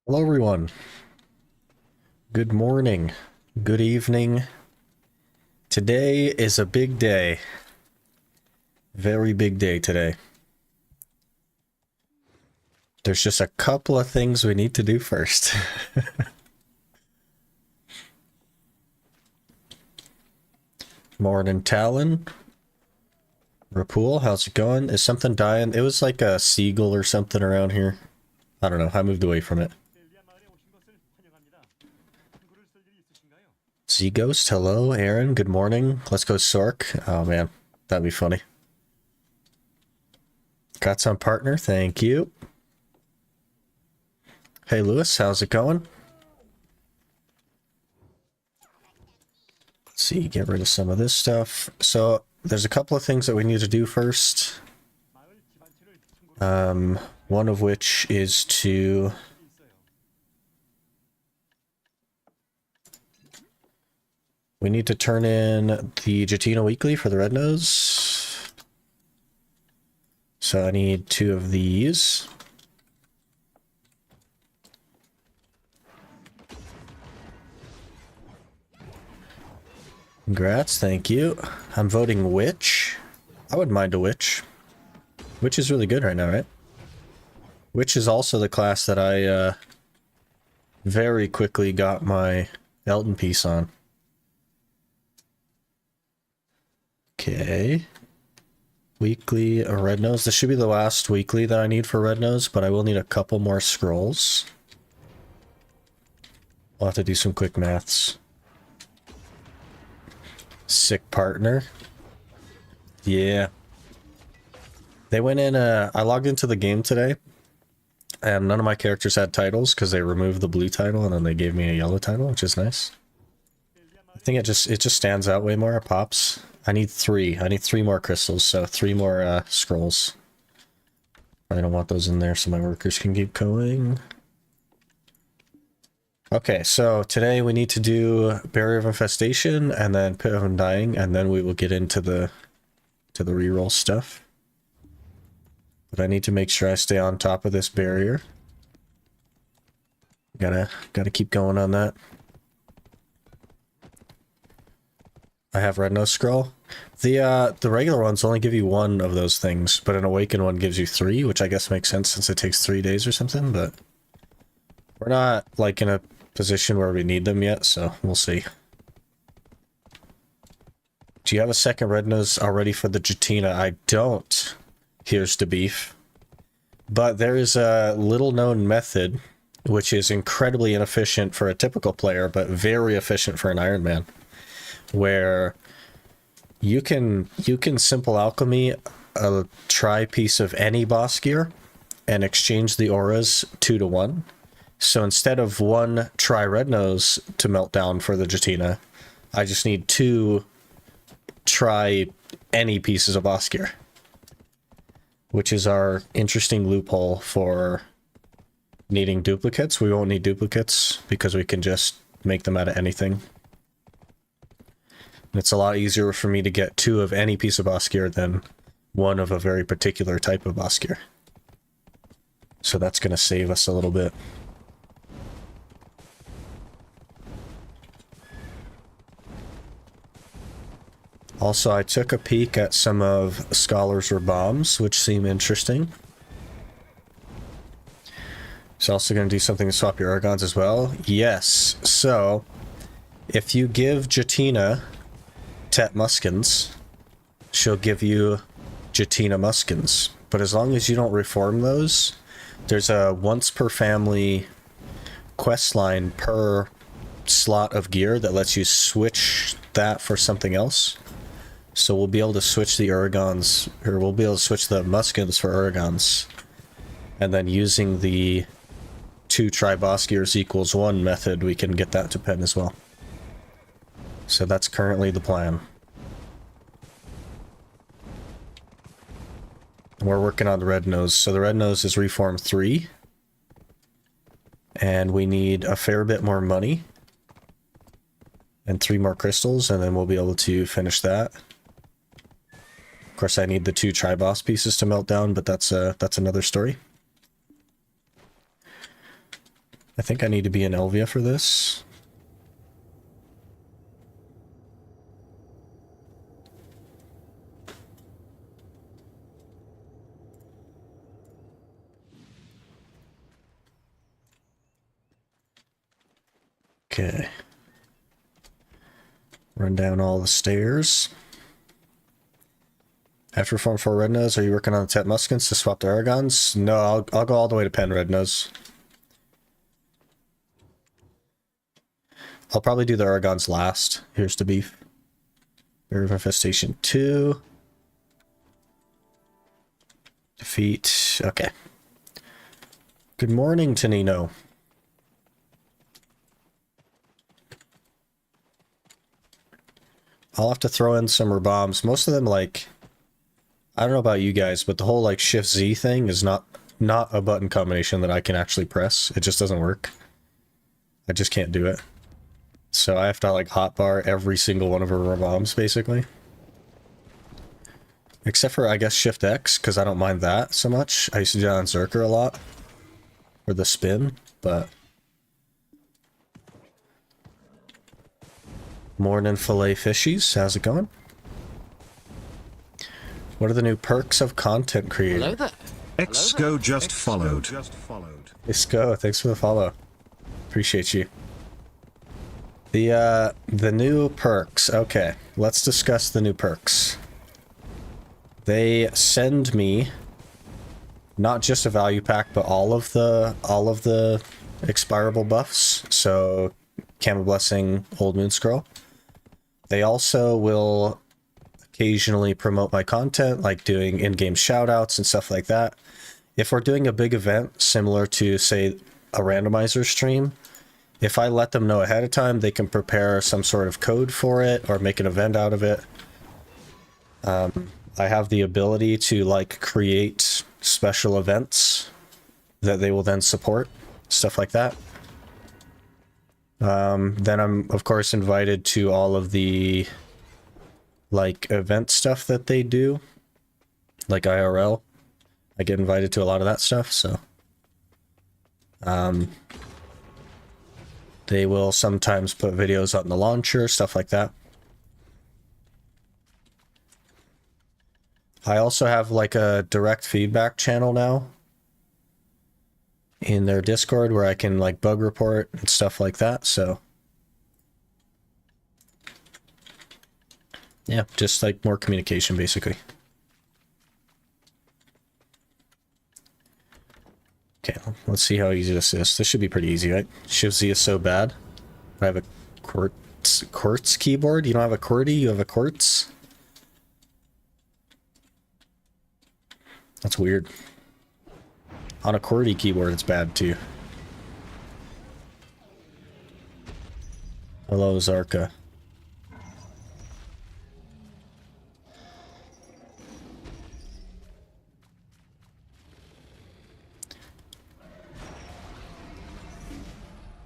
Hello everyone. Good morning. Good evening. Today is a big day. Very big day today. There's just a couple of things we need to do first. Morning, Talon. Rapul, how's it going? Is something dying? It was like a seagull or something around here. I don't know. I moved away from it. Sea Ghost, hello. Aaron, good morning. Let's go Sork. Oh man, that'd be funny. Got some partner, thank you. Hey Lewis, how's it going? Let's see, get rid of some of this stuff. So there's a couple of things that we need to do first. One of which is to we need to turn in the Jatina Weekly for the Red Nose. So I need 2 of these. Congrats, thank you. I'm voting Witch. I wouldn't mind a Witch. Witch is really good right now, right? Witch is also the class that I very quickly got my Elton piece on. Okay. Weekly, a Red Nose. This should be the last weekly that I need for Red Nose, but I will need a couple more scrolls. I'll have to do some quick maths. Sick partner. Yeah. They went in, I logged into the game today, and none of my characters had titles because they removed the blue title and then they gave me a yellow title, which is nice. I think it just stands out way more, it pops. I need 3. I need 3 more crystals, so 3 more scrolls. I don't want those in there so my workers can keep going. Okay, so today we need to do Barrier of Infestation and then Pit of Undying, and then we will get into the reroll stuff. But I need to make sure I stay on top of this barrier. Gotta keep going on that. I have Red Nose Scroll. The regular ones only give you 1 of those things, but an Awakened one gives you 3, which I guess makes sense since it takes 3 days or something, but we're not like in a position where we need them yet, so we'll see. Do you have a second Red Nose already for the Jatina? I don't. Here's the beef. But there is a little known method which is incredibly inefficient for a typical player, but very efficient for an Ironman, where you can simple alchemy a try piece of any boss gear and exchange the auras 2 to 1. So instead of 1 try Red Nose to melt down for the Jatina, I just need 2 try any pieces of boss gear, which is our interesting loophole for needing duplicates. We won't need duplicates because we can just make them out of anything. And it's a lot easier for me to get 2 of any piece of boss gear than 1 of a very particular type of boss gear. So that's going to save us a little bit. Also, I took a peek at some of Scholars or Bombs, which seem interesting. It's also going to do something to swap your Argons as well. Yes, so if you give Jatina Tet Muskins, she'll give you Jatina Muskins. But as long as you don't reform those, there's a once per family quest line per slot of gear that lets you switch that for something else. So we'll be able to switch the Uragons, or we'll be able to switch the Muskins for Uragons. And then using the 2 try boss gears equals 1 method, we can get that to pen as well. So that's currently the plan. We're working on the Red Nose. So the Red Nose is Reform 3. And we need a fair bit more money. And 3 more crystals, and then we'll be able to finish that. Of course, I need the 2 tri-boss pieces to melt down, but that's another story. I think I need to be in Elvia for this. Okay. Run down all the stairs. After Form 4 Red Nose, are you working on the Tet Muskins to swap the Aragons? No, I'll go all the way to Pen Red Nose. I'll probably do the Aragons last. Here's the beef. Bear of Infestation 2. Defeat. Okay. Good morning, Tanino. I'll have to throw in some bombs. Most of them, like, I don't know about you guys, but the whole like Shift Z thing is not a button combination that I can actually press. It just doesn't work. I just can't do it. So I have to like hotbar every single one of her bombs basically. Except for I guess Shift X, because I don't mind that so much. I used to do that on Zerker a lot. For the spin, but morning fillet fishies, how's it going? What are the new perks of content creator? Hello there. Xgo just followed. Xgo, thanks for the follow. Appreciate you. The new perks. Okay, let's discuss the new perks. They send me not just a value pack, but all of the expirable buffs. So, Camel Blessing, Old Moon Scroll. They also will occasionally promote my content, like doing in-game shoutouts and stuff like that. If we're doing a big event similar to, say, a randomizer stream, if I let them know ahead of time, they can prepare some sort of code for it or make an event out of it. I have the ability to like create special events that they will then support, stuff like that. Then I'm of course invited to all of the like event stuff that they do, like IRL. I get invited to a lot of that stuff, so they will sometimes put videos on the launcher, stuff like that. I also have like a direct feedback channel now in their Discord where I can like bug report and stuff like that, so yeah, just like more communication basically. Okay, let's see how easy this is. This should be pretty easy, right? Shift Z is so bad. I have a quartz keyboard. You don't have a QWERTY, you have a quartz? That's weird. On a QWERTY keyboard, it's bad too. Hello, Zarka.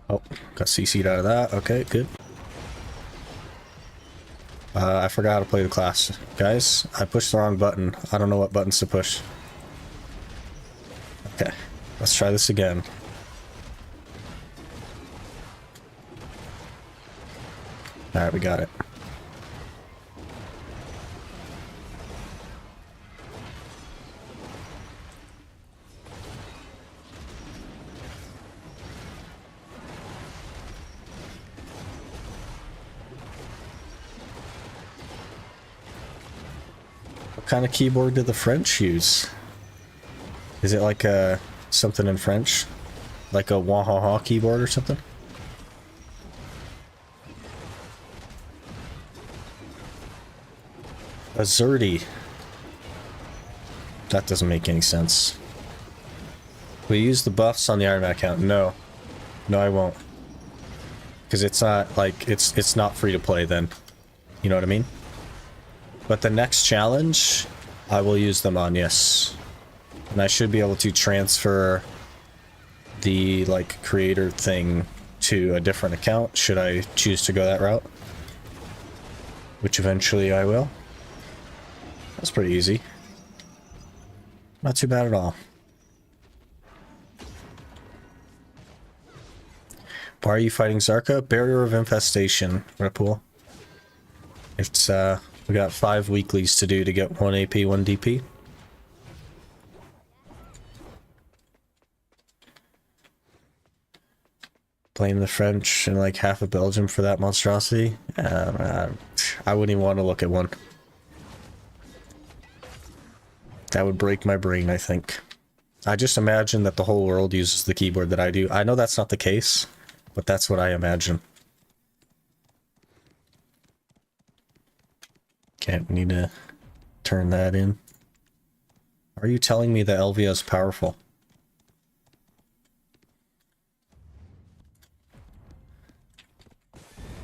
Oh, got CC'd out of that. Okay, good. I forgot how to play the class. Guys, I pushed the wrong button. I don't know what buttons to push. Okay, let's try this again. Alright, we got it. What kind of keyboard did the French use? Is it like a something in French? Like a wah-ha-ha keyboard or something? A Zerdy. That doesn't make any sense. Will you use the buffs on the Ironman account? No. No, I won't. Because it's not, like, it's not free to play then. You know what I mean? But the next challenge, I will use them on, yes. And I should be able to transfer the, like, creator thing to a different account, should I choose to go that route. Which eventually I will. That's pretty easy. Not too bad at all. Why are you fighting Zarka? Barrier of Infestation, Repool. It's, we got 5 weeklies to do to get 1 AP, 1 DP. Blame the French and like half of Belgium for that monstrosity. I wouldn't even want to look at one. That would break my brain, I think. I just imagine that the whole world uses the keyboard that I do. I know that's not the case, but that's what I imagine. Okay, we need to turn that in. Are you telling me that Elvia is powerful?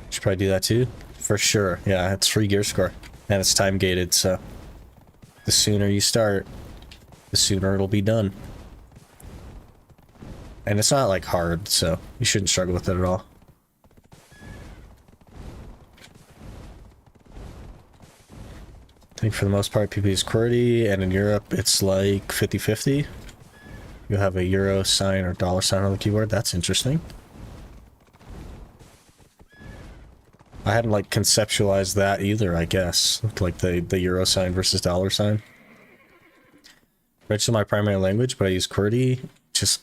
Should probably do that too. For sure. Yeah, it's free gear score. And it's time gated, so the sooner you start, the sooner it'll be done. And it's not like hard, so you shouldn't struggle with it at all. I think for the most part PP is QWERTY, and in Europe it's like 50-50. You have a euro sign or dollar sign on the keyboard. That's interesting. I hadn't like conceptualized that either, I guess. Like the euro sign versus dollar sign. French is my primary language, but I use QWERTY. Just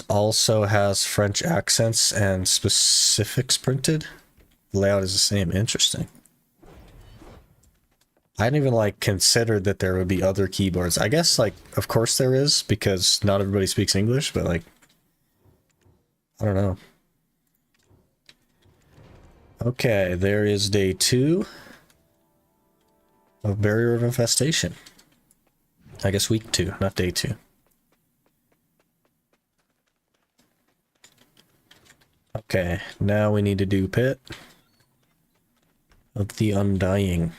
also has French accents and specifics printed. The layout is the same. Interesting. I hadn't even like considered that there would be other keyboards. I guess like of course there is, because not everybody speaks English, but like I don't know. Okay, there is day 2 of Barrier of Infestation. I guess week 2, not day 2. Okay, now we need to do Pit of the Undying.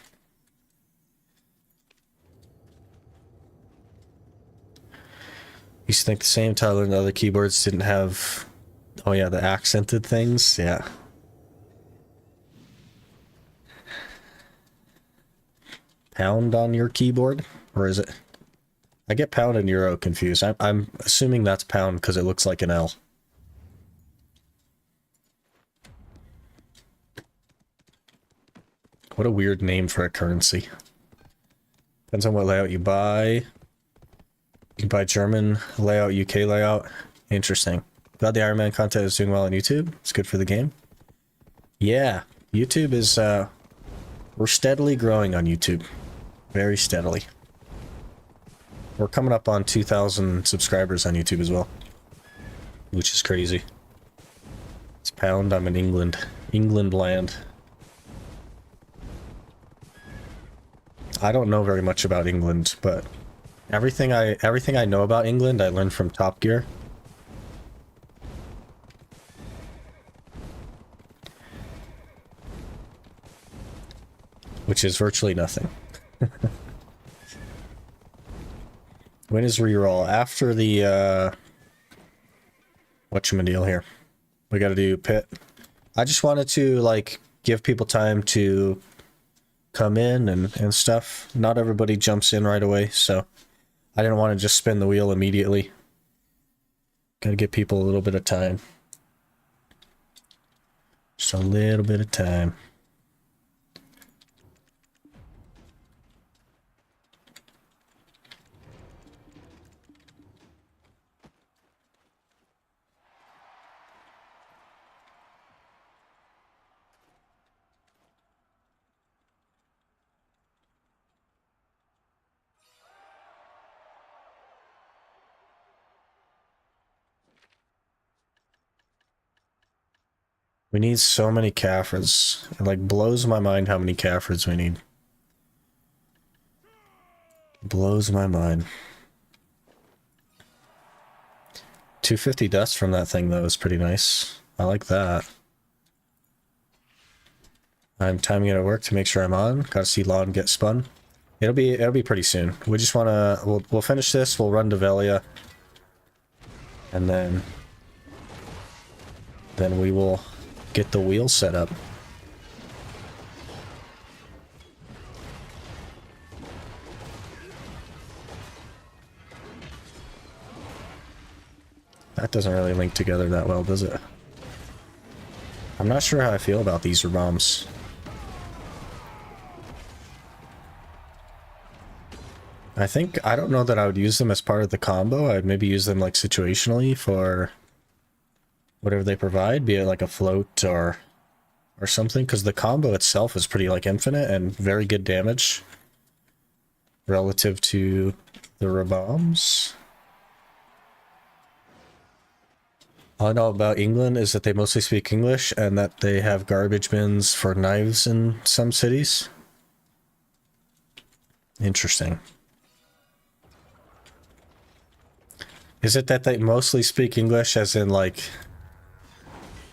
Used to think the same Tyler and the other keyboards didn't have, oh yeah, the accented things, yeah. Pound on your keyboard, or is it? I get pound and euro confused. I'm assuming that's pound because it looks like an L. What a weird name for a currency. Depends on what layout you buy. You can buy German layout, UK layout. Interesting. Glad the Iron Man content is doing well on YouTube. It's good for the game. Yeah, YouTube is, we're steadily growing on YouTube. Very steadily. We're coming up on 2,000 subscribers on YouTube as well. Which is crazy. It's pound, I'm in England. England land. I don't know very much about England, but everything I know about England I learned from Top Gear. Which is virtually nothing. When is reroll? After the whatchamadeal here. We gotta do Pit. I just wanted to like give people time to come in and stuff. Not everybody jumps in right away, so I didn't want to just spin the wheel immediately. Gotta give people a little bit of time. Just a little bit of time. We need so many Caffres. It like blows my mind how many Caffres we need. Blows my mind. 250 dust from that thing though is pretty nice. I like that. I'm timing it at work to make sure I'm on. Gotta see Lon get spun. It'll be pretty soon. We just wanna we'll finish this, we'll run to Velia. And then we will get the wheel set up. That doesn't really link together that well, does it? I'm not sure how I feel about these bombs. I don't know that I would use them as part of the combo. I'd maybe use them like situationally for whatever they provide, be it like a float or something, because the combo itself is pretty like infinite and very good damage relative to the bombs. All I know about England is that they mostly speak English and that they have garbage bins for knives in some cities. Interesting. Is it that they mostly speak English as in like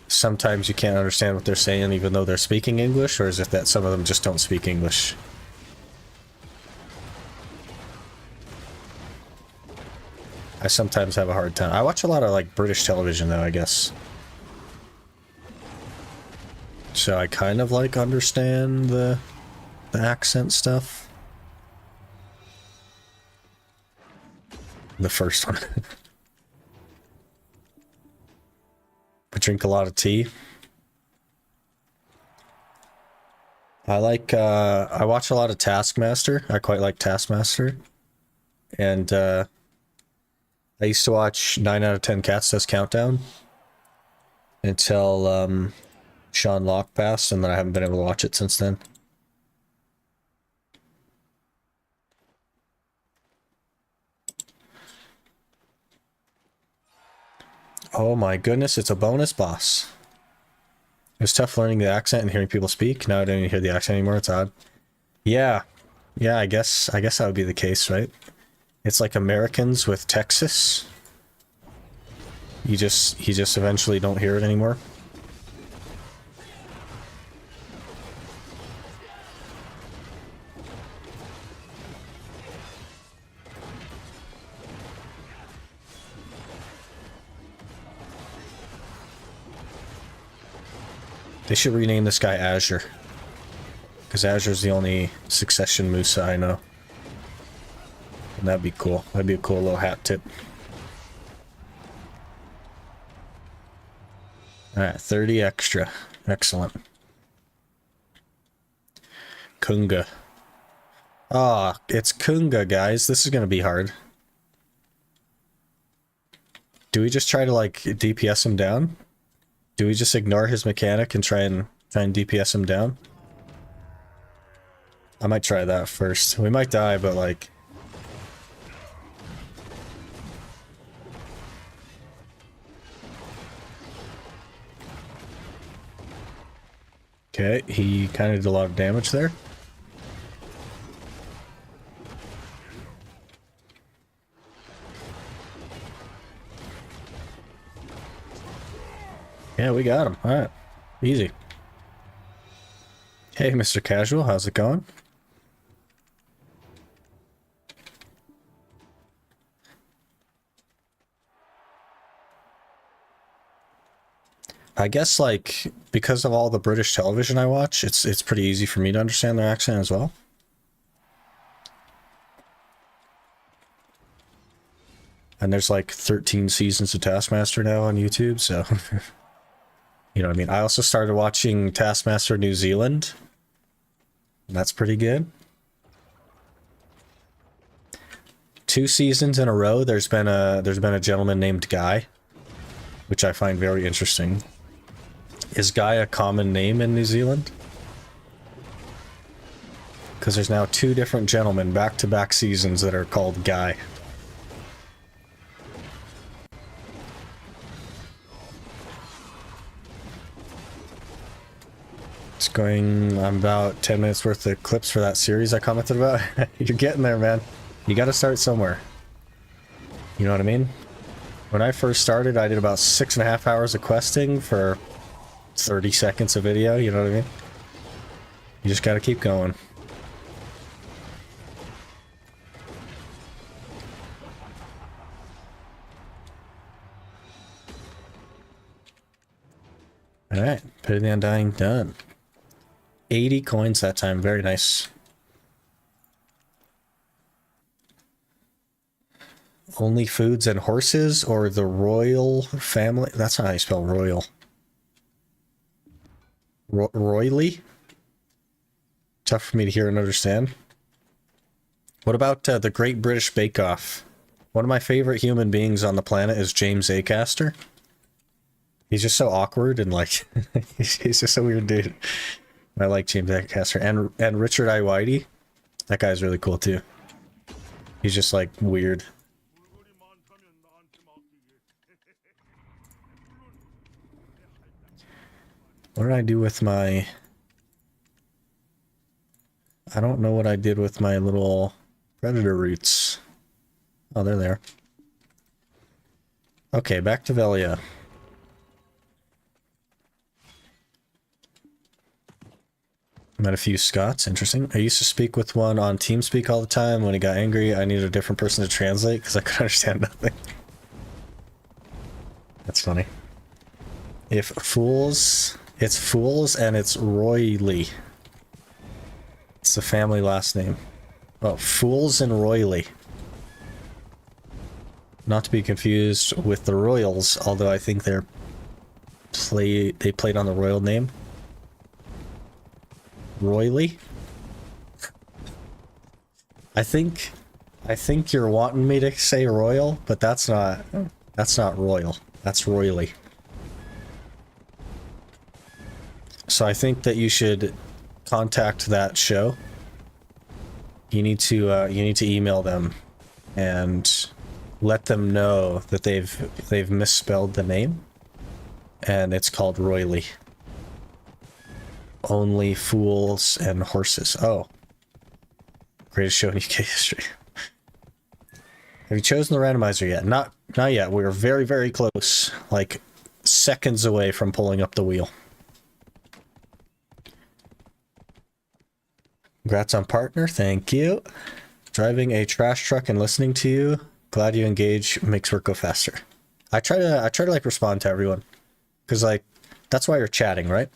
sometimes you can't understand what they're saying even though they're speaking English, or is it that some of them just don't speak English? I sometimes have a hard time. I watch a lot of like British television though, I guess. So I kind of like understand the accent stuff. The first one. I drink a lot of tea. I watch a lot of Taskmaster. I quite like Taskmaster. And I used to watch 9 out of 10 Cats Does Countdown until Sean Locke passed, and then I haven't been able to watch it since then. Oh my goodness, it's a bonus boss. It was tough learning the accent and hearing people speak. Now I don't even hear the accent anymore. It's odd. Yeah. Yeah, I guess that would be the case, right? It's like Americans with Texas. You just eventually don't hear it anymore. They should rename this guy Azure. Because Azure's the only succession Musa I know. And that'd be cool. That'd be a cool little hat tip. Alright, 30 extra. Excellent. Kunga. Ah, it's Kunga, guys. This is gonna be hard. Do we just try to, like, DPS him down? Do we just ignore his mechanic and try and DPS him down? I might try that first. We might die, but like... Okay, he kind of did a lot of damage there. Yeah, we got him. Alright. Easy. Hey, Mr. Casual, how's it going? I guess, like, because of all the British television I watch, it's pretty easy for me to understand their accent as well. And there's like 13 seasons of Taskmaster now on YouTube, so... You know what I mean? I also started watching Taskmaster New Zealand. And that's pretty good. 2 seasons in a row, there's been a gentleman named Guy, which I find very interesting. Is Guy a common name in New Zealand? Because there's now 2 different gentlemen back-to-back seasons that are called Guy. I'm about 10 minutes worth of clips for that series I commented about. You're getting there, man. You gotta start somewhere. You know what I mean? When I first started, I did about 6.5 hours of questing for 30 seconds of video, you know what I mean? You just gotta keep going. Alright, Pit of the Undying done. 80 coins that time, very nice. Only foods and horses, or the royal family? That's not how you spell royal. Royally? Tough for me to hear and understand. What about the Great British Bake Off? One of my favorite human beings on the planet is James Acaster. He's just so awkward and like, he's just a weird dude. I like James Acaster. And Richard I. Whitey. That guy's really cool too. He's just like weird. What did I do with my... I don't know what I did with my little predator roots. Oh, they're there. Okay, back to Velia. Met a few Scots, interesting. I used to speak with one on TeamSpeak all the time. When he got angry, I needed a different person to translate because I couldn't understand nothing. That's funny. If fools, it's fools and it's Royley. It's the family last name. Oh, Fools and Royley. Not to be confused with the Royals, although I think they played on the royal name. Royley? I think you're wanting me to say royal, but that's not royal. That's Royley. So I think that you should contact that show. You need to email them and let them know that they've misspelled the name and it's called Royley. Only fools and horses. Oh. Greatest show in UK history. Have you chosen the randomizer yet? Not yet. We're very, very close. Like seconds away from pulling up the wheel. Congrats on partner. Thank you. Driving a trash truck and listening to you. Glad you engage. Makes work go faster. I try to like respond to everyone. Because like, that's why you're chatting, right?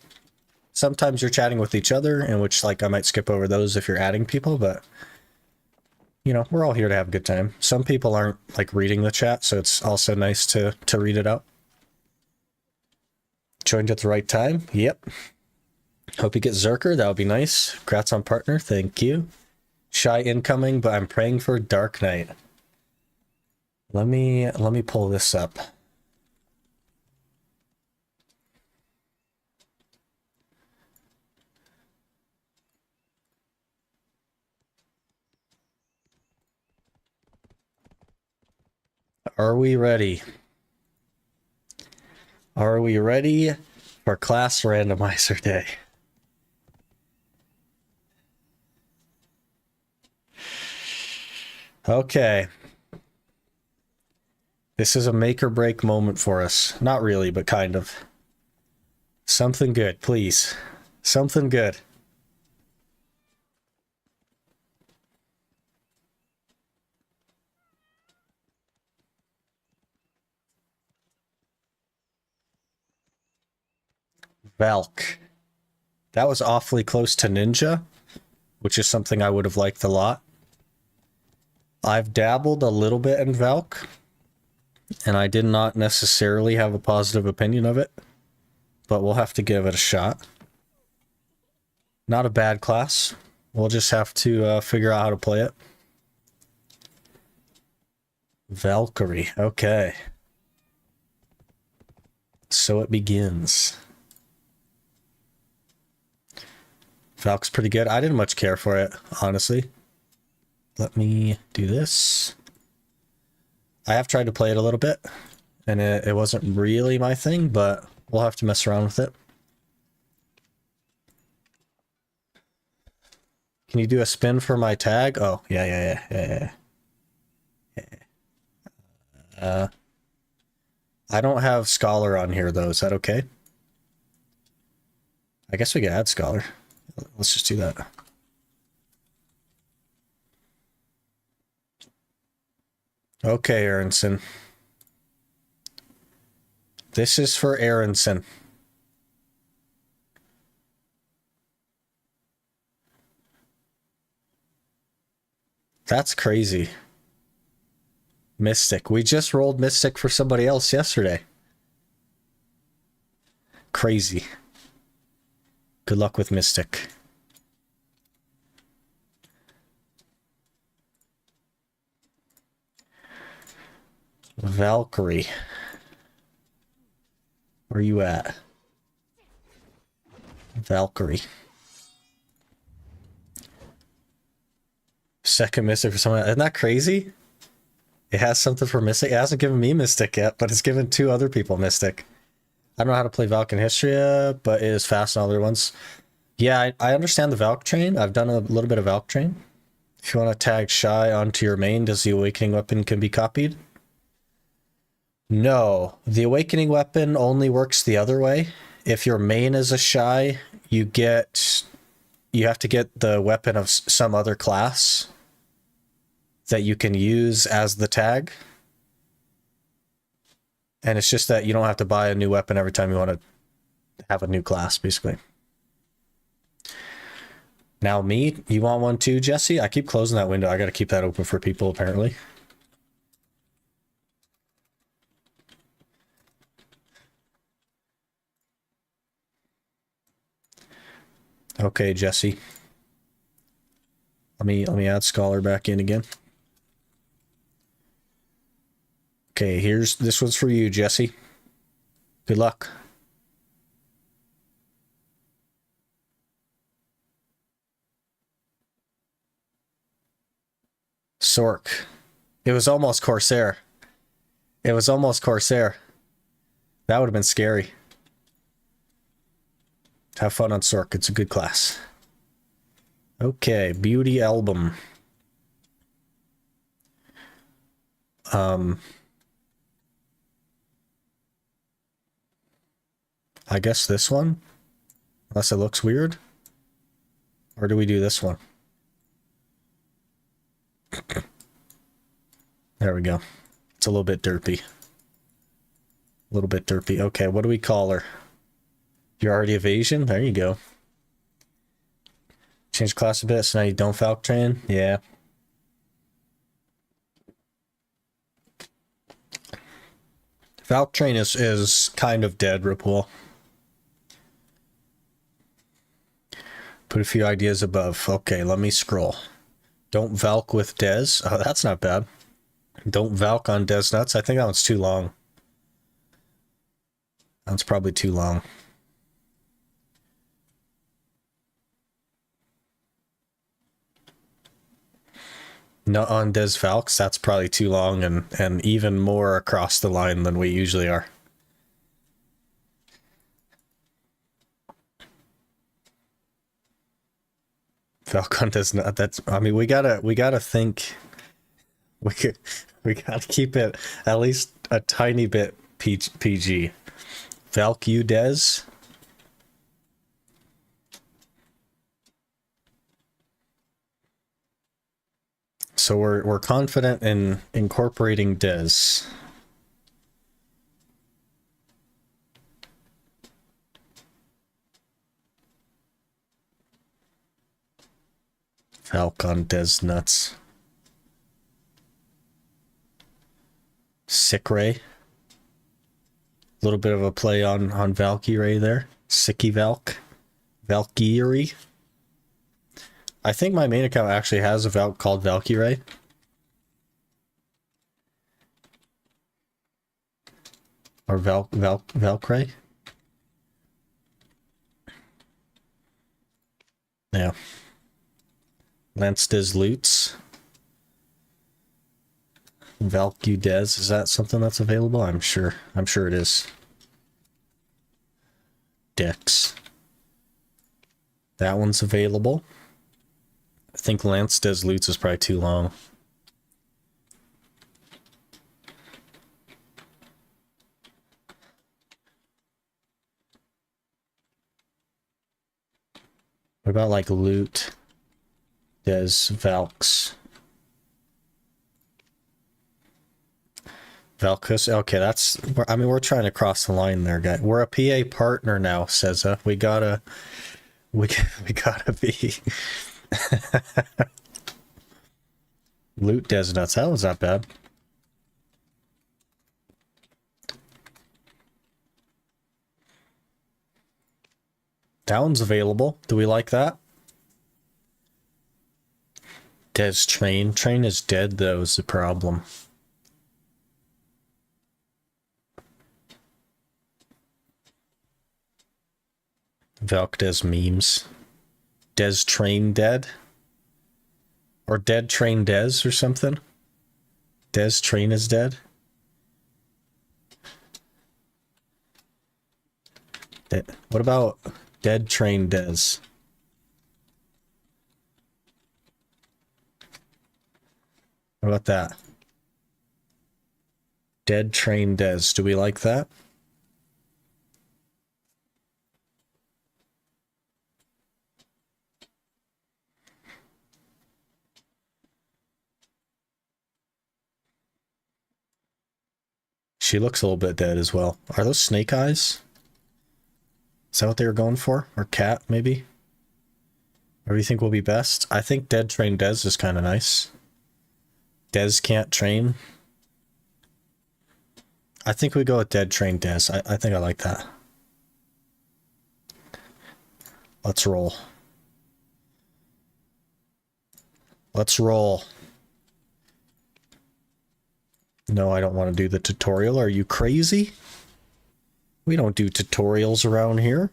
Sometimes you're chatting with each other, in which like I might skip over those if you're adding people, but you know, we're all here to have a good time. Some people aren't like reading the chat, so it's also nice to read it out. Joined at the right time. Yep. Hope you get Zerker. That would be nice. Congrats on partner. Thank you. Shy incoming, but I'm praying for Dark Knight. Let me pull this up. Are we ready? Are we ready for class randomizer day? Okay. This is a make or break moment for us. Not really, but kind of. Something good, please. Something good. Valk. That was awfully close to Ninja, which is something I would have liked a lot. I've dabbled a little bit in Valk, and I did not necessarily have a positive opinion of it, but we'll have to give it a shot. Not a bad class. We'll just have to figure out how to play it. Valkyrie. Okay. So it begins. Valk's pretty good. I didn't much care for it, honestly. Let me do this. I have tried to play it a little bit, and it wasn't really my thing, but we'll have to mess around with it. Can you do a spin for my tag? Oh, yeah. I don't have Scholar on here, though. Is that okay? I guess we can add Scholar. Let's just do that. Okay, Aronson. This is for Aronson. That's crazy. Mystic. We just rolled Mystic for somebody else yesterday. Crazy. Good luck with Mystic. Valkyrie. Where you at? Valkyrie. Second Mystic for someone. Isn't that crazy? It has something for Mystic. It hasn't given me Mystic yet, but it's given 2 other people Mystic. I don't know how to play Valk in Histria, but it is fast on other ones. Yeah, I understand the Valk train. I've done a little bit of Valk train. If you want to tag Shy onto your main, does the Awakening Weapon can be copied? No, the Awakening Weapon only works the other way. If your main is a Shy, you have to get the weapon of some other class that you can use as the tag. And it's just that you don't have to buy a new weapon every time you want to have a new class, basically. Now me, you want one too, Jesse? I keep closing that window. I got to keep that open for people, apparently. Okay, Jesse. Let me add Scholar back in again. Okay, this one's for you, Jesse. Good luck. Sork. It was almost Corsair. It was almost Corsair. That would have been scary. Have fun on Sork. It's a good class. Okay, Beauty Album. I guess this one? Unless it looks weird? Or do we do this one? There we go. It's a little bit derpy. A little bit derpy. Okay, what do we call her? You're already evasion? There you go. Change class a bit, so now you don't Falc train? Yeah. Falc train is kind of dead, Ripple. Put a few ideas above. Okay, let me scroll. Don't Valk with Dez. Oh, that's not bad. Don't Valk on Dez Nuts. I think that one's too long. That's probably too long. Not on Des Valks. That's probably too long and even more across the line than we usually are. Falcon does not. That's. I mean, we gotta think. We gotta keep it at least a tiny bit PG. Valk you Des. So we're confident in incorporating Des. Falcon Des Nuts. Sick Ray. A little bit of a play on Valkyrie there. Sicky Valk. Valkyrie. I think my main account actually has a Valk called Valkyrie. Or Valkyrie. Yeah. Lance Des Loots. Valku Des. Is that something that's available? I'm sure it is. Dex. That one's available. I think Lance Des Loots is probably too long. What about like Loot Des Valks? Valkus. Okay, that's. I mean, we're trying to cross the line there, guy. We're a PA partner now, says we gotta be. Loot Des Nuts. That was not bad. That one's available. Do we like that? Des Train. Train is dead, though, is the problem. Valk Des memes. Des Train dead? Or Dead Train Des or something? Des Train is dead? What about Dead Train Des? What about that? Dead Train Des. Do we like that? She looks a little bit dead as well. Are those snake eyes? Is that what they were going for? Or cat, maybe? Or do you think will be best? I think Dead Train Des is kind of nice. Des can't train. I think we go with Dead Train Des. I think I like that. Let's roll. Let's roll. No, I don't want to do the tutorial. Are you crazy? We don't do tutorials around here.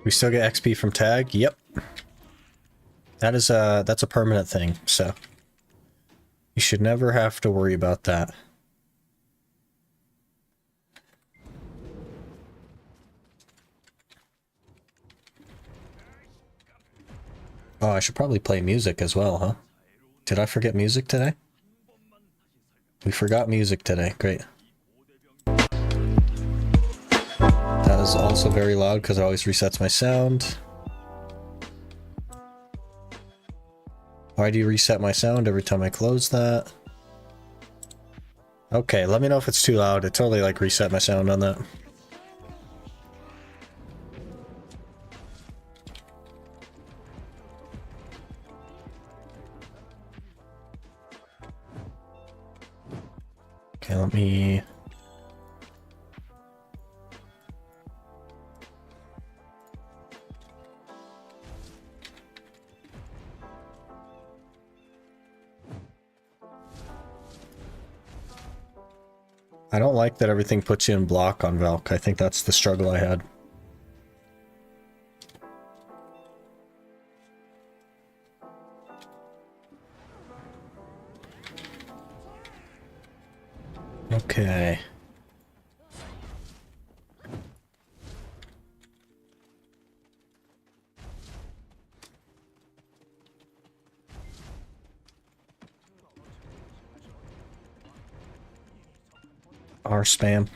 We still get XP from tag? Yep. That's a permanent thing, so you should never have to worry about that. Oh, I should probably play music as well, huh? Did I forget music today? We forgot music today. Great. That is also very loud because it always resets my sound. Why do you reset my sound every time I close that? Okay, let me know if it's too loud. It totally like reset my sound on that. Okay, let me... I don't like that everything puts you in block on Valk. I think that's the struggle I had. Okay. R spam.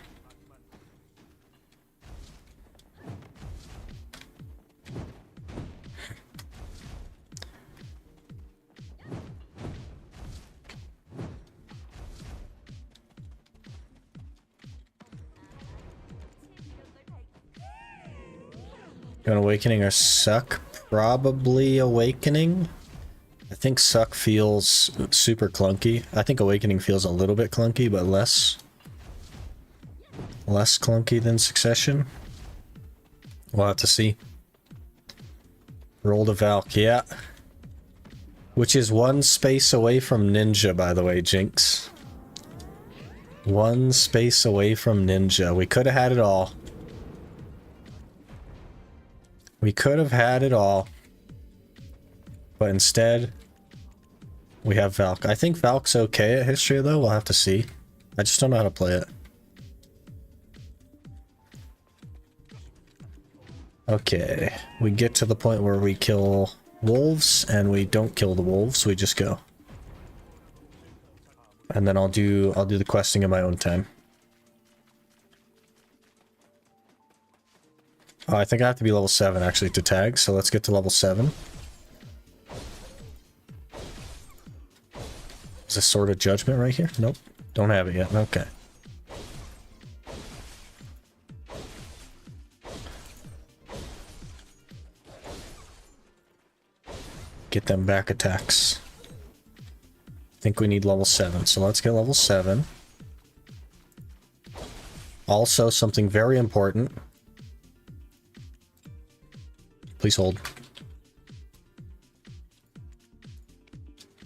Going Awakening or Suck? Probably Awakening. I think Suck feels super clunky. I think Awakening feels a little bit clunky, but less clunky than Succession. We'll have to see. Roll to Valk, yeah. Which is one space away from Ninja, by the way, Jinx. One space away from Ninja. We could have had it all. We could have had it all. But instead, we have Valk. I think Valk's okay at Histria, though. We'll have to see. I just don't know how to play it. Okay, we get to the point where we kill wolves, and we don't kill the wolves, we just go. And then I'll do the questing in my own time. Oh, I think I have to be level 7 actually to tag, so let's get to level 7. Is this Sword of Judgment right here? Nope. Don't have it yet. Okay. Get them back attacks. I think we need level 7, so let's get level 7. Also, something very important. Please hold.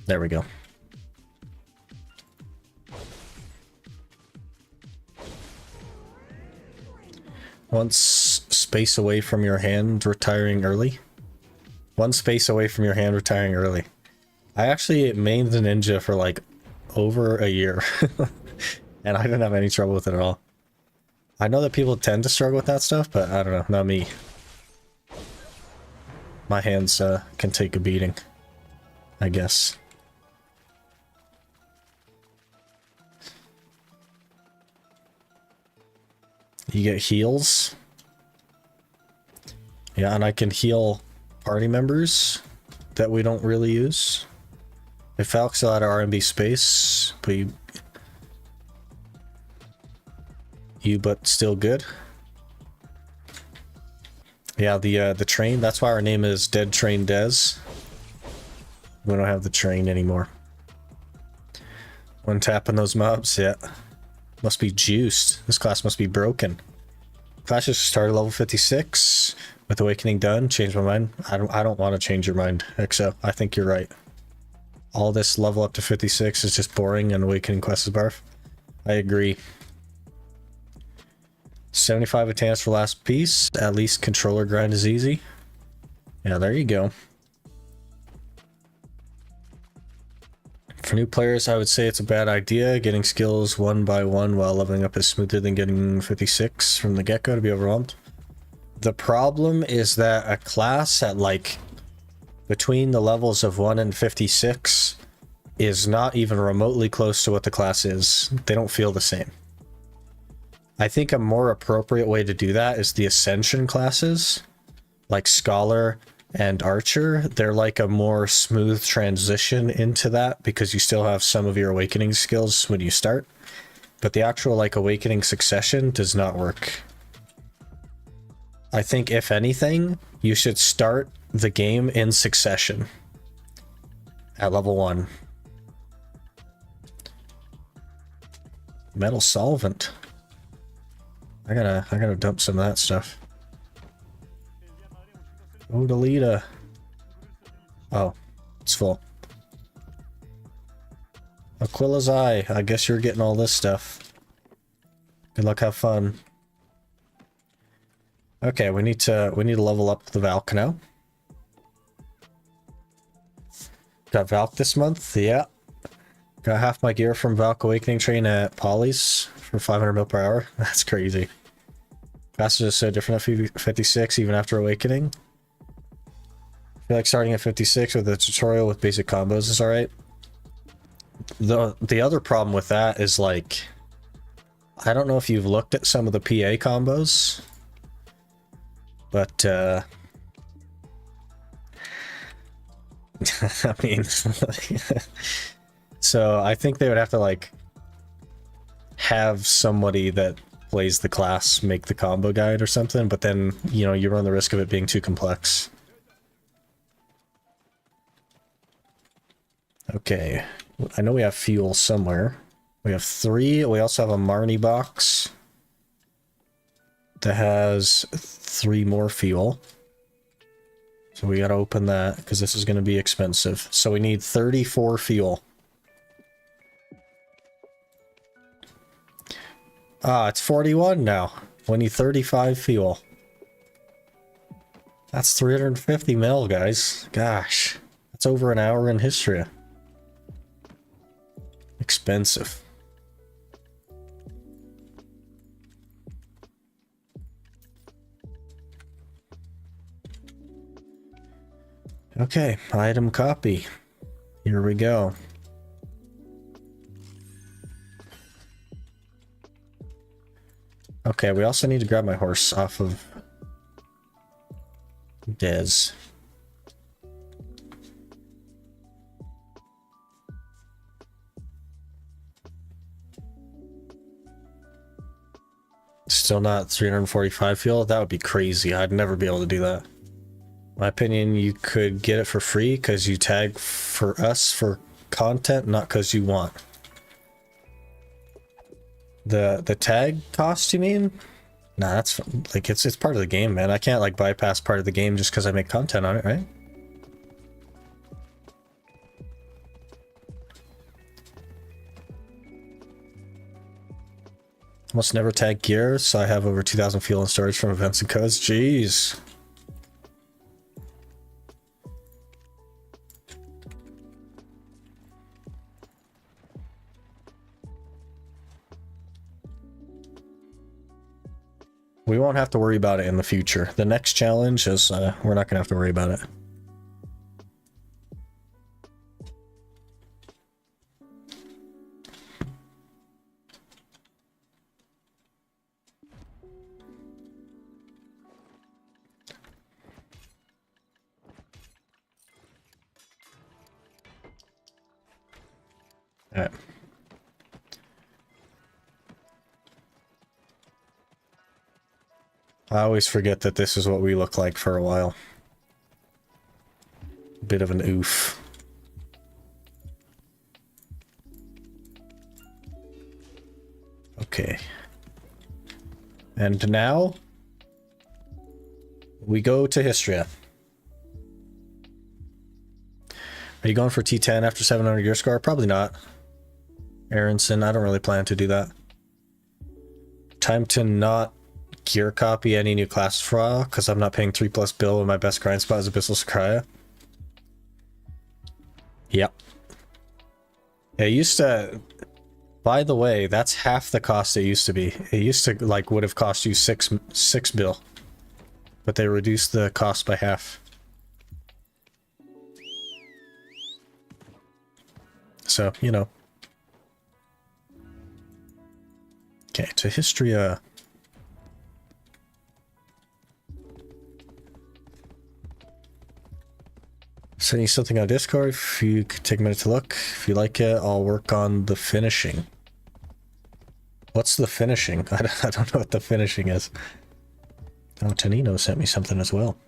There we go. Once space away from your hand, retiring early. One space away from your hand, retiring early. I actually mained the ninja for like over a year. And I didn't have any trouble with it at all. I know that people tend to struggle with that stuff, but I don't know, not me. My hands can take a beating, I guess. You get heals. Yeah, and I can heal party members that we don't really use. If Falk's still out of RMB space, but you but still good. Yeah, the train, that's why our name is Dead Train Dez. We don't have the train anymore. One tap on those mobs, yeah. Must be juiced. This class must be broken. Class just started level 56. With Awakening done, change my mind. I don't want to change your mind, XO. I think you're right. All this level up to 56 is just boring and Awakening quest is barf. I agree. 75 attempts for last piece. At least controller grind is easy. Yeah, there you go. For new players, I would say it's a bad idea. Getting skills one by one while leveling up is smoother than getting 56 from the get-go to be overwhelmed. The problem is that a class at like between the levels of 1 and 56 is not even remotely close to what the class is. They don't feel the same. I think a more appropriate way to do that is the Ascension classes, like Scholar and Archer. They're like a more smooth transition into that because you still have some of your Awakening skills when you start. But the actual like Awakening succession does not work. I think if anything, you should start the game in succession at level 1. Metal solvent. I gotta dump some of that stuff. Odalita. Oh, it's full. Aquila's Eye. I guess you're getting all this stuff. Good luck, have fun. Okay, we need to level up the Valk now. Got Valk this month, yeah. Got half my gear from Valk Awakening Train at Polly's for 500 mil per hour. That's crazy. Classes are so different at 56 even after Awakening. I feel like starting at 56 with a tutorial with basic combos is alright. The other problem with that is like, I don't know if you've looked at some of the PA combos. But, I mean, so I think they would have to, like, have somebody that plays the class make the combo guide or something, but then, you know, you run the risk of it being too complex. Okay, I know we have fuel somewhere. We have 3, we also have a Marnie box that has 3 more fuel. So we gotta open that because this is gonna be expensive. So we need 34 fuel. Ah, it's 41 now. We need 35 fuel. That's 350 mil, guys. Gosh, that's over an hour in Histria. Expensive. Okay, item copy. Here we go. Okay, we also need to grab my horse off of Des. Still not 345 fuel? That would be crazy. I'd never be able to do that. My opinion, you could get it for free because you tag for us for content, not because you want. The tag cost, you mean? Nah, that's like it's part of the game, man. I can't like bypass part of the game just because I make content on it, right? Almost never tag gear, so I have over 2,000 fuel and storage from events and codes. Jeez. We won't have to worry about it in the future. The next challenge is we're not going to have to worry about it. All right. I always forget that this is what we look like for a while. Bit of an oof. Okay. And now we go to Histria. Are you going for T10 after 700 gear score? Probably not. Aronson, I don't really plan to do that. Time to not gear copy any new class file because I'm not paying 3+ bill when my best grind spot is Abyssal Sakraya. Yep. It used to, by the way, that's half the cost it used to be. It used to like would have cost you six bill, but they reduced the cost by half. So, you know. Okay, to Histria. Send you something on Discord if you could take a minute to look. If you like it, I'll work on the finishing. What's the finishing? I don't know what the finishing is. Oh, Tanino sent me something as well.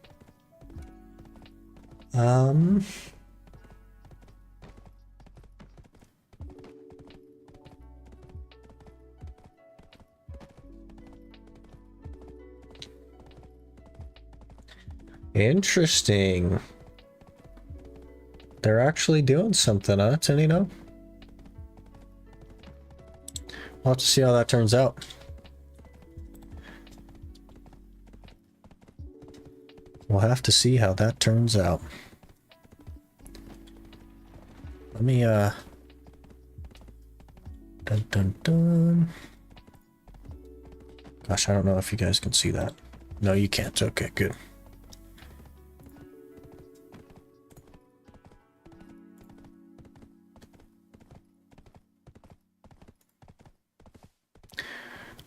Interesting. They're actually doing something, huh, Tanino? We'll have to see how that turns out. We'll have to see how that turns out. Let me, dun dun dun. Gosh, I don't know if you guys can see that. No, you can't. Okay, good.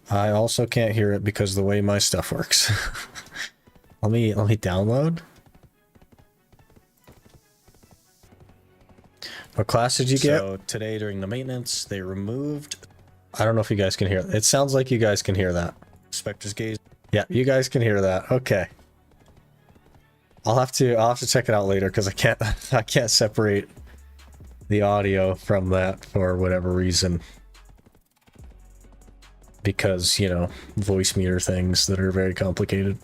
I also can't hear it because of the way my stuff works. let me download. What class did you get? So today during the maintenance, they removed. I don't know if you guys can hear it. It sounds like you guys can hear that. Spectre's gaze. Yeah, you guys can hear that. Okay. I'll have to check it out later because I can't separate the audio from that for whatever reason. Because, you know, voice meter things that are very complicated.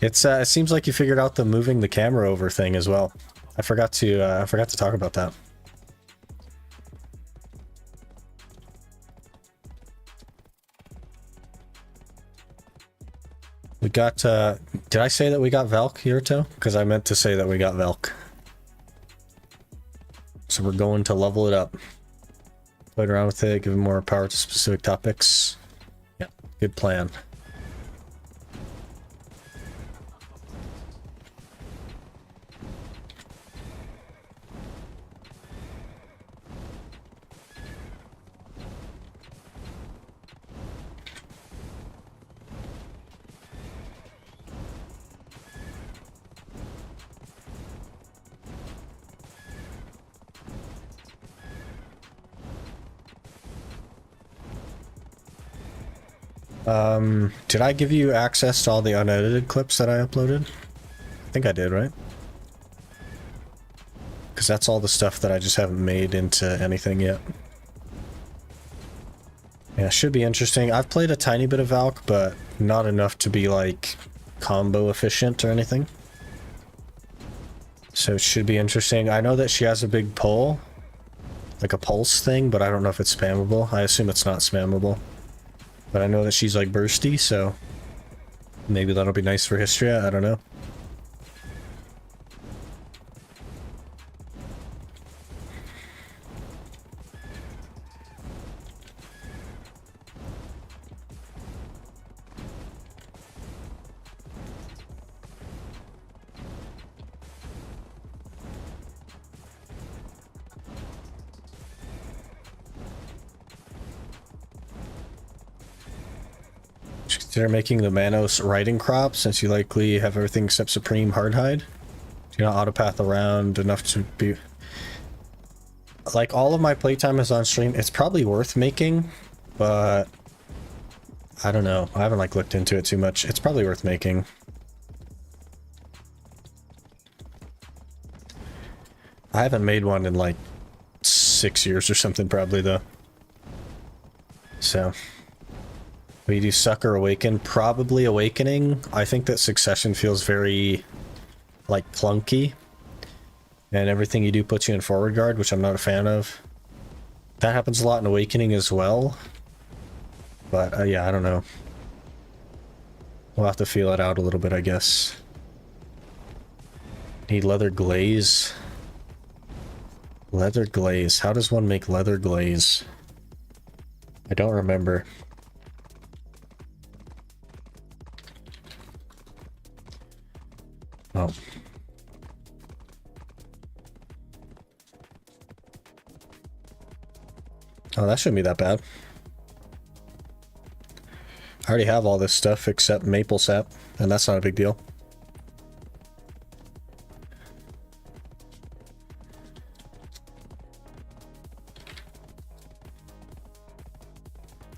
It seems like you figured out the moving the camera over thing as well. I forgot to talk about that. We got, did I say that we got Valk, Yurto? Because I meant to say that we got Valk. So we're going to level it up. Play around with it, give it more power to specific topics. Yeah, good plan. Did I give you access to all the unedited clips that I uploaded? I think I did, right? Because that's all the stuff that I just haven't made into anything yet. Yeah, should be interesting. I've played a tiny bit of Valk, but not enough to be, like, combo efficient or anything. So it should be interesting. I know that she has a big pull, like a pulse thing, but I don't know if it's spammable. I assume it's not spammable. But I know that she's, like, bursty, so maybe that'll be nice for Histria. I don't know. Consider making the Manos riding crop, since you likely have everything except Supreme Hardhide. Do not autopath around enough to be... Like, all of my playtime is on stream. It's probably worth making, but... I don't know. I haven't, like, looked into it too much. It's probably worth making. I haven't made one in, like, 6 years or something, probably, though. So... We do Sucker Awaken, probably Awakening. I think that Succession feels very, like, clunky. And everything you do puts you in forward guard, which I'm not a fan of. That happens a lot in Awakening as well. But, yeah, I don't know. We'll have to feel it out a little bit, I guess. Need leather glaze. Leather glaze. How does one make leather glaze? I don't remember. Oh. Oh, that shouldn't be that bad. I already have all this stuff except maple sap, and that's not a big deal.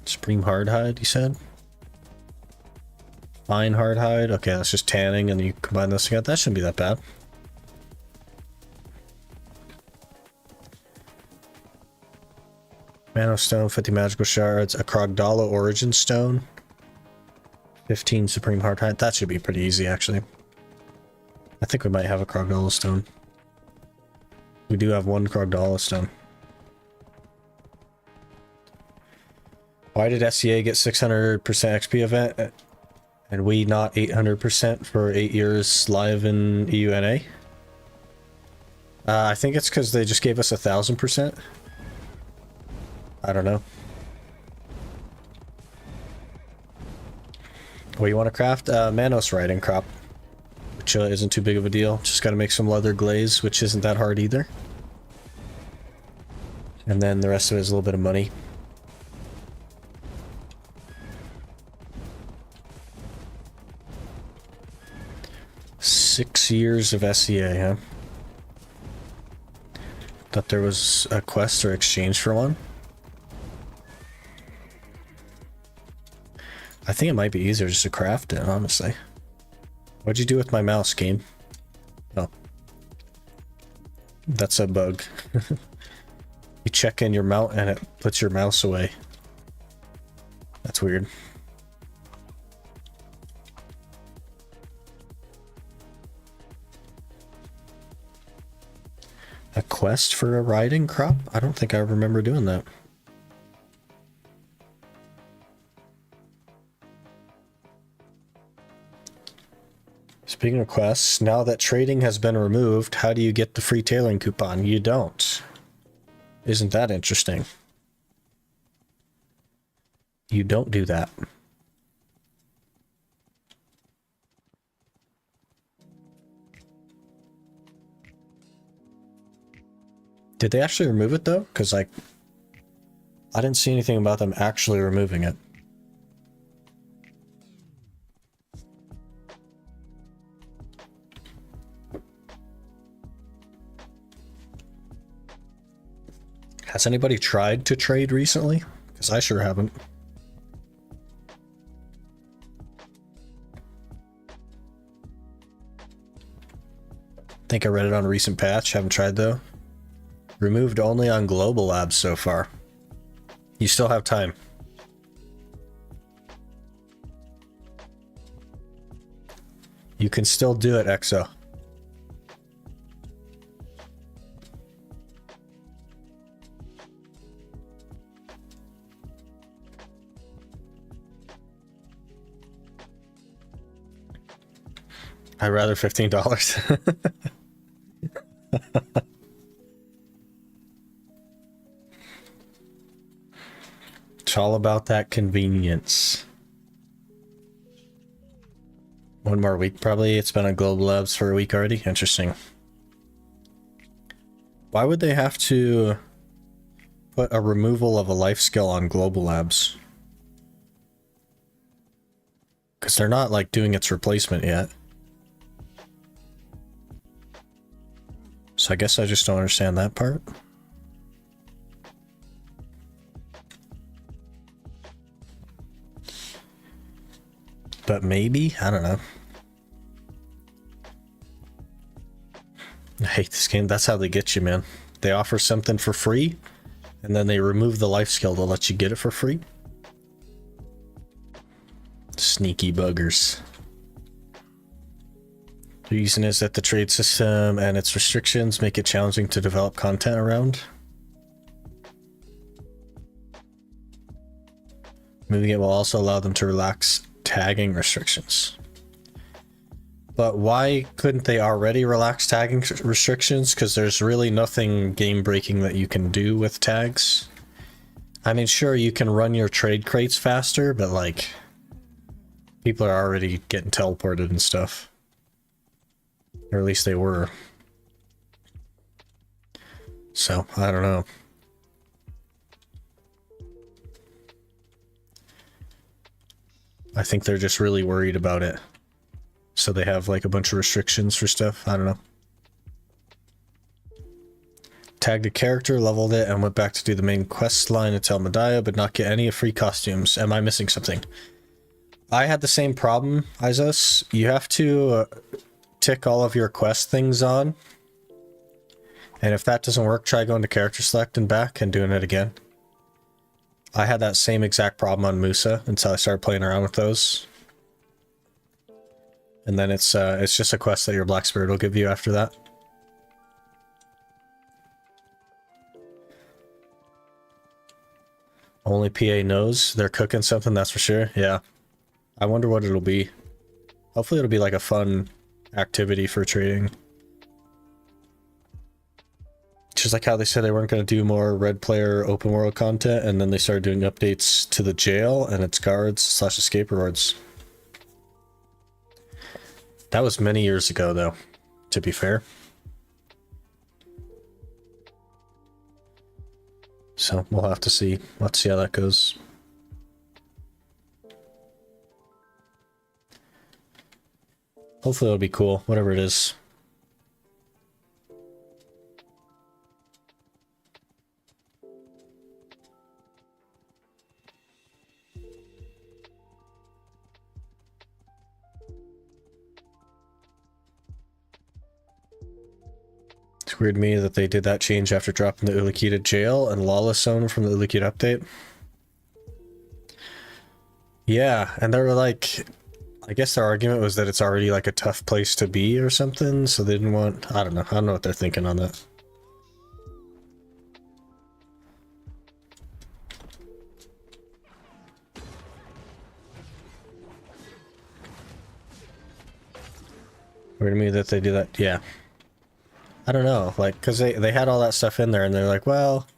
Supreme Hardhide, you said? Fine Hardhide. Okay, that's just tanning, and you combine those together. That shouldn't be that bad. Mana Stone, 50 Magical Shards, a Krogdala Origin Stone, 15 Supreme Hardhide. That should be pretty easy, actually. I think we might have a Krogdala Stone. We do have one Krogdala Stone. Why did SCA get 600% XP event? And we not 800% for 8 years live in EUNA? I think it's because they just gave us 1000%. I don't know. What you want to craft? Manos riding crop. Which isn't too big of a deal. Just got to make some leather glaze, which isn't that hard either. And then the rest of it is a little bit of money. Six years of SCA, huh? Thought there was a quest or exchange for one. I think it might be easier just to craft it, honestly. What'd you do with my mouse, game? Oh. That's a bug. You check in your mount and it puts your mouse away. That's weird. A quest for a riding crop? I don't think I remember doing that. Speaking of quests, now that trading has been removed, how do you get the free tailoring coupon? You don't. Isn't that interesting? You don't do that. Did they actually remove it though? Because like, I didn't see anything about them actually removing it. Has anybody tried to trade recently? Because I sure haven't. Think I read it on a recent patch. Haven't tried though. Removed only on global labs so far. You still have time. You can still do it, Exo. I'd rather $15. It's all about that convenience. One more week, probably. It's been on Global Labs for a week already. Interesting. Why would they have to put a removal of a life skill on Global Labs? Because they're not, like, doing its replacement yet. So I guess I just don't understand that part. But maybe? I don't know. I hate this game. That's how they get you, man. They offer something for free, and then they remove the life skill to let you get it for free. Sneaky buggers. The reason is that the trade system and its restrictions make it challenging to develop content around. Moving it will also allow them to relax tagging restrictions. But why couldn't they already relax tagging restrictions? Because there's really nothing game breaking that you can do with tags. I mean, sure, you can run your trade crates faster, but like, people are already getting teleported and stuff. Or at least they were. So, I don't know. I think they're just really worried about it. So they have like a bunch of restrictions for stuff. I don't know. Tagged a character, leveled it, and went back to do the main quest line at Telmadiah, but not get any free costumes. Am I missing something? I had the same problem, Isos. You have to tick all of your quest things on. And if that doesn't work, try going to character select and back and doing it again. I had that same exact problem on Musa until I started playing around with those. And then it's just a quest that your Black Spirit will give you after that. Only PA knows they're cooking something, that's for sure. Yeah. I wonder what it'll be. Hopefully it'll be like a fun activity for trading. Just like how they said they weren't going to do more red player open world content, and then they started doing updates to the jail and its guards / escape rewards. That was many years ago, though, to be fair. So we'll have to see. We'll have to see how that goes. Hopefully it'll be cool, whatever it is. It's weird to me that they did that change after dropping the Ulikita jail and Lawless Zone from the Ulikita update. Yeah, and they were like, I guess their argument was that it's already like a tough place to be or something, so they didn't want, I don't know what they're thinking on that. Weird to me that they do that, yeah. I don't know, like, because they had all that stuff in there, and they're like, well,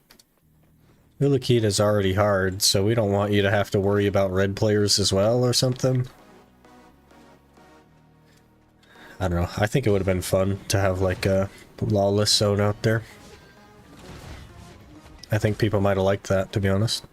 Ulikita's already hard, so we don't want you to have to worry about red players as well, or something. I don't know, I think it would have been fun to have, like, a Lawless Zone out there. I think people might have liked that, to be honest.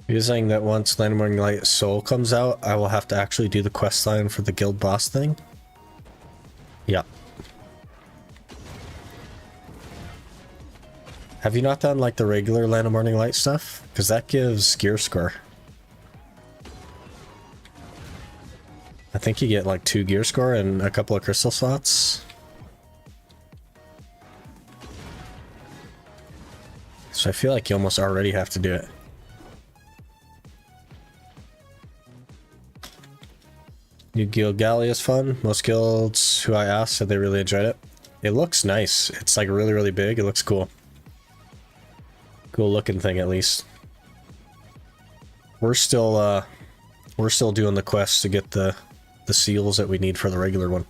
You're saying that once Landmark Light Soul comes out, I will have to actually do the quest line for the guild boss thing? Yeah. Have you not done like the regular Land of Morning Light stuff? Because that gives gear score. I think you get like 2 gear score and a couple of crystal slots. So I feel like you almost already have to do it. New guild galley is fun. Most guilds who I asked said they really enjoyed it. It looks nice. It's like really, really big. It looks cool. Cool looking thing, at least. We're still doing the quest to get the seals that we need for the regular one.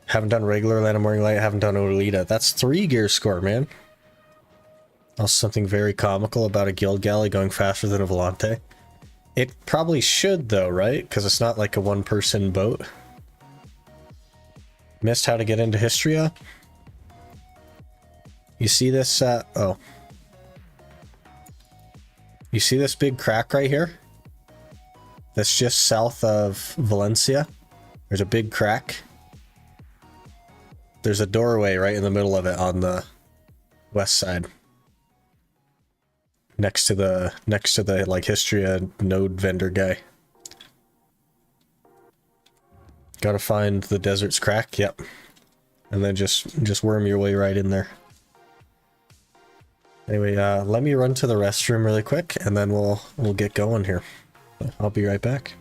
Haven't done regular Land of Morning Light, haven't done Olita. That's 3 gear score, man. Also something very comical about a guild galley going faster than a Volante. It probably should though, right? Because it's not like a one-person boat. Missed how to get into Histria? You see this, oh. You see this big crack right here? That's just south of Valencia. There's a big crack. There's a doorway right in the middle of it on the west side. Next to the like Histria node vendor guy. Gotta find the desert's crack, yep. And then just worm your way right in there. Anyway, let me run to the restroom really quick and then we'll get going here. I'll be right back.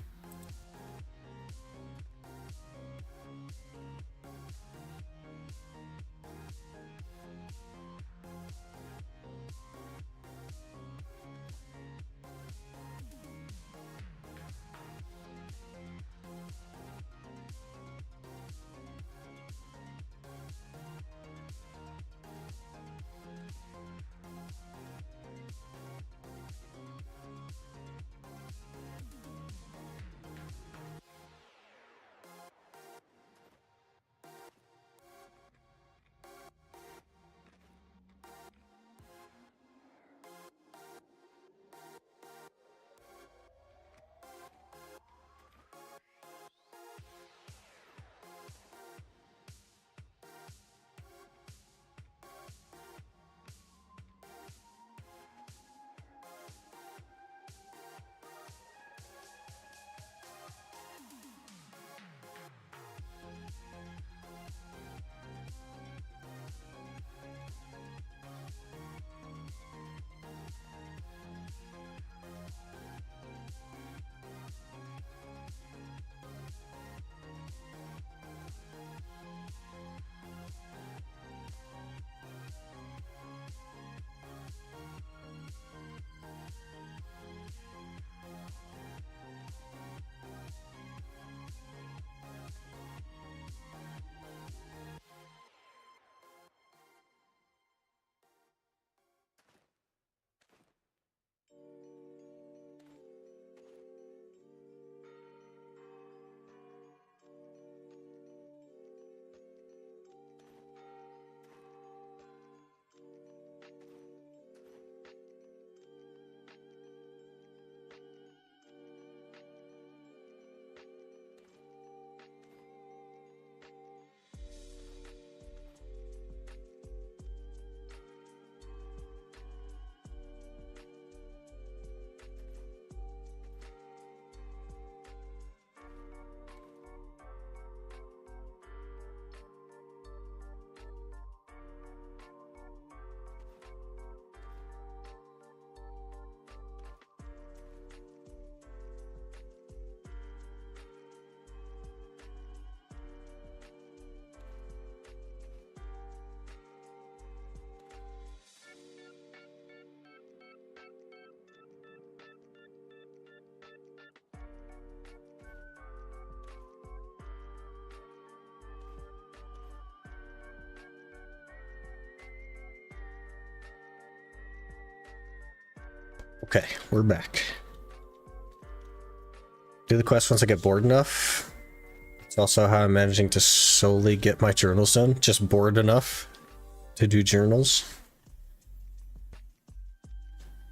Okay, we're back. Do the quest once I get bored enough. It's also how I'm managing to solely get my journals done. Just bored enough to do journals.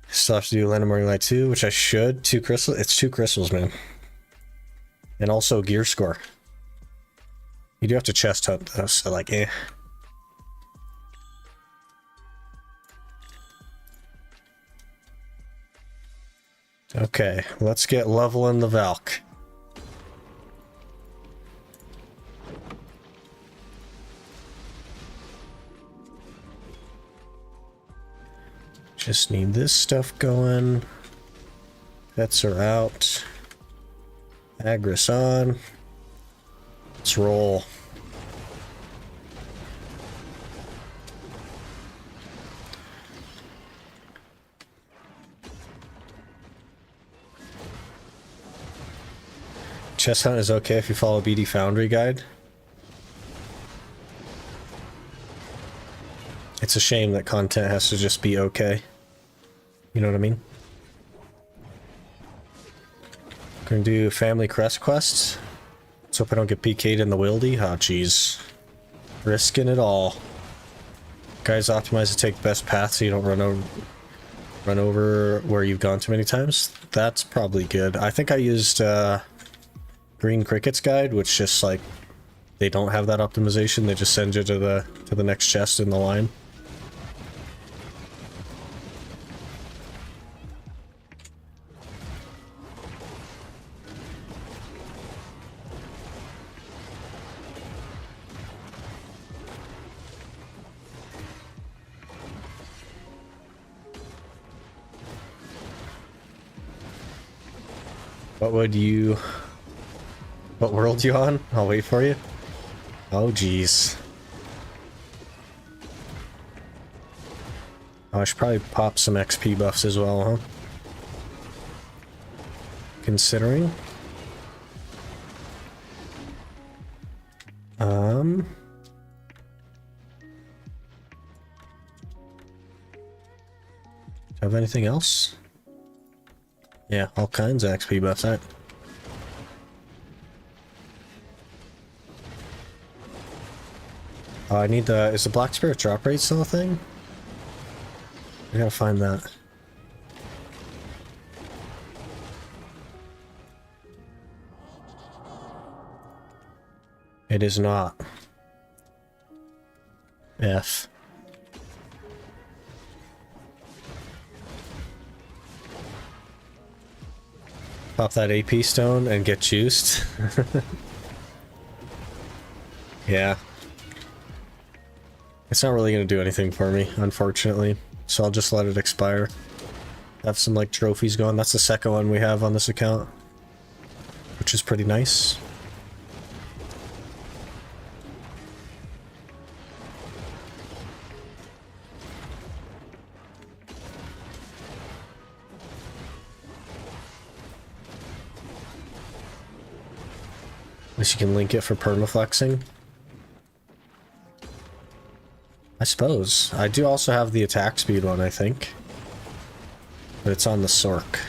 Still have to do Land of Morning Light 2, which I should. 2 crystals. It's 2 crystals, man. And also gear score. You do have to chest hunt though, so like, eh. Okay, let's get leveling the Valk. Just need this stuff going. Pets are out. Agris on. Let's roll. Chest hunt is okay if you follow BD Foundry guide. It's a shame that content has to just be okay. You know what I mean? Gonna do family crest quests. Let's hope I don't get PK'd in the wildy. Oh, jeez. Risking it all. Guys, optimize to take best path so you don't run over where you've gone too many times. That's probably good. I think I used Green Cricket's guide, which just like they don't have that optimization. They just send you to the next chest in the line. What world you on? I'll wait for you. Oh, jeez. Oh, I should probably pop some XP buffs as well, huh? Considering. Do I have anything else? Yeah, all kinds of XP buffs. Oh, I need the... Is the Black Spirit drop rate still a thing? I gotta find that. It is not. F. Pop that AP stone and get juiced. Yeah. It's not really going to do anything for me, unfortunately. So I'll just let it expire. Have some, like, trophies going. That's the second one we have on this account. Which is pretty nice. At least you can link it for permaflexing. I suppose. I do also have the attack speed one, I think. But it's on the Sork.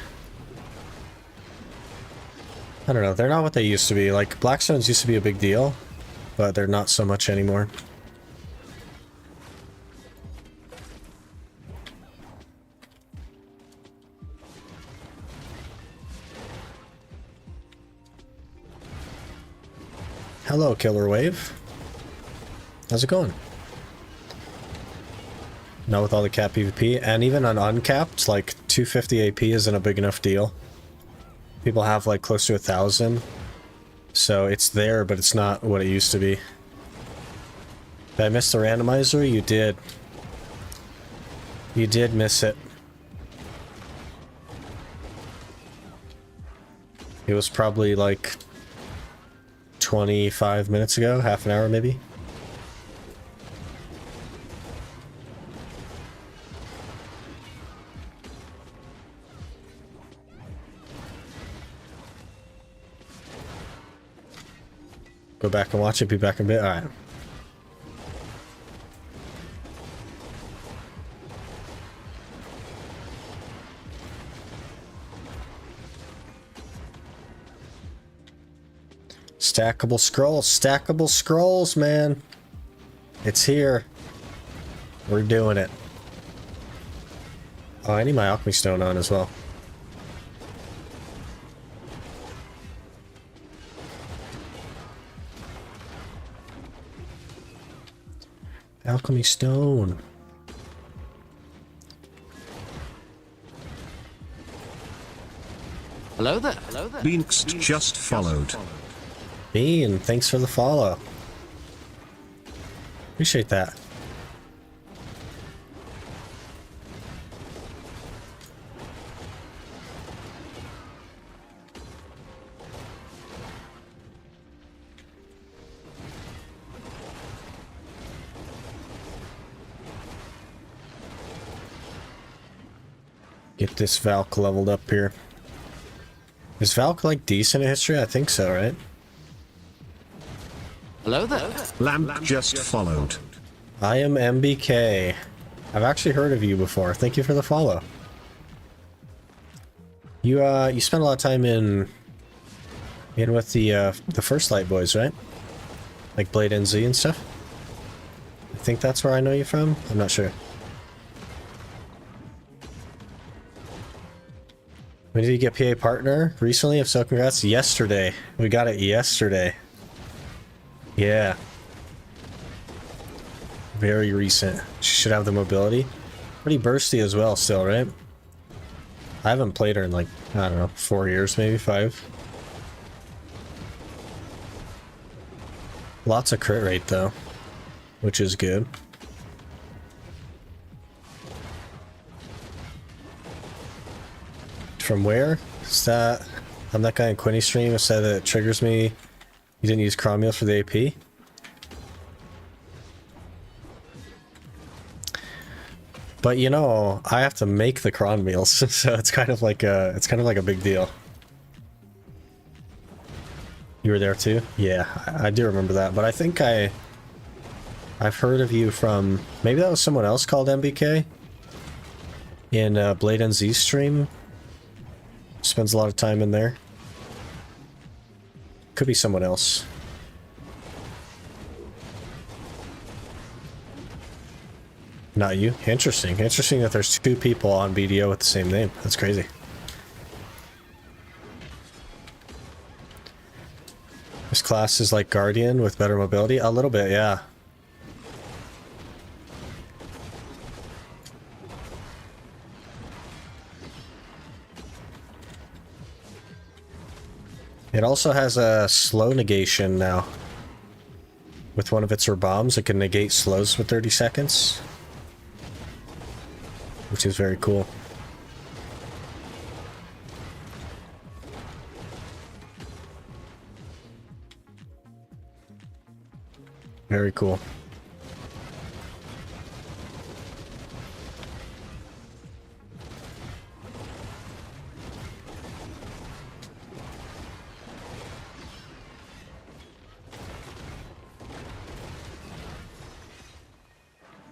I don't know, they're not what they used to be. Like, Blackstones used to be a big deal, but they're not so much anymore. Hello, Killer Wave. How's it going? Not with all the cap PvP, and even on uncapped, like 250 AP isn't a big enough deal. People have like close to 1,000, so it's there, but it's not what it used to be. Did I miss the randomizer? You did. You did miss it. It was probably like 25 minutes ago, half an hour maybe. Go back and watch it, be back in a bit. Alright. Stackable scrolls, man. It's here. We're doing it. Oh, I need my alchemy stone on as well. Alchemy stone. Hello there. Hello there. Beanxt just followed. Bean, thanks for the follow. Appreciate that. Get this Valk leveled up here. Is Valk like decent in history? I think so, right? Hello there. Lamp just followed. I am MBK. I've actually heard of you before. Thank you for the follow. You spent a lot of time in with the First Light boys, right? Like Blade NZ and stuff. I think that's where I know you from. I'm not sure. When did you get PA partner? Recently? If so, congrats. Yesterday. We got it yesterday. Yeah. Very recent. She should have the mobility. Pretty bursty as well still, right? I haven't played her in like, I don't know, 4 years, maybe 5. Lots of crit rate though, which is good. From where? Is that... I'm that guy in Quinny stream who said that it triggers me. You didn't use Cromwell for the AP? But you know, I have to make the cron meals, so it's kind of like a big deal. You were there too? Yeah, I do remember that, but I think I've heard of you from, maybe that was someone else called MBK in Blade NZ stream. Spends a lot of time in there. Could be someone else. Not you? Interesting. Interesting that there's 2 people on BDO with the same name. That's crazy. This class is like Guardian with better mobility? A little bit, yeah. It also has a slow negation now. With one of its bombs, it can negate slows for 30 seconds. Which is very cool. Very cool.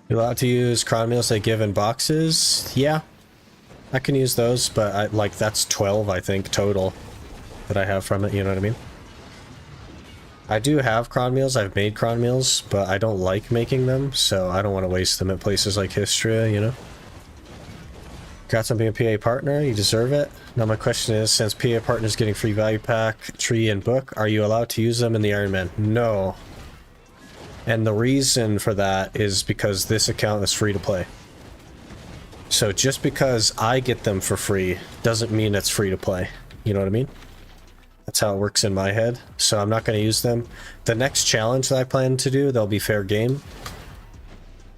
You're allowed to use cron meals they give in boxes? Yeah. I can use those, but that's 12, I think, total that I have from it, you know what I mean? I do have cron meals, I've made cron meals, but I don't like making them, so I don't want to waste them at places like Histria, you know? Got some being a PA partner, you deserve it. Now my question is, since PA partner's getting free value pack, tree, and book, are you allowed to use them in the Ironman? No. And the reason for that is because this account is free to play. So just because I get them for free doesn't mean it's free to play. You know what I mean? That's how it works in my head. So I'm not going to use them. The next challenge that I plan to do, they'll be fair game.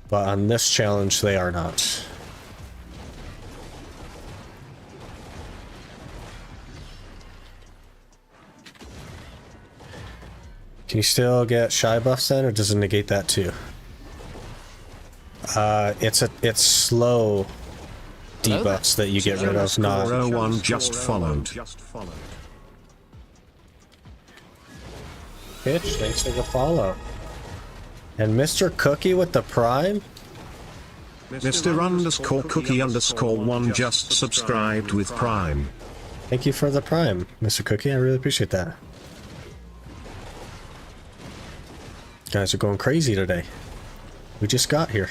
But on this challenge, they are not. Can you still get shy buffs then, or does it negate that too? It's slow debuffs that you get rid of, not... One just followed. Pitch, thanks for the follow. And Mr. Cookie with the Prime? Mr. underscore cookie underscore 1 just subscribed with Prime. Thank you for the Prime, Mr. Cookie. I really appreciate that. Guys are going crazy today. We just got here.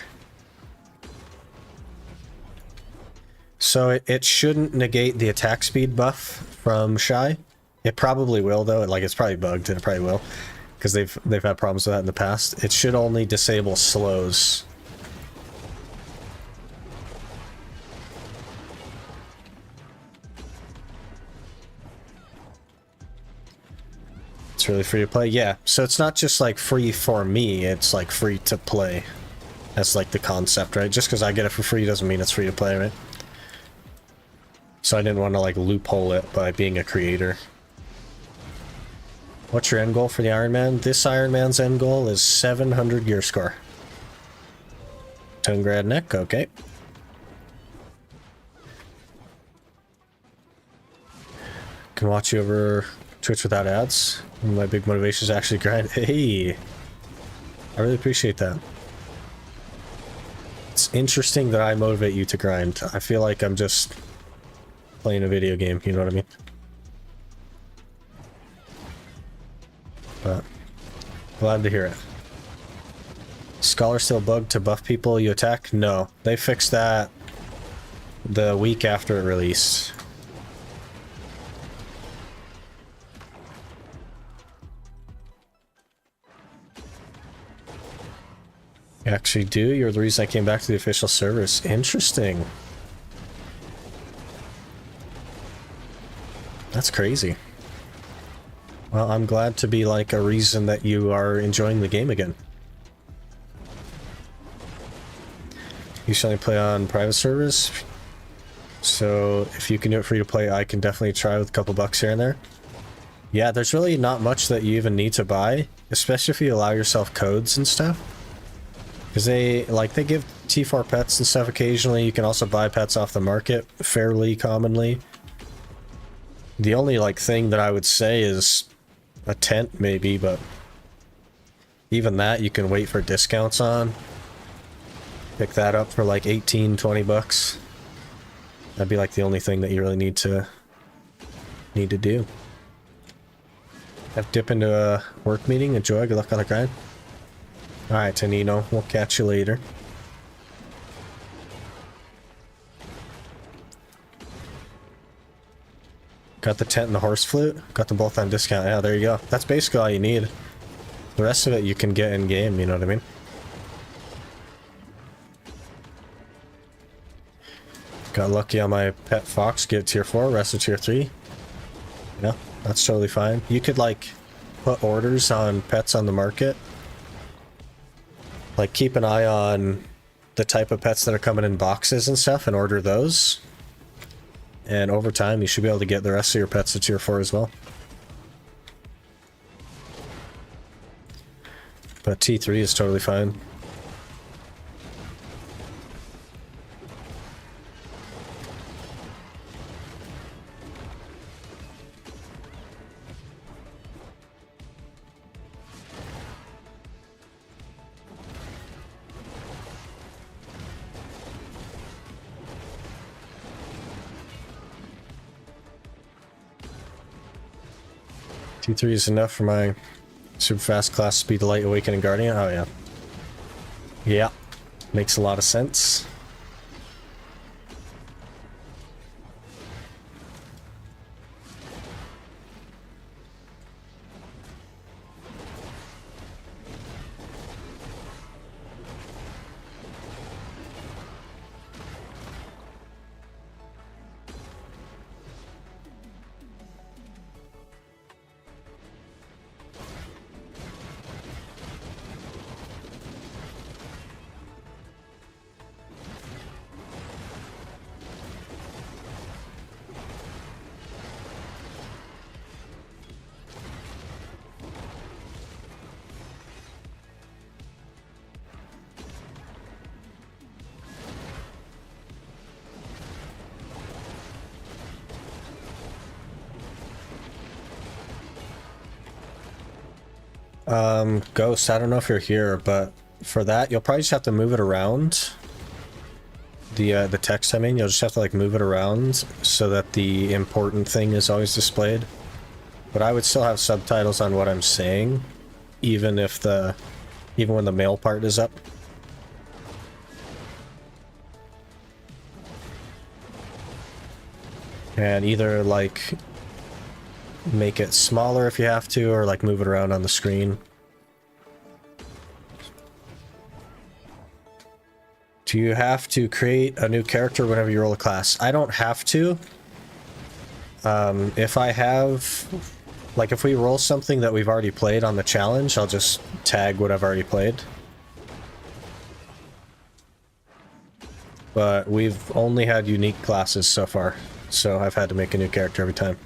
So it shouldn't negate the attack speed buff from Shy. It probably will though. It's probably bugged and it probably will. Because they've had problems with that in the past. It should only disable slows. It's really free to play. Yeah, so it's not just like free for me, it's like free to play. That's like the concept, right? Just because I get it for free doesn't mean it's free to play, right? So I didn't want to like loophole it by being a creator. What's your end goal for the Ironman? This Ironman's end goal is 700 gear score. Tungrad neck, okay. Can watch you over Twitch without ads. One of my big motivations is actually grind. Hey! I really appreciate that. It's interesting that I motivate you to grind. I feel like I'm just playing a video game, you know what I mean? But glad to hear it. Scholar still bugged to buff people you attack? No, they fixed that the week after it released. You actually do? You're the reason I came back to the official servers. Interesting. That's crazy. Well, I'm glad to be like a reason that you are enjoying the game again. You should only play on private servers. So if you can do it free to play, I can definitely try with a couple bucks here and there. Yeah, there's really not much that you even need to buy, especially if you allow yourself codes and stuff. Because they give T4 pets and stuff occasionally. You can also buy pets off the market fairly commonly. The only like thing that I would say is a tent maybe, but even that you can wait for discounts on. Pick that up for like 18, 20 bucks. That'd be like the only thing that you really need to do. Have to dip into a work meeting. Enjoy. Good luck on the grind. Alright, Tanino. We'll catch you later. Got the tent and the horse flute. Got them both on discount. Yeah, there you go. That's basically all you need. The rest of it you can get in game, you know what I mean? Got lucky on my pet fox, get tier 4, rest of tier 3. Yeah, that's totally fine. You could like put orders on pets on the market. Like keep an eye on the type of pets that are coming in boxes and stuff and order those. And over time you should be able to get the rest of your pets to tier 4 as well. But T3 is totally fine. T3 is enough for my super fast class speed light awakening guardian. Oh yeah. Yeah. Makes a lot of sense. Ghost, I don't know if you're here, but for that, you'll probably just have to move it around. The text, I mean, you'll just have to like move it around so that the important thing is always displayed. But I would still have subtitles on what I'm saying, even when the mail part is up. And either like make it smaller if you have to, or like move it around on the screen. Do you have to create a new character whenever you roll a class? I don't have to. If I have Like if we roll something that we've already played on the challenge, I'll just tag what I've already played. But we've only had unique classes so far, so I've had to make a new character every time.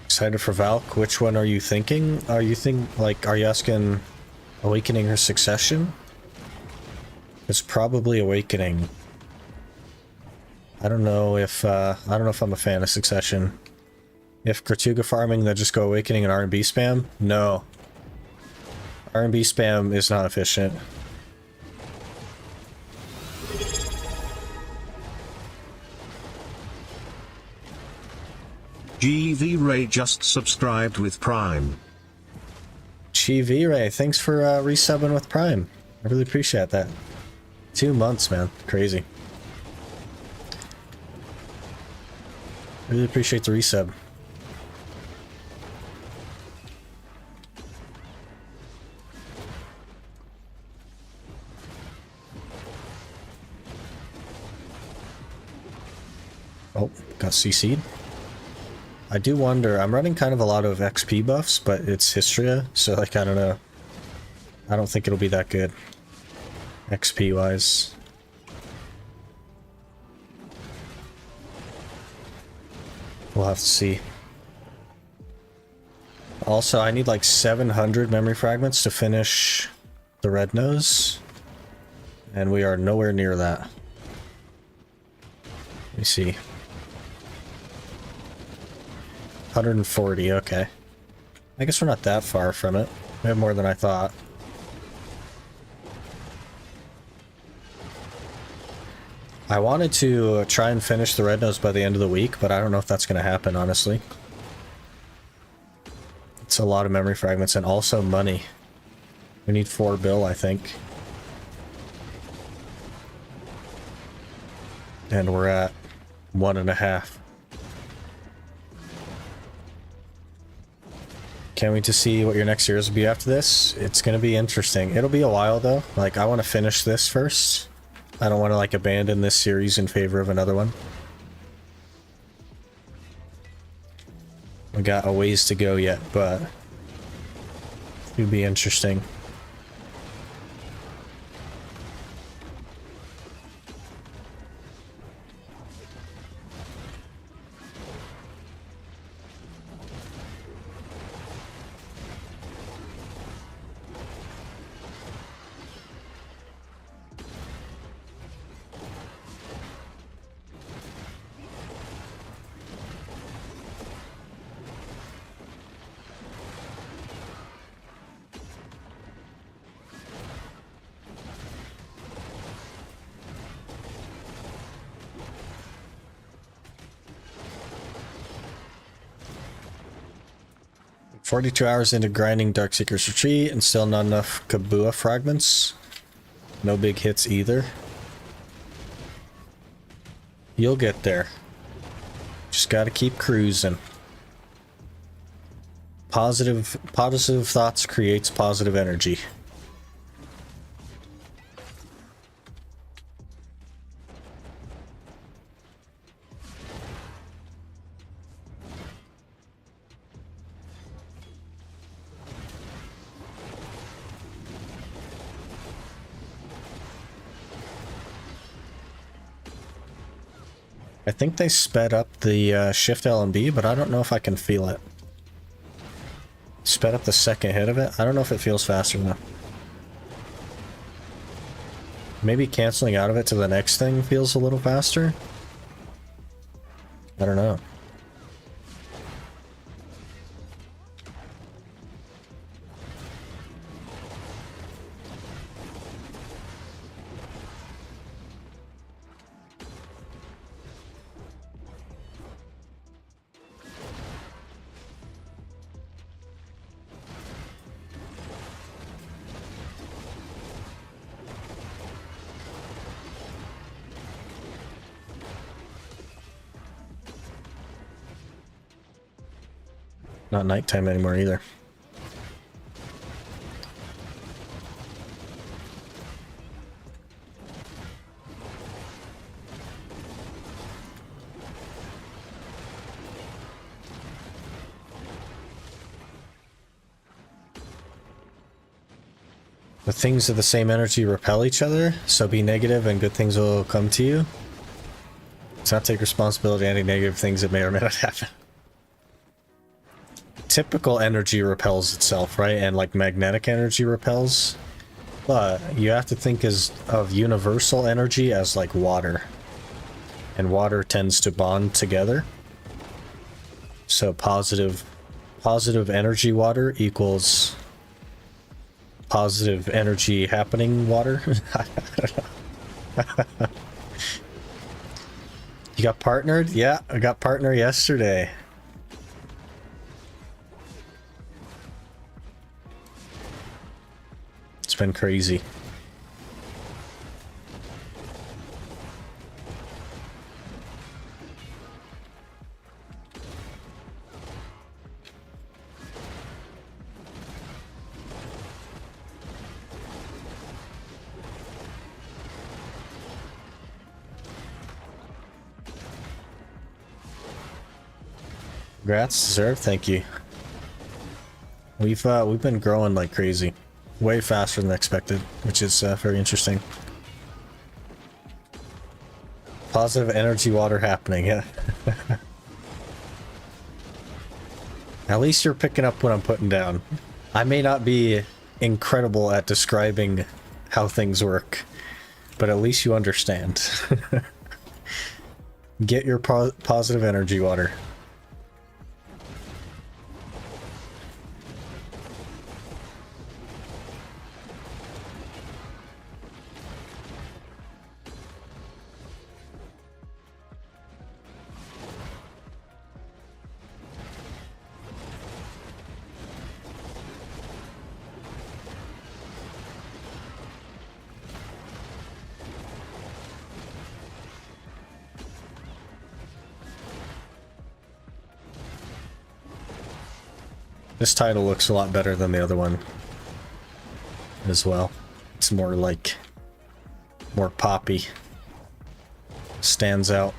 Excited for Valk. Which one are you thinking? Are you asking Awakening or Succession? It's probably Awakening. I don't know if I'm a fan of Succession. If Gratuga farming, then just go Awakening and R&B spam? No. R&B spam is not efficient. GV Ray just subscribed with Prime. GV Ray, thanks for resubbing with Prime. I really appreciate that. 2 months, man. Crazy. Really appreciate the resub. Oh, got CC'd. I do wonder, I'm running kind of a lot of XP buffs, but it's Histria, so like, I don't know. I don't think it'll be that good. XP wise. We'll have to see. Also, I need like 700 memory fragments to finish the red nose. And we are nowhere near that. Let me see. 140, okay. I guess we're not that far from it. We have more than I thought. I wanted to try and finish the red nose by the end of the week, but I don't know if that's going to happen, honestly. It's a lot of memory fragments and also money. We need 4 bill, I think. And we're at 1.5. Can't wait to see what your next series will be after this. It's going to be interesting. It'll be a while though. Like, I want to finish this first. I don't want to like abandon this series in favor of another one. We got a ways to go yet, but it'll be interesting. $42 hours into grinding Darkseeker's Retreat and still not enough Kabua fragments. No big hits either. You'll get there. Just gotta keep cruising. Positive thoughts creates positive energy. I think they sped up the shift LMB, but I don't know if I can feel it. Sped up the second hit of it. I don't know if it feels faster though. Maybe canceling out of it to the next thing feels a little faster. I don't know. Not nighttime anymore either. The things of the same energy repel each other, so be negative and good things will come to you. Do not take responsibility for any negative things that may or may not happen. Typical energy repels itself, right? And like magnetic energy repels. But you have to think of universal energy as like water. And water tends to bond together. So positive energy water equals positive energy happening water. I don't know. You got partnered? Yeah, I got partner yesterday. It's been crazy. Congrats, deserved. Thank you. We've been growing like crazy, way faster than expected, which is very interesting. Positive energy water happening, yeah. At least you're picking up what I'm putting down. I may not be incredible at describing how things work, but at least you understand. Get your positive energy water. This title looks a lot better than the other one as well. It's more like, more poppy. Stands out.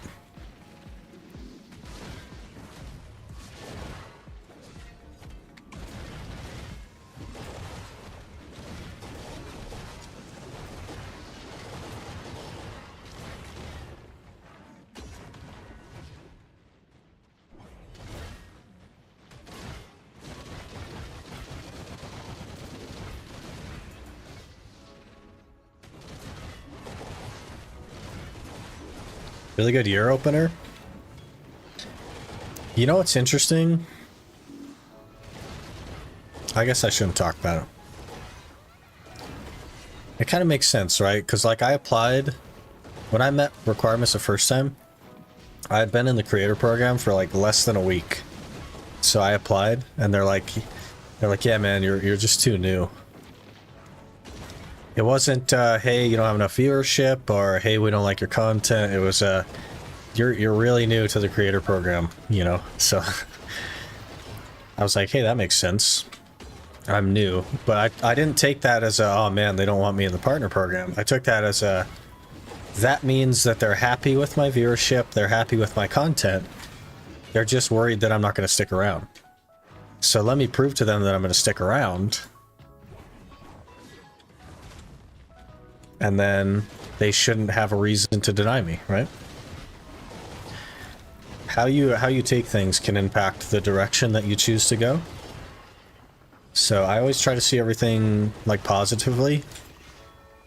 Really good year opener. You know what's interesting? I guess I shouldn't talk about it. It kind of makes sense, right? Because like I applied, when I met requirements the first time, I had been in the creator program for like less than a week. So I applied and they're like, yeah, man, you're just too new. It wasn't, hey, you don't have enough viewership, or hey, we don't like your content. It was, you're really new to the creator program, you know? So I was like, hey, that makes sense. I'm new. But I didn't take that as a, oh man, they don't want me in the partner program. I took that as a, that means that they're happy with my viewership, they're happy with my content. They're just worried that I'm not going to stick around. So let me prove to them that I'm going to stick around. And then they shouldn't have a reason to deny me, right? How you take things can impact the direction that you choose to go. So I always try to see everything like positively,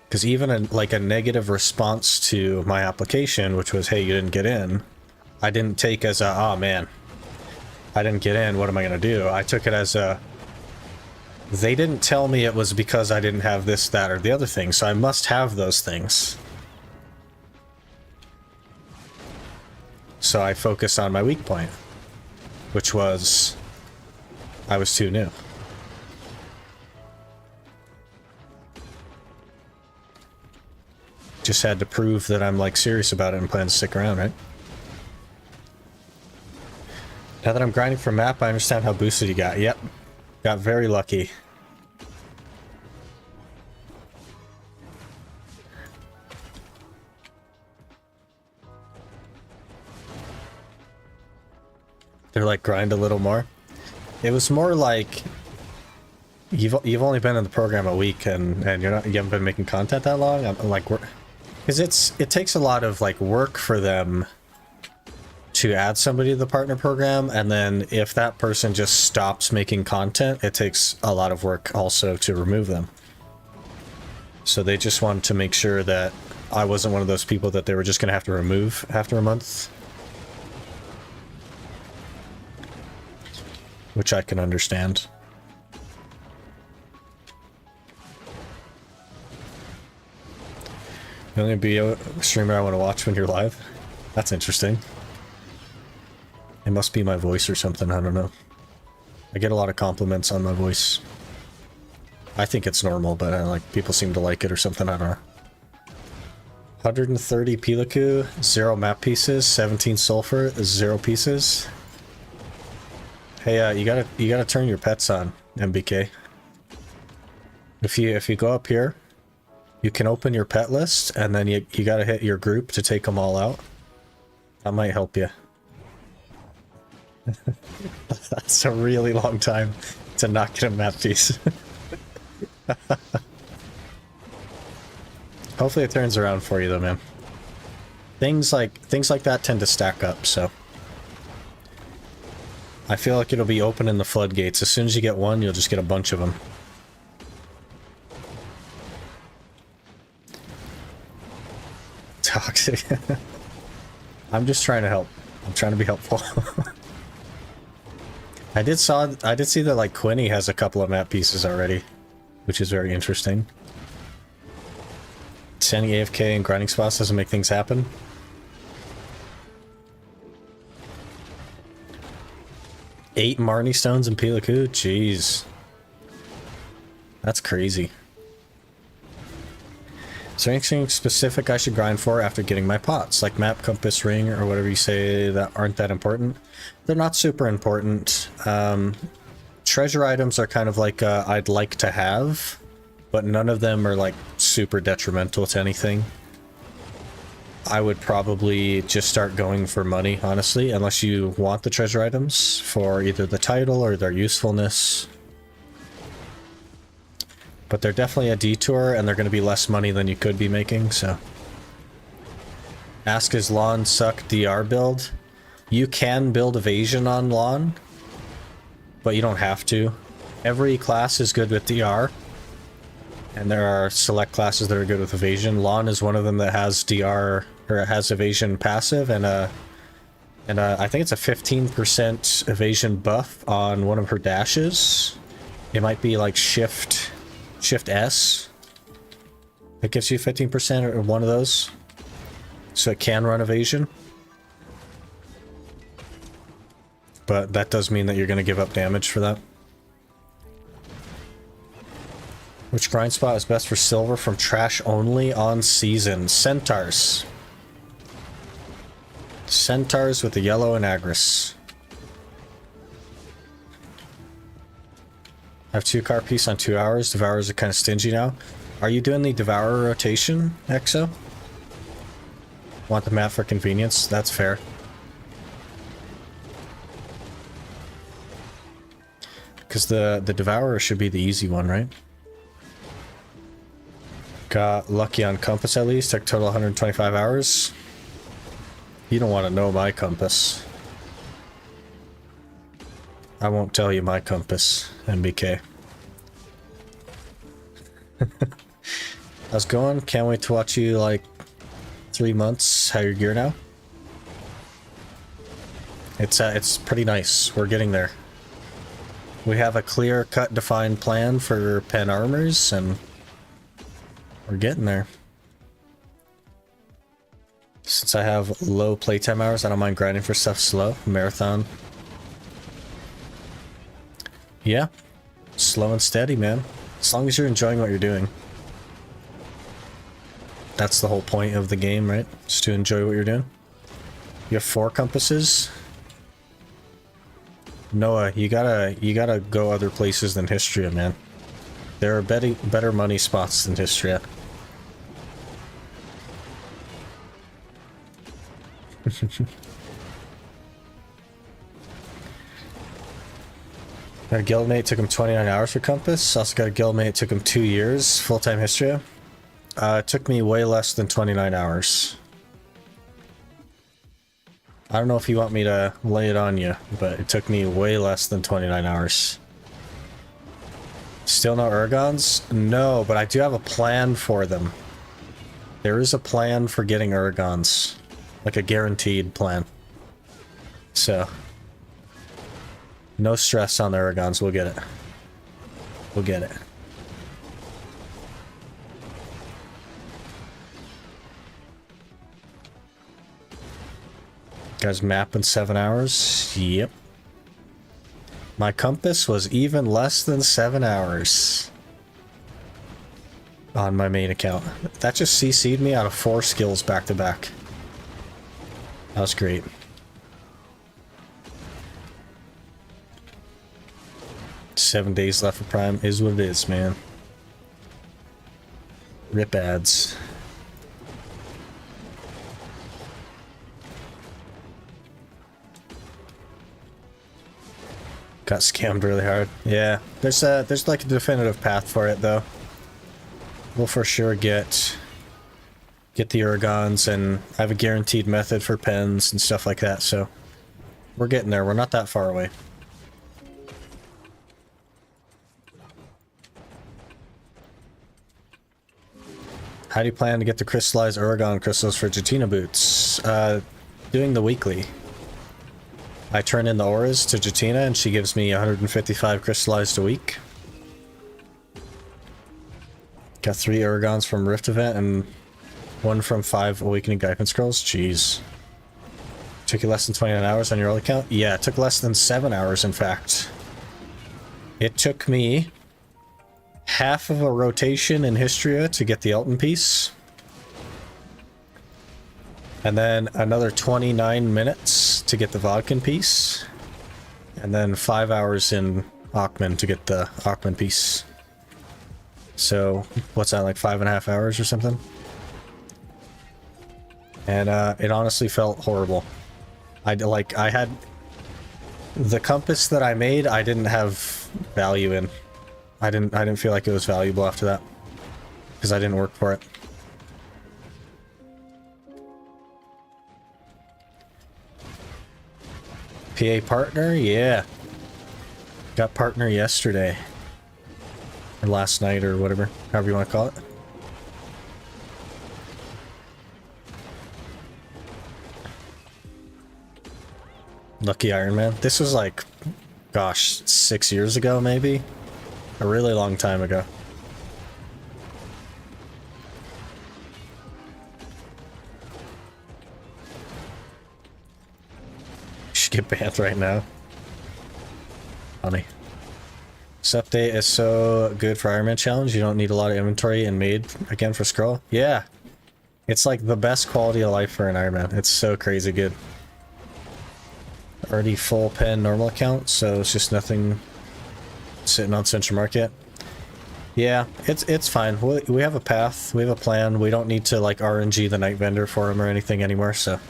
because even a negative response to my application, which was, hey, you didn't get in, I didn't take as a, oh man, I didn't get in, what am I gonna do? I took it as a, they didn't tell me it was because I didn't have this, that, or the other thing, so I must have those things. So I focused on my weak point, which was I was too new. Just had to prove that I'm like serious about it and plan to stick around, right? Now that I'm grinding for map, I understand how boosted you got. Yep. Got very lucky. They're like, grind a little more. It was more like you've only been in the program a week and you haven't been making content that long. I'm like, because it takes a lot of like work for them to add somebody to the partner program, and then if that person just stops making content, it takes a lot of work also to remove them. So they just wanted to make sure that I wasn't one of those people that they were just going to have to remove after a month. Which I can understand. The only video streamer I want to watch when you're live? That's interesting. It must be my voice or something, I don't know. I get a lot of compliments on my voice. I think it's normal, but like people seem to like it or something, I don't know. 130 Pilaku, 0 map pieces, 17 sulfur, 0 pieces. Hey, you gotta turn your pets on, MBK. If you go up here, you can open your pet list, and then you gotta hit your group to take them all out. That might help you. That's a really long time to not get a map piece. Hopefully it turns around for you though, man. Things like that tend to stack up, so I feel like it'll be opening the floodgates. As soon as you get one, you'll just get a bunch of them. Toxic. I'm just trying to help. I'm trying to be helpful. I did see that like Quinny has a couple of map pieces already, which is very interesting. Standing AFK and grinding spots doesn't make things happen. Eight Marnie stones in Pilaku? Jeez. That's crazy. Is there anything specific I should grind for after getting my pots? Like map, compass, ring, or whatever you say that aren't that important? They're not super important. Treasure items are kind of like I'd like to have, but none of them are like super detrimental to anything. I would probably just start going for money, honestly, unless you want the treasure items for either the title or their usefulness. But they're definitely a detour, and they're going to be less money than you could be making, so. Ask is Lawn suck DR build? You can build evasion on Lawn, but you don't have to. Every class is good with DR, and there are select classes that are good with evasion. Lawn is one of them that has DR, or it has evasion passive, and I think it's a 15% evasion buff on one of her dashes. It might be like Shift S. It gives you 15% or one of those. So it can run evasion. But that does mean that you're going to give up damage for that. Which grind spot is best for silver from trash only on season? Centaurs. Centaurs with the yellow and Agris. I have 2 car piece on 2 hours. Devourers are kind of stingy now. Are you doing the Devourer rotation, Exo? Want the map for convenience? That's fair. Because the Devourer should be the easy one, right? Got lucky on compass at least. Took total 125 hours. You don't want to know my compass. I won't tell you my compass, MBK. How's it going? Can't wait to watch you like 3 months. How your gear now? It's pretty nice. We're getting there. We have a clear-cut, defined plan for pen armors, and we're getting there. Since I have low playtime hours, I don't mind grinding for stuff slow. Marathon. Yeah. Slow and steady, man. As long as you're enjoying what you're doing. That's the whole point of the game, right? Just to enjoy what you're doing. You have 4 compasses. Noah, you gotta go other places than Histria, man. There are better money spots than Histria. Got a guildmate, took him 29 hours for Compass. Also got a guildmate, took him 2 years, full-time Histria. It took me way less than 29 hours. I don't know if you want me to lay it on you, but it took me way less than 29 hours. Still no Urgons? No, but I do have a plan for them. There is a plan for getting Urgons. Like a guaranteed plan. So, no stress on the Urgons, we'll get it. We'll get it. Guys, map in 7 hours? Yep. My compass was even less than 7 hours. On my main account. That just CC'd me out of 4 skills back to back. That was great. Seven days left for Prime is what it is, man. Rip ads. Got scammed really hard. Yeah, there's like a definitive path for it though. We'll for sure get the Urgons, and I have a guaranteed method for pens and stuff like that, so we're getting there. We're not that far away. How do you plan to get the crystallized Urgon crystals for Jatina boots? Doing the weekly. I turn in the auras to Jatina and she gives me 155 crystallized a week. Got 3 Urgons from Rift Event and 1 from 5 Awakening Gaipen Scrolls. Jeez. Took you less than 29 hours on your old account? Yeah, it took less than 7 hours, in fact. It took me half of a rotation in Histria to get the Elton piece. And then another 29 minutes to get the Vodkin piece. And then 5 hours in Achman to get the Achman piece. So, what's that, like 5.5 hours or something? And it honestly felt horrible. I had... The compass that I made, I didn't have value in. I didn't feel like it was valuable after that. Because I didn't work for it. PA partner? Yeah. Got partner yesterday. Or last night or whatever. However you want to call it. Lucky Ironman. This was like, gosh, 6 years ago maybe? A really long time ago. Should get banned right now. Funny. This update is so good for Ironman Challenge. You don't need a lot of inventory and made again for scroll. Yeah. It's like the best quality of life for an Ironman. It's so crazy good. Already full pen normal account, so it's just nothing sitting on Central Market. Yeah, it's fine. We have a path. We have a plan. We don't need to like RNG the night vendor for him or anything anymore, so.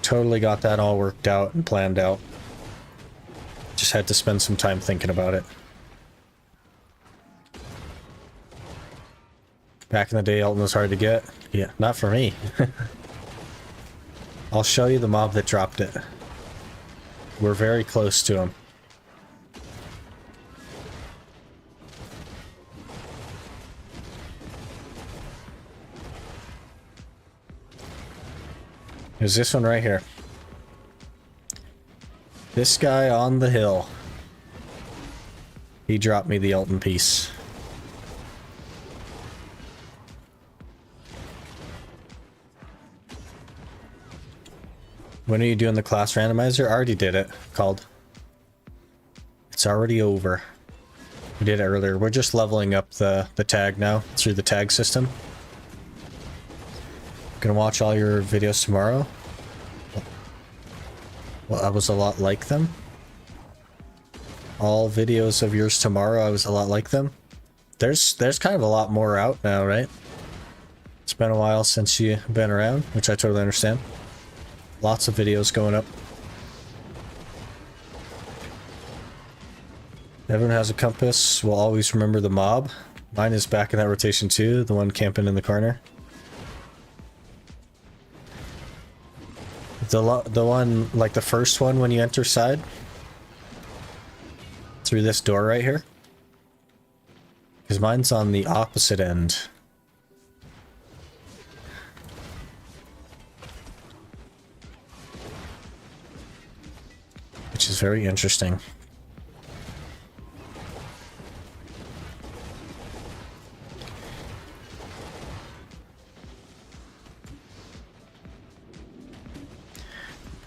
Totally got that all worked out and planned out. Just had to spend some time thinking about it. Back in the day, Elton was hard to get. Yeah, not for me. I'll show you the mob that dropped it. We're very close to him. There's this one right here. This guy on the hill. He dropped me the Elton piece. When are you doing the class randomizer? I already did it. Called. It's already over. We did it earlier. We're just leveling up the tag now through the tag system. Gonna watch all your videos tomorrow. Well, I was a lot like them. All videos of yours tomorrow, I was a lot like them. There's kind of a lot more out now, right? It's been a while since you've been around, which I totally understand. Lots of videos going up. Everyone has a compass. Will always remember the mob. Mine is back in that rotation too, the one camping in the corner. The one, like the first one when you enter side. Through this door right here. Because mine's on the opposite end. Which is very interesting.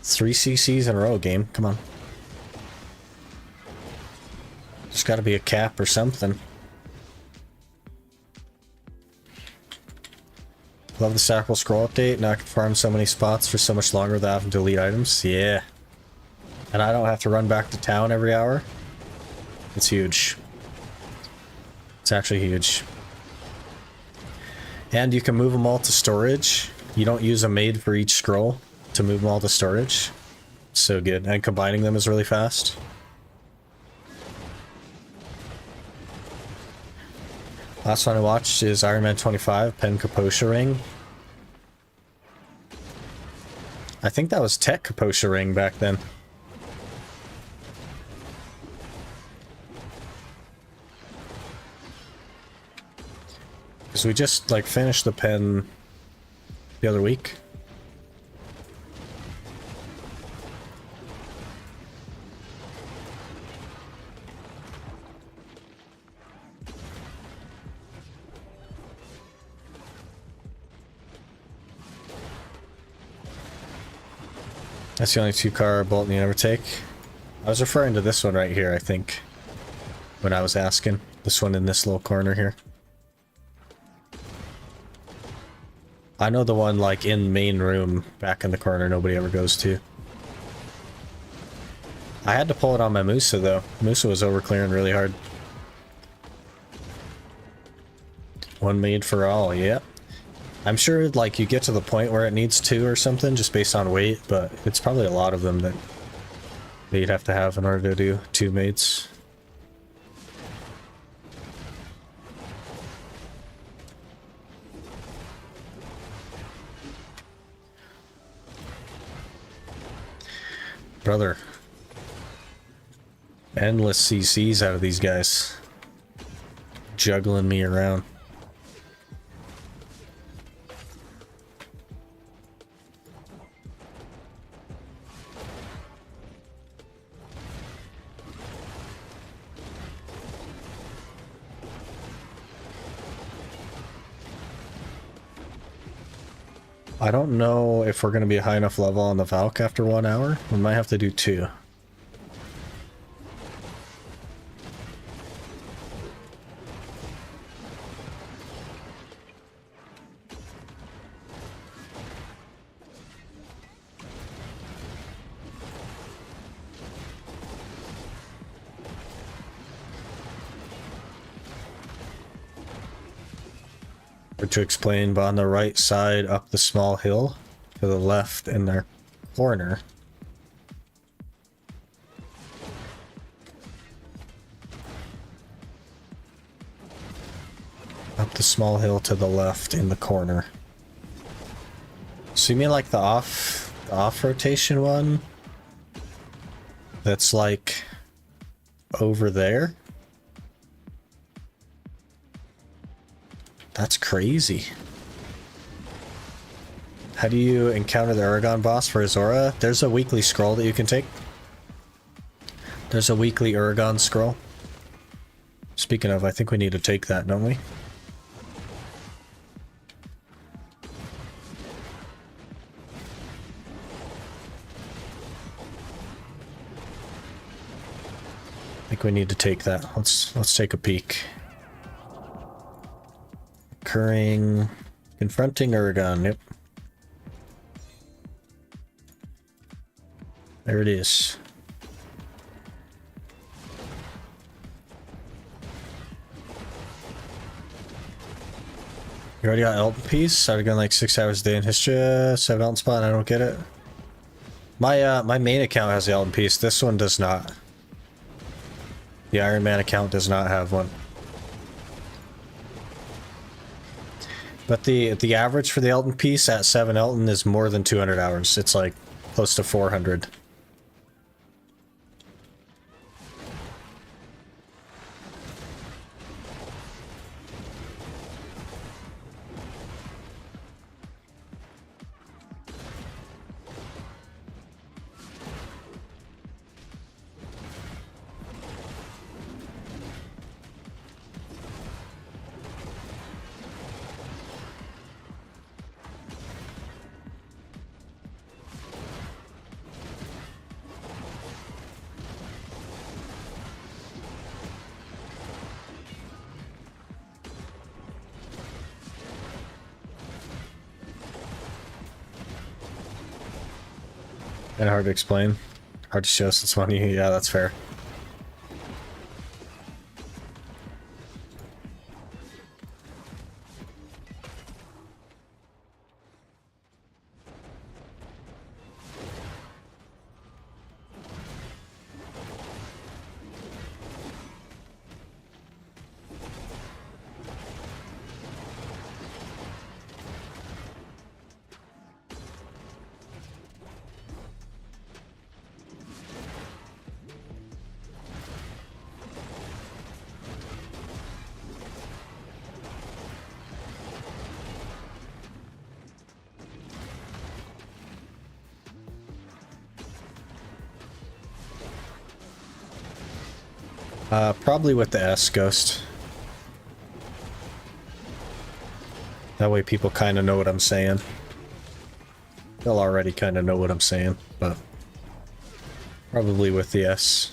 Three CCs in a row, game. Come on. There's got to be a cap or something. Love the Sacral Scroll update. Now I can farm so many spots for so much longer without having to delete items. Yeah. And I don't have to run back to town every hour. It's huge. It's actually huge. And you can move them all to storage. You don't use a maid for each scroll to move them all to storage. So good. And combining them is really fast. Last one I watched is Ironman 25, Pen Kaposha Ring. I think that was Tech Kaposha Ring back then. Because we just, like, finished the pen the other week. That's the only 2-car bolt you never take. I was referring to this one right here, I think, when I was asking. This one in this little corner here. I know the one, like, in main room, back in the corner, nobody ever goes to. I had to pull it on my Musa, though. Musa was over clearing really hard. One made for all, yep. I'm sure, like, you get to the point where it needs 2 or something, just based on weight, but it's probably a lot of them that you'd have to have in order to do 2 mates. Brother. Endless CCs out of these guys. Juggling me around. I don't know if we're going to be a high enough level on the Valk after 1 hour. We might have to do 2. To explain, but on the right side up the small hill to the left in their corner. Up the small hill to the left in the corner. So you mean like the off rotation one? That's like over there? That's crazy. How do you encounter the Uragan boss for Azora? There's a weekly scroll that you can take. There's a weekly Uragan scroll. Speaking of, I think we need to take that, don't we? I think we need to take that. Let's take a peek. Occurring, confronting Uragan, yep. There it is. You already got Elton piece? Started going like 6 hours a day in Histria, 7 Elton spot, I don't get it. My main account has the Elton piece, this one does not. The Ironman account does not have one. But the average for the Elton piece at 7 Elton is more than 200 hours. It's like close to 400. And hard to explain. Hard to show since money. Yeah, that's fair. Probably with the S Ghost. That way people kind of know what I'm saying. They'll already kind of know what I'm saying, but probably with the S.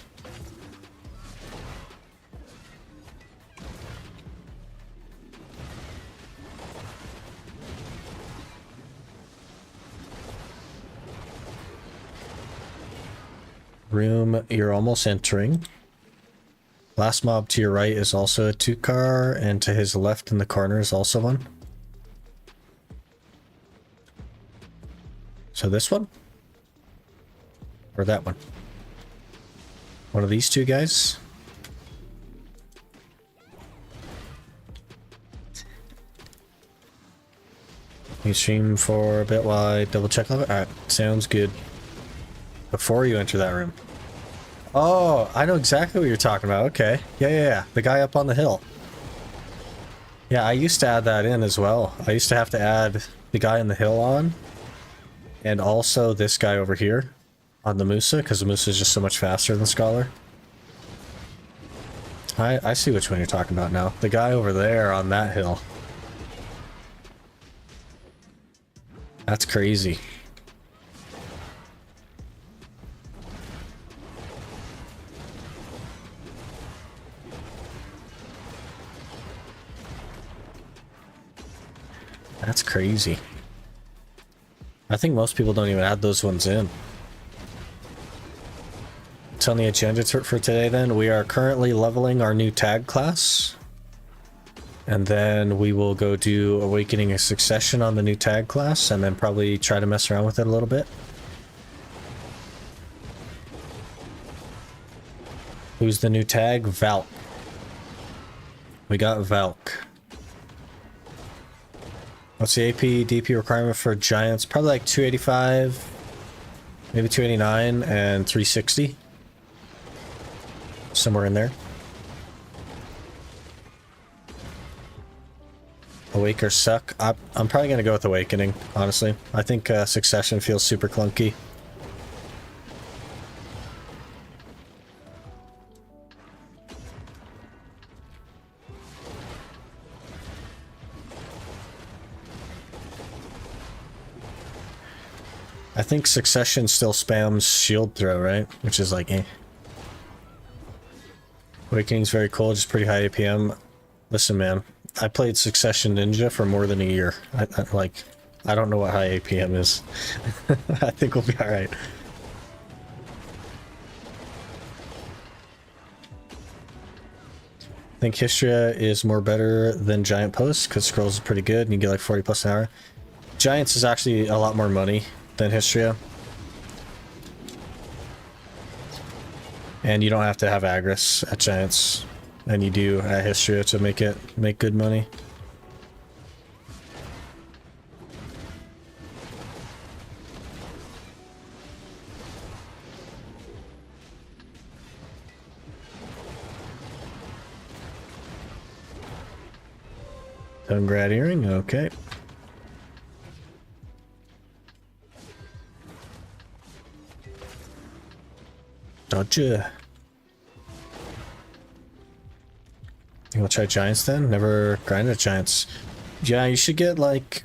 Room you're almost entering. Last mob to your right is also a 2-car, and to his left in the corner is also one. So this one? Or that one? One of these two guys? You stream for a bit while I double check on it? Alright, sounds good. Before you enter that room. Oh, I know exactly what you're talking about. Okay. Yeah. The guy up on the hill. Yeah, I used to add that in as well. I used to have to add the guy on the hill on. And also this guy over here on the Musa, because the Musa is just so much faster than Scholar. I see which one you're talking about now. The guy over there on that hill. That's crazy. That's crazy. I think most people don't even add those ones in. So on the agenda for today then, we are currently leveling our new tag class. And then we will go do Awakening a Succession on the new tag class, and then probably try to mess around with it a little bit. Who's the new tag? Valk. We got Valk. What's the AP DP requirement for Giants? Probably like 285, maybe 289, and 360. Somewhere in there. Awake or Suck? I'm probably going to go with Awakening, honestly. I think Succession feels super clunky. I think Succession still spams shield throw, right? Which is like, eh. Awakening's very cool, just pretty high APM. Listen, man, I played Succession Ninja for more than a year. I don't know what high APM is. I think we'll be alright. I think Histria is more better than Giant Post because Scrolls is pretty good and you get like 40 plus an hour. Giants is actually a lot more money than Histria. And you don't have to have Agris at Giants. And you do at Histria to make good money. Grad earring, okay. Gotcha. You want to try Giants then? Never grinded Giants. Yeah, you should get like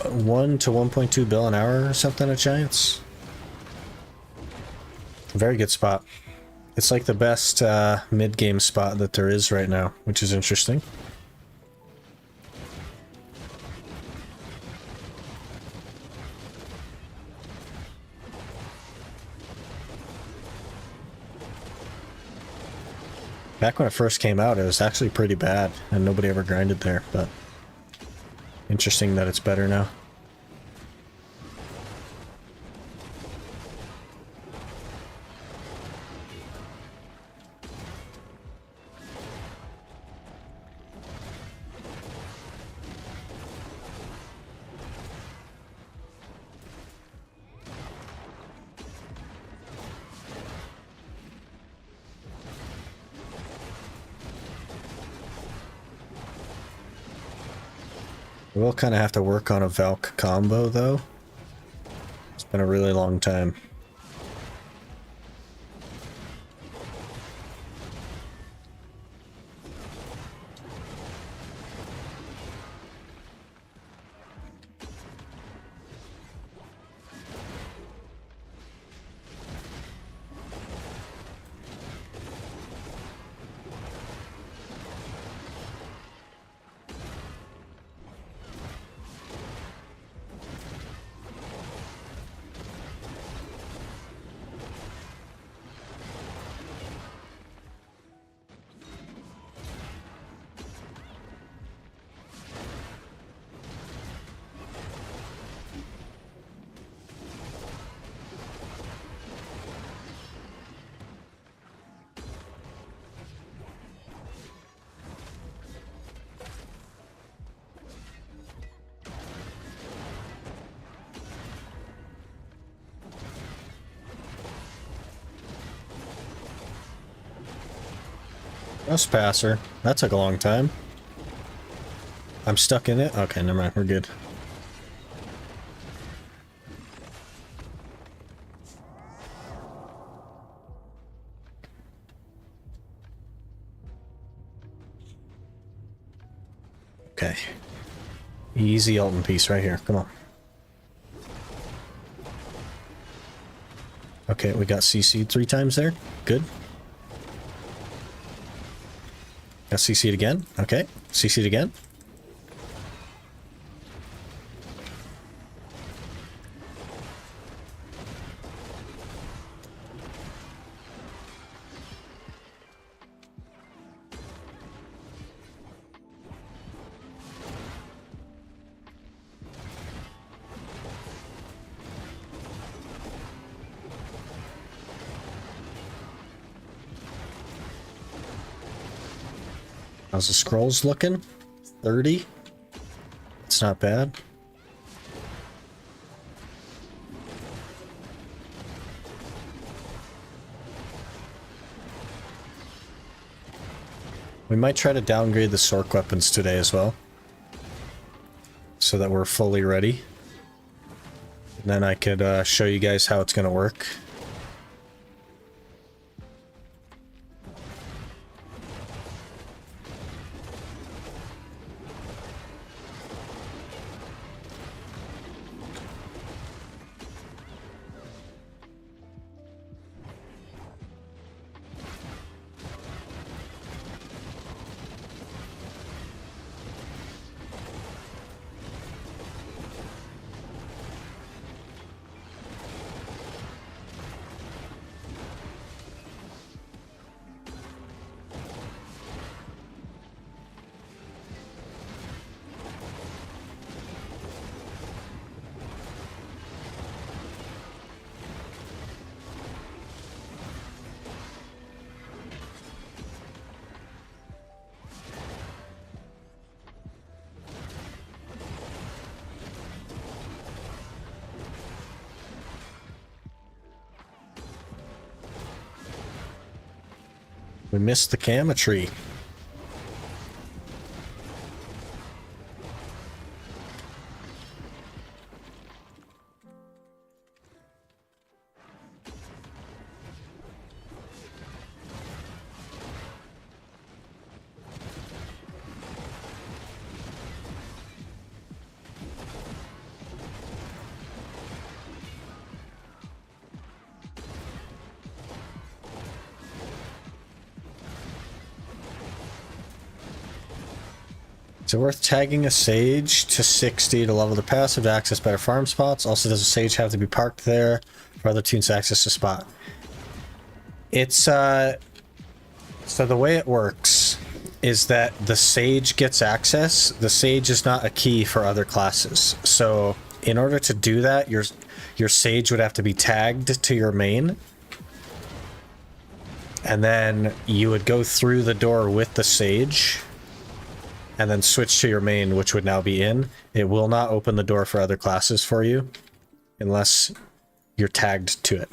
1 to 1.2 bill an hour or something at Giants. Very good spot. It's like the best mid-game spot that there is right now, which is interesting. Back when it first came out, it was actually pretty bad, and nobody ever grinded there, but interesting that it's better now. We'll kind of have to work on a Valk combo, though. It's been a really long time. Trust passer. That took a long time. I'm stuck in it? Okay, never mind. We're good. Okay. Easy Alton piece right here. Come on. Okay, we got CC'd 3 times there. Good. Got CC'd again. Okay. CC'd again. How's the scrolls looking? 30? It's not bad. We might try to downgrade the Sork weapons today as well, so that we're fully ready. And then I could show you guys how it's going to work. We missed the Gamma tree. Is it worth tagging a sage to 60 to level the passive to access better farm spots? Also, does a sage have to be parked there for other tunes to access the spot? It's, so the way it works is that the sage gets access. The sage is not a key for other classes. So, in order to do that, your sage would have to be tagged to your main. And then you would go through the door with the sage and then switch to your main, which would now be in. It will not open the door for other classes for you unless you're tagged to it.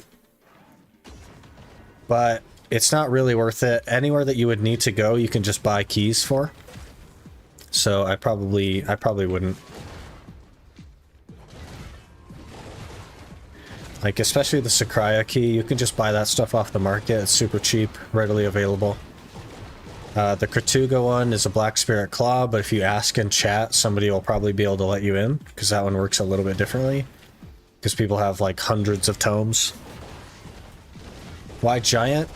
But it's not really worth it. Anywhere that you would need to go, you can just buy keys for. So I probably wouldn't. Like, especially the Sakraya key, you can just buy that stuff off the market. It's super cheap, readily available. The Kratuga one is a Black Spirit Claw, but if you ask in chat, somebody will probably be able to let you in, because that one works a little bit differently. Because people have, like, hundreds of tomes. Why Giant?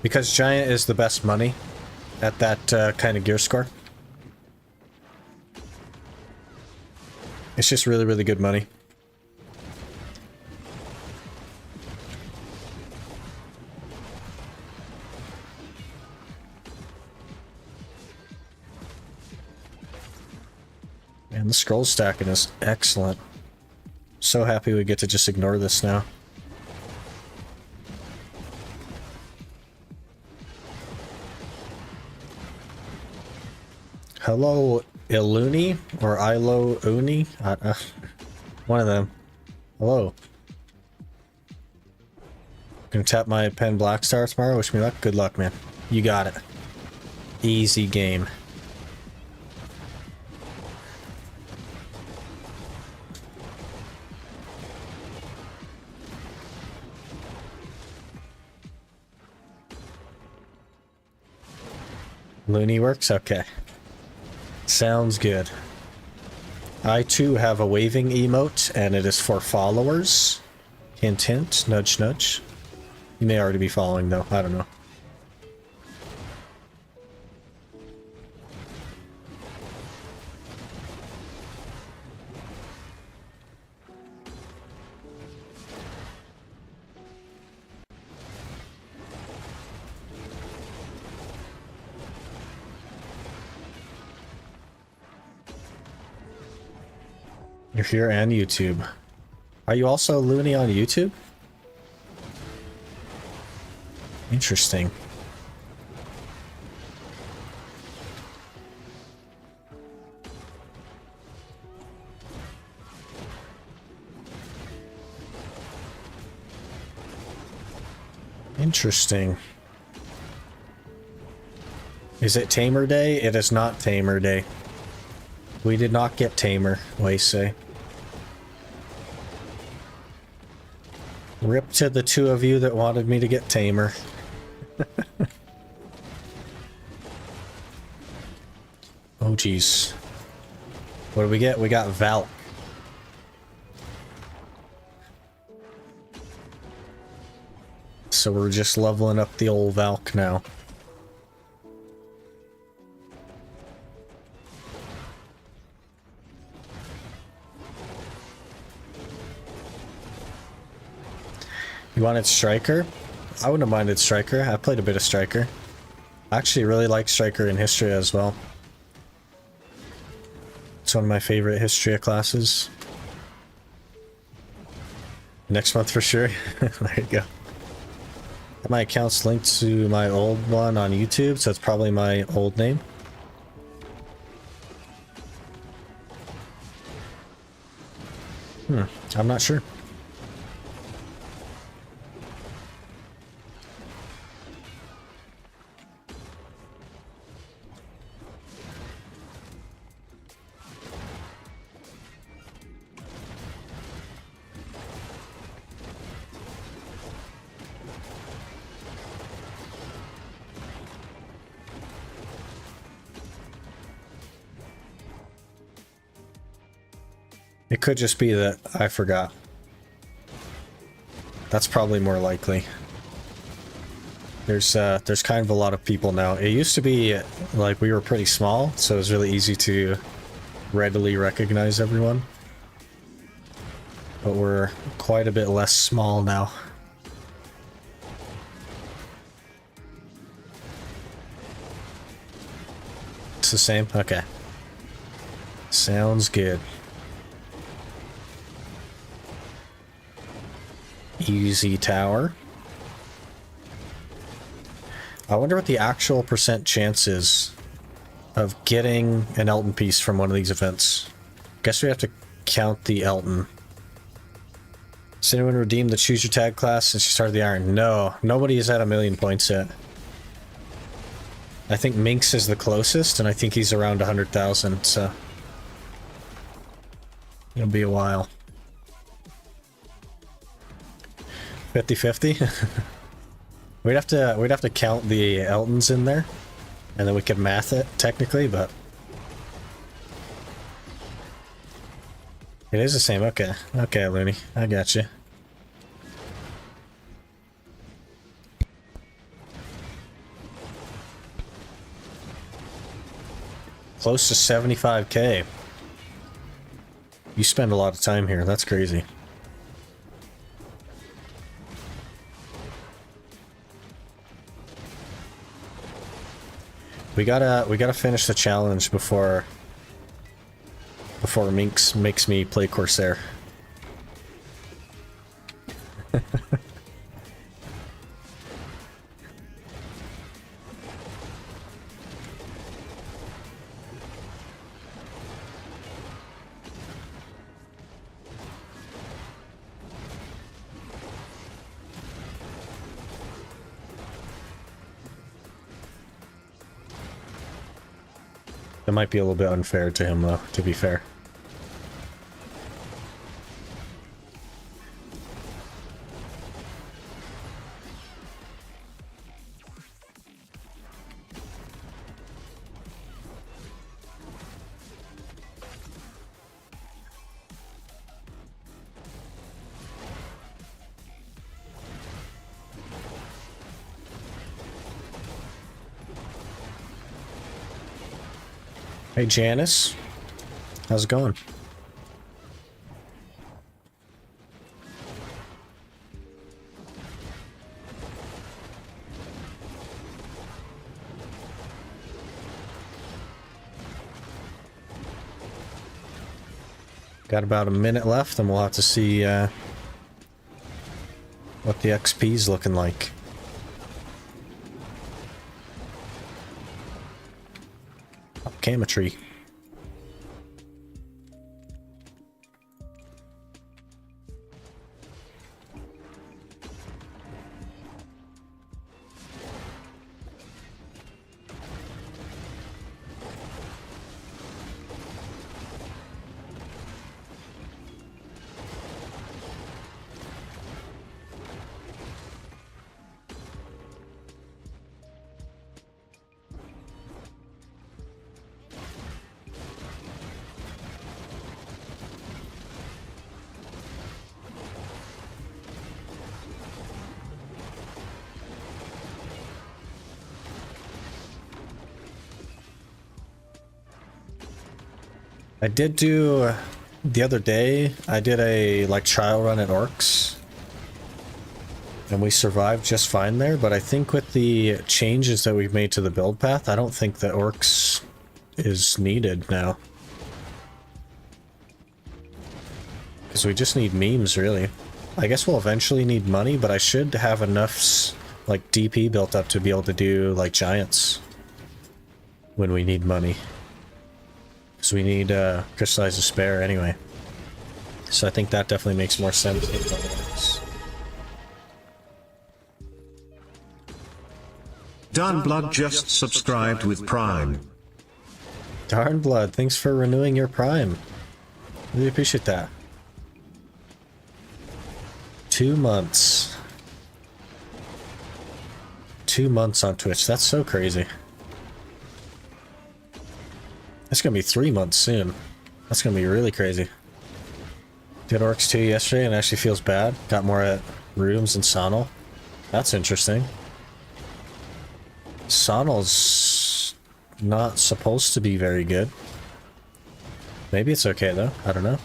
Because Giant is the best money at that kind of gear score. It's just really, really good money. And the scroll stacking is excellent. So happy we get to just ignore this now. Hello, Iluni or Ilo Uni? One of them. Hello. Gonna tap my pen Black Star tomorrow. Wish me luck. Good luck, man. You got it. Easy game. Looney works? Okay. Sounds good. I too have a waving emote, and it is for followers. Hint hint, nudge nudge. You may already be following though, I don't know. You're here and YouTube. Are you also Looney on YouTube? Interesting. Interesting. Is it Tamer Day? It is not Tamer Day. We did not get Tamer, Waysay. Rip to the two of you that wanted me to get Tamer. Oh jeez. What do we get? We got Valk. So we're just leveling up the old Valk now. You wanted Striker? I wouldn't have minded Striker. I played a bit of Striker. I actually really like Striker in Histria as well. It's one of my favorite Histria classes. Next month for sure. There you go. My account's linked to my old one on YouTube, so it's probably my old name. I'm not sure. It could just be that I forgot. That's probably more likely. There's kind of a lot of people now. It used to be like we were pretty small, so it was really easy to readily recognize everyone. But we're quite a bit less small now. It's the same? Okay. Sounds good. Easy tower. I wonder what the actual percent chance is of getting an Elton piece from one of these events. Guess we have to count the Elton. Has anyone redeemed the Choose Your Tag class since you started the Iron? No, nobody is at 1,000,000 points yet. I think Minx is the closest, and I think he's around 100,000, so it'll be a while. 50-50? We'd have to count the Eltons in there, and then we could math it technically, but it is the same. Okay, okay, Looney, I got you. Close to 75k. You spend a lot of time here. That's crazy. We gotta finish the challenge before Minx makes me play Corsair. That might be a little bit unfair to him, though, to be fair. Hey Janice, how's it going? Got about a minute left, and we'll have to see what the XP's looking like. Cametry. I did do, the other day, I did a, like, trial run at Orcs. And we survived just fine there, but I think with the changes that we've made to the build path, I don't think that Orcs is needed now. Because we just need memes, really. I guess we'll eventually need money, but I should have enough, like, DP built up to be able to do, like, giants. When we need money. Because we need crystallized despair anyway. So I think that definitely makes more sense than otherwise. Darn Blood just subscribed with Prime. Darn Blood, thanks for renewing your Prime. Really appreciate that. 2 months. 2 months on Twitch, that's so crazy. It's gonna be 3 months soon. That's gonna be really crazy. Did Orcs 2 yesterday and actually feels bad. Got more at Rooms and Sonal. That's interesting. Sonal's not supposed to be very good. Maybe it's okay though. I don't know.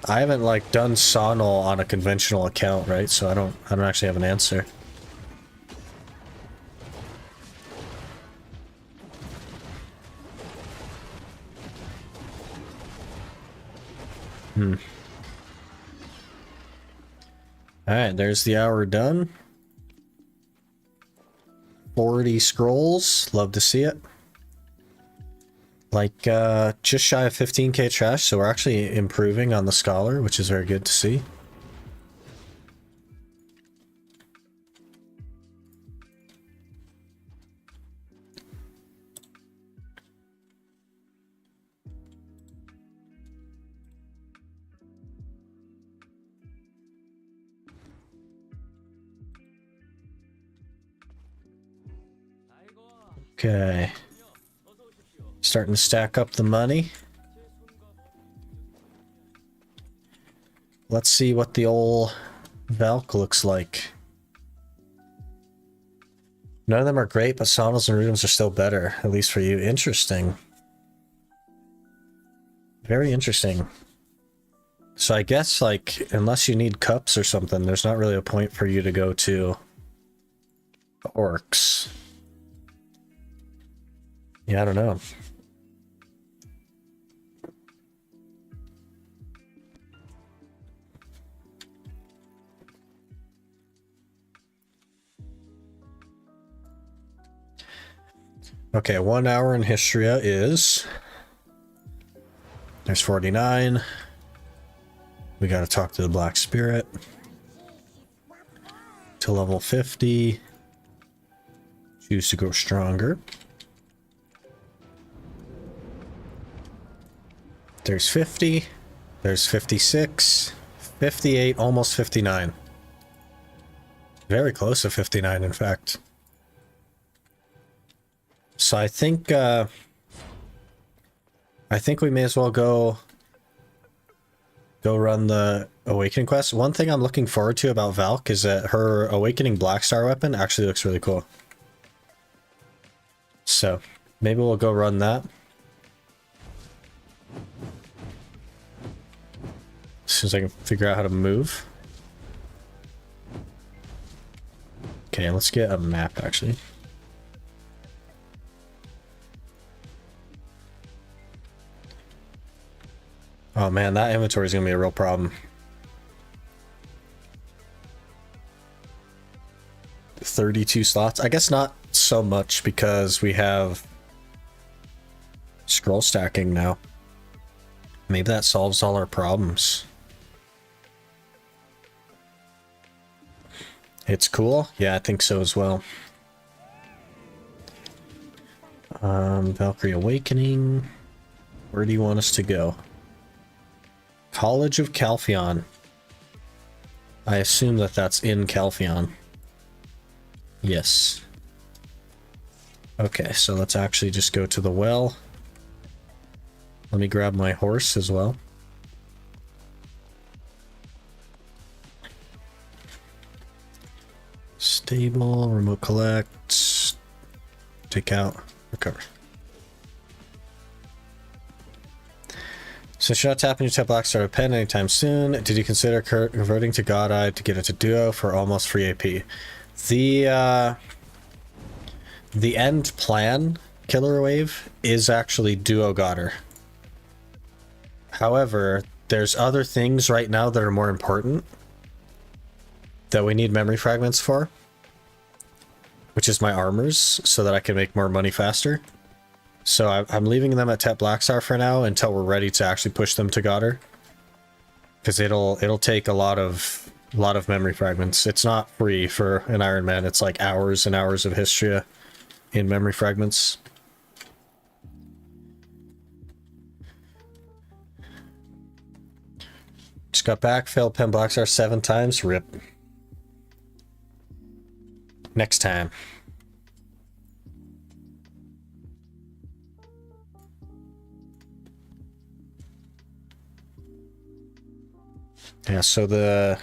I haven't like done Sonal on a conventional account, right? So I don't actually have an answer. Alright, there's the hour done. 40 scrolls. Love to see it. Like, just shy of 15k trash, so we're actually improving on the Scholar, which is very good to see. Okay. Starting to stack up the money. Let's see what the old Valk looks like. None of them are great, but Sonals and Rooms are still better, at least for you. Interesting. Very interesting. So I guess, like, unless you need cups or something, there's not really a point for you to go to Orcs. Yeah, I don't know. Okay, 1 hour in Histria is... There's 49. We gotta talk to the Black Spirit. To level 50. Choose to go stronger. There's 50. There's 56. 58, almost 59. Very close to 59, in fact. So I think we may as well go run the Awakening quest. One thing I'm looking forward to about Valk is that her Awakening Black Star weapon actually looks really cool. So maybe we'll go run that. As soon as I can figure out how to move. Okay, let's get a map actually. Oh man, that inventory is going to be a real problem. 32 slots. I guess not so much because we have scroll stacking now. Maybe that solves all our problems. It's cool? Yeah, I think so as well. Valkyrie Awakening. Where do you want us to go? College of Calpheon. I assume that that's in Calpheon. Yes. Okay, so let's actually just go to the well. Let me grab my horse as well. Stable, remote collect, take out, recover. So should not tap into Black Star Pen anytime soon. Did you consider converting to God Eye to get into Duo for almost free AP? The end plan, Killer Wave, is actually Duo Godder. However, there's other things right now that are more important that we need memory fragments for, which is my armors, so that I can make more money faster. So I'm leaving them at Tet Blackstar for now until we're ready to actually push them to Godder, because it'll take a lot of memory fragments. It's not free for an Ironman. It's like hours and hours of Histria in memory fragments. Just got back, failed Pen Blackstar 7 times. Rip. Next time. Yeah, so the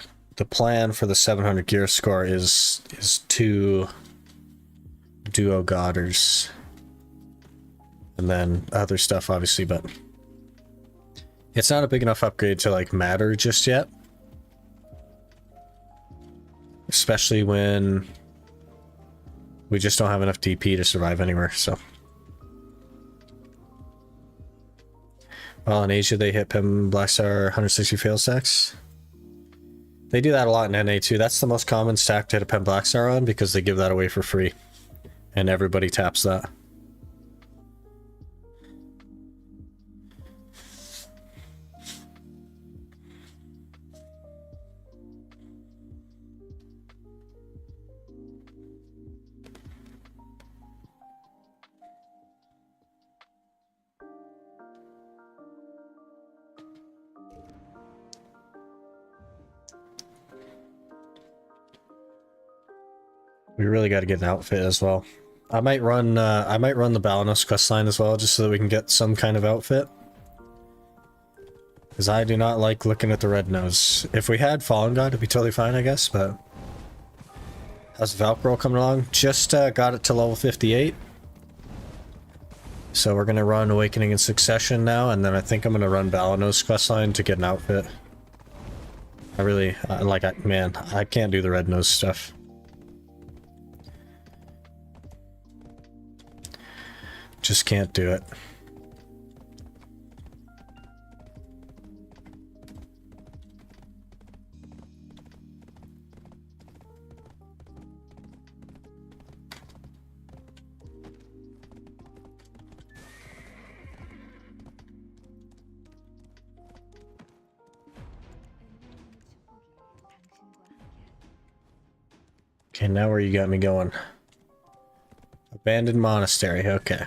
plan for the 700 gear score is 2 duo godders. And then other stuff, obviously, but it's not a big enough upgrade to, like, matter just yet. Especially when we just don't have enough DP to survive anywhere, so. Well, in Asia, they hit Pim Blackstar 160 fail stacks. They do that a lot in NA too. That's the most common stack to hit a Pim Blackstar on because they give that away for free. And everybody taps that. We really got to get an outfit as well. I might run the Balanos questline as well, just so that we can get some kind of outfit. Because I do not like looking at the red nose. If we had Fallen God, it'd be totally fine, I guess, but... How's Valkyrie coming along? Just got it to level 58. So we're going to run Awakening in Succession now, and then I think I'm going to run Balanos questline to get an outfit. I really, man, I can't do the red nose stuff. Just can't do it. Okay, now where you got me going? Abandoned monastery, okay.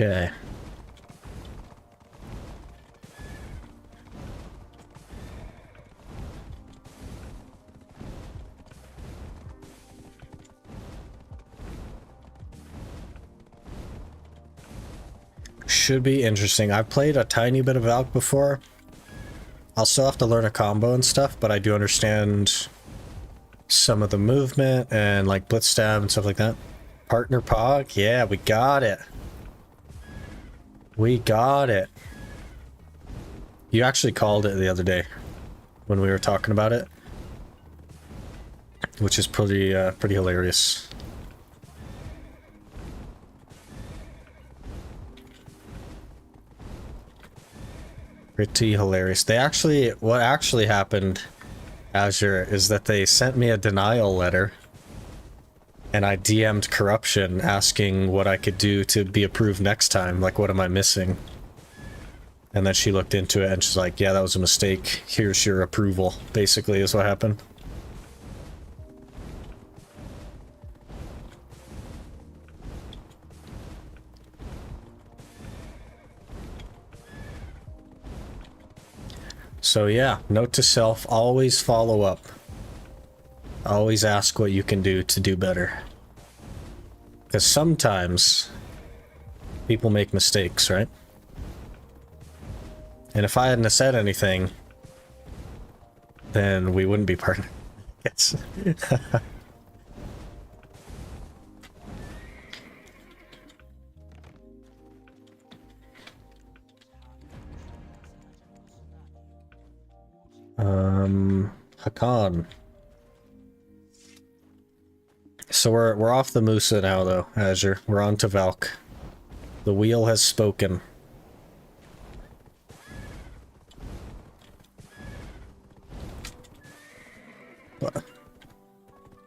Okay. Should be interesting. I've played a tiny bit of Valk before. I'll still have to learn a combo and stuff, but I do understand some of the movement and like blitz stab and stuff like that. Partner Pog? Yeah, we got it. We got it. You actually called it the other day when we were talking about it, which is pretty hilarious. Pretty hilarious. What actually happened, Azure, is that they sent me a denial letter and I DM'd Corruption asking what I could do to be approved next time. Like, what am I missing? And then she looked into it and she's like, yeah, that was a mistake. Here's your approval, basically, is what happened. So yeah, note to self, always follow up. Always ask what you can do to do better. Because sometimes people make mistakes, right? And if I hadn't have said anything, then we wouldn't be partners. Yes. Hakan. So we're off the Musa now, though, Azure. We're on to Valk. The wheel has spoken.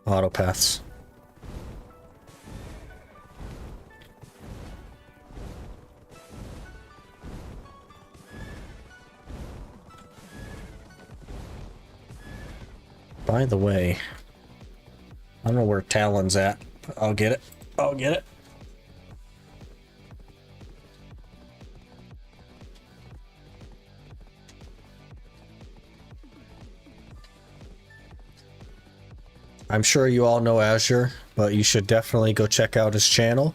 Autopaths. By the way, I don't know where Talon's at, but I'll get it. I'll get it. I'm sure you all know Azure, but you should definitely go check out his channel.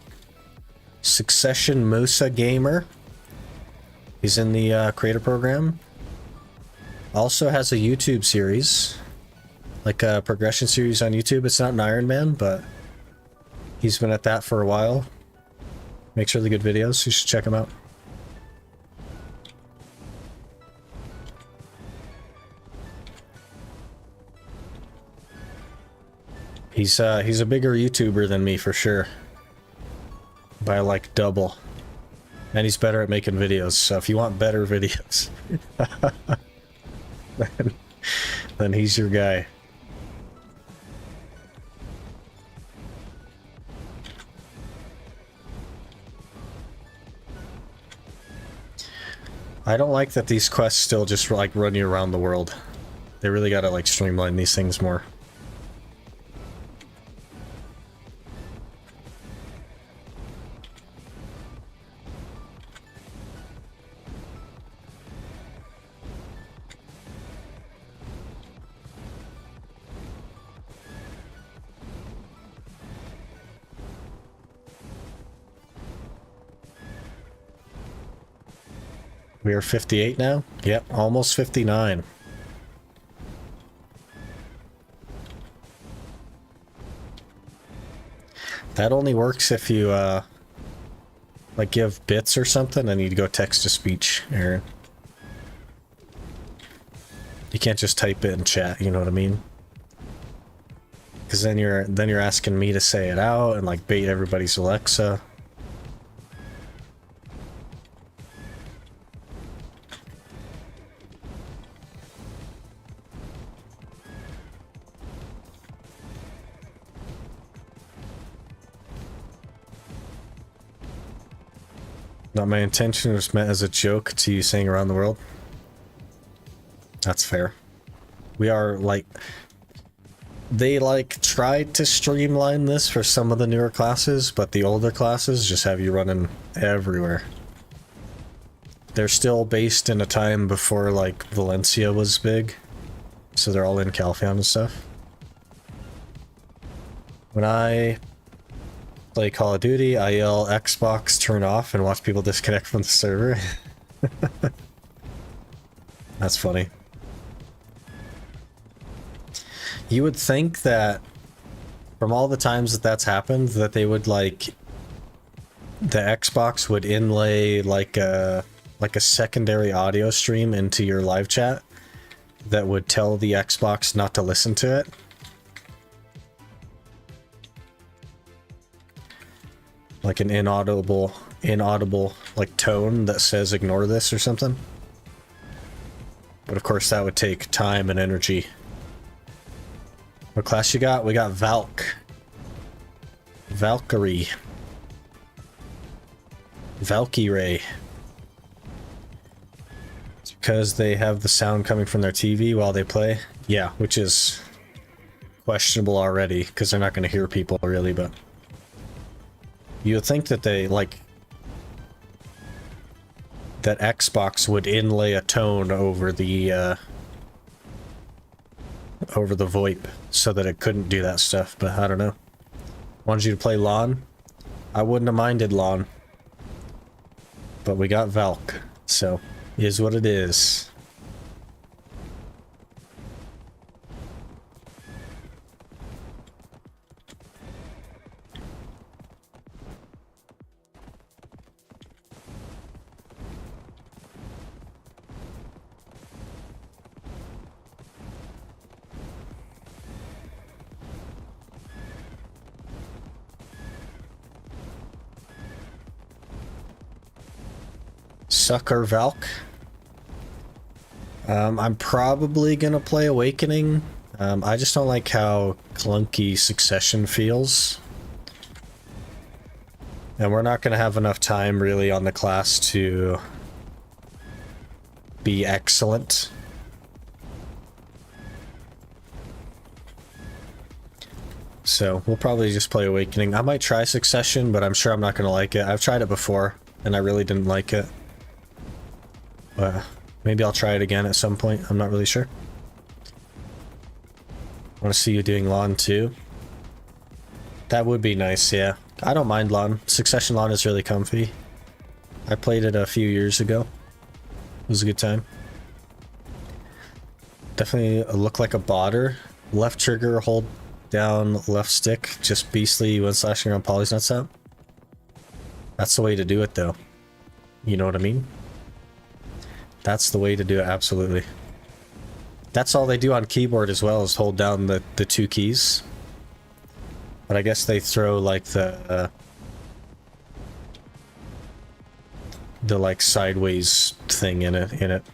Succession Musa Gamer. He's in the creator program. Also has a YouTube series. Like a progression series on YouTube. It's not an Ironman, but he's been at that for a while. Makes really good videos. You should check him out. He's a bigger YouTuber than me for sure. By like double. And he's better at making videos, so if you want better videos, then he's your guy. I don't like that these quests still just like run you around the world. They really gotta like streamline these things more. We are 58 now? Yep, almost 59. That only works if you, like give bits or something. I need to go text to speech, Aaron. You can't just type it in chat, you know what I mean? Because then you're asking me to say it out and like bait everybody's Alexa. Not my intention, was meant as a joke to you saying around the world. That's fair. We are like... They like tried to streamline this for some of the newer classes, but the older classes just have you running everywhere. They're still based in a time before like Valencia was big. So they're all in Calpheon and stuff. When I play Call of Duty, I yell Xbox turn off and watch people disconnect from the server. That's funny. You would think that from all the times that that's happened, that they would like the Xbox would inlay like a secondary audio stream into your live chat that would tell the Xbox not to listen to it. Like an inaudible like tone that says ignore this or something. But of course that would take time and energy. What class you got? We got Valkyrie. Valkyrie. It's because they have the sound coming from their TV while they play. Yeah, which is questionable already, because they're not going to hear people really, but... You would think that they, like... that Xbox would inlay a tone over the VoIP so that it couldn't do that stuff, but I don't know. Wanted you to play LAN? I wouldn't have minded LAN. But we got Valk, so is what it is. Sucker Valk. I'm probably gonna play Awakening. I just don't like how clunky Succession feels. And we're not gonna have enough time really on the class to be excellent. So we'll probably just play Awakening. I might try Succession, but I'm sure I'm not going to like it. I've tried it before, and I really didn't like it. Maybe I'll try it again at some point. I'm not really sure. I want to see you doing lawn too. That would be nice, yeah. I don't mind lawn. Succession lawn is really comfy. I played it a few years ago. It was a good time. Definitely look like a botter. Left trigger, hold down left stick. Just beastly when slashing around Polly's nuts out. That's the way to do it though. You know what I mean? That's the way to do it, absolutely. That's all they do on keyboard as well, is hold down the two keys. But I guess they throw like the like sideways thing in it.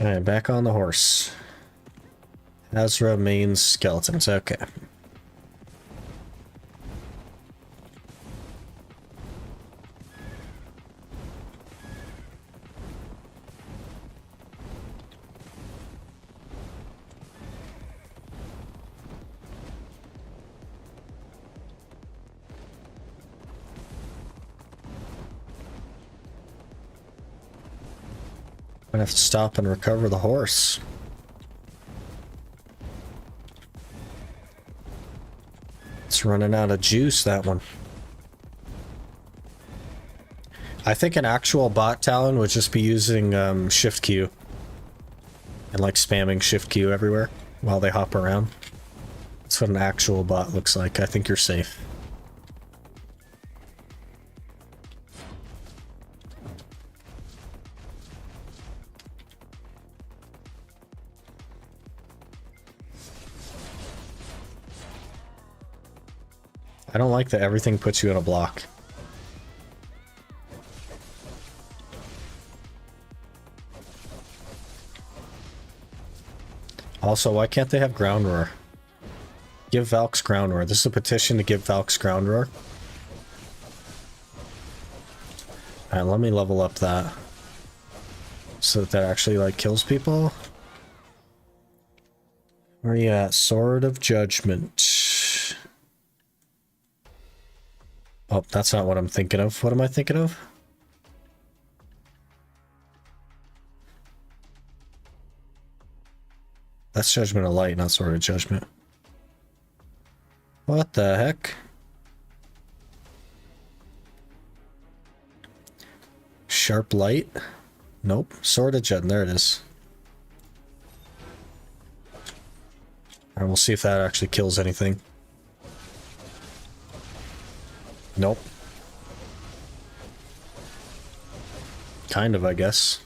Alright, back on the horse. Azra mains skeletons, okay. I'm gonna have to stop and recover the horse. It's running out of juice, that one. I think an actual bot talon would just be using shift Q. And like spamming shift Q everywhere while they hop around. That's what an actual bot looks like. I think you're safe. I don't like that everything puts you in a block. Also, why can't they have ground roar? Give Valk's ground roar. This is a petition to give Valk's ground roar. Alright, let me level up that. So that actually, like, kills people. Where are you at? Sword of Judgment. Oh, that's not what I'm thinking of. What am I thinking of? That's Judgment of Light, not Sword of Judgment. What the heck? Sharp Light? Nope. Sword of Judgment. There it is. Alright, we'll see if that actually kills anything. Nope. Kind of, I guess.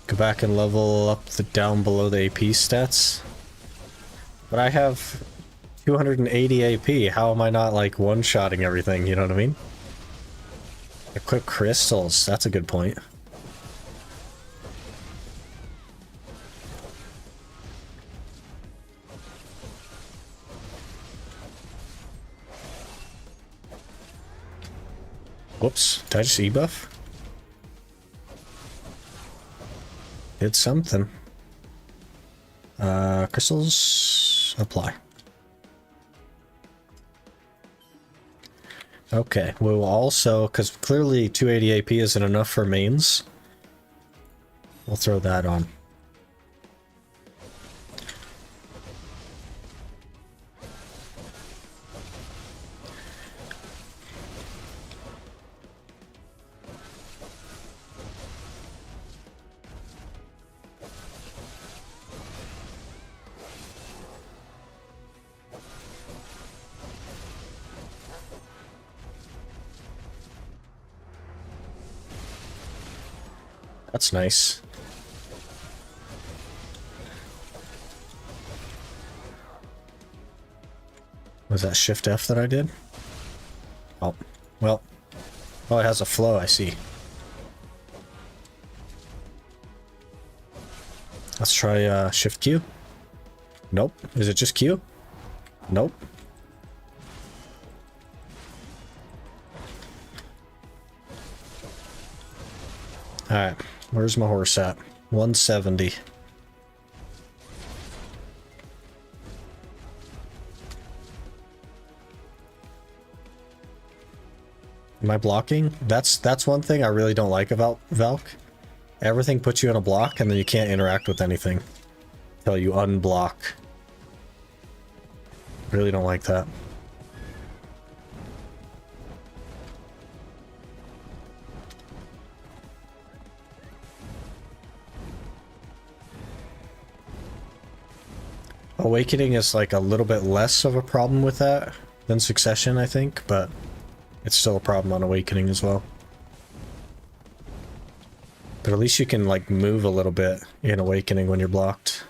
Go back and level up the down below the AP stats. But I have 280 AP. How am I not like one-shotting everything? You know what I mean? Equip crystals. That's a good point. Whoops. Did I just E-buff? Did something. Crystals. Apply. Okay. We will also, because clearly 280 AP isn't enough for mains. We'll throw that on. That's nice. Was that Shift F that I did? Oh, well, Oh, it has a flow, I see. Let's try Shift Q. Nope. Is it just Q? Nope. Alright, where's my horse at? 170. Am I blocking? That's one thing I really don't like about Valk. Everything puts you in a block and then you can't interact with anything until you unblock. Really don't like that. Awakening is like a little bit less of a problem with that than Succession, I think, but it's still a problem on Awakening as well. But at least you can like move a little bit in Awakening when you're blocked.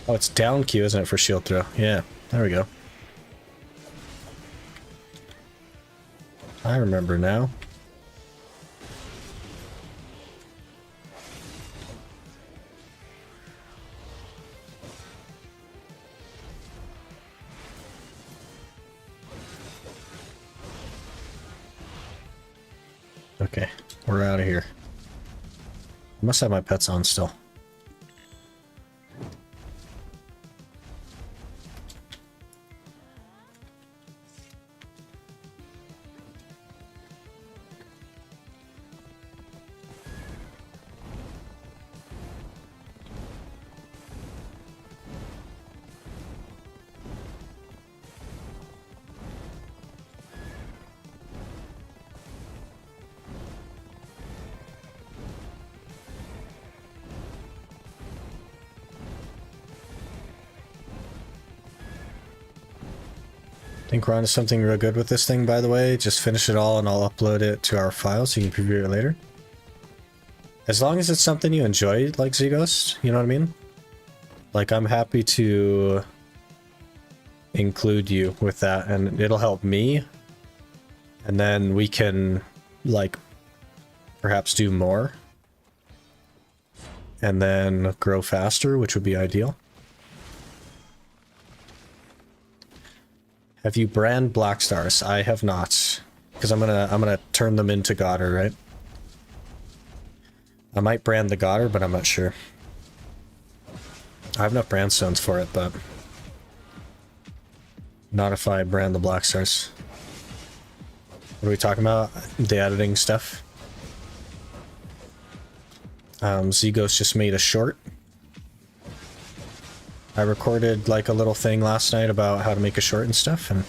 Oh, it's down Q, isn't it, for shield throw? Yeah, there we go. I remember now. Okay, we're out of here. I must have my pets on still. I think we're onto something real good with this thing, by the way. Just finish it all and I'll upload it to our file so you can preview it later. As long as it's something you enjoy, like Zeghost, you know what I mean? Like, I'm happy to include you with that, and it'll help me. And then we can, like, perhaps do more. And then grow faster, which would be ideal. Have you brand Black Stars? I have not, because I'm gonna turn them into Godder, right? I might brand the Godder, but I'm not sure. I have enough brand stones for it, but not if I brand the Black Stars. What are we talking about? The editing stuff. Zeghost just made a short. I recorded like a little thing last night about how to make a short and stuff, and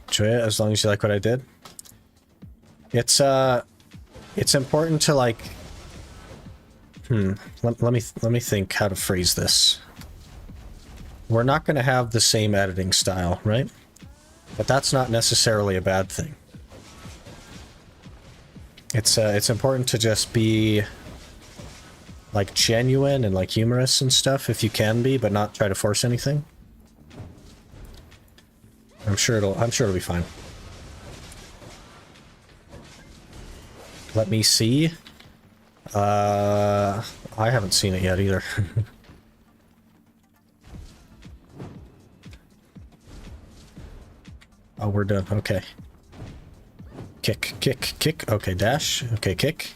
enjoy it as long as you like what I did. It's important to like let me think how to phrase this. We're not going to have the same editing style, right? But that's not necessarily a bad thing. It's important to just be like genuine and like humorous and stuff if you can be, but not try to force anything. I'm sure it'll be fine. Let me see. I haven't seen it yet either. Oh, we're done. Okay. Kick, kick, kick. Okay, dash. Okay, kick.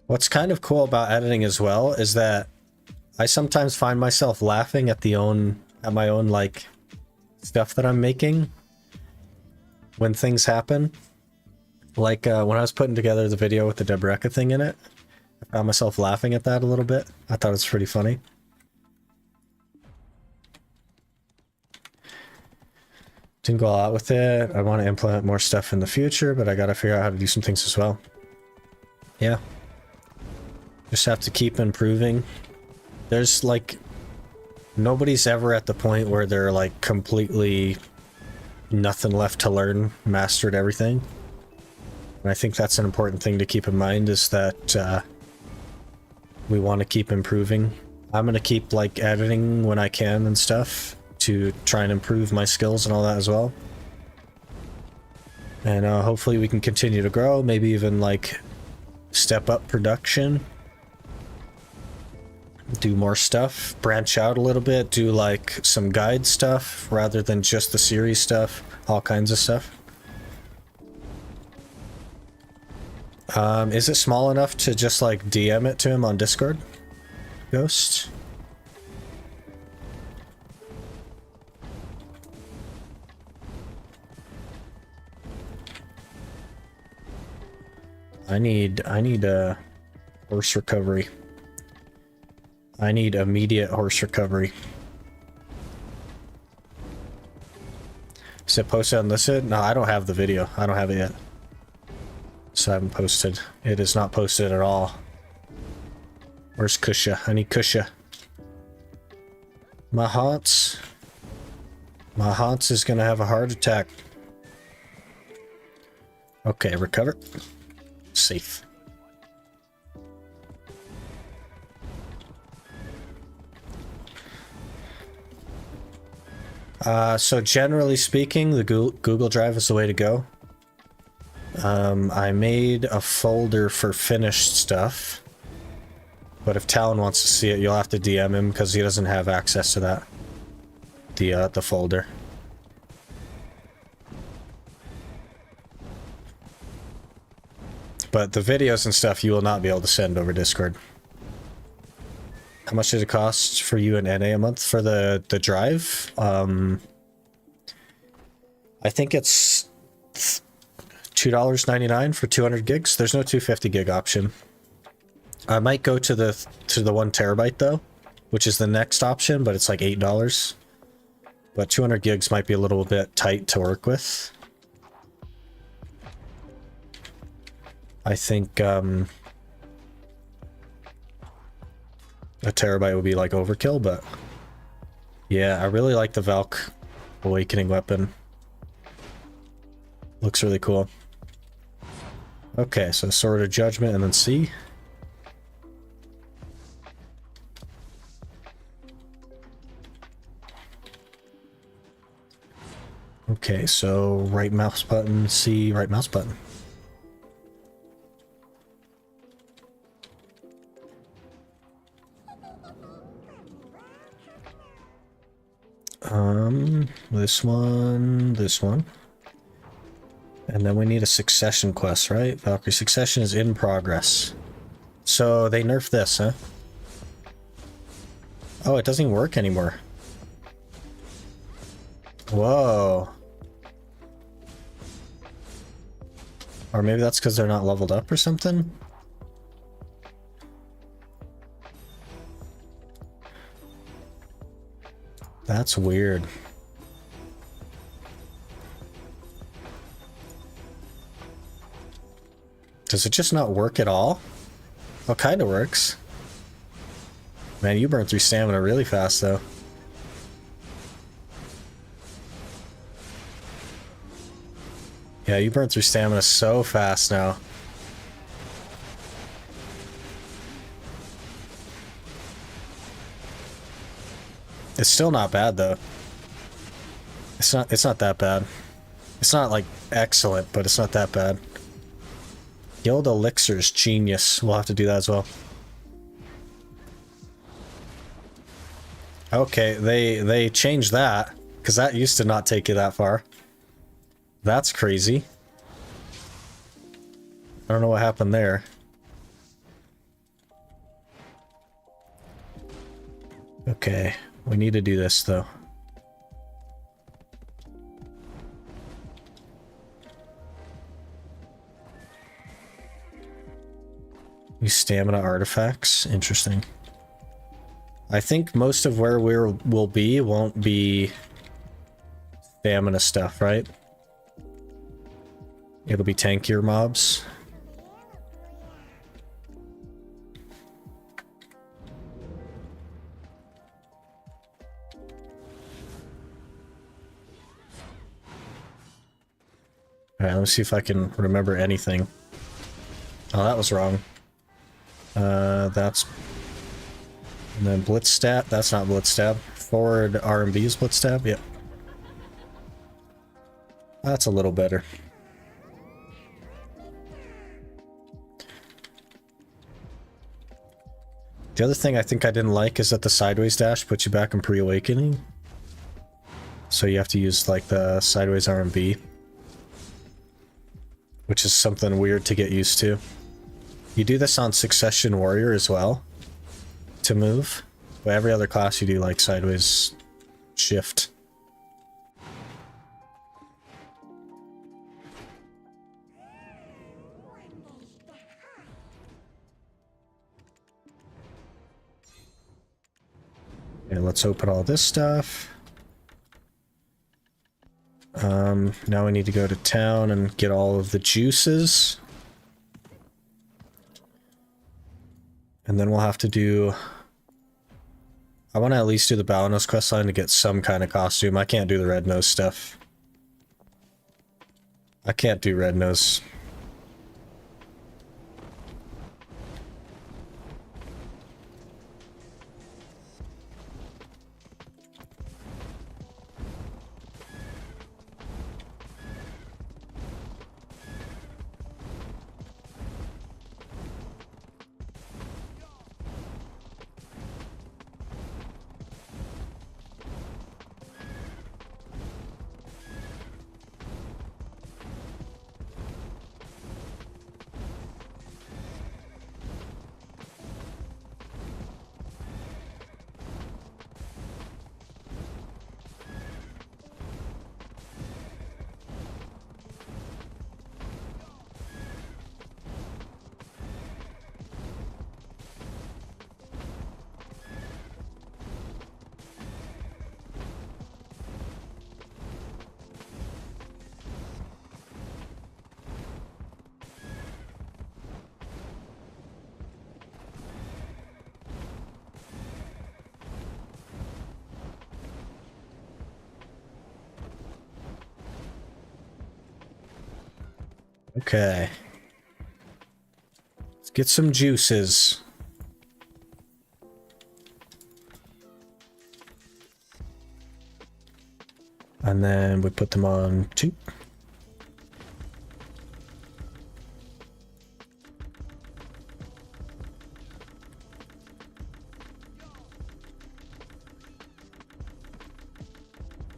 What's kind of cool about editing as well is that I sometimes find myself laughing at my own like stuff that I'm making when things happen. Like when I was putting together the video with the Debreka thing in it, I found myself laughing at that a little bit. I thought it was pretty funny. Didn't go all out with it. I want to implement more stuff in the future, but I gotta figure out how to do some things as well. Yeah. Just have to keep improving. There's like... Nobody's ever at the point where they're like completely nothing left to learn, mastered everything. And I think that's an important thing to keep in mind, is that we want to keep improving. I'm going to keep like editing when I can and stuff to try and improve my skills and all that as well. And hopefully we can continue to grow, maybe even like step up production. Do more stuff, branch out a little bit, do like some guide stuff rather than just the series stuff, all kinds of stuff. Is it small enough to just like DM it to him on Discord, Ghost? I need a horse recovery. I need immediate horse recovery. Is it posted unlisted? No, I don't have the video. I don't have it yet. So I haven't posted. It is not posted at all. Where's Kusha? I need Kusha. My Haunts is gonna have a heart attack. Okay, recover. Safe. So generally speaking, the Google Drive is the way to go. I made a folder for finished stuff, but if Talon wants to see it, you'll have to DM him because he doesn't have access to that. The folder. But the videos and stuff you will not be able to send over Discord. How much does it cost for you and NA a month for the drive? I think it's $2.99 for 200 gigs. There's no 250 gig option. I might go to the 1 terabyte though, which is the next option, but it's like $8. But 200 gigs might be a little bit tight to work with. I think a terabyte would be like overkill, but yeah, I really like the Valk Awakening weapon. Looks really cool. Okay, so Sword of Judgment and then C. Okay, so right mouse button, C, right mouse button. This one. And then we need a succession quest, right? Valkyrie succession is in progress. So they nerfed this, huh? Oh, it doesn't even work anymore. Whoa. Or maybe that's because they're not leveled up or something? That's weird. Does it just not work at all? Well, it kind of works. Man, you burn through stamina really fast, though. Yeah, you burn through stamina so fast now. It's still not bad, though. It's not that bad. It's not, like, excellent, but it's not that bad. Guild Elixir's genius. We'll have to do that as well. Okay, they changed that, because that used to not take you that far. That's crazy. I don't know what happened there. Okay, we need to do this, though. Use stamina artifacts. Interesting. I think most of where we'll be won't be stamina stuff, right? It'll be tankier mobs. Alright, let me see if I can remember anything. Oh, that was wrong. That's... And then blitz stab. That's not blitz stab. Forward R&B is blitz stab. Yep. That's a little better. The other thing I think I didn't like is that the sideways dash puts you back in pre-awakening. So you have to use like the sideways R&B. Which is something weird to get used to. You do this on Succession Warrior as well. To move. But every other class you do like sideways shift. Okay, let's open all this stuff. Now we need to go to town and get all of the juices. And then we'll have to do... I want to at least do the Balanos questline to get some kind of costume. I can't do the red nose stuff. I can't do red nose. Okay. Let's get some juices. And then we put them on 2.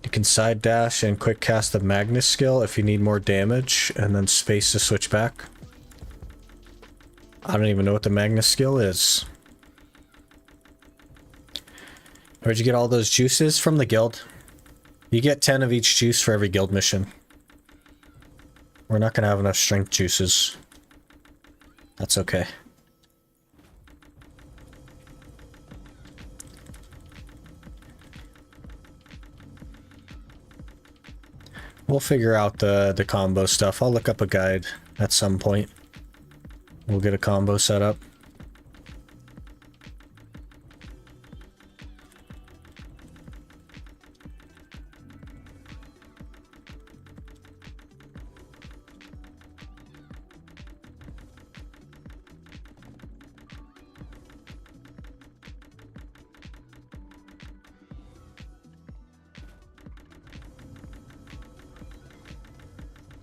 You can side dash and quick cast the Magnus skill if you need more damage, and then space to switch back. I don't even know what the Magnus skill is. Where'd you get all those juices? From the guild. You get 10 of each juice for every guild mission. We're not gonna have enough strength juices. That's okay. We'll figure out the combo stuff. I'll look up a guide at some point. We'll get a combo set up.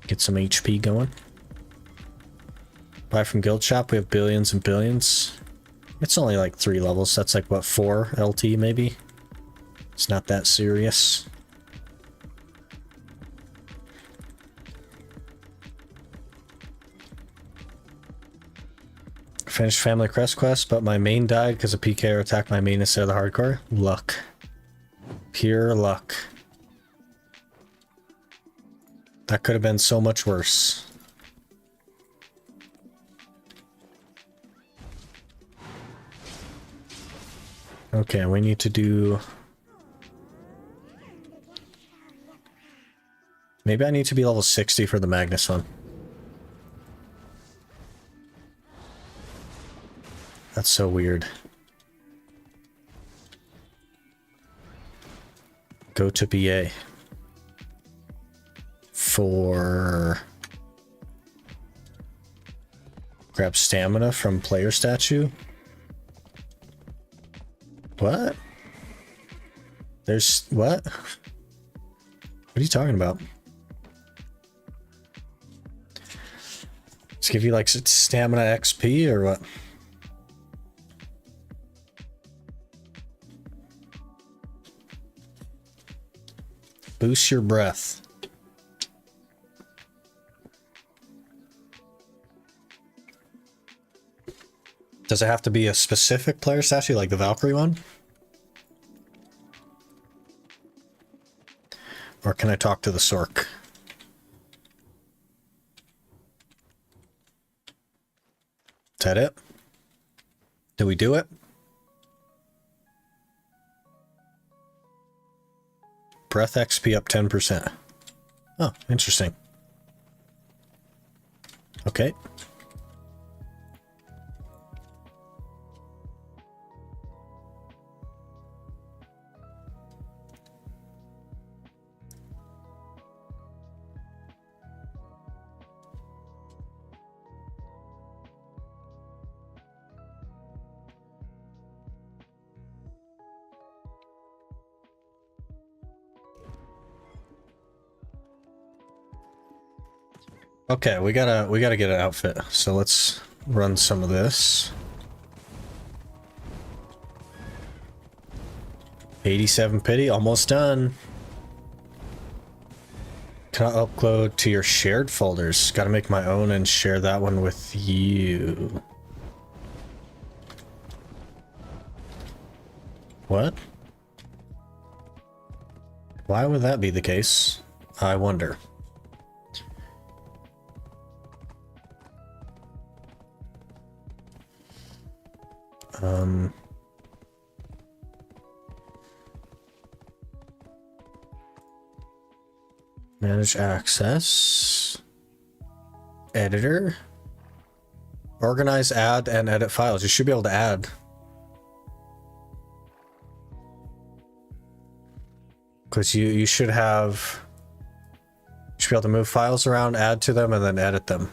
Get some HP going. Buy from guild shop, we have billions and billions. It's only like 3 levels. That's like, what, 4 LT maybe? It's not that serious. Finished Family Crest quest, but my main died because a PKer attacked my main instead of the hardcore. Luck. Pure luck. That could have been so much worse. Okay, we need to do... Maybe I need to be level 60 for the Magnus one. That's so weird. Go to BA. For... Grab stamina from player statue. What? There's... What? What are you talking about? Just give you like stamina XP or what? Boost your breath. Does it have to be a specific player statue like the Valkyrie one? Or can I talk to the Sork? Is that it? Did we do it? Breath XP up 10%. Oh, interesting. Okay. Okay, we gotta get an outfit. So let's run some of this. 87 pity, almost done. Can I upload to your shared folders? Gotta make my own and share that one with you. What? Why would that be the case? I wonder. Manage access. Editor. Organize, add, and edit files. You should be able to add. Because you should have... You should be able to move files around, add to them, and then edit them.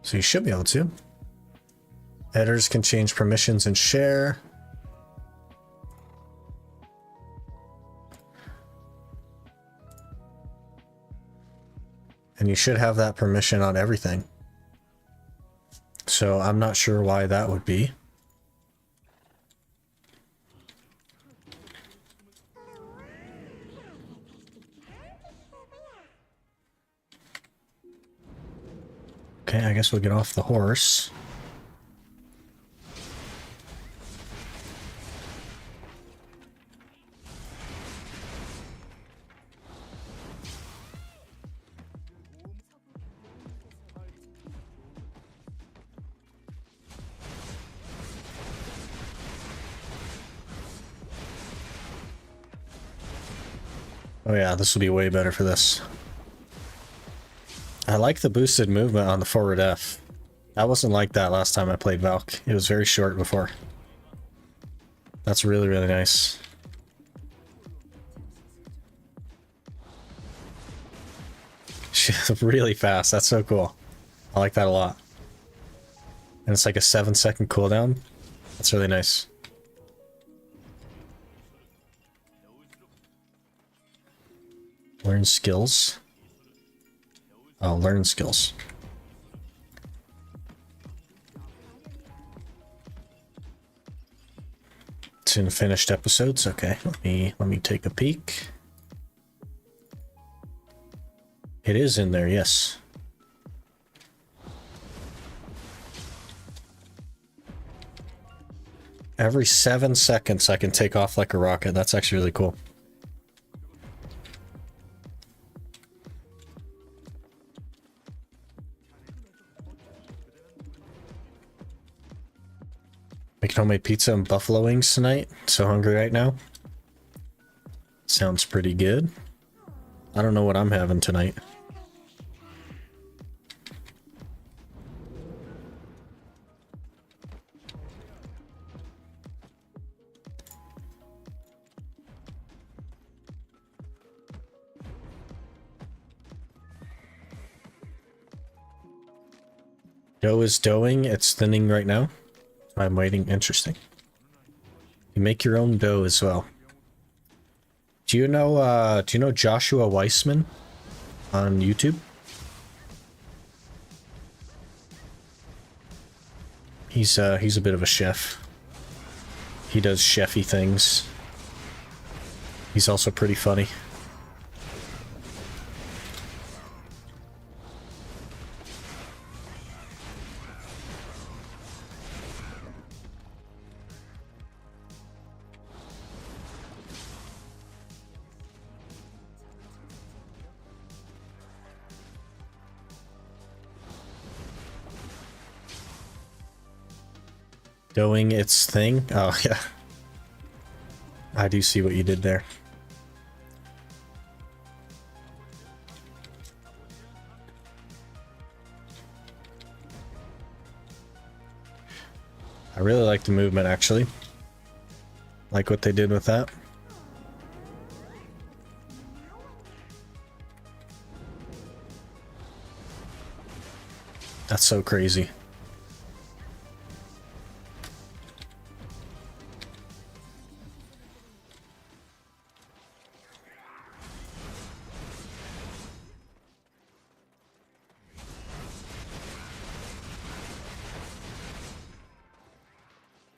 So you should be able to. Editors can change permissions and share. And you should have that permission on everything. So I'm not sure why that would be. Okay, I guess we'll get off the horse. Oh yeah, this will be way better for this. I like the boosted movement on the forward F. I wasn't like that last time I played Valk. It was very short before. That's really, really nice. She's really fast. That's so cool. I like that a lot. And it's like a 7-second cooldown. That's really nice. Learn skills. Oh, learn skills. It's in finished episodes. Okay, let me take a peek. It is in there, yes. Every 7 seconds I can take off like a rocket. That's actually really cool. homemade pizza and buffalo wings tonight. So hungry right now. Sounds pretty good. I don't know what I'm having tonight. Dough is doughing. It's thinning right now. I'm waiting. Interesting. You make your own dough as well. Do you know Joshua Weissman on YouTube? He's a bit of a chef. He does chefy things. He's also pretty funny. Doing its thing. Oh, yeah. I do see what you did there. I really like the movement, actually. Like what they did with that. That's so crazy.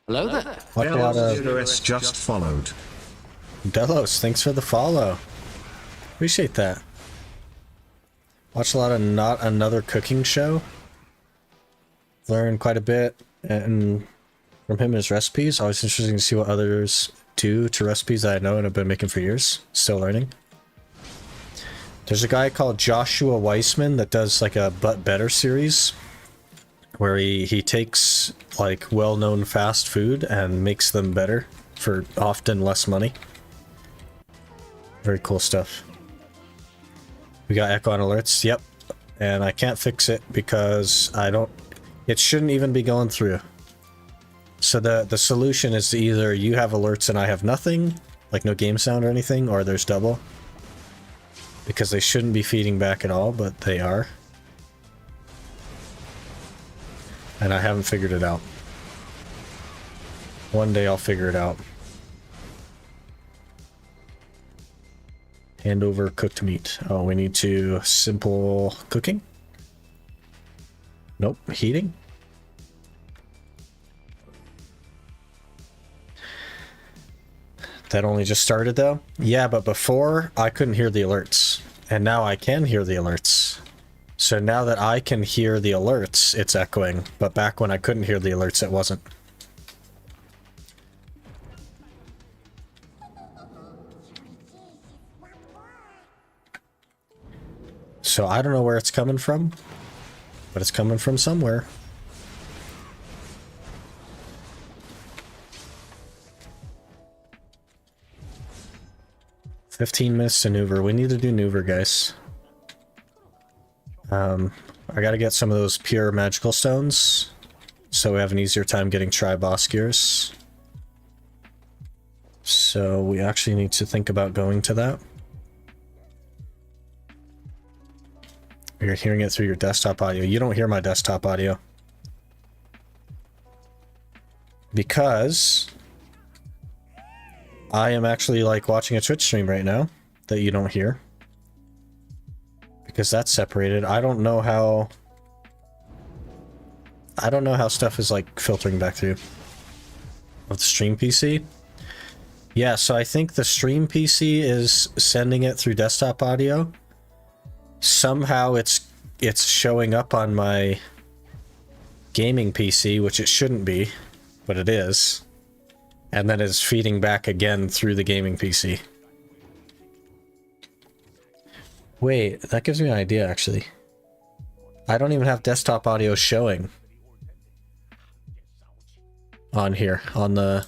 Hello there. Watch a lot of Elvia just followed. Delos, thanks for the follow. Appreciate that. Watch a lot of Not Another Cooking Show. Learn quite a bit and from him and his recipes. Always interesting to see what others do to recipes that I know and have been making for years. Still learning. There's a guy called Joshua Weissman that does like a But Better series, where he takes like well-known fast food and makes them better for often less money. Very cool stuff. We got echo on alerts, yep. And I can't fix it because it shouldn't even be going through. So the solution is to either you have alerts and I have nothing, like no game sound or anything, or there's double. Because they shouldn't be feeding back at all, but they are. And I haven't figured it out. One day I'll figure it out. Hand over cooked meat. Oh, we need to simple cooking? Nope, heating? That only just started though? Yeah, but before I couldn't hear the alerts. And now I can hear the alerts. So now that I can hear the alerts, it's echoing. But back when I couldn't hear the alerts, it wasn't. So I don't know where it's coming from, but it's coming from somewhere. "15 minutes to Nuver." We need to do Nuver, guys. I gotta get some of those pure magical stones, so we have an easier time getting tri-boss gears. So we actually need to think about going to that. You're hearing it through your desktop audio. You don't hear my desktop audio. Because I am actually like watching a Twitch stream right now that you don't hear. Because that's separated. I don't know how stuff is like filtering back through. Of the stream PC? Yeah, so I think the stream PC is sending it through desktop audio. Somehow it's showing up on my gaming PC, which it shouldn't be, but it is. And then it's feeding back again through the gaming PC. Wait, that gives me an idea, actually. I don't even have desktop audio showing. on here on the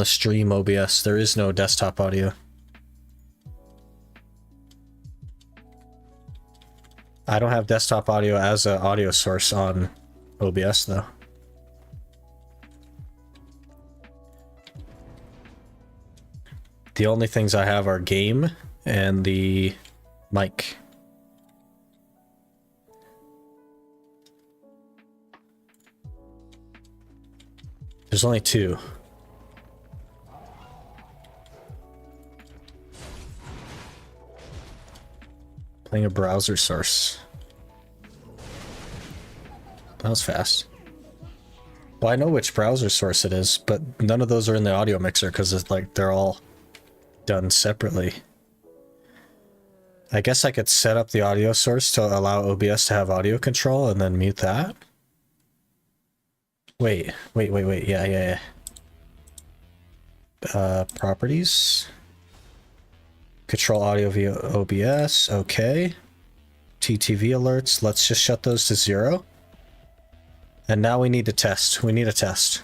stream OBS. There is no desktop audio. I don't have desktop audio as an audio source on OBS though. The only things I have are game and the mic. There's only two. Playing a browser source. That was fast. Well, I know which browser source it is, but none of those are in the audio mixer because it's like they're all done separately. I guess I could set up the audio source to allow OBS to have audio control and then mute that. Wait. Yeah. Properties. Control audio via OBS. Okay. TTV alerts. Let's just shut those to 0. And now we need to test. We need a test.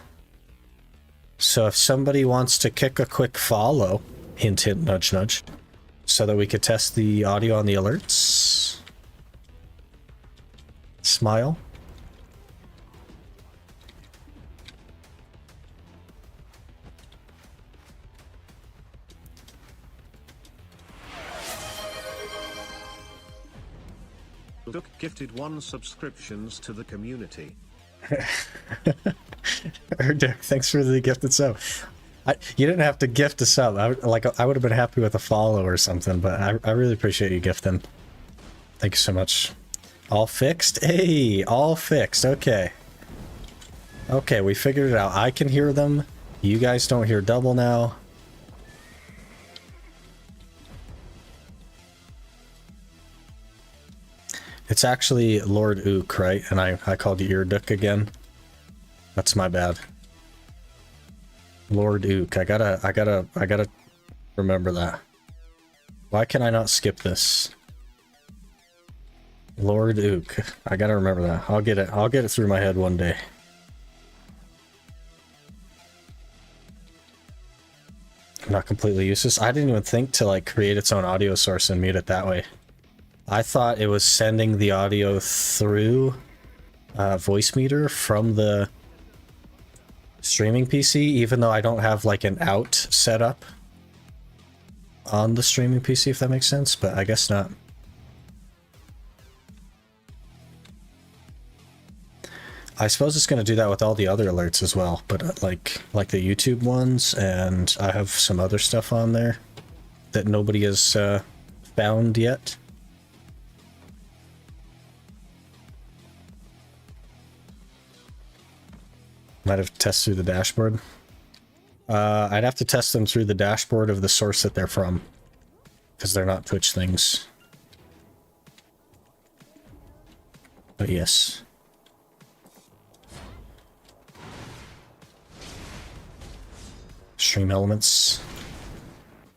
So if somebody wants to kick a quick follow, hint, hint, nudge, nudge, so that we could test the audio on the alerts. Smile. Duck gifted 1 subscriptions to the community. Erdick, thanks for the gifted sub. You didn't have to gift a sub. I would have been happy with a follow or something, but I really appreciate you gifting. Thank you so much. All fixed? Hey, all fixed. Okay. Okay, we figured it out. I can hear them. You guys don't hear double now. It's actually Lord Ook, right? And I called you Earduck again. That's my bad. Lord Ook. I gotta remember that. Why can I not skip this? Lord Ook. I gotta remember that. I'll get it through my head one day. Not completely useless. I didn't even think to like create its own audio source and mute it that way. I thought it was sending the audio through voice meter from the streaming PC, even though I don't have like an out set up on the streaming PC, if that makes sense, but I guess not. I suppose it's going to do that with all the other alerts as well, but like the YouTube ones, and I have some other stuff on there that nobody has found yet. Might have tested through the dashboard. I'd have to test them through the dashboard of the source that they're from, because they're not Twitch things. But yes. Stream elements.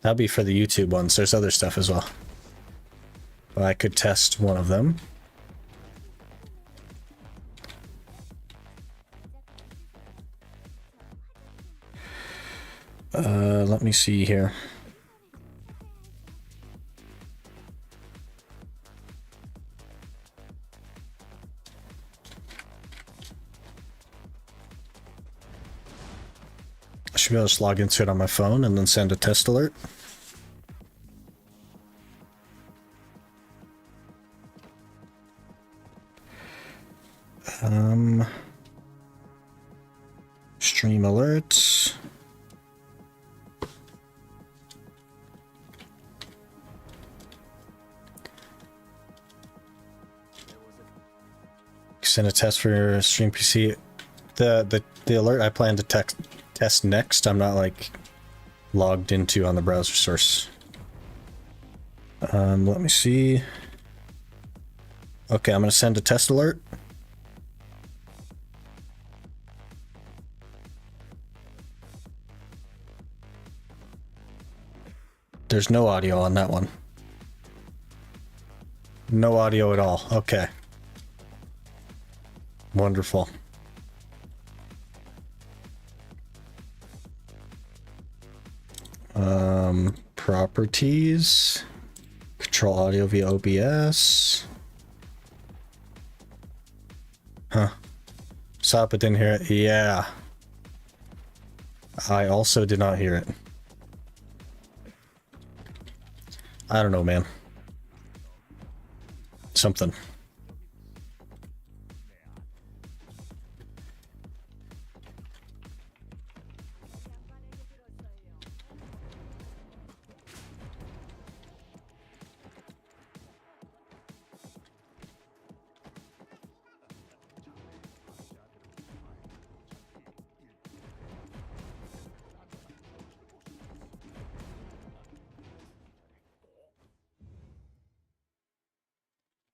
That'll be for the YouTube ones. There's other stuff as well. But I could test one of them. Let me see here. I should be able to just log into it on my phone and then send a test alert. Stream alerts. Send a test for your stream PC. The alert I plan to test next, I'm not like logged into on the browser source. Let me see. Okay, I'm gonna send a test alert. There's no audio on that one. No audio at all. Okay. Wonderful. Properties. Control audio via OBS. Huh. Saw it but didn't hear it. Yeah. I also did not hear it. I don't know, man. Something.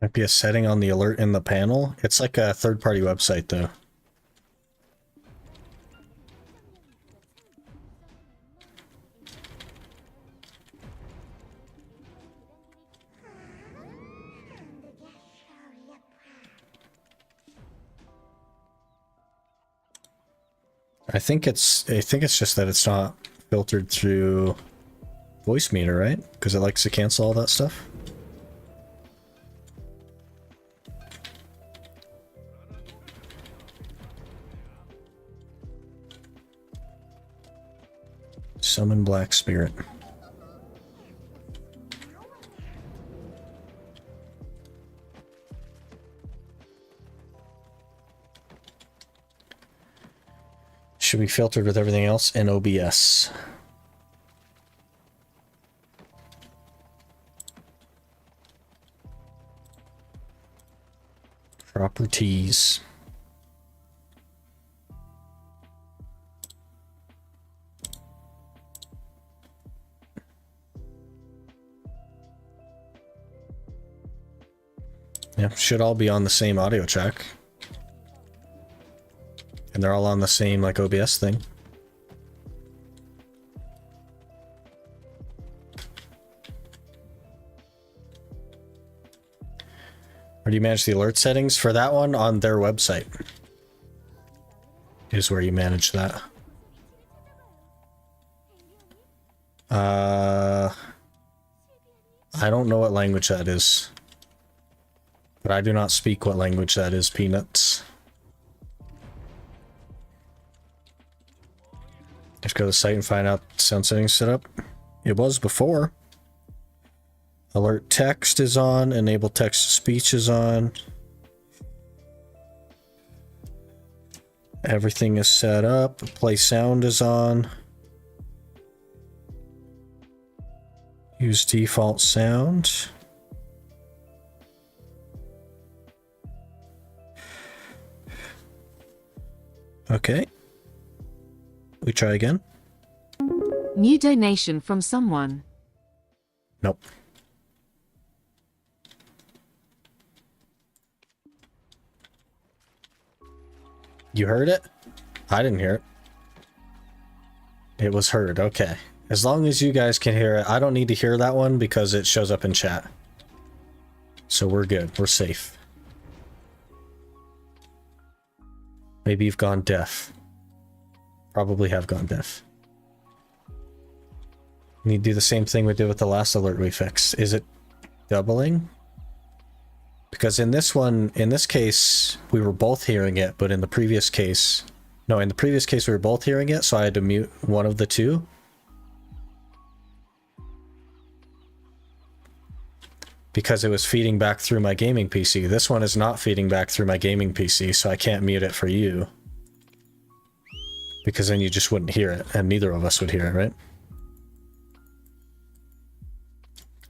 Might be a setting on the alert in the panel. It's like a third-party website, though. I think it's just that it's not filtered through voice meter, right? Because it likes to cancel all that stuff. Summon Black Spirit. Should be filtered with everything else in OBS. Properties. Yeah, should all be on the same audio track. And they're all on the same, like, OBS thing. Where do you manage the alert settings? For that one, on their website is where you manage that. I don't know what language that is. But I do not speak what language that is, Peanuts. Just go to the site and find out sound settings set up. It was before. Alert text is on. Enable text to speech is on. Everything is set up. Play sound is on. Use default sound. Okay. We try again. New donation from someone. Nope. You heard it? I didn't hear it. It was heard. Okay. As long as you guys can hear it, I don't need to hear that one because it shows up in chat. So we're good. We're safe. Maybe you've gone deaf. Probably have gone deaf. You need to do the same thing we did with the last alert we fixed. Is it doubling? Because in this one, in this case, we were both hearing it, but in the previous case... No, in the previous case we were both hearing it, so I had to mute one of the two. Because it was feeding back through my gaming PC. This one is not feeding back through my gaming PC, so I can't mute it for you. Because then you just wouldn't hear it, and neither of us would hear it, right?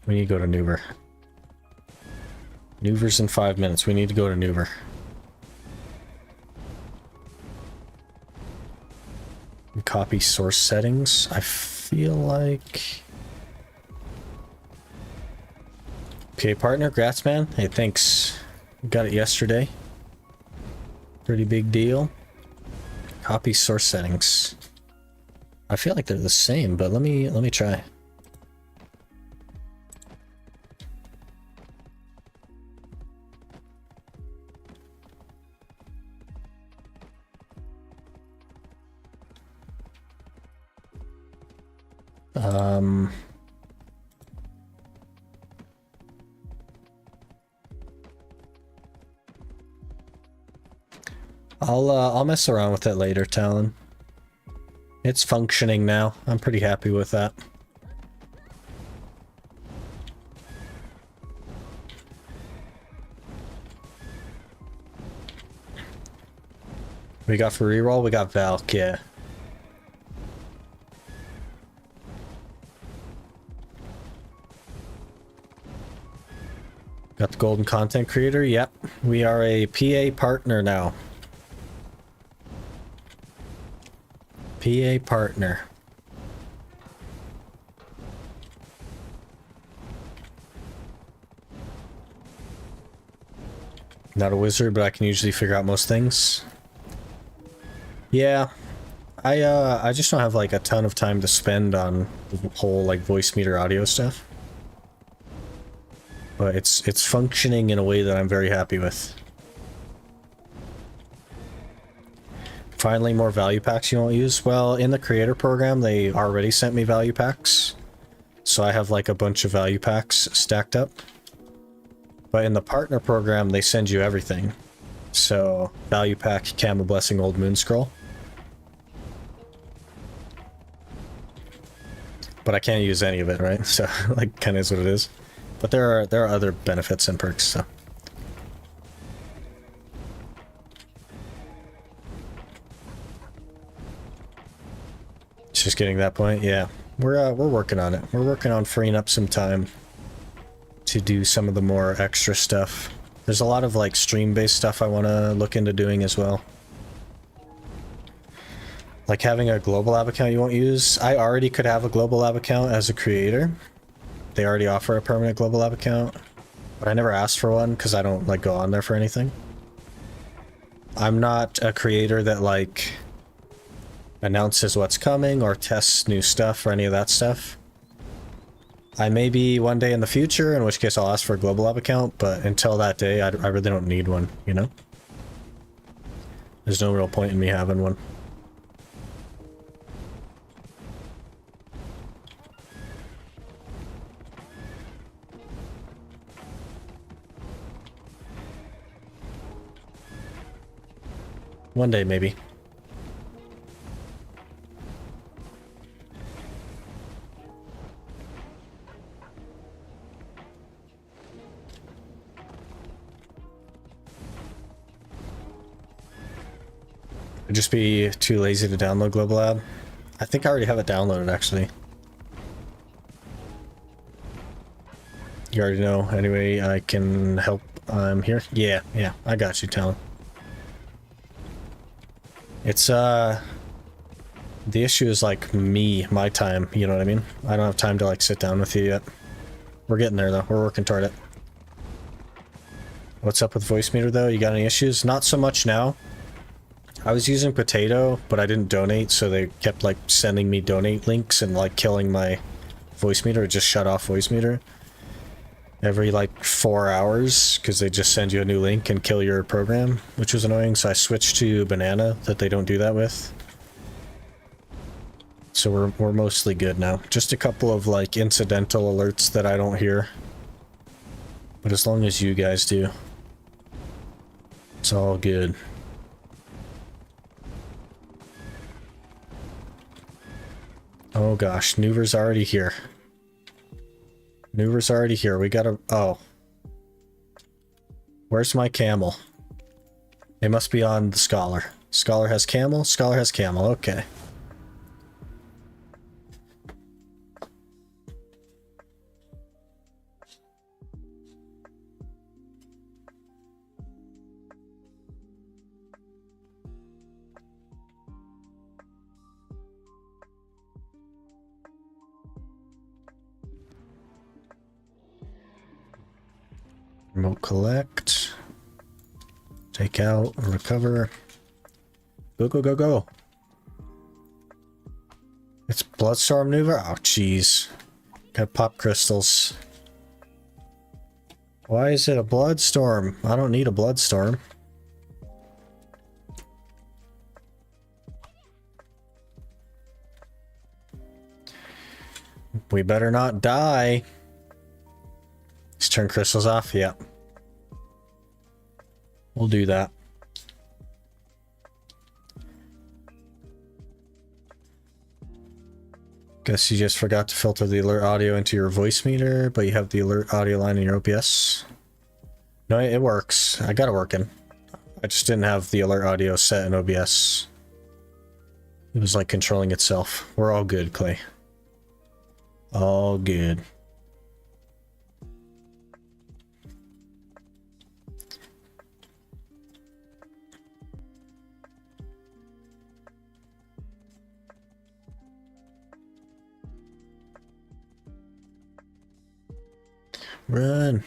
We need to go to Nuver. Nuver's in 5 minutes. We need to go to Nuver. Copy source settings. I feel like... Okay, partner, grats, man. Hey, thanks. Got it yesterday. Pretty big deal. Copy source settings. I feel like they're the same, but let me try. I'll mess around with it later, Talon. It's functioning now. I'm pretty happy with that. We got for reroll, we got Valk, yeah. Got the golden content creator, yep. We are a PA partner now. PA partner. Not a wizard, but I can usually figure out most things. Yeah, I just don't have like a ton of time to spend on the whole like voice meter audio stuff. But it's functioning in a way that I'm very happy with. Finally, more value packs you won't use. Well, in the creator program, they already sent me value packs. So I have like a bunch of value packs stacked up. But in the partner program, they send you everything. So, value pack, Camel Blessing, Old Moon Scroll. But I can't use any of it, right? So, like, kind of is what it is. But there are other benefits and perks, so. It's just getting to that point, yeah. We're working on it. We're working on freeing up some time to do some of the more extra stuff. There's a lot of like stream-based stuff I want to look into doing as well. Like having a global lab account you won't use. I already could have a global lab account as a creator. They already offer a permanent global lab account, but I never asked for one because I don't like go on there for anything. I'm not a creator that like announces what's coming or tests new stuff or any of that stuff. I may be one day in the future, in which case I'll ask for a global lab account, but until that day, I really don't need one, you know? There's no real point in me having one. One day, maybe. I'd just be too lazy to download Global Lab. I think I already have it downloaded, actually. You already know. Anyway, I can help. I'm here. Yeah, I got you, Talon. It's, the issue is, like, my time, you know what I mean? I don't have time to, like, sit down with you yet. We're getting there, though. We're working toward it. What's up with voice meter, though? You got any issues? Not so much now. I was using Potato, but I didn't donate, so they kept, like, sending me donate links and, like, killing my voice meter. It just shut off voice meter every, like, 4 hours, because they just send you a new link and kill your program, which was annoying, so I switched to Banana, that they don't do that with. So we're mostly good now. Just a couple of, like, incidental alerts that I don't hear. But as long as you guys do, it's all good. Oh gosh, Nuver's already here. Nuver's already here. We gotta... Oh. Where's my camel? It must be on the Scholar. Scholar has camel? Scholar has camel. Okay. Remote collect. Take out, recover. Go, go, go, go. It's Bloodstorm Nuver? Oh, jeez. Got pop crystals. Why is it a Bloodstorm? I don't need a Bloodstorm. We better not die. Let's turn crystals off. Yep. We'll do that. Guess you just forgot to filter the alert audio into your voice meter, but you have the alert audio line in your OBS. No, it works. I got it working. I just didn't have the alert audio set in OBS. It was like controlling itself. We're all good, Clay. All good. Run.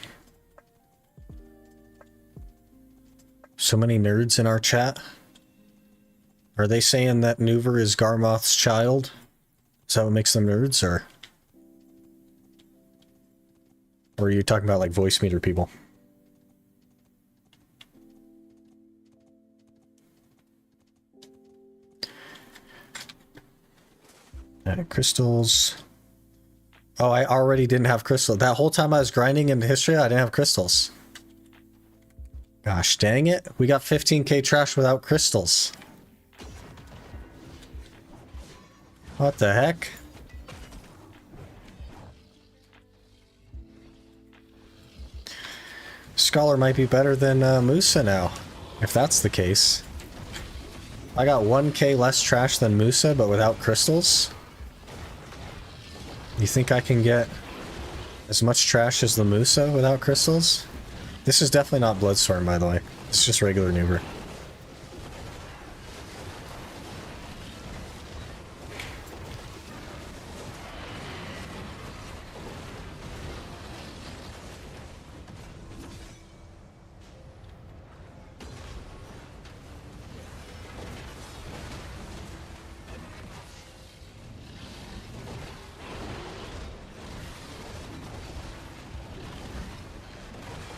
So many nerds in our chat. Are they saying that Nuver is Garmoth's child? Is that what makes them nerds, or are you talking about like voice meter people? Crystals. Oh, I already didn't have crystals. That whole time I was grinding in Histria, I didn't have crystals. Gosh dang it. We got 15k trash without crystals. What the heck? Scholar might be better than Musa now, if that's the case. I got 1k less trash than Musa, but without crystals? You think I can get as much trash as the Musa without crystals? This is definitely not Bloodstorm, by the way. It's just regular Nuber.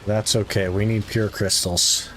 That's okay, we need pure crystals.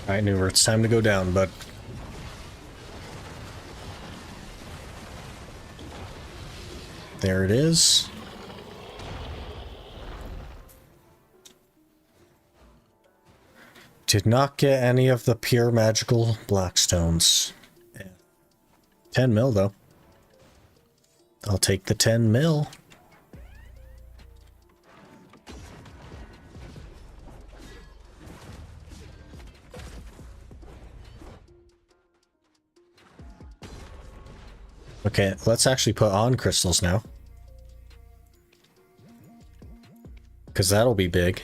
Alright, Nuver, it's time to go down, bud. There it is. Did not get any of the pure magical blackstones. 10 mil, though. I'll take the 10 mil. Okay, let's actually put on crystals now. Because that'll be big.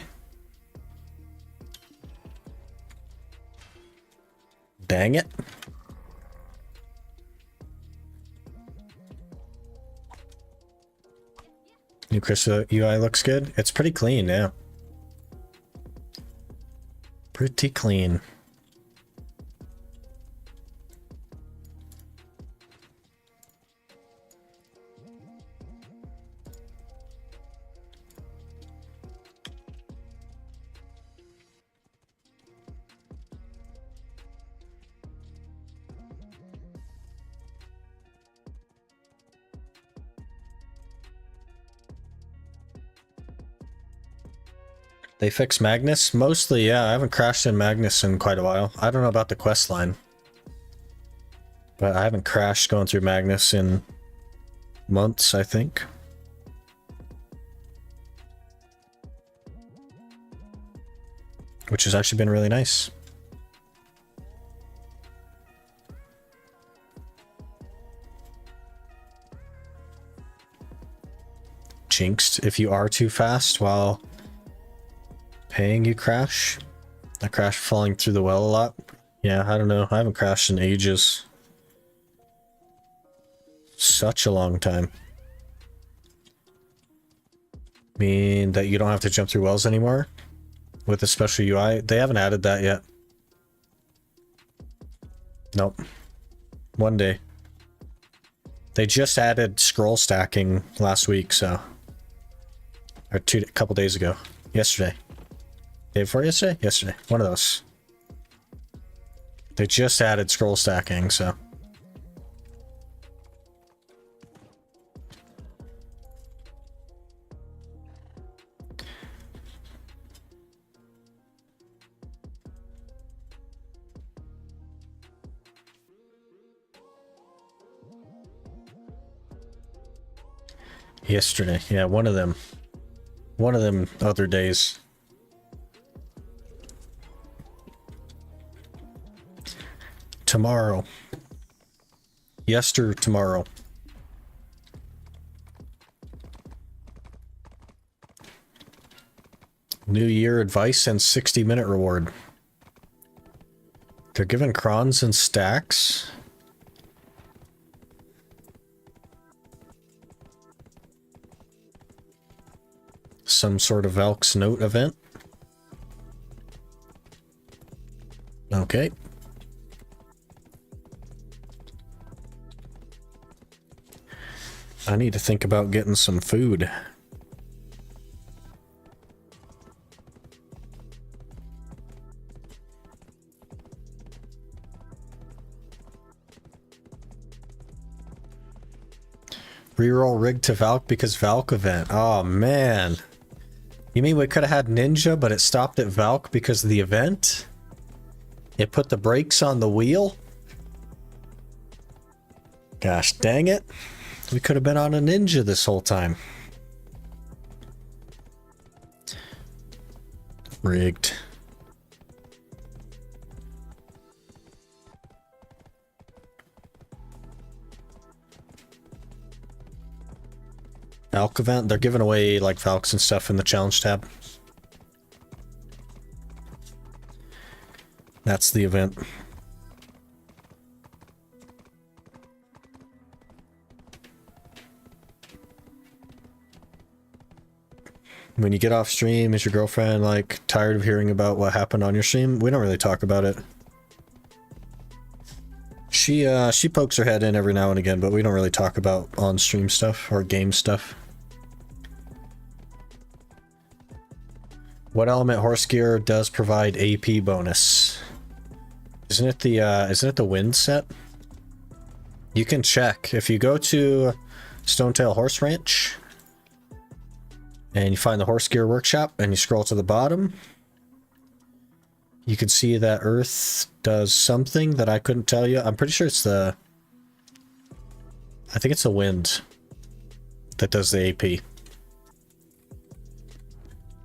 Dang it. New crystal UI looks good. It's pretty clean, yeah. Pretty clean. They fixed Magnus? Mostly, yeah. I haven't crashed in Magnus in quite a while. I don't know about the quest line. But I haven't crashed going through Magnus in months, I think. which has actually been really nice. Jinxed. If you are too fast while paying, you crash. I crashed falling through the well a lot. Yeah, I don't know. I haven't crashed in ages. Such a long time. Mean that you don't have to jump through wells anymore with a special UI? They haven't added that yet. Nope. One day. They just added scroll stacking last week, so... Or a couple days ago. Yesterday. Day before yesterday? Yesterday. One of those. They just added scroll stacking, so... Yesterday. Yeah, one of them. One of them other days. Tomorrow. Tomorrow. New Year advice and 60-minute reward. They're giving crons and stacks. Some sort of Valk's Note event. Okay. I need to think about getting some food. Reroll rig to Valk because Valk event. Oh man. You mean we could have had Ninja, but it stopped at Valk because of the event? It put the brakes on the wheel? Gosh dang it. We could have been on a Ninja this whole time. Rigged. Valk event? They're giving away like Valks and stuff in the challenge tab. That's the event. When you get off stream, is your girlfriend like tired of hearing about what happened on your stream? We don't really talk about it. She pokes her head in every now and again, but we don't really talk about on-stream stuff or game stuff. What element horse gear does provide AP bonus? Isn't it the wind set? You can check. If you go to Stonetail Horse Ranch and you find the horse gear workshop and you scroll to the bottom, you can see that Earth does something that I couldn't tell you. I'm pretty sure it's I think it's the wind that does the AP.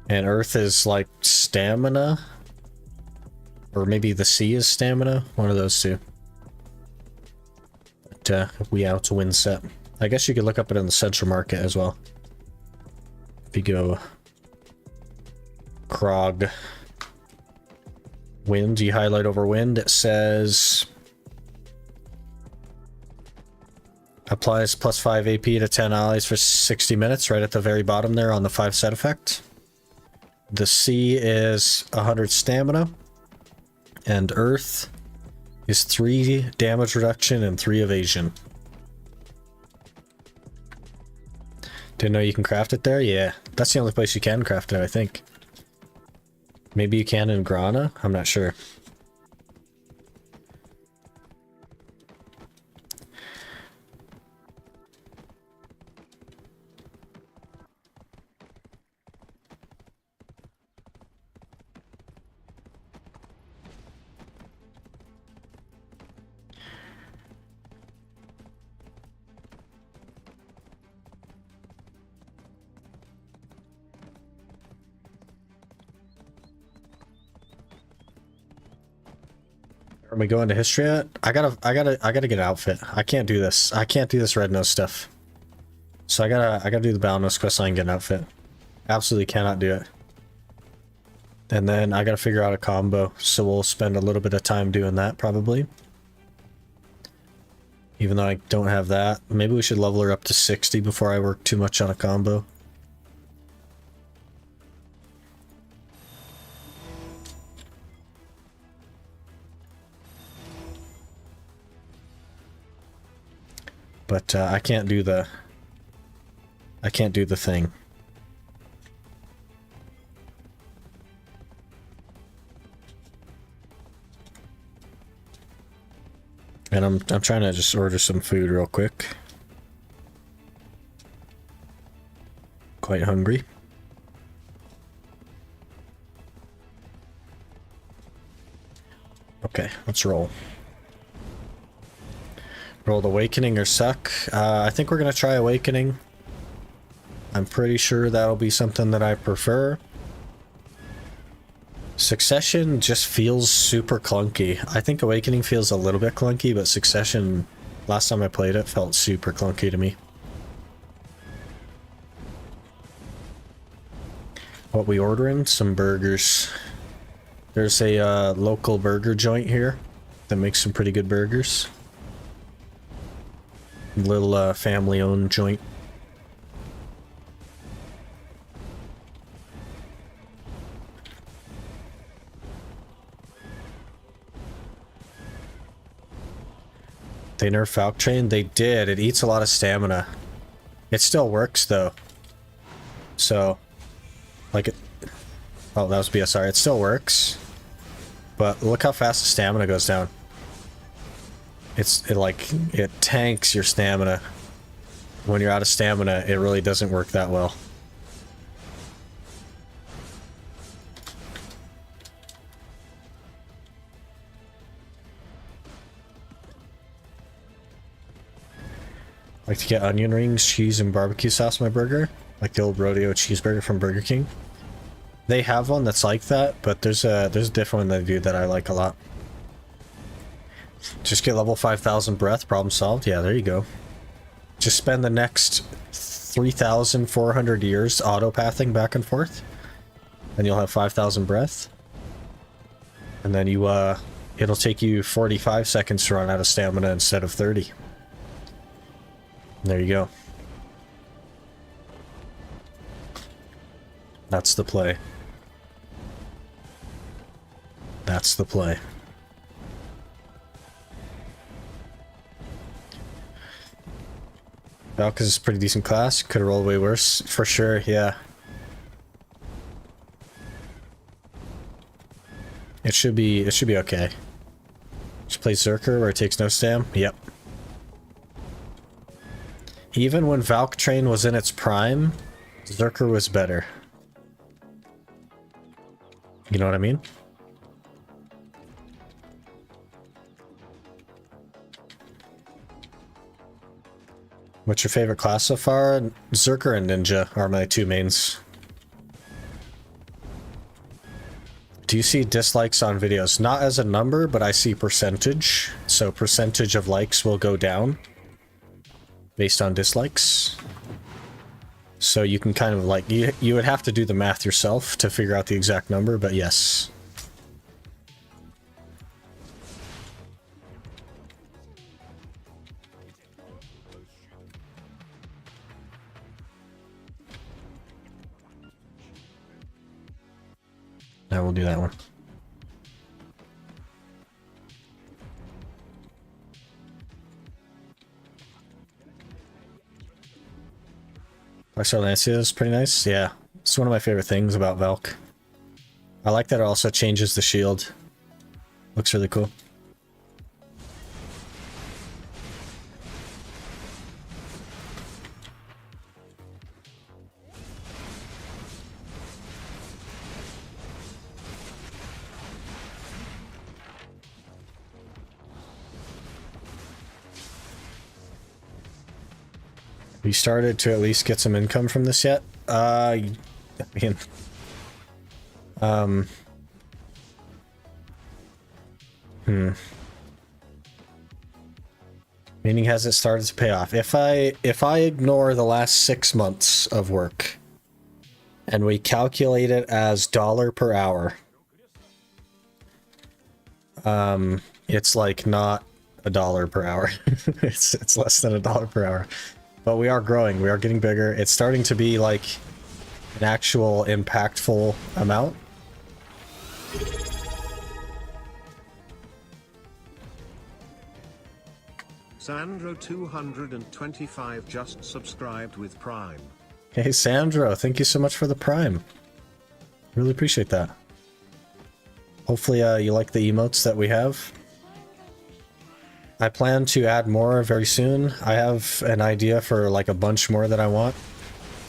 And Earth is like stamina. Or maybe the sea is stamina. One of those two. But we out to wind set. I guess you could look up it in the central market as well. If you go Krog wind, you highlight over wind, it says applies +5 AP to 10 allies for 60 minutes right at the very bottom there on the 5 set effect. The sea is 100 stamina, and Earth is 3 damage reduction and 3 evasion. Didn't know you can craft it there? Yeah, that's the only place you can craft it, I think. Maybe you can in Grana? I'm not sure. Are we going to Histria? I gotta get an outfit. I can't do this. I can't do this red nose stuff. So I gotta do the Battle Nose quest line and get an outfit. Absolutely cannot do it. And then I gotta figure out a combo, so we'll spend a little bit of time doing that probably. Even though I don't have that. Maybe we should level her up to 60 before I work too much on a combo. But I can't do the thing. And I'm trying to just order some food real quick. Quite hungry. Okay, let's roll. Rolled Awakening or Suck. I think we're gonna try Awakening. I'm pretty sure that'll be something that I prefer. Succession just feels super clunky. I think Awakening feels a little bit clunky, but Succession, last time I played it, felt super clunky to me. What we ordering? Some burgers. There's a local burger joint here that makes some pretty good burgers. Little family-owned joint. They nerfed Valkyrie? They did. It eats a lot of stamina. It still works though. So, like it. Oh, that was BSR. It still works, but look how fast the stamina goes down. It tanks your stamina. When you're out of stamina, it really doesn't work that well. Like to get onion rings, cheese, and barbecue sauce on my burger, like the old rodeo cheeseburger from Burger King. They have one that's like that, but there's a different one they do that I like a lot. Just get level 5,000 breath, problem solved. Yeah, there you go. Just spend the next 3,400 years autopathing back and forth, and you'll have 5,000 breath. And then you it'll take you 45 seconds to run out of stamina instead of 30. There you go. That's the play. That's the play. Valkyrie is a pretty decent class. Could have rolled way worse, for sure, yeah. It should be okay. Just play Zerker where it takes no stam. Yep. Even when Valkyrie was in its prime, Zerker was better. You know what I mean? What's your favorite class so far? Zerker and Ninja are my two mains. Do you see dislikes on videos? Not as a number, but I see percentage. So percentage of likes will go down based on dislikes. So you can kind of like, you would have to do the math yourself to figure out the exact number, but yes. Now we'll do that one. Blackstar Lancia is pretty nice. Yeah, it's one of my favorite things about Valk. I like that it also changes the shield. Looks really cool. You started to at least get some income from this yet? I mean, Meaning hasn't started to pay off. If I ignore the last 6 months of work and we calculate it as dollar per hour, it's like not $1 per hour. it's less than $1 per hour. But we are growing. We are getting bigger. It's starting to be like an actual impactful amount. Sandro 225 just subscribed with Prime. Hey Sandro, thank you so much for the Prime. Really appreciate that. Hopefully you like the emotes that we have. I plan to add more very soon. I have an idea for like a bunch more that I want,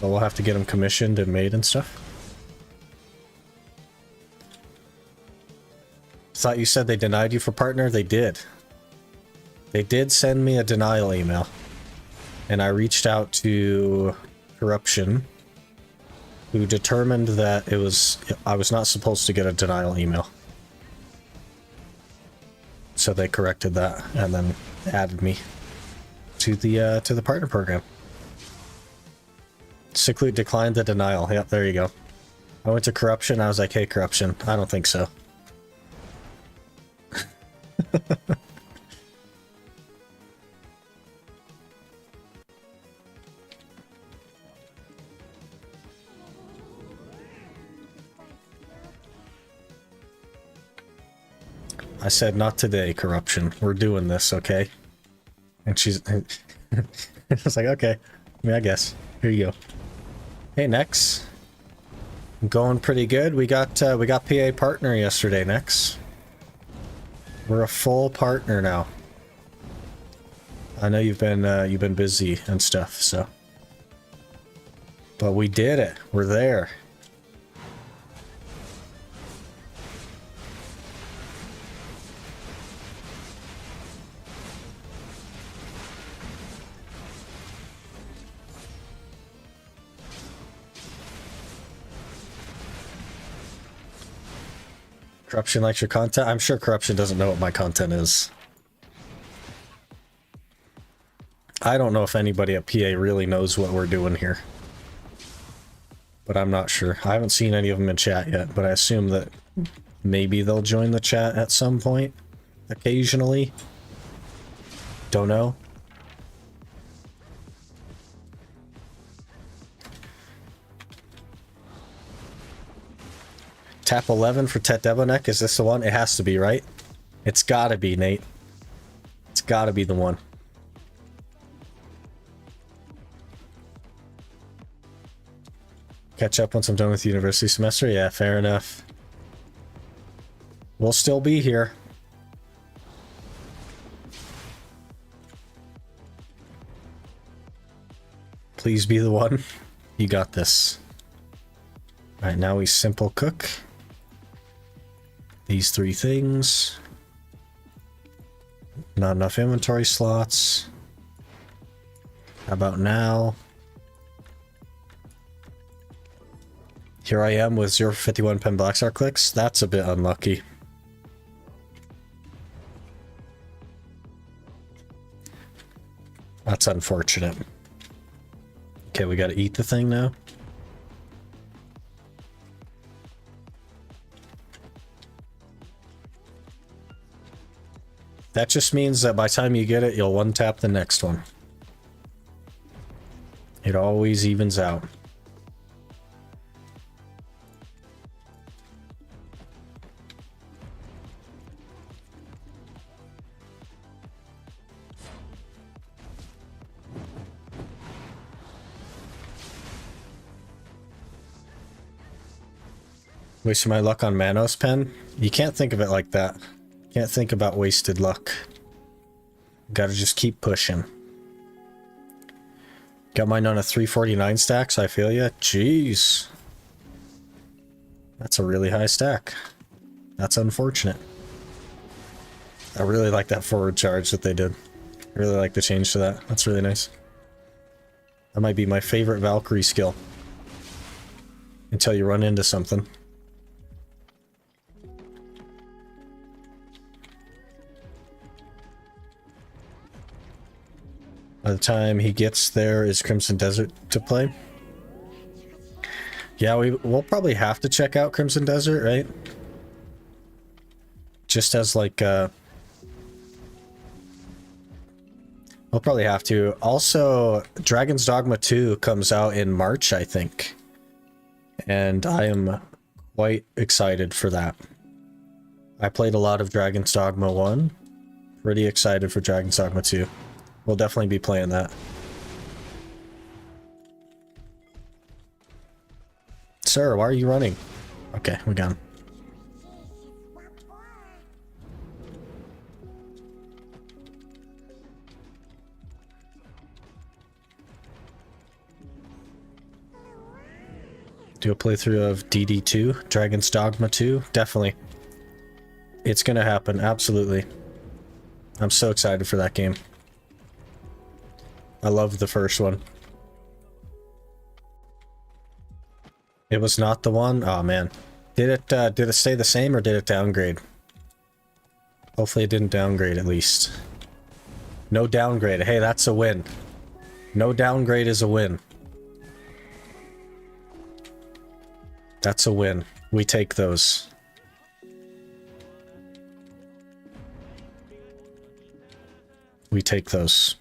but we'll have to get them commissioned and made and stuff. Thought you said they denied you for partner? They did. They did send me a denial email, and I reached out to Corruption, who determined that I was not supposed to get a denial email. So they corrected that and then added me to the partner program. Sickly declined the denial. Yep, there you go. I went to Corruption. I was like, hey, Corruption, I don't think so. I said, not today, Corruption. We're doing this, okay? And she's... I was like, okay. I mean, I guess. Here you go. Hey, Nex. Going pretty good. We got PA partner yesterday, Nex. We're a full partner now. I know you've been busy and stuff, so... But we did it. We're there. Corruption likes your content? I'm sure Corruption doesn't know what my content is. I don't know if anybody at PA really knows what we're doing here. But I'm not sure. I haven't seen any of them in chat yet, but I assume that maybe they'll join the chat at some point. Occasionally. Don't know. Tap 11 for Tet Debonek. Is this the one? It has to be, right? It's gotta be, Nate. It's gotta be the one. Catch up once I'm done with the university semester? Yeah, fair enough. We'll still be here. Please be the one. You got this. Alright, now we simple cook these 3 things. Not enough inventory slots. How about now? Here I am with 051 pen Blackstar clicks. That's a bit unlucky. That's unfortunate. Okay, we gotta eat the thing now. That just means that by the time you get it, you'll one-tap the next one. It always evens out. Wasting my luck on Manos pen? You can't think of it like that. Can't think about wasted luck. Gotta just keep pushing. Got mine on a 349 stack, so I feel ya. Jeez. That's a really high stack. That's unfortunate. I really like that forward charge that they did. I really like the change to that. That's really nice. That might be my favorite Valkyrie skill. Until you run into something. By the time he gets there, is Crimson Desert to play? Yeah, we'll probably have to check out Crimson Desert, right? Just as like, we'll probably have to. Also, Dragon's Dogma 2 comes out in March, I think. And I am quite excited for that. I played a lot of Dragon's Dogma 1. Pretty excited for Dragon's Dogma 2. We'll definitely be playing that. Sir, why are you running? Okay, we got him. Do a playthrough of DD2, Dragon's Dogma 2? Definitely. It's gonna happen, absolutely. I'm so excited for that game. I love the first one. It was not the one? Oh man. Did it stay the same or did it downgrade? Hopefully it didn't downgrade at least. No downgrade. Hey, that's a win. No downgrade is a win. That's a win. We take those. We take those.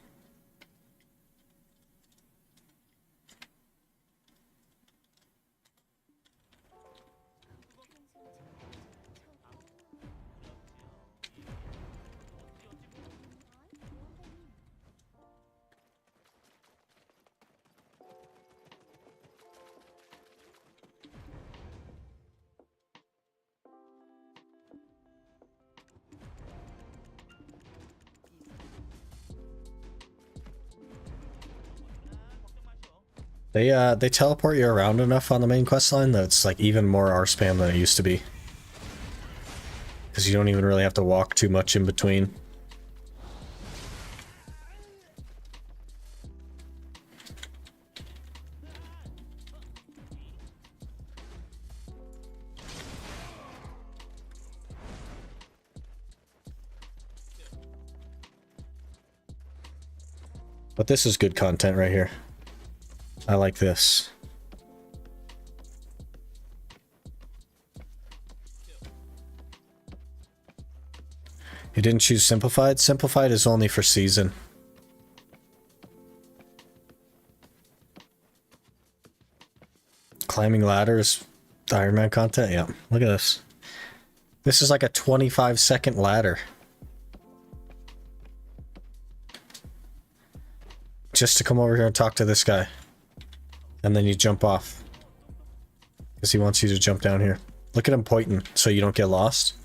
They teleport you around enough on the main quest line that it's like even more R spam than it used to be. Because you don't even really have to walk too much in between. But this is good content right here. I like this. You didn't choose Simplified? Simplified is only for season. Climbing ladders, Ironman content? Yeah, look at this. This is like a 25-second ladder. Just to come over here and talk to this guy. And then you jump off. Because he wants you to jump down here. Look at him pointing so you don't get lost.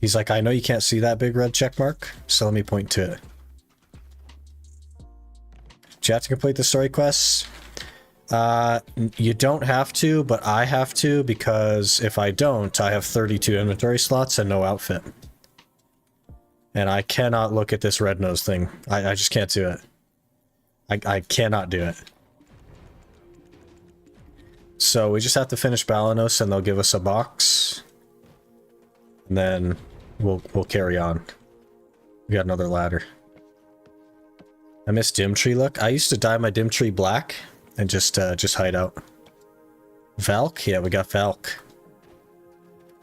He's like, I know you can't see that big red check mark, so let me point to it. Do you have to complete the story quests? You don't have to, but I have to, because if I don't, I have 32 inventory slots and no outfit. And I cannot look at this red nose thing. I just can't do it. I cannot do it. So we just have to finish Balanos and they'll give us a box. And then we'll carry on. We got another ladder. I miss Dim Tree look. I used to dye my Dim Tree black and just hide out. Valk? Yeah, we got Valk.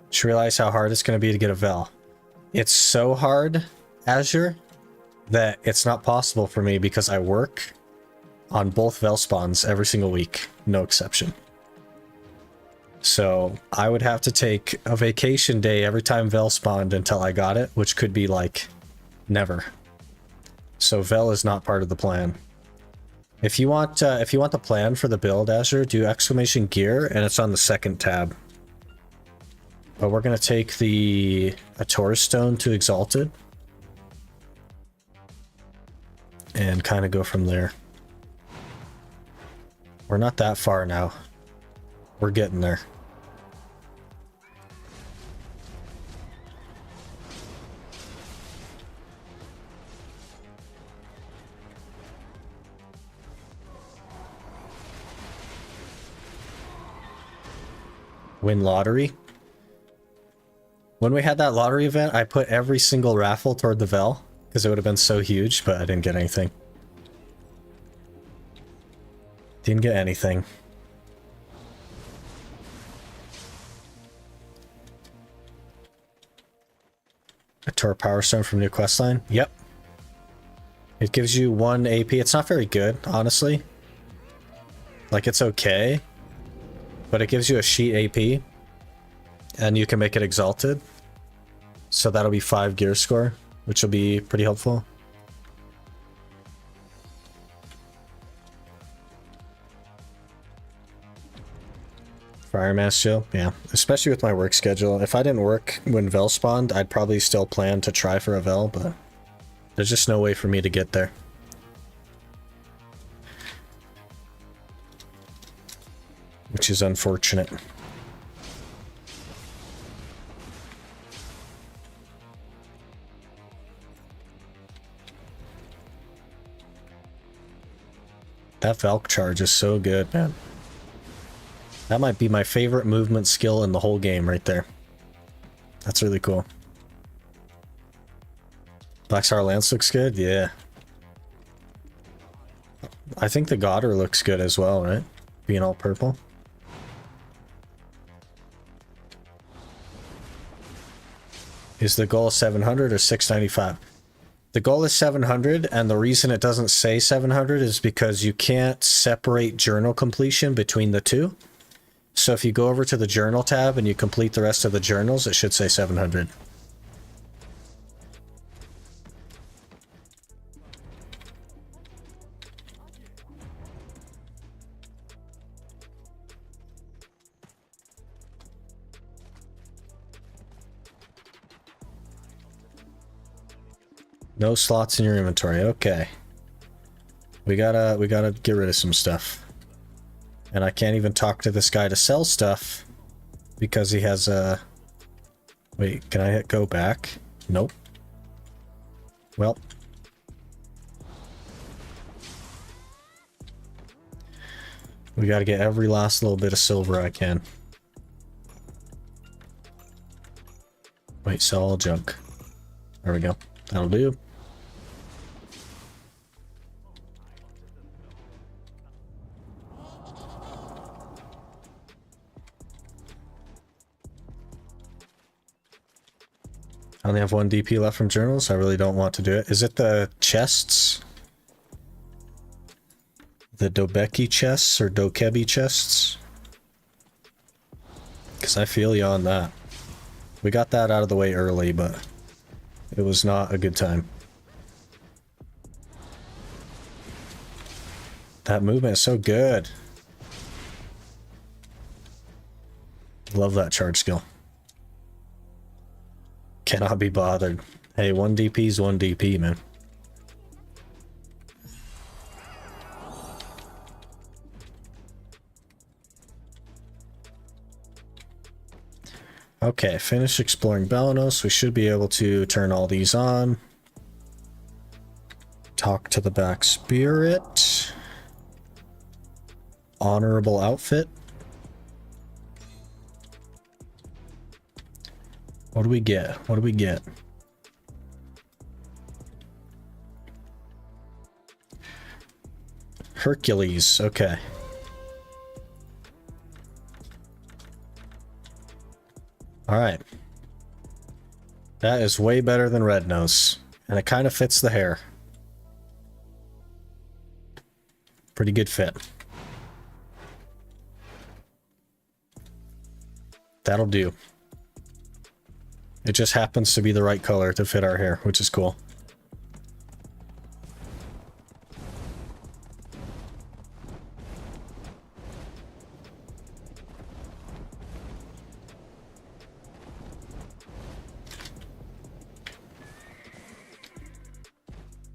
Just realize how hard it's going to be to get a Vel. It's so hard, Azure, that it's not possible for me because I work on both Vel spawns every single week. No exception. So I would have to take a vacation day every time Vel spawned until I got it, which could be like never. So Vel is not part of the plan. If you want the plan for the build, Azure, do exclamation gear, and it's on the second tab. But we're gonna take a Taurus Stone to Exalted, and kind of go from there. We're not that far now. We're getting there. Win lottery. When we had that lottery event, I put every single raffle toward the Vel because it would have been so huge, but I didn't get anything. Didn't get anything. A Tor Power Stone from New Questline? Yep. It gives you 1 AP. It's not very good, honestly. Like, it's okay. But it gives you a sheet AP. And you can make it exalted. So that'll be 5 gear score, which will be pretty helpful. Fireman still, yeah. Especially with my work schedule. If I didn't work when Vel spawned, I'd probably still plan to try for a Vel, but there's just no way for me to get there. Which is unfortunate. That Valk charge is so good, man. That might be my favorite movement skill in the whole game right there. That's really cool. Black Star Lance looks good, yeah. I think the Godder looks good as well, right? Being all purple. Is the goal 700 or 695? The goal is 700, and the reason it doesn't say 700 is because you can't separate journal completion between the two. So if you go over to the journal tab and you complete the rest of the journals, it should say 700. No slots in your inventory. Okay. We gotta get rid of some stuff. And I can't even talk to this guy to sell stuff because he has a... Wait, can I hit go back? Nope. Well. We gotta get every last little bit of silver I can. Wait, sell all junk. There we go. That'll do. I only have 1 DP left from journals. I really don't want to do it. Is it the chests? The Dobeki chests or Dokebi chests? Because I feel you on that. We got that out of the way early, but it was not a good time. That movement is so good. Love that charge skill. Cannot be bothered. Hey, 1 DP is 1 DP, man. Okay, finish exploring Balanos. We should be able to turn all these on. Talk to the back spirit. Honorable outfit. What do we get? What do we get? Hercules, okay. Alright. That is way better than Red Nose. And it kind of fits the hair. Pretty good fit. That'll do. It just happens to be the right color to fit our hair, which is cool.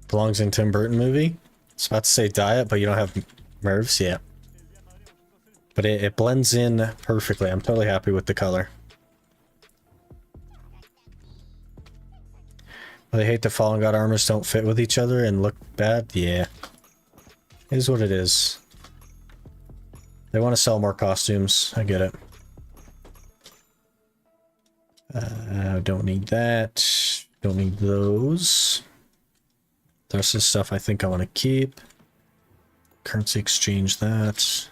Belongs in Tim Burton movie. It's about to say diet, but you don't have Mervs, yeah. But it blends in perfectly. I'm totally happy with the color. They hate the Fallen God armors don't fit with each other and look bad? Yeah. It is what it is. They want to sell more costumes. I get it. Don't need that. Don't need those. There's some stuff I think I want to keep. Currency exchange that.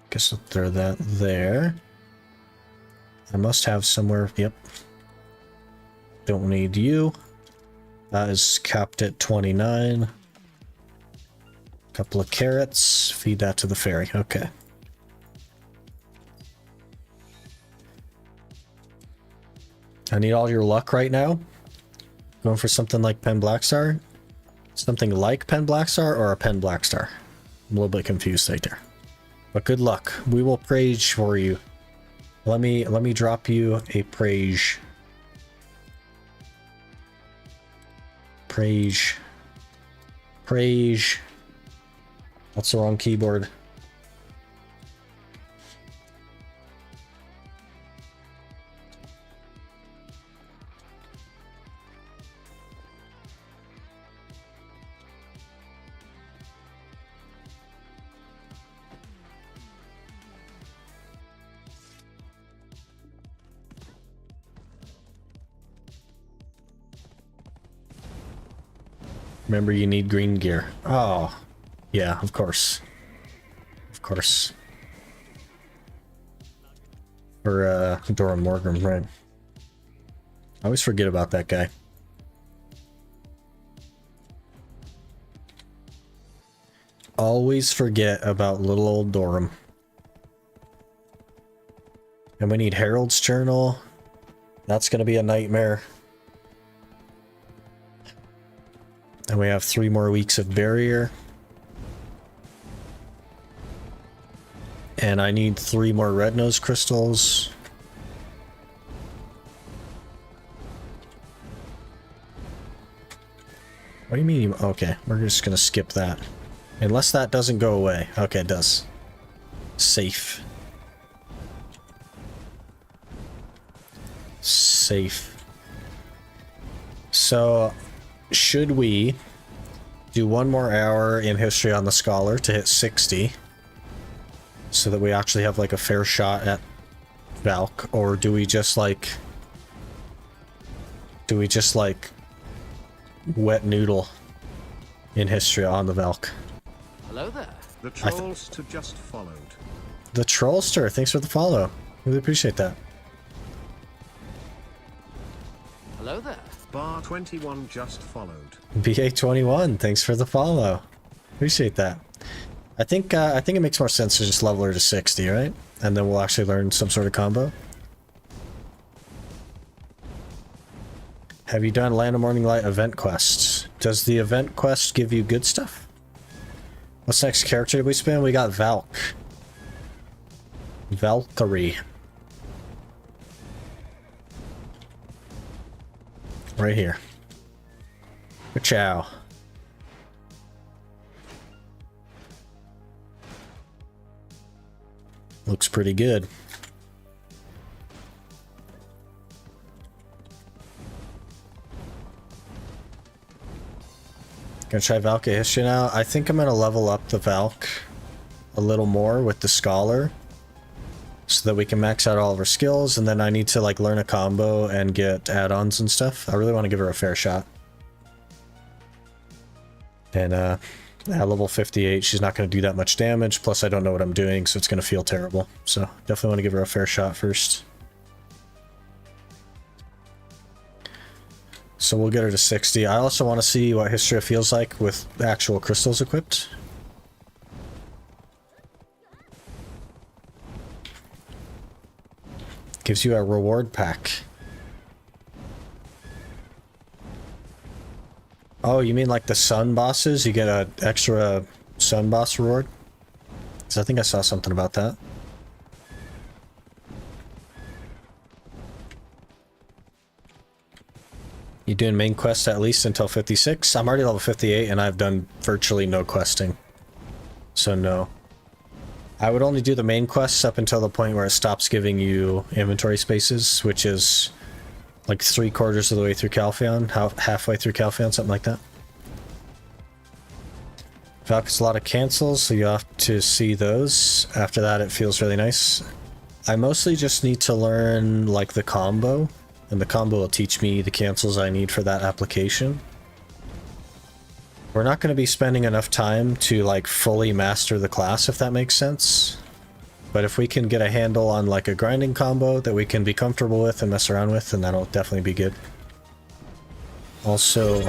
Guess I'll throw that there. I must have somewhere. Yep. Don't need you. That is capped at 29. Couple of carrots. Feed that to the fairy. Okay. I need all your luck right now. Going for something like Pen Blackstar? Something like Pen Blackstar or a Pen Blackstar? I'm a little bit confused right there. But good luck. We will praise for you. Let me drop you a praise. Praise. Praise. That's the wrong keyboard. Remember, you need green gear. Oh, yeah, of course. Of course. For, Dora Morgan, right. I always forget about that guy. Always forget about little old Dorum. And we need Harold's Journal. That's gonna be a nightmare. And we have 3 more weeks of barrier. And I need 3 more red nose crystals. What do you mean? Okay, we're just gonna skip that. Unless that doesn't go away. Okay, it does. Safe. Safe. So, should we do 1 more hour in history on the scholar to hit 60 so that we actually have like a fair shot at Valk, or do we just like wet noodle in history on the Valk? Hello there. The trollster just followed. The trollster, thanks for the follow. Really appreciate that. Hello there. Bar 21 just followed. BA21, thanks for the follow. Appreciate that. I think it makes more sense to just level her to 60, right? And then we'll actually learn some sort of combo. Have you done Land of Morning Light event quests? Does the event quest give you good stuff? What's next character did we spin? We got Valk. Valkyrie. Right here. Ciao. Looks pretty good. Gonna try Valk at history now. I think I'm gonna level up the Valk a little more with the Scholar so that we can max out all of her skills, and then I need to like learn a combo and get add-ons and stuff. I really want to give her a fair shot. And at level 58, she's not going to do that much damage, plus I don't know what I'm doing, so it's going to feel terrible. So definitely want to give her a fair shot first. So we'll get her to 60. I also want to see what Histria feels like with actual crystals equipped. Gives you a reward pack. Oh, you mean like the sun bosses? You get an extra sun boss reward? So I think I saw something about that. You doing main quest at least until 56? I'm already level 58 and I've done virtually no questing. So no. I would only do the main quests up until the point where it stops giving you inventory spaces, which is like 3/4 of the way through Calpheon, halfway through Calpheon, something like that. Valk has a lot of cancels, so you have to see those. After that, it feels really nice. I mostly just need to learn like the combo and the combo will teach me the cancels I need for that application. We're not going to be spending enough time to like fully master the class, if that makes sense. But if we can get a handle on like a grinding combo that we can be comfortable with and mess around with, then that'll definitely be good. Also,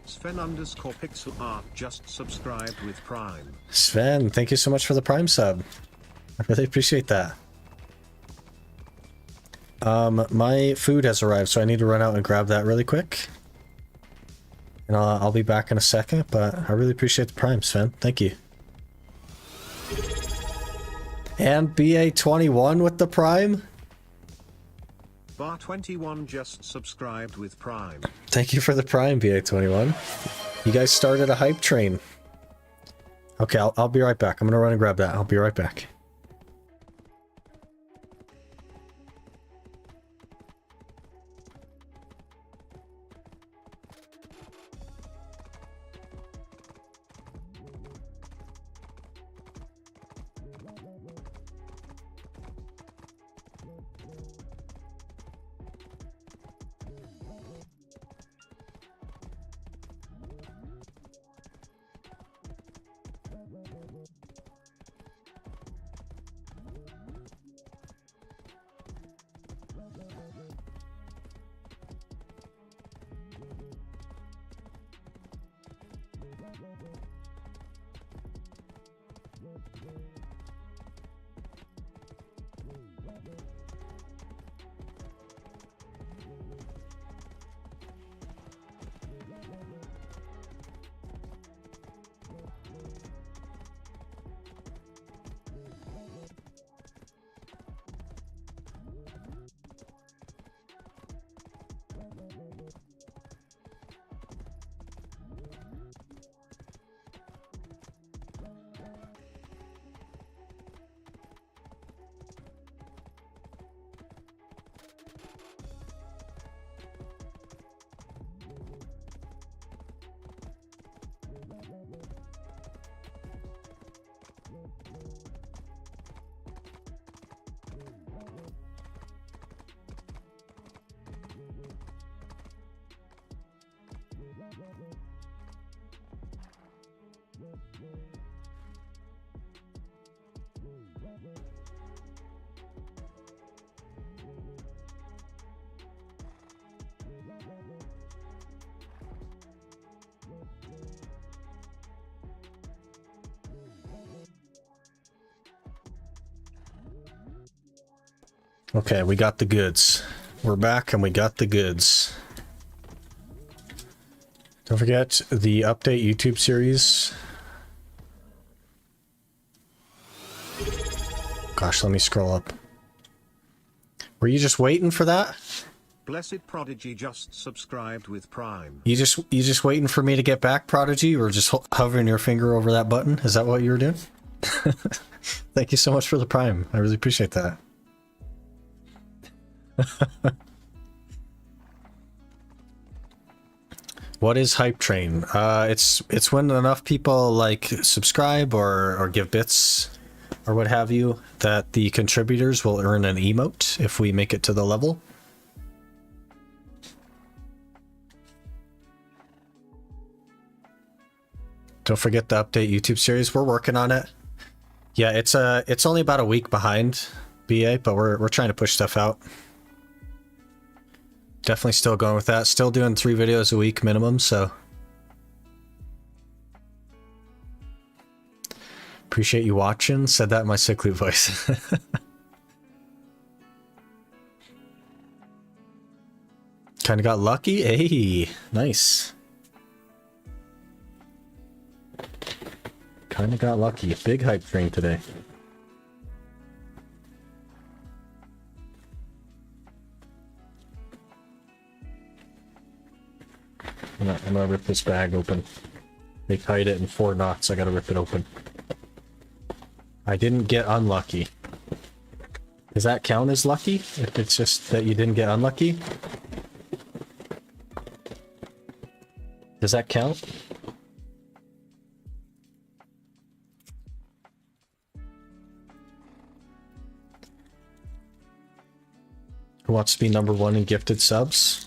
Sven_pixel art just subscribed with Prime. Sven, thank you so much for the Prime sub. I really appreciate that. My food has arrived, so I need to run out and grab that really quick. And I'll be back in a second, but I really appreciate the Prime, Sven. Thank you. And BA21 with the Prime? Bar21 just subscribed with Prime. Thank you for the Prime, BA21. You guys started a hype train. Okay, I'll be right back. I'm gonna run and grab that. I'll be right back. Okay, we got the goods. We're back and we got the goods. Don't forget the update YouTube series. Gosh, let me scroll up. Were you just waiting for that? Blessed Prodigy just subscribed with Prime. You just waiting for me to get back, Prodigy, or just hovering your finger over that button? Is that what you were doing? Thank you so much for the Prime. I really appreciate that. What is Hype Train? It's when enough people like subscribe or give bits or what have you that the contributors will earn an emote if we make it to the level. Don't forget the update YouTube series. We're working on it. Yeah, it's only about a week behind BA, but we're trying to push stuff out. Definitely still going with that. Still doing 3 videos a week minimum, so. Appreciate you watching. Said that in my sickly voice. Kinda got lucky. Hey, nice. Kinda got lucky. Big hype train today. I'm gonna rip this bag open. They tied it in 4 knots. I gotta rip it open. I didn't get unlucky. Does that count as lucky? If it's just that you didn't get unlucky? Does that count? Who wants to be number one in gifted subs?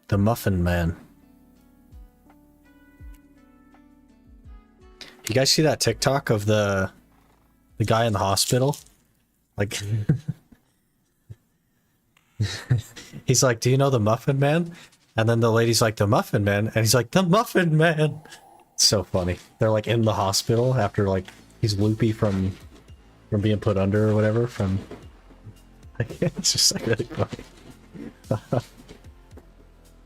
The Muffin Man. You guys see that TikTok of the guy in the hospital? Like, he's like, do you know the Muffin Man? And then the lady's like, the Muffin Man? And he's like, the Muffin Man! It's so funny. They're like in the hospital after like, he's loopy from being put under or whatever from... It's just like really funny.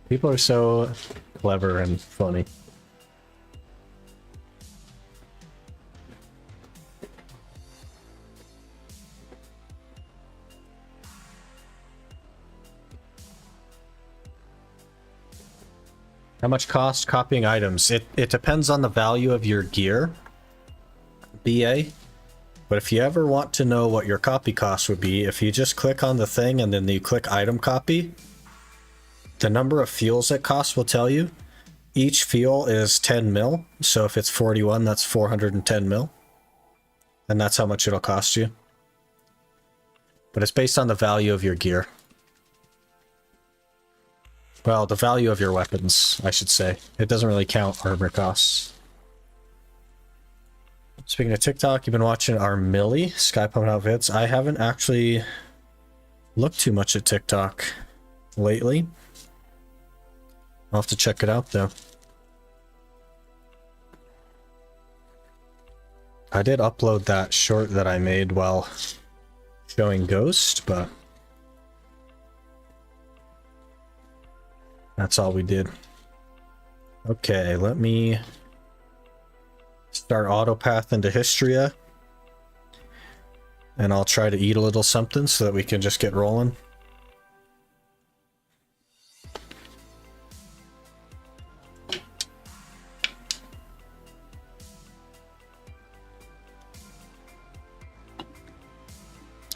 People are so clever and funny. How much cost copying items? It depends on the value of your gear, BA. But if you ever want to know what your copy cost would be, if you just click on the thing and then you click item copy, the number of fuels it costs will tell you. Each fuel is 10 mil, so if it's 41, that's 410 mil. And that's how much it'll cost you. But it's based on the value of your gear. Well, the value of your weapons, I should say. It doesn't really count armor costs. Speaking of TikTok, you've been watching our Millie Sky Pumping Out vids. I haven't actually looked too much at TikTok lately. I'll have to check it out, though. I did upload that short that I made while showing Ghost, but that's all we did. Okay, let me start autopath into Histria. And I'll try to eat a little something so that we can just get rolling.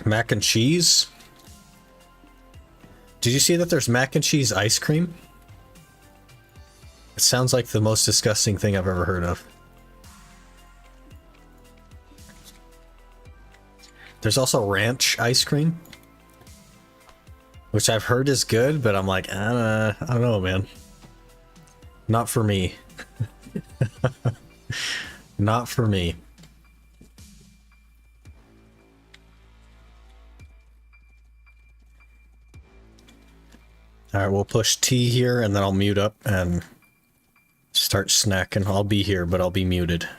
Mac and cheese? Did you see that there's mac and cheese ice cream? It sounds like the most disgusting thing I've ever heard of. There's also ranch ice cream, which I've heard is good, but I'm like, I don't know, man. Not for me. Not for me. Alright, we'll push T here, and then I'll mute up and start snacking. I'll be here, but I'll be muted.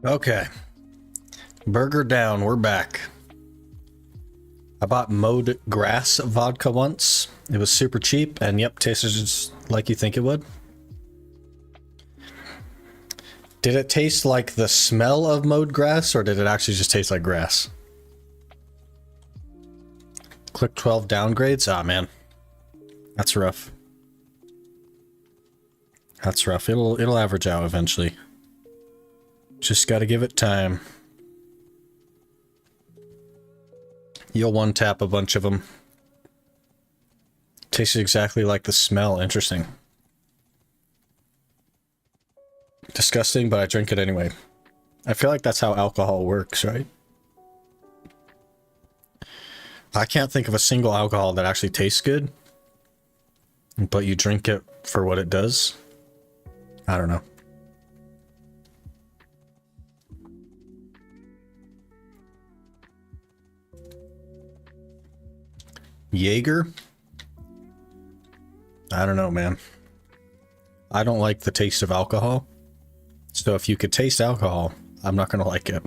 Okay. Burger down, we're back. I bought mowed grass vodka once. It was super cheap, and yep, tasted just like you think it would. Did it taste like the smell of mowed grass, or did it actually just taste like grass? Click 12 downgrades? Ah, man. That's rough. That's rough. It'll average out eventually. Just gotta give it time. You'll one-tap a bunch of them. Tastes exactly like the smell. Interesting. Disgusting, but I drink it anyway. I feel like that's how alcohol works, right? I can't think of a single alcohol that actually tastes good, but you drink it for what it does. I don't know. Jaeger? I don't know, man. I don't like the taste of alcohol. So if you could taste alcohol, I'm not gonna like it.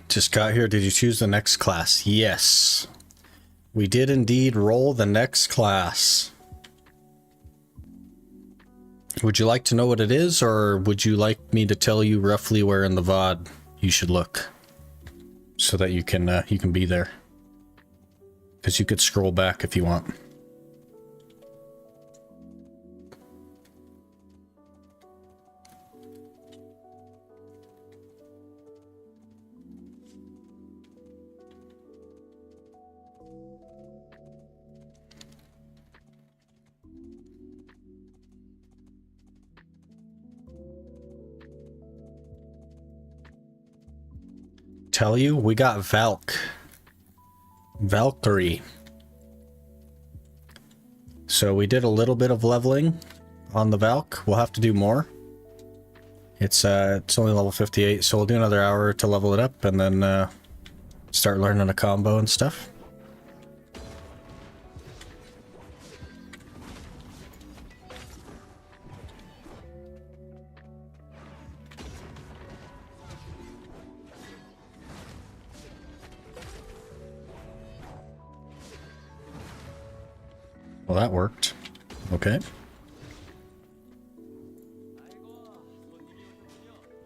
Just got here. Did you choose the next class? Yes. We did indeed roll the next class. Would you like to know what it is, or would you like me to tell you roughly where in the VOD you should look? So that you can be there. Because you could scroll back if you want. Tell you, we got Valkyrie. So we did a little bit of leveling on the Valk. We'll have to do more. It's only level 58, so we'll do another hour to level it up and then start learning a combo and stuff. Well, that worked. Okay.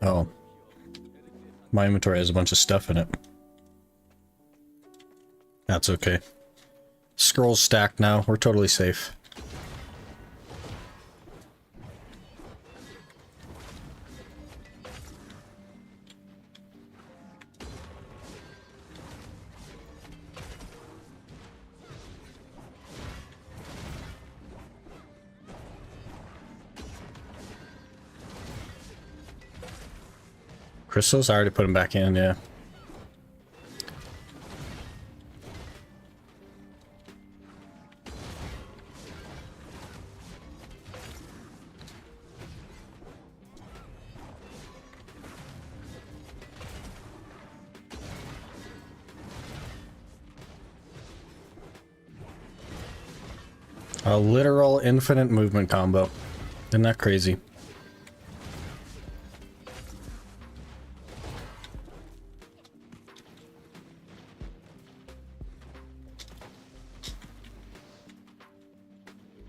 Oh. My inventory has a bunch of stuff in it. That's okay. Scrolls stacked now. We're totally safe. Crystals? I already put them back in, yeah. A literal infinite movement combo. Isn't that crazy?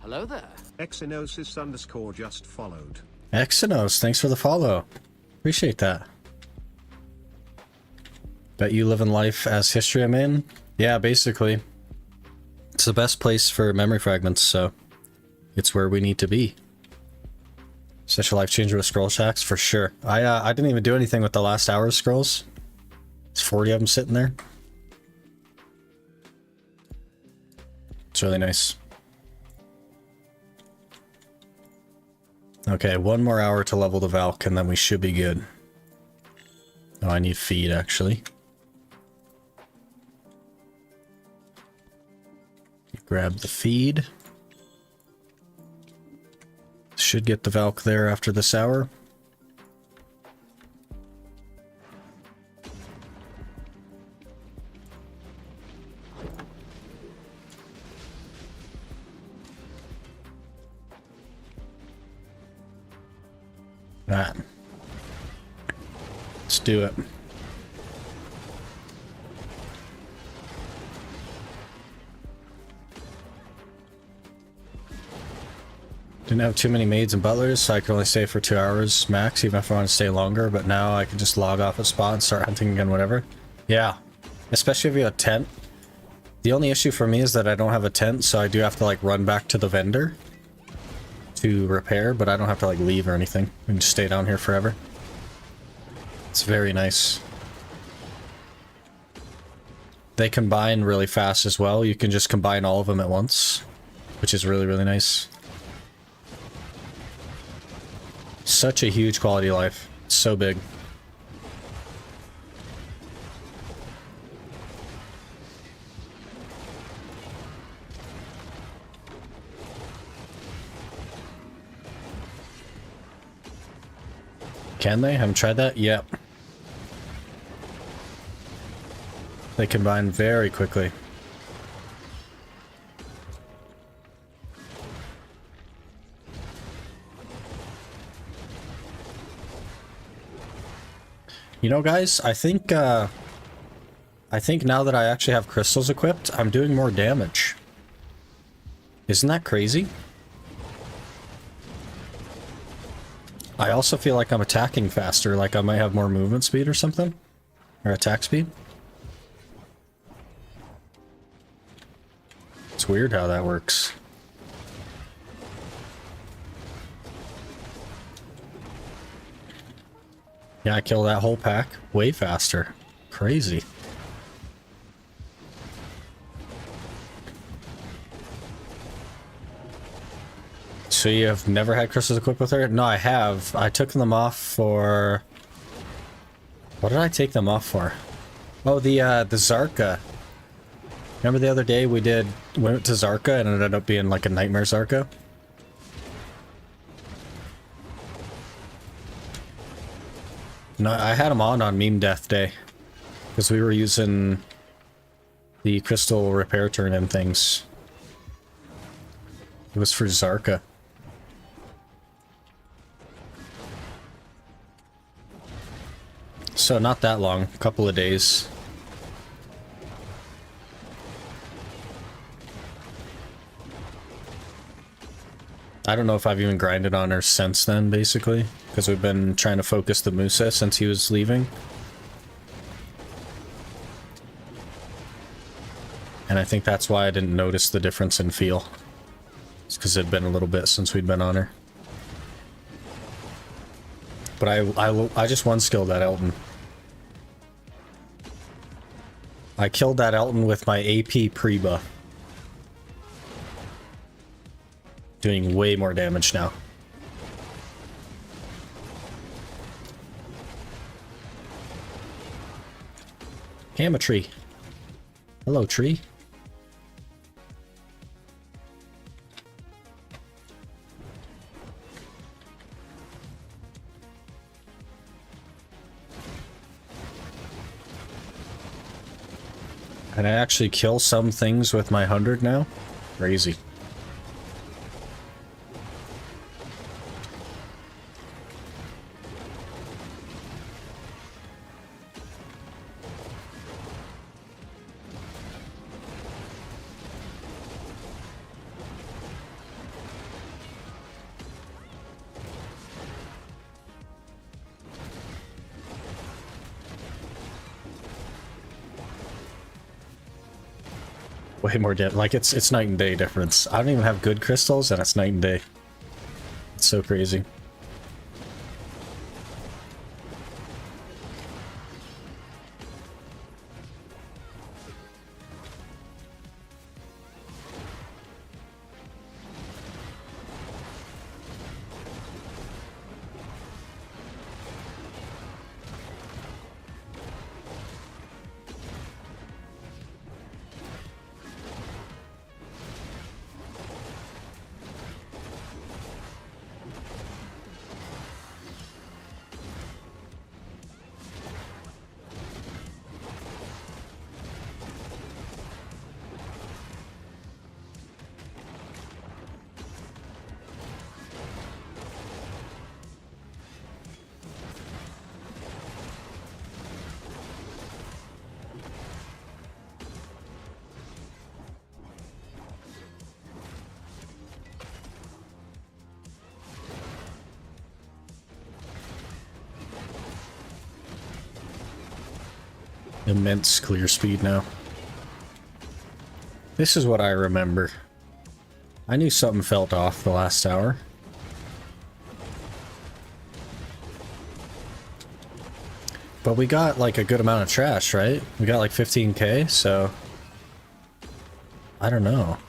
Hello there. Exynosis underscore just followed. Exynos, thanks for the follow. Appreciate that. Bet you live in life as Histria main? Yeah, basically. It's the best place for memory fragments, so it's where we need to be. Such a life changer with scroll shacks, for sure. I didn't even do anything with the last hour of scrolls. There's 40 of them sitting there. It's really nice. Okay, one more hour to level the Valk, and then we should be good. Oh, I need feed, actually. Grab the feed. Should get the Valk there after this hour. That. Let's do it. Didn't have too many maids and butlers, so I could only stay for 2 hours max, even if I want to stay longer, but now I can just log off a spot and start hunting again, whatever. Yeah, especially if you have a tent. The only issue for me is that I don't have a tent, so I do have to like run back to the vendor to repair, but I don't have to like leave or anything. I can just stay down here forever. It's very nice. They combine really fast as well. You can just combine all of them at once, which is really, really nice. Such a huge quality of life. So big. Can they? Haven't tried that? Yep. They combine very quickly. You know, guys, I think now that I actually have crystals equipped, I'm doing more damage. Isn't that crazy? I also feel like I'm attacking faster, like I might have more movement speed or something. Or attack speed. It's weird how that works. Yeah, I kill that whole pack way faster. Crazy. So you have never had crystals equipped with her? No, I have. I took them off for... What did I take them off for? Oh, the Zarka. Remember the other day we went to Zarka and it ended up being like a nightmare Zarka? No, I had them on meme death day. Because we were using the crystal repair turn and things. It was for Zarka. So not that long, a couple of days. I don't know if I've even grinded on her since then, basically. Because we've been trying to focus the Musa since he was leaving. And I think that's why I didn't notice the difference in feel. It's because it had been a little bit since we'd been on her. But I just one-skilled that Elton. I killed that Elton with my AP pre-buff. Doing way more damage now. Hammer tree. Hello, tree. Can I actually kill some things with my 100 now? Crazy. Way more dead. Like it's night and day difference. I don't even have good crystals and it's night and day. It's so crazy. Immense clear speed now. This is what I remember. I knew something felt off the last hour. But we got like a good amount of trash, right? We got like 15k, so... I don't know.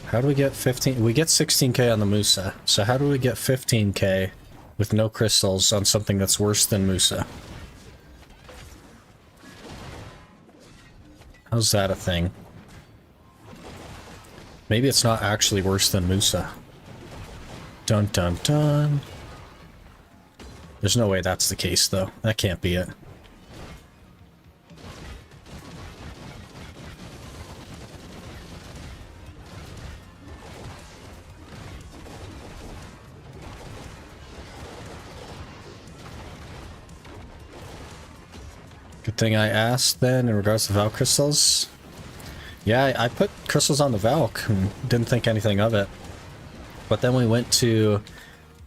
How do we get 15? We get 16k on the Musa. So how do we get 15k with no crystals on something that's worse than Musa? How's that a thing? Maybe it's not actually worse than Musa. Dun dun dun. There's no way that's the case, though. That can't be it. Good thing I asked then in regards to Valk crystals. Yeah, I put crystals on the Valk and didn't think anything of it. But then we went to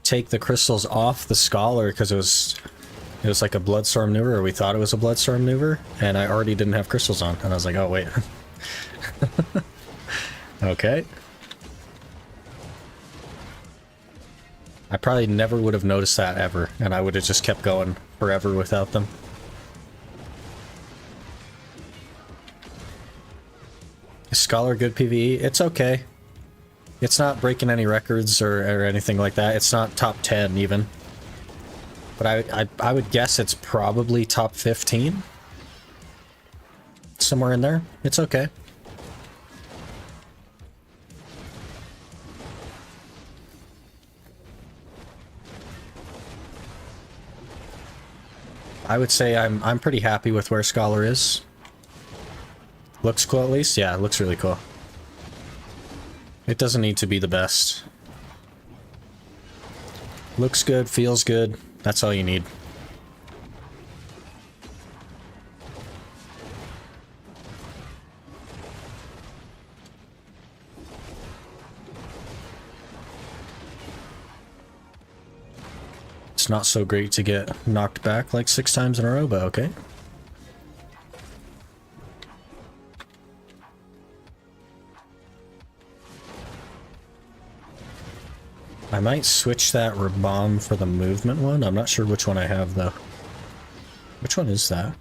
take the crystals off the Scholar because it was like a Bloodstorm maneuver, or we thought it was a Bloodstorm maneuver, and I already didn't have crystals on. And I was like, oh wait. Okay. I probably never would have noticed that ever, and I would have just kept going forever without them. Is Scholar good PvE? It's okay. It's not breaking any records or anything like that. It's not top 10 even. But I would guess it's probably top 15. Somewhere in there. It's okay. I would say I'm pretty happy with where Scholar is. Looks cool at least? Yeah, it looks really cool. It doesn't need to be the best. Looks good, feels good. That's all you need. It's not so great to get knocked back like 6 times in a row, but okay. I might switch that bomb for the movement one. I'm not sure which one I have, though. Which one is that?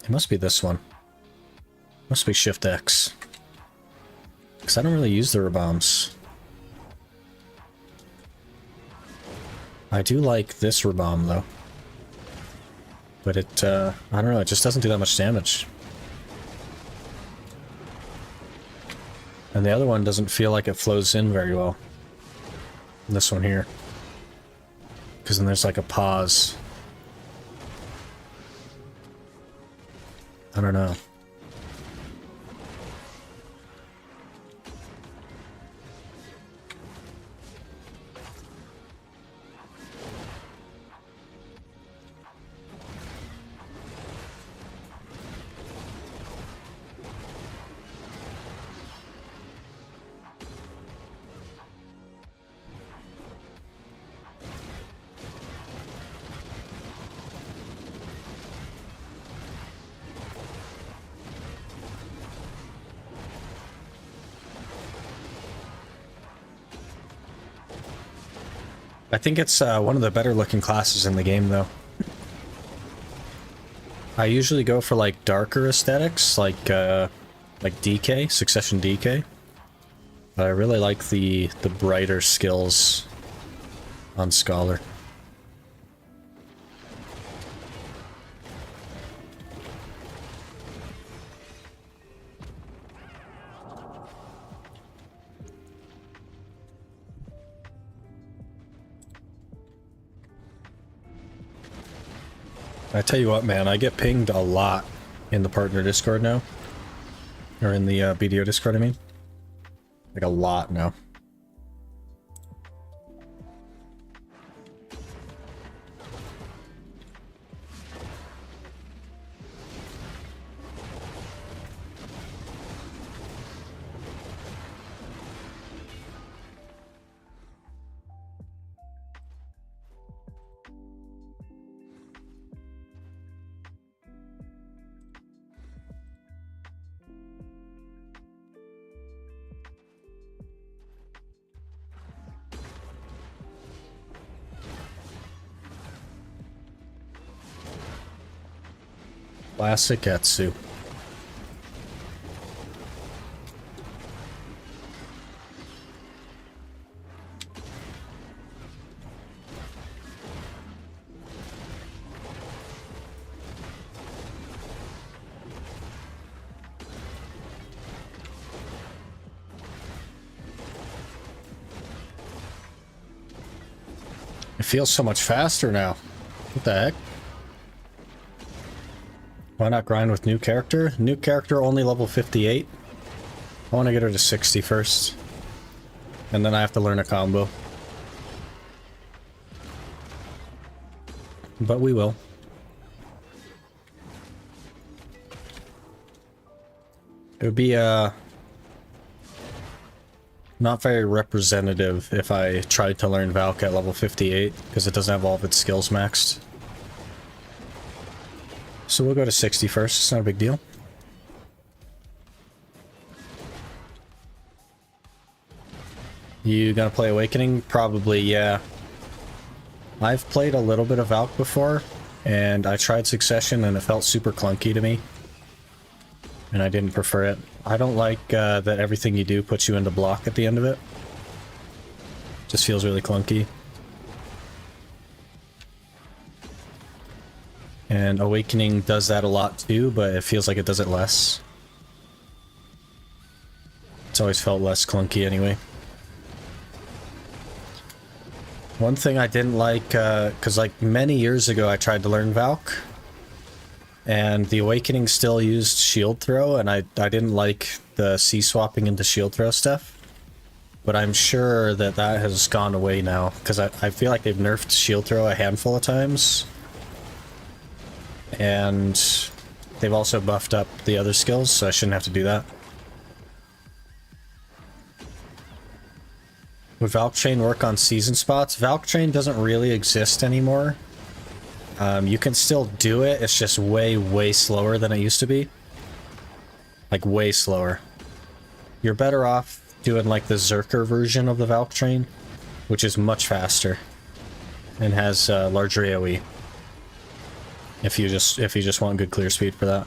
It must be this one. Must be Shift X. Because I don't really use the bombs. I do like this Rabam though. But it, I don't know, it just doesn't do that much damage. And the other one doesn't feel like it flows in very well. This one here. Because then there's like a pause. I don't know. I think it's one of the better looking classes in the game, though. I usually go for like darker aesthetics, like DK, Succession DK. But I really like the brighter skills on Scholar. I tell you what, man, I get pinged a lot in the partner Discord now. Or in the BDO Discord, I mean. Like a lot now. Classic Etsu. It feels so much faster now. What the heck? Why not grind with new character? New character only level 58. I want to get her to 60 first. And then I have to learn a combo. But we will. It would be not very representative if I tried to learn Valk at level 58, because it doesn't have all of its skills maxed. So we'll go to 60 first, it's not a big deal. You gonna play Awakening? Probably, yeah. I've played a little bit of Valk before, and I tried Succession and it felt super clunky to me. And I didn't prefer it. I don't like that everything you do puts you into block at the end of it. Just feels really clunky. And Awakening does that a lot too, but it feels like it does it less. It's always felt less clunky anyway. One thing I didn't like, because like many years ago I tried to learn Valk, and the Awakening still used shield throw, and I didn't like the C-swapping into shield throw stuff. But I'm sure that that has gone away now, because I feel like they've nerfed shield throw a handful of times. And they've also buffed up the other skills, so I shouldn't have to do that. Would Valk Chain work on season spots? Valk Chain doesn't really exist anymore. You can still do it, it's just way, way slower than it used to be. Like, way slower. You're better off doing, like, the Zerker version of the Valk Chain, which is much faster and has larger AoE. If you just want good clear speed for that.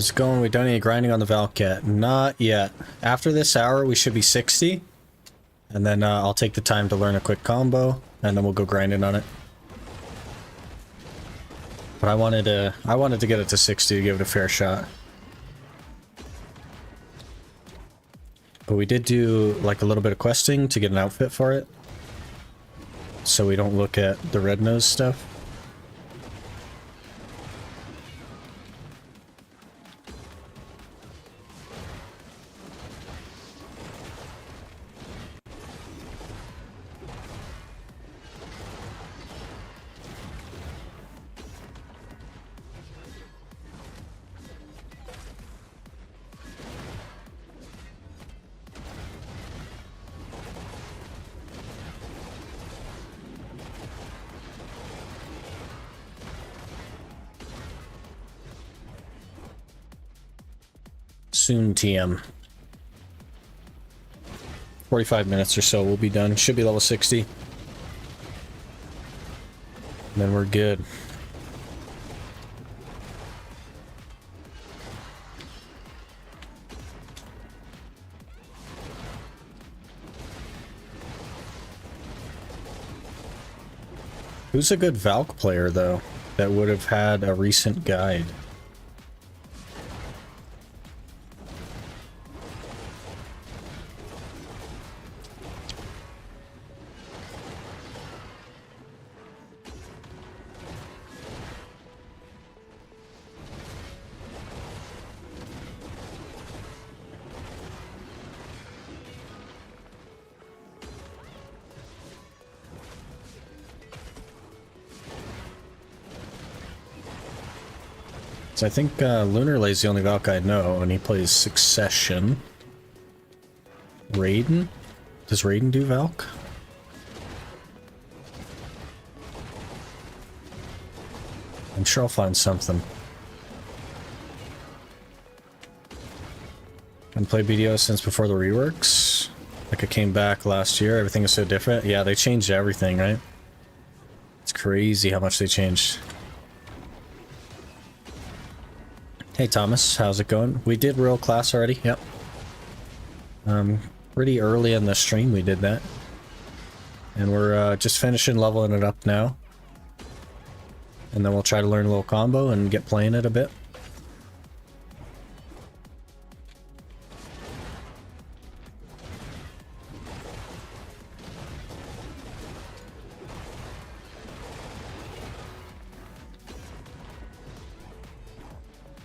How's it going? We done any grinding on the Valk yet? Not yet. After this hour, we should be 60. And then I'll take the time to learn a quick combo, and then we'll go grinding on it. But I wanted to get it to 60 to give it a fair shot. But we did do like a little bit of questing to get an outfit for it, so we don't look at the red nose stuff. Soon TM. 45 minutes or so we'll be done. Should be level 60. And then we're good. Who's a good Valk player though that would have had a recent guide? So I think Lunarlay's the only Valk I know, and he plays Succession. Raiden? Does Raiden do Valk? I'm sure I'll find something. I've played BDO since before the reworks. Like I came back last year, everything is so different. Yeah, they changed everything, right? It's crazy how much they changed. Hey Thomas, how's it going? We did real class already, yep. Pretty early in the stream we did that. And we're just finishing leveling it up now. And then we'll try to learn a little combo and get playing it a bit.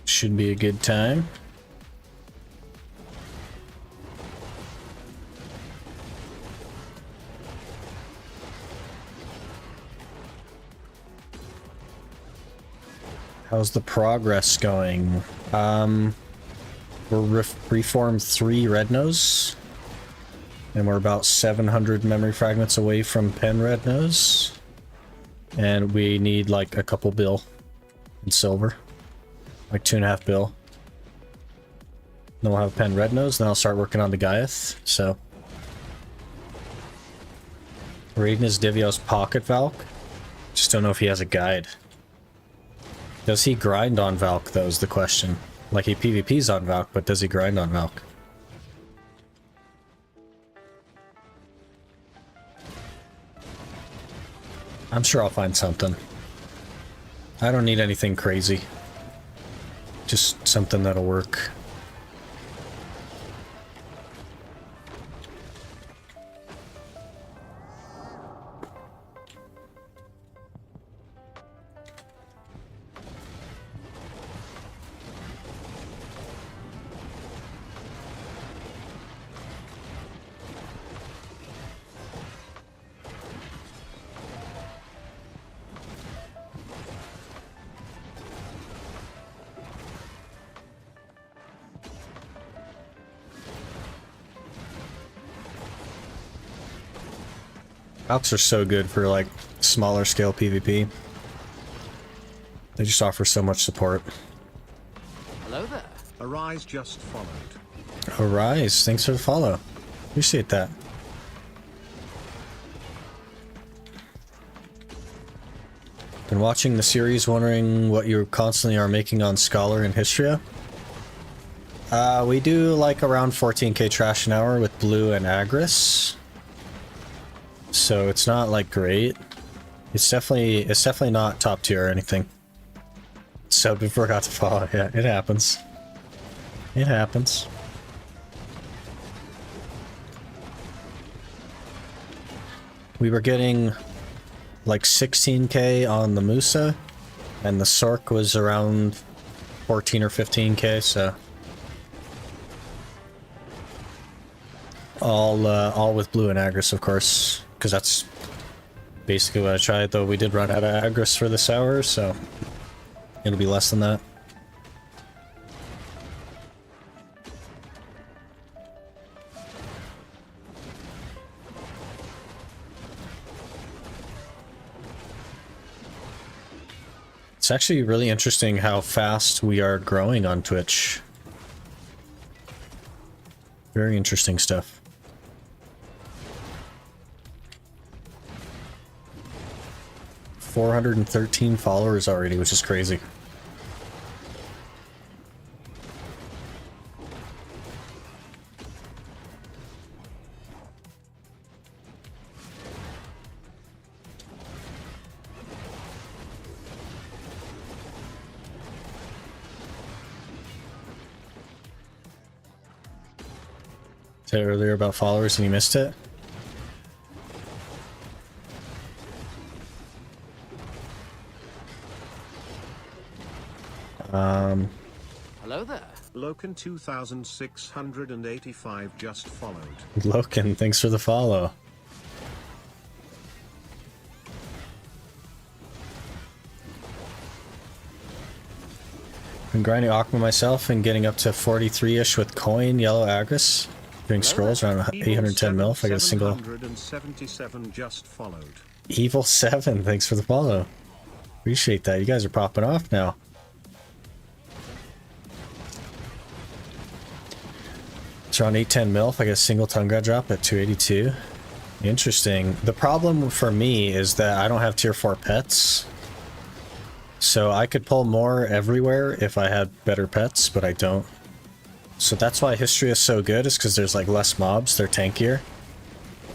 Should be a good time. How's the progress going? We're reformed 3 red nose, and we're about 700 memory fragments away from pen red nose, and we need like a couple bill in silver. Like 2.5 bill. Then we'll have pen red nose, then I'll start working on the Gaiath, so. Raiden is Divio's pocket Valk. Just don't know if he has a guide. Does he grind on Valk though is the question. Like he PvPs on Valk, but does he grind on Valk? I'm sure I'll find something. I don't need anything crazy. Just something that'll work. Valks are so good for like smaller scale PvP. They just offer so much support. Hello there. Arise just followed. Arise, thanks for the follow. Appreciate that. Been watching the series, wondering what you constantly are making on Scholar and Histria. We do like around 14k trash an hour with blue and agris. So it's not like great. It's definitely not top tier or anything. So we forgot to follow. Yeah, it happens. It happens. We were getting like 16k on the Musa, and the Sork was around 14 or 15k, so all with blue and agris, of course, because that's basically what I tried, though we did run out of agris for this hour, so it'll be less than that. It's actually really interesting how fast we are growing on Twitch. Very interesting stuff. $413 followers already, which is crazy. Said earlier about followers and you missed it? Hello there. Loken 2685 just followed. Loken, thanks for the follow. Been grinding Aqua myself and getting up to 43-ish with coin, yellow agris. Doing scrolls around 810 mil if I get a single. 777 just followed. Evil 7, thanks for the follow. Appreciate that. You guys are popping off now. It's around 810 mil if I get a single tongue grad drop at 282. Interesting. The problem for me is that I don't have tier 4 pets. So I could pull more everywhere if I had better pets, but I don't. So that's why Histria is so good, is because there's like less mobs, they're tankier.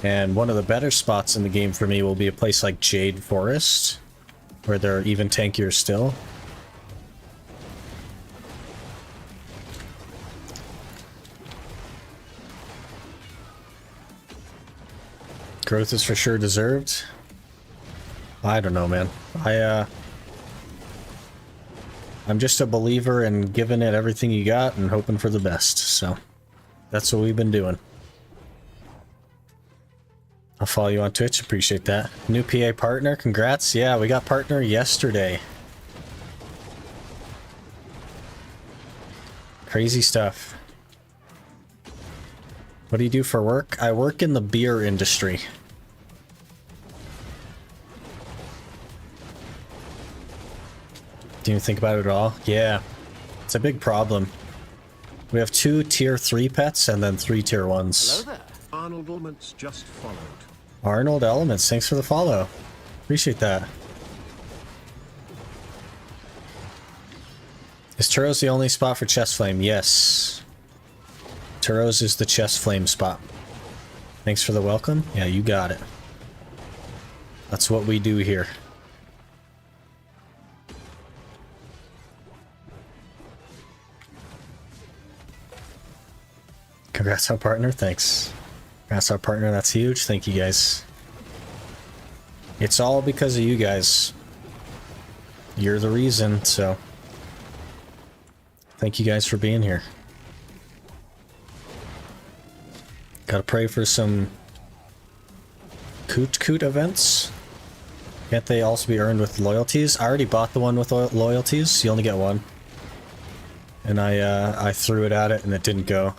And one of the better spots in the game for me will be a place like Jade Forest, where they're even tankier still. Growth is for sure deserved. I don't know, man. I'm just a believer in giving it everything you got and hoping for the best, so that's what we've been doing. I'll follow you on Twitch, appreciate that. New PA partner, congrats. Yeah, we got partner yesterday. Crazy stuff. What do you do for work? I work in the beer industry. Didn't even think about it at all. Yeah, it's a big problem. We have 2 tier 3 pets and then 3 tier 1s. Hello there. Arnold Elements just followed. Arnold Elements, thanks for the follow. Appreciate that. Is Turo's the only spot for chest flame? Yes. Turo's is the chest flame spot. Thanks for the welcome. Yeah, you got it. That's what we do here. Congrats on partner, thanks. Congrats on partner, that's huge. Thank you guys. It's all because of you guys. You're the reason, so thank you guys for being here. Gotta pray for some Coot events. Can't they also be earned with loyalties? I already bought the one with loyalties. You only get one. And I threw it at it and it didn't go.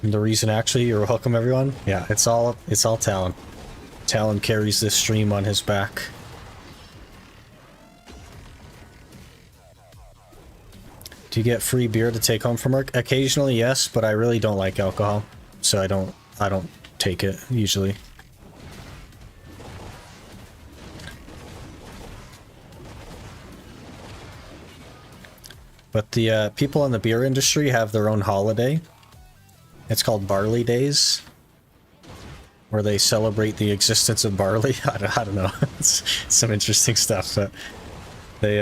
And the reason, actually, you're welcome, everyone. Yeah, it's all Talon. Talon carries this stream on his back. Do you get free beer to take home from work? Occasionally, yes, but I really don't like alcohol, so I don't take it usually. but the people in the beer industry have their own holiday. It's called Barley Days, where they celebrate the existence of barley. I don't know. It's some interesting stuff, but they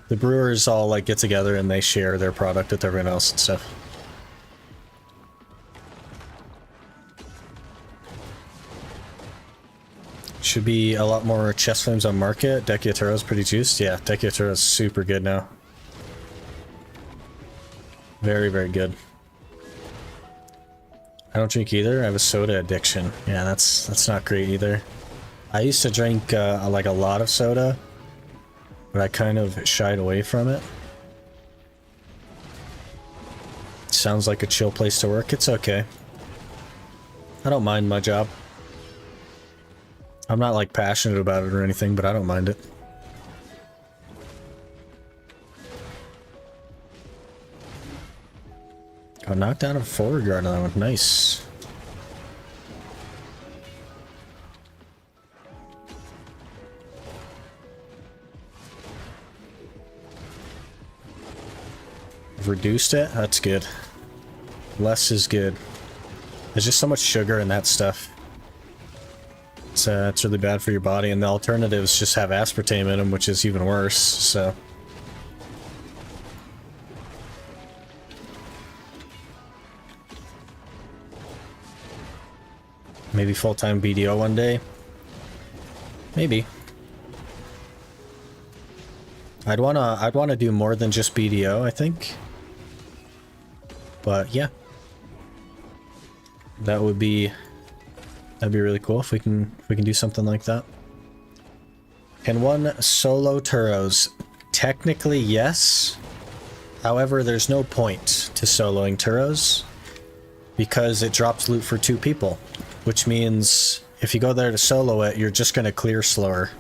the brewers all like get together and they share their product with everyone else and stuff. Should be a lot more chest flames on market. Dekiatoro's pretty juiced. Yeah, Dekiatoro's super good now. Very, very good. I don't drink either. I have a soda addiction. Yeah, that's not great either. I used to drink like a lot of soda, but I kind of shied away from it. Sounds like a chill place to work. It's okay. I don't mind my job. I'm not like passionate about it or anything, but I don't mind it. Got knocked down a forward guard on that one. Nice. Reduced it? That's good. Less is good. There's just so much sugar in that stuff. It's really bad for your body, and the alternatives just have aspartame in them, which is even worse, so... Maybe full-time BDO one day? Maybe. I'd wanna do more than just BDO, I think. But yeah. That'd be really cool if we can do something like that. Can one solo Turos? Technically, yes. However, there's no point to soloing Turos because it drops loot for 2 people, which means if you go there to solo it, you're just going to clear slower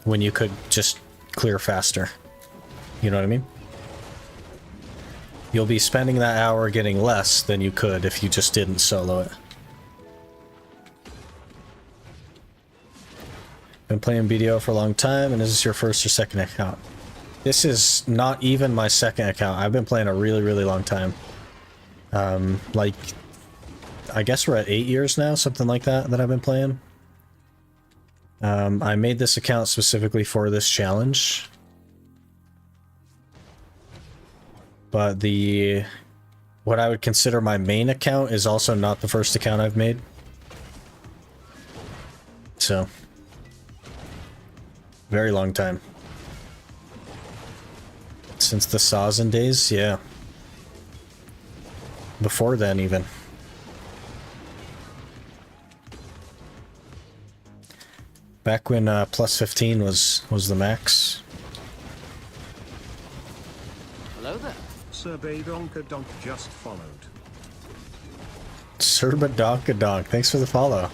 when you could just clear faster. You know what I mean? You'll be spending that hour getting less than you could if you just didn't solo it. Been playing BDO for a long time, and is this your first or second account? This is not even my second account. I've been playing a really, really long time. Like, I guess we're at 8 years now, something like that I've been playing. I made this account specifically for this challenge. But what I would consider my main account is also not the first account I've made. So... very long time. Since the Sazin days, yeah. Before then, even. Back when plus 15 was the max. Hello there. Serbadonka just followed. Serbadonka. Thanks for the follow.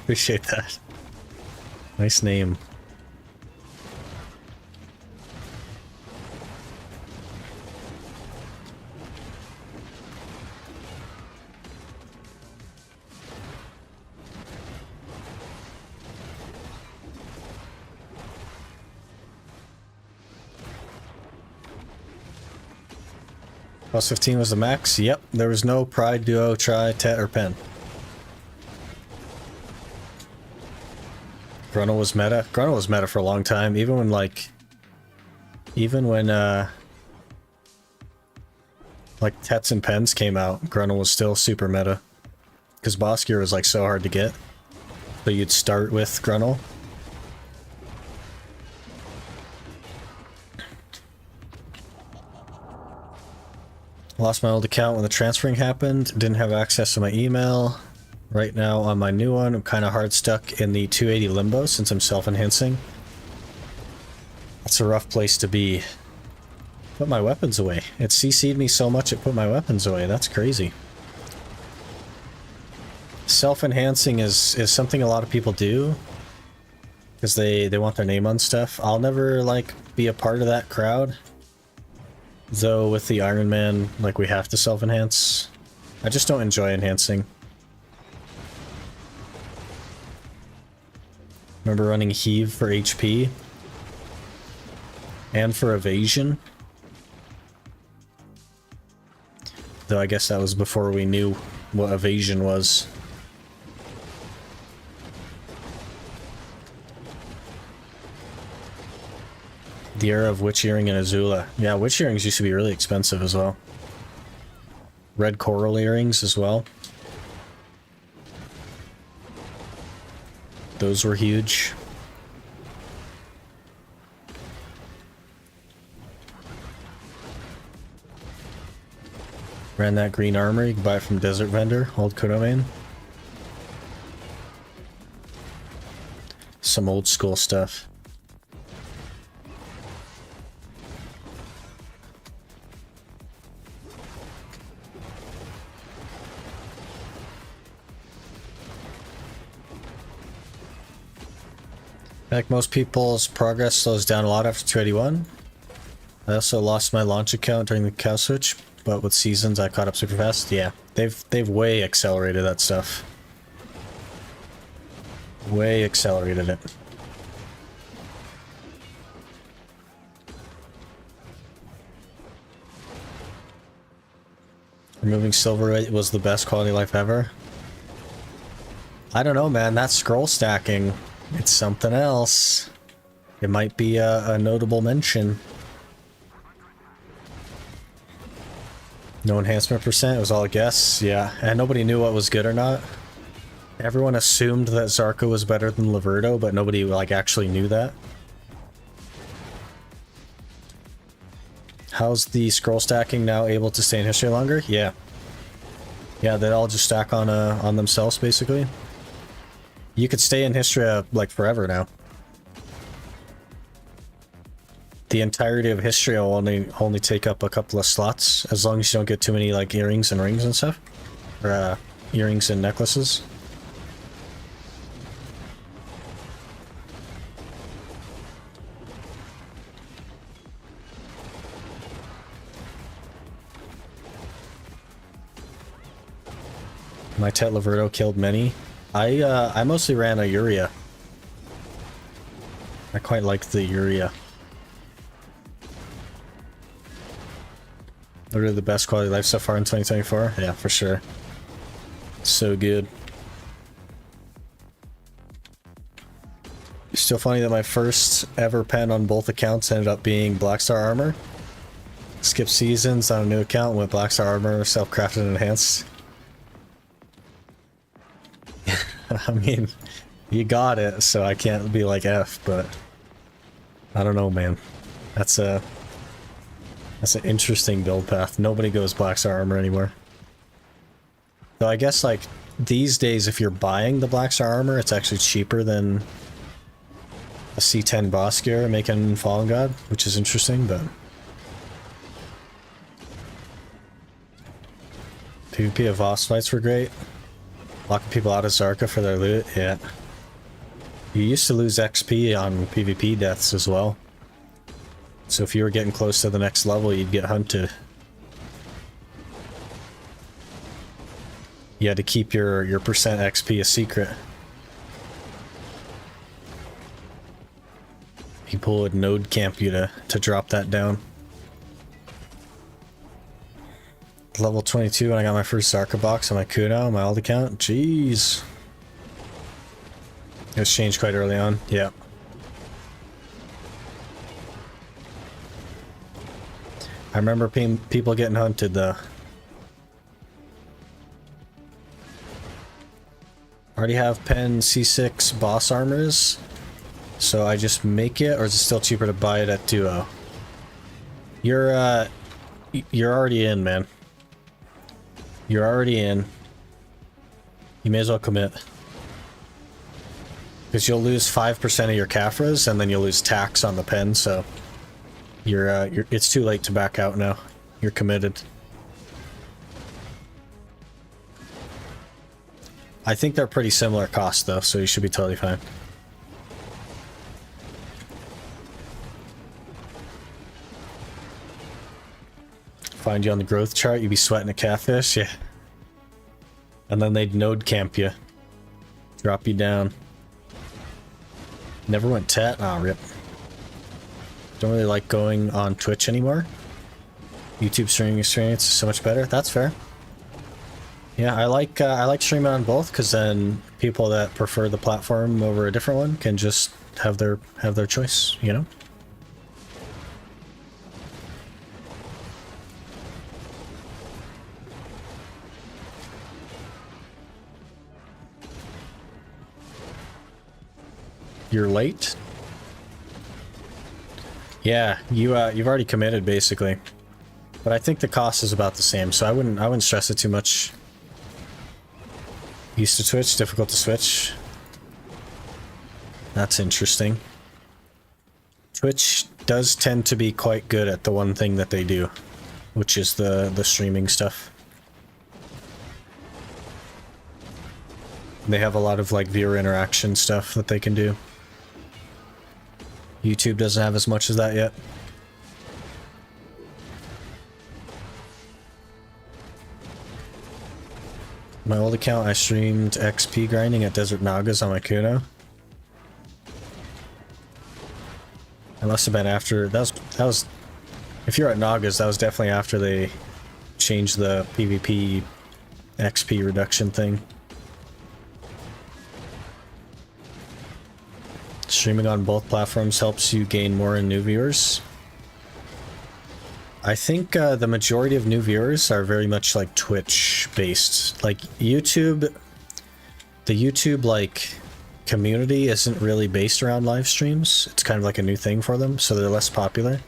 Appreciate that. Nice name. Plus 15 was the max? Yep, there was no Pride, Duo, Tri, Tet, or Pen. Gruntle was meta? Gruntle was meta for a long time, even when, like... Even when, like, Tets and Pens came out, Gruntle was still super meta. Because Boss Gear was, like, so hard to get. So you'd start with Gruntle. Lost my old account when the transferring happened. Didn't have access to my email. Right now on my new one, I'm kind of hard stuck in the 280 limbo since I'm self-enhancing. That's a rough place to be. Put my weapons away. It CC'd me so much it put my weapons away. That's crazy. Self-enhancing is something a lot of people do. Because they want their name on stuff. I'll never, like, be a part of that crowd. Though with the Ironman, like, we have to self-enhance. I just don't enjoy enhancing. Remember running Heave for HP? And for evasion. Though I guess that was before we knew what evasion was. The era of Witch Earring and Azula. Yeah, Witch Earrings used to be really expensive as well. Red Coral Earrings as well. Those were huge. Ran that green armor, you can buy it from Desert Vendor, old Kodomain. Some old school stuff. Like most people's progress slows down a lot after 281. I also lost my launch account during the cow switch, but with seasons I caught up super fast. Yeah, they've way accelerated that stuff. Way accelerated it. Removing silver was the best quality of life ever. I don't know, man. That scroll stacking, it's something else. It might be a notable mention. No enhancement percent, it was all a guess. Yeah, and nobody knew what was good or not. Everyone assumed that Zarka was better than Laverdo, but nobody like actually knew that. How's the scroll stacking now able to stay in history longer? Yeah. Yeah, they all just stack on themselves basically. You could stay in Histria like forever now. The entirety of Histria will only take up a couple of slots, as long as you don't get too many like earrings and rings and stuff. Or earrings and necklaces. My Tet Laverdo killed many. I mostly ran a Uria. I quite liked the Uria. Literally the best quality of life so far in 2024? Yeah, for sure. So good. Still funny that my first ever pen on both accounts ended up being Blackstar Armor. Skipped seasons on a new account with Blackstar Armor, self-crafted and enhanced. I mean, you got it, so I can't be like F, but I don't know, man. That's an interesting build path. Nobody goes Blackstar Armor anymore. So I guess like these days, if you're buying the Blackstar Armor, it's actually cheaper than a C10 boss gear making Fallen God, which is interesting, but PvP of Voss fights were great. Locking people out of Zarka for their loot, yeah. You used to lose XP on PvP deaths as well. So if you were getting close to the next level, you'd get hunted. You had to keep your percent XP a secret. People would node camp you to drop that down. Level 22 when I got my first Zarka box on my Kuno, my old account. Jeez. It was changed quite early on, yeah. I remember people getting hunted though. I already have Pen C6 boss armors, so I just make it, or is it still cheaper to buy it at Duo? You're already in, man. You're already in. You may as well commit. Because you'll lose 5% of your Caphras, and then you'll lose tax on the pen, so it's too late to back out now. You're committed. I think they're pretty similar cost though, so you should be totally fine. Find you on the growth chart, you'd be sweating a catfish, yeah. And then they'd node camp you. Drop you down. Never went Tet? Ah, rip. Don't really like going on Twitch anymore. YouTube streaming experience is so much better. That's fair. Yeah, I like streaming on both because then people that prefer the platform over a different one can just have their choice, you know? You're late? Yeah, you've already committed basically. But I think the cost is about the same, so I wouldn't stress it too much. Used to Twitch, difficult to switch. That's interesting. Twitch does tend to be quite good at the one thing that they do, which is the streaming stuff. They have a lot of like viewer interaction stuff that they can do. YouTube doesn't have as much as that yet. My old account, I streamed XP grinding at Desert Nagas on my Kuno. It must have been after, that was, if you're at Nagas, that was definitely after they changed the PvP XP reduction thing. Streaming on both platforms helps you gain more and new viewers. I think the majority of new viewers are very much like Twitch based. Like YouTube, the YouTube like community isn't really based around live streams. It's kind of like a new thing for them, so they're less popular.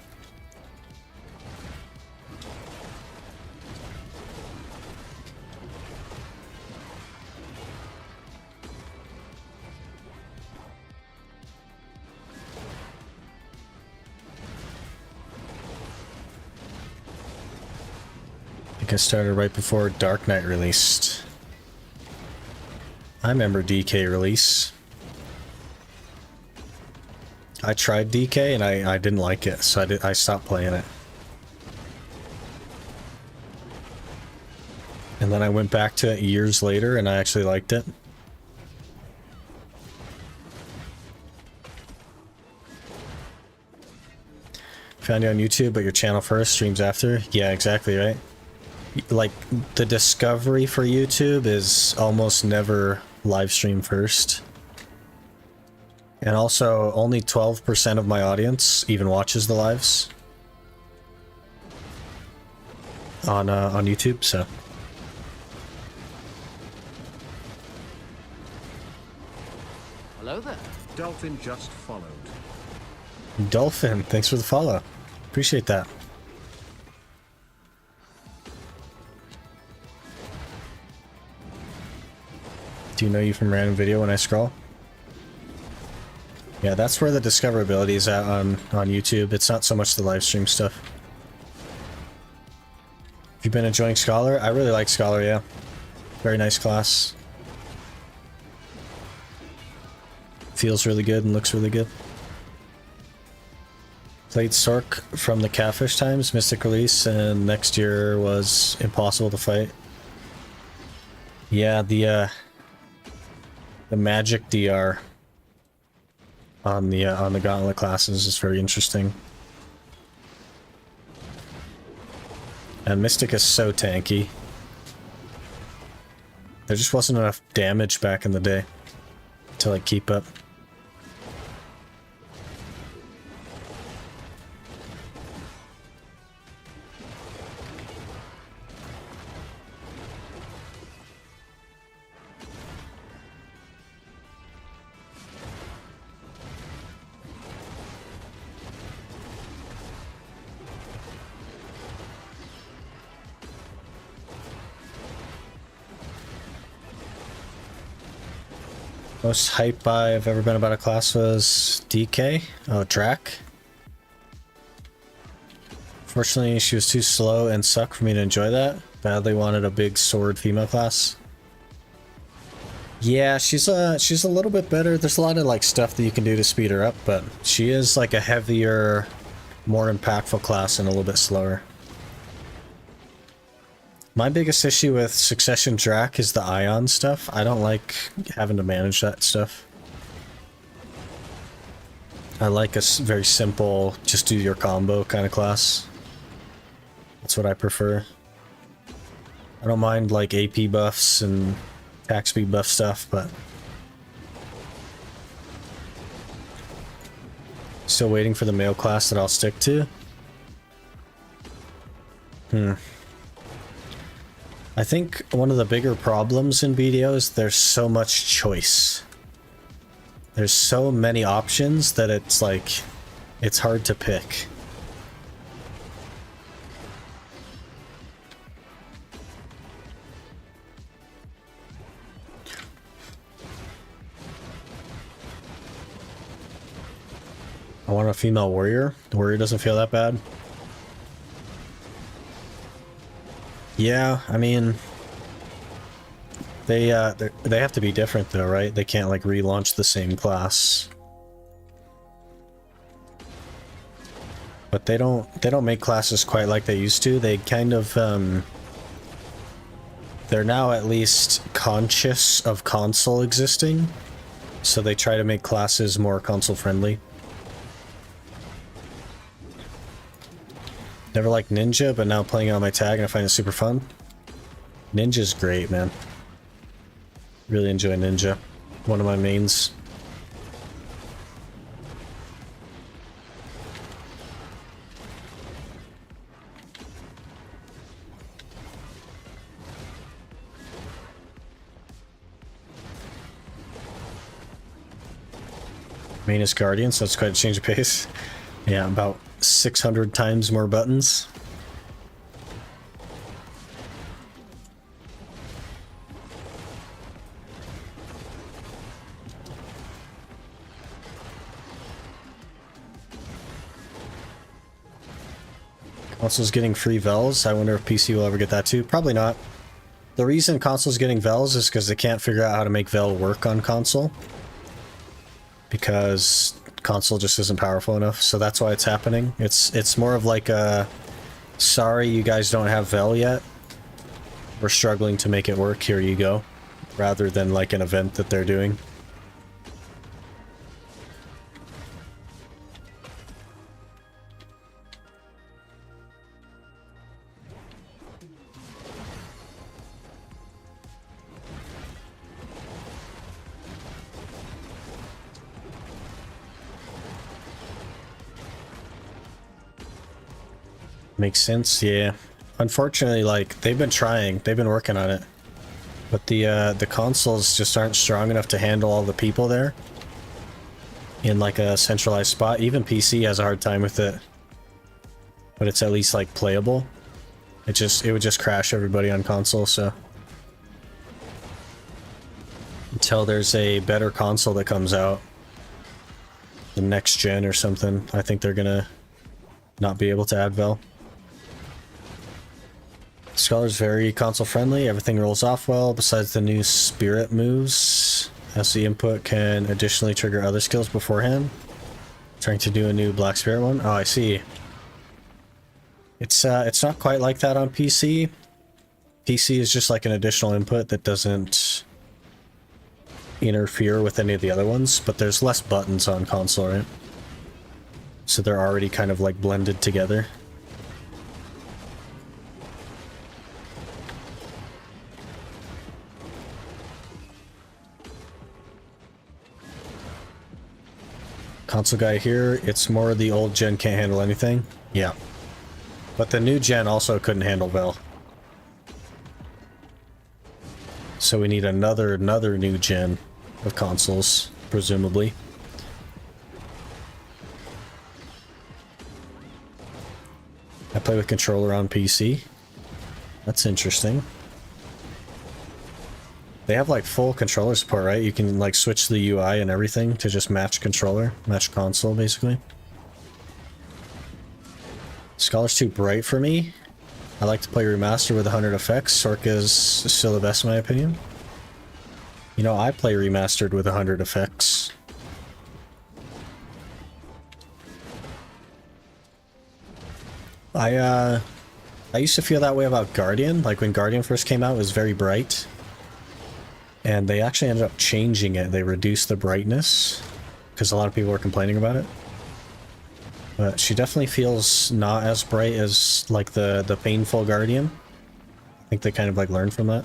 I think I started right before Dark Knight released. I remember DK release. I tried DK and I didn't like it, so I stopped playing it. And then I went back to it years later and I actually liked it. Found you on YouTube, but your channel first, streams after? Yeah, exactly, right? Like, the discovery for YouTube is almost never live stream first. And also, only 12% of my audience even watches the lives on YouTube, so. Hello there. Dolphin just followed. Dolphin, thanks for the follow. Appreciate that. Do you know you from random video when I scroll? Yeah, that's where the discoverability is at on YouTube. It's not so much the live stream stuff. Have you been enjoying Scholar? I really like Scholar, yeah. Very nice class. Feels really good and looks really good. Played Sork from the Catfish times, Mystic release, and next year was impossible to fight. Yeah, the magic DR on the Gauntlet classes is very interesting. And Mystic is so tanky. There just wasn't enough damage back in the day to like keep up. Most hype I've ever been about a class was DK. Oh, Drac. Fortunately, she was too slow and suck for me to enjoy that. Badly wanted a big sword female class. Yeah, she's a little bit better. There's a lot of like stuff that you can do to speed her up, but she is like a heavier, more impactful class and a little bit slower. My biggest issue with Succession Drac is the Ion stuff. I don't like having to manage that stuff. I like a very simple, just do your combo kind of class. That's what I prefer. I don't mind like AP buffs and attack speed buff stuff, but still waiting for the male class that I'll stick to. I think one of the bigger problems in BDO is there's so much choice. There's so many options that it's like, it's hard to pick. I want a female warrior. The warrior doesn't feel that bad. Yeah, I mean, they have to be different though, right? They can't like relaunch the same class. But they don't make classes quite like they used to. They kind of they're now at least conscious of console existing, so they try to make classes more console friendly. Never liked Ninja, but now playing it on my tag and I find it super fun. Ninja's great, man. Really enjoy Ninja. One of my mains. Main is Guardian, so it's quite a change of pace. Yeah, about 600 times more buttons. Console's getting free Vels. I wonder if PC will ever get that too. Probably not. The reason console's getting Vels is because they can't figure out how to make Vel work on console. Because console just isn't powerful enough, so that's why it's happening. It's more of like a, sorry you guys don't have Vel yet, we're struggling to make it work, here you go, rather than like an event that they're doing. Makes sense, yeah. Unfortunately, like, they've been trying, they've been working on it. But the consoles just aren't strong enough to handle all the people there in like a centralized spot. Even PC has a hard time with it. But it's at least like playable. It would just crash everybody on console, so until there's a better console that comes out, the next gen or something, I think they're gonna not be able to add Vel. Scholar's very console friendly, everything rolls off well besides the new spirit moves, as the input can additionally trigger other skills beforehand. Trying to do a new Black Spirit one. Oh, I see. It's not quite like that on PC. PC is just like an additional input that doesn't interfere with any of the other ones, but there's less buttons on console, right? So they're already kind of like blended together. Console guy here, it's more the old gen can't handle anything. Yeah. But the new gen also couldn't handle Vel. So we need another new gen of consoles, presumably. I play with controller on PC. That's interesting. They have like full controller support, right? You can like switch the UI and everything to just match controller, match console, basically. Scholar's too bright for me. I like to play Remaster with 100 effects. Sorka's still the best in my opinion. You know, I play Remastered with 100 effects. I used to feel that way about Guardian. Like when Guardian first came out, it was very bright. And they actually ended up changing it. They reduced the brightness because a lot of people were complaining about it. But she definitely feels not as bright as like the painful Guardian. I think they kind of like learned from that.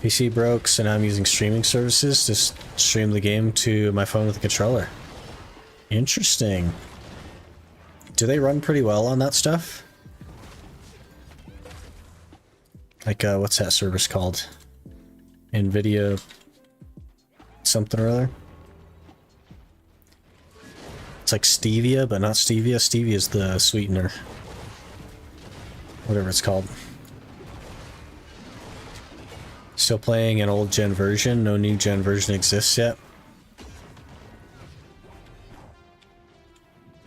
PC broke, so now I'm using streaming services to stream the game to my phone with a controller. Interesting. Do they run pretty well on that stuff? Like, what's that service called? NVIDIA something or other? It's like Stevia, but not Stevia. Stevia is the sweetener. Whatever it's called. Still playing an old gen version. No new gen version exists yet.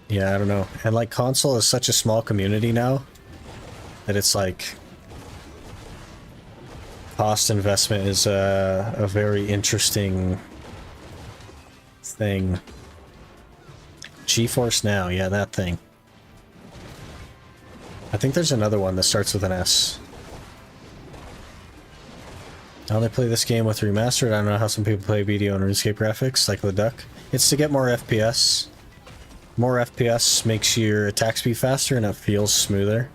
Yeah, I don't know. And like console is such a small community now that it's like cost investment is a very interesting thing. GeForce Now, yeah, that thing. I think there's another one that starts with an S. I only play this game with remastered. I don't know how some people play BDO and RuneScape graphics, like the Duck. It's to get more FPS. More FPS makes your attack speed faster and it feels smoother.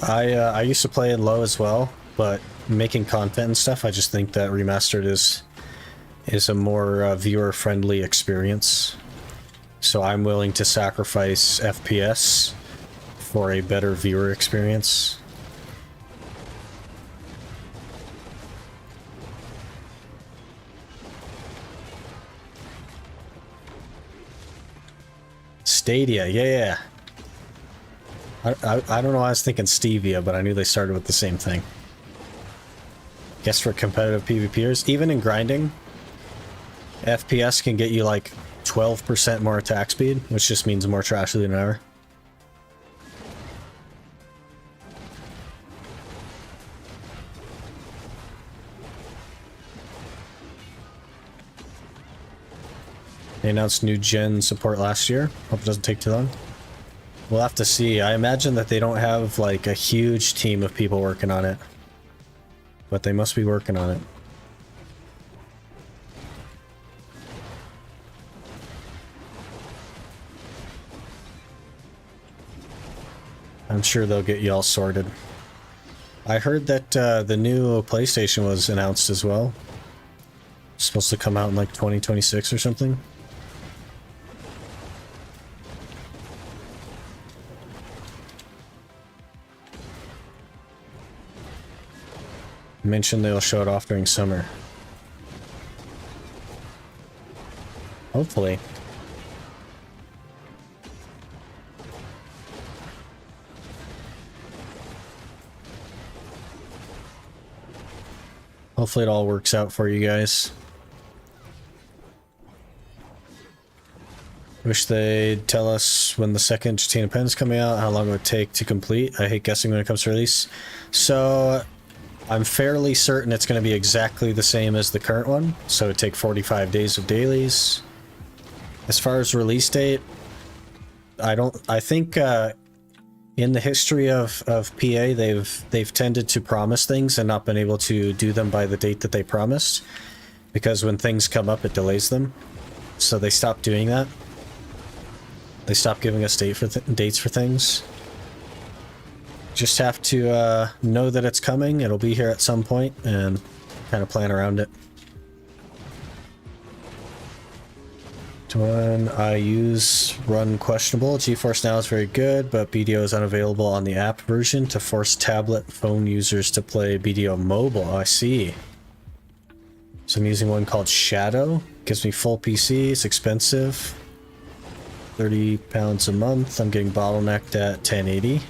I used to play in low as well, but making content and stuff, I just think that remastered is a more viewer-friendly experience. So I'm willing to sacrifice FPS for a better viewer experience. Stadia, yeah. I don't know why I was thinking Stevia, but I knew they started with the same thing. Guess for competitive PvPers, even in grinding, FPS can get you like 12% more attack speed, which just means more trash than ever. They announced new gen support last year. Hope it doesn't take too long. We'll have to see. I imagine that they don't have like a huge team of people working on it, but they must be working on it. I'm sure they'll get you all sorted. I heard that the new PlayStation was announced as well. It's supposed to come out in like 2026 or something. Mentioned they'll show it off during summer. Hopefully. Hopefully it all works out for you guys. Wish they'd tell us when the second Chatina Pen's coming out, how long it would take to complete. I hate guessing when it comes to release. So I'm fairly certain it's going to be exactly the same as the current one, so it'd take 45 days of dailies. As far as release date, I think in the history of PA, they've tended to promise things and not been able to do them by the date that they promised, because when things come up, it delays them. So they stopped doing that. They stopped giving us dates for things. Just have to know that it's coming, it'll be here at some point, and kind of plan around it. To one I use run questionable. GeForce Now is very good, but BDO is unavailable on the app version to force tablet phone users to play BDO mobile. Oh, I see. So I'm using one called Shadow. Gives me full PC, it's expensive. £30 a month. I'm getting bottlenecked at 1080.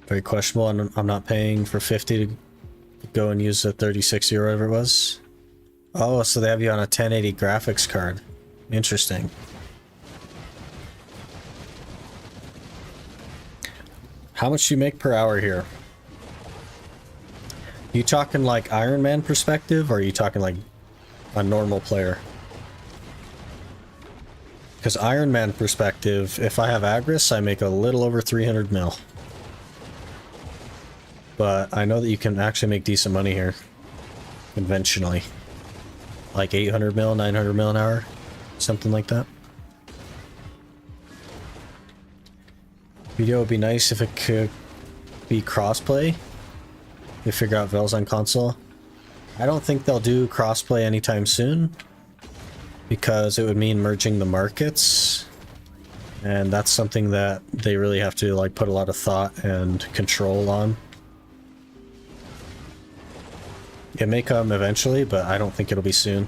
Very questionable. I'm not paying for 50 to go and use the 3060 or whatever it was. Oh, so they have you on a 1080 graphics card. Interesting. How much do you make per hour here? You talking like Ironman perspective, or are you talking like a normal player? Because Ironman perspective, if I have Agris, I make a little over 300 mil. But I know that you can actually make decent money here. conventionally. Like 800 mil, 900 mil an hour, something like that. Video would be nice if it could be crossplay. They figure out Vel's on console. I don't think they'll do crossplay anytime soon, because it would mean merging the markets, and that's something that they really have to like put a lot of thought and control on. It may come eventually, but I don't think it'll be soon.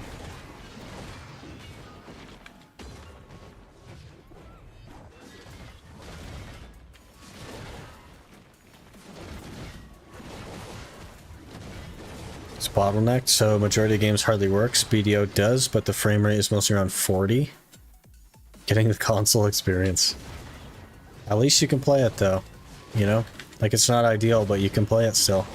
It's bottlenecked, so majority of games hardly works. BDO does, but the frame rate is mostly around 40. Getting the console experience. At least you can play it though, you know? Like, it's not ideal, but you can play it still.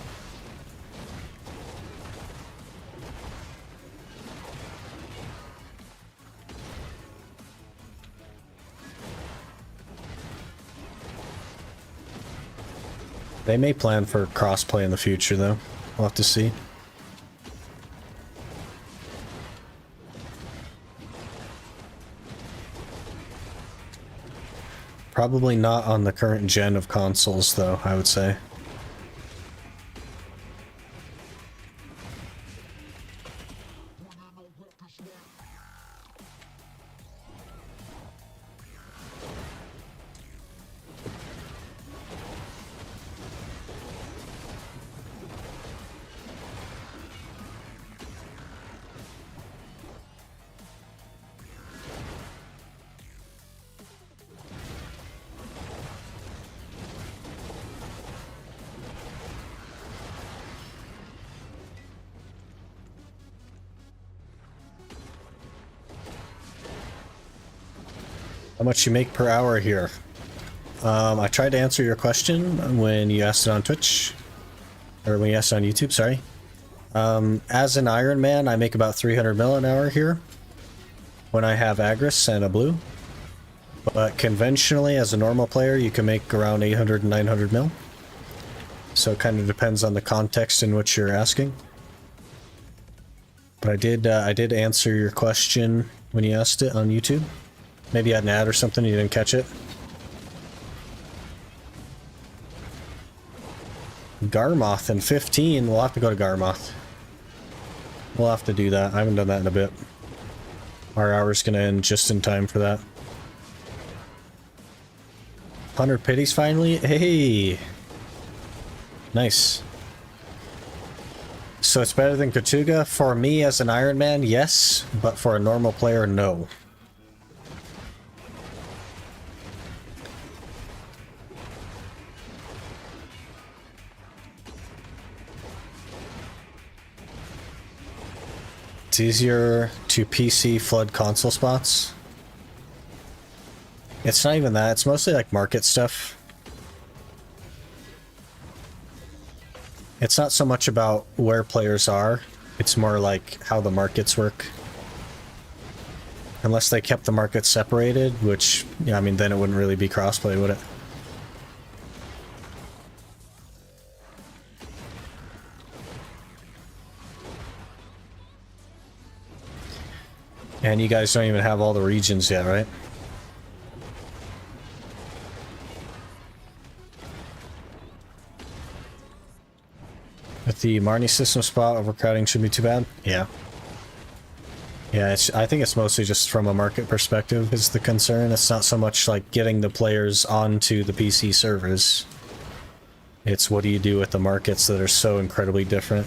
They may plan for crossplay in the future though. We'll have to see. Probably not on the current gen of consoles, though, I would say. How much you make per hour here? I tried to answer your question when you asked it on Twitch, or when you asked it on YouTube, sorry. As an Ironman, I make about 300 mil an hour here when I have Agris and a blue. But conventionally, as a normal player, you can make around 800 and 900 mil. So it kind of depends on the context in which you're asking. But I did answer your question when you asked it on YouTube. Maybe you had an ad or something, you didn't catch it. Garmoth in 15, we'll have to go to Garmoth. We'll have to do that, I haven't done that in a bit. Our hour's gonna end just in time for that. 100 pities finally? Hey! Nice. So it's better than Katuga? For me as an Ironman, yes, but for a normal player, no. It's easier to PC flood console spots. It's not even that, it's mostly like market stuff. It's not so much about where players are, it's more like how the markets work. Unless they kept the markets separated, which, yeah, I mean, then it wouldn't really be crossplay, would it? And you guys don't even have all the regions yet, right? With the Marnie system spot, overcrowding shouldn't be too bad. Yeah. Yeah, I think it's mostly just from a market perspective is the concern. It's not so much like getting the players onto the PC servers. It's what do you do with the markets that are so incredibly different.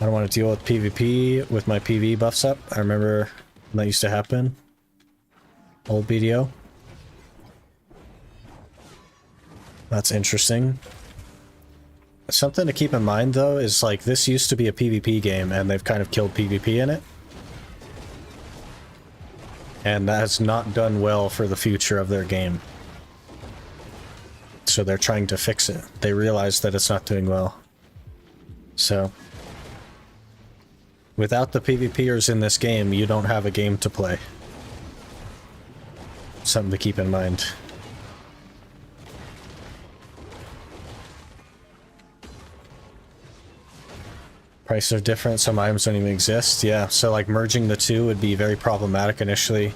I don't want to deal with PvP with my PV buffs up. I remember when that used to happen. Old BDO. That's interesting. Something to keep in mind though is like this used to be a PvP game and they've kind of killed PvP in it. And that has not done well for the future of their game. So they're trying to fix it. They realize that it's not doing well. So without the PvPers in this game, you don't have a game to play. Something to keep in mind. Prices are different, some items don't even exist. Yeah, so like merging the two would be very problematic initially.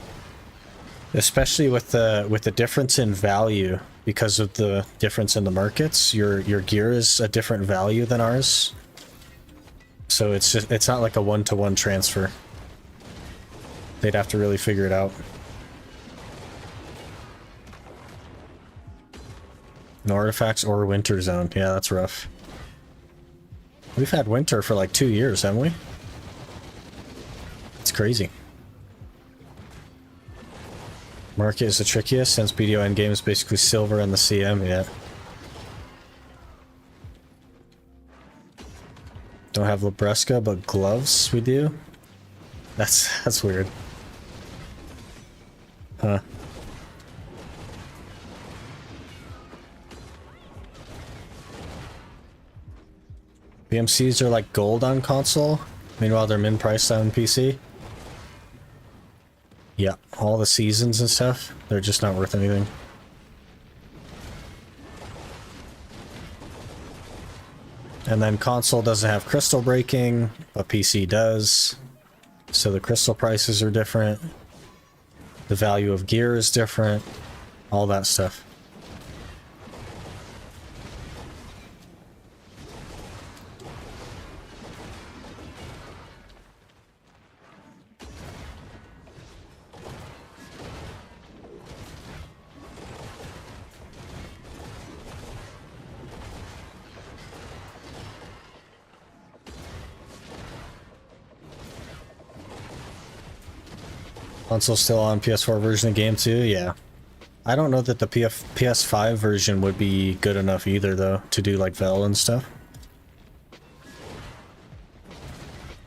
Especially with the difference in value, because of the difference in the markets. Your gear is a different value than ours. So it's not like a one-to-one transfer. They'd have to really figure it out. No artifacts or winter zone. Yeah, that's rough. We've had winter for like 2 years, haven't we? It's crazy. Market is the trickiest since BDO endgame is basically silver and the CM, yeah. Don't have Labresca, but gloves we do? That's weird. Huh. BMCs are like gold on console, meanwhile they're min priced on PC. Yeah, all the seasons and stuff, they're just not worth anything. And then console doesn't have crystal breaking, but PC does. So the crystal prices are different. The value of gear is different. All that stuff. Console still on PS4 version of game too? Yeah. I don't know that the PS5 version would be good enough either though, to do like Vel and stuff.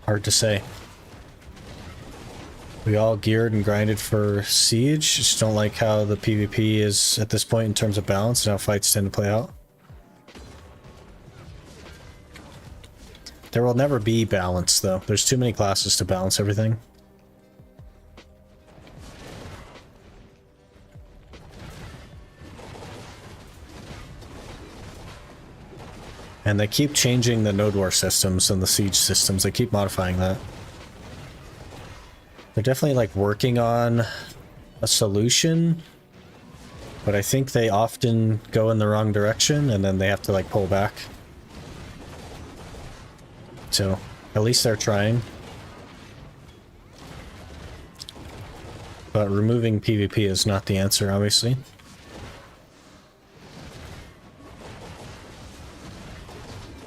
Hard to say. We all geared and grinded for Siege, just don't like how the PvP is at this point in terms of balance and how fights tend to play out. There will never be balance though, there's too many classes to balance everything. And they keep changing the Node War systems and the Siege systems. They keep modifying that. They're definitely like working on a solution, but I think they often go in the wrong direction and then they have to like pull back. So at least they're trying. But removing PvP is not the answer, obviously.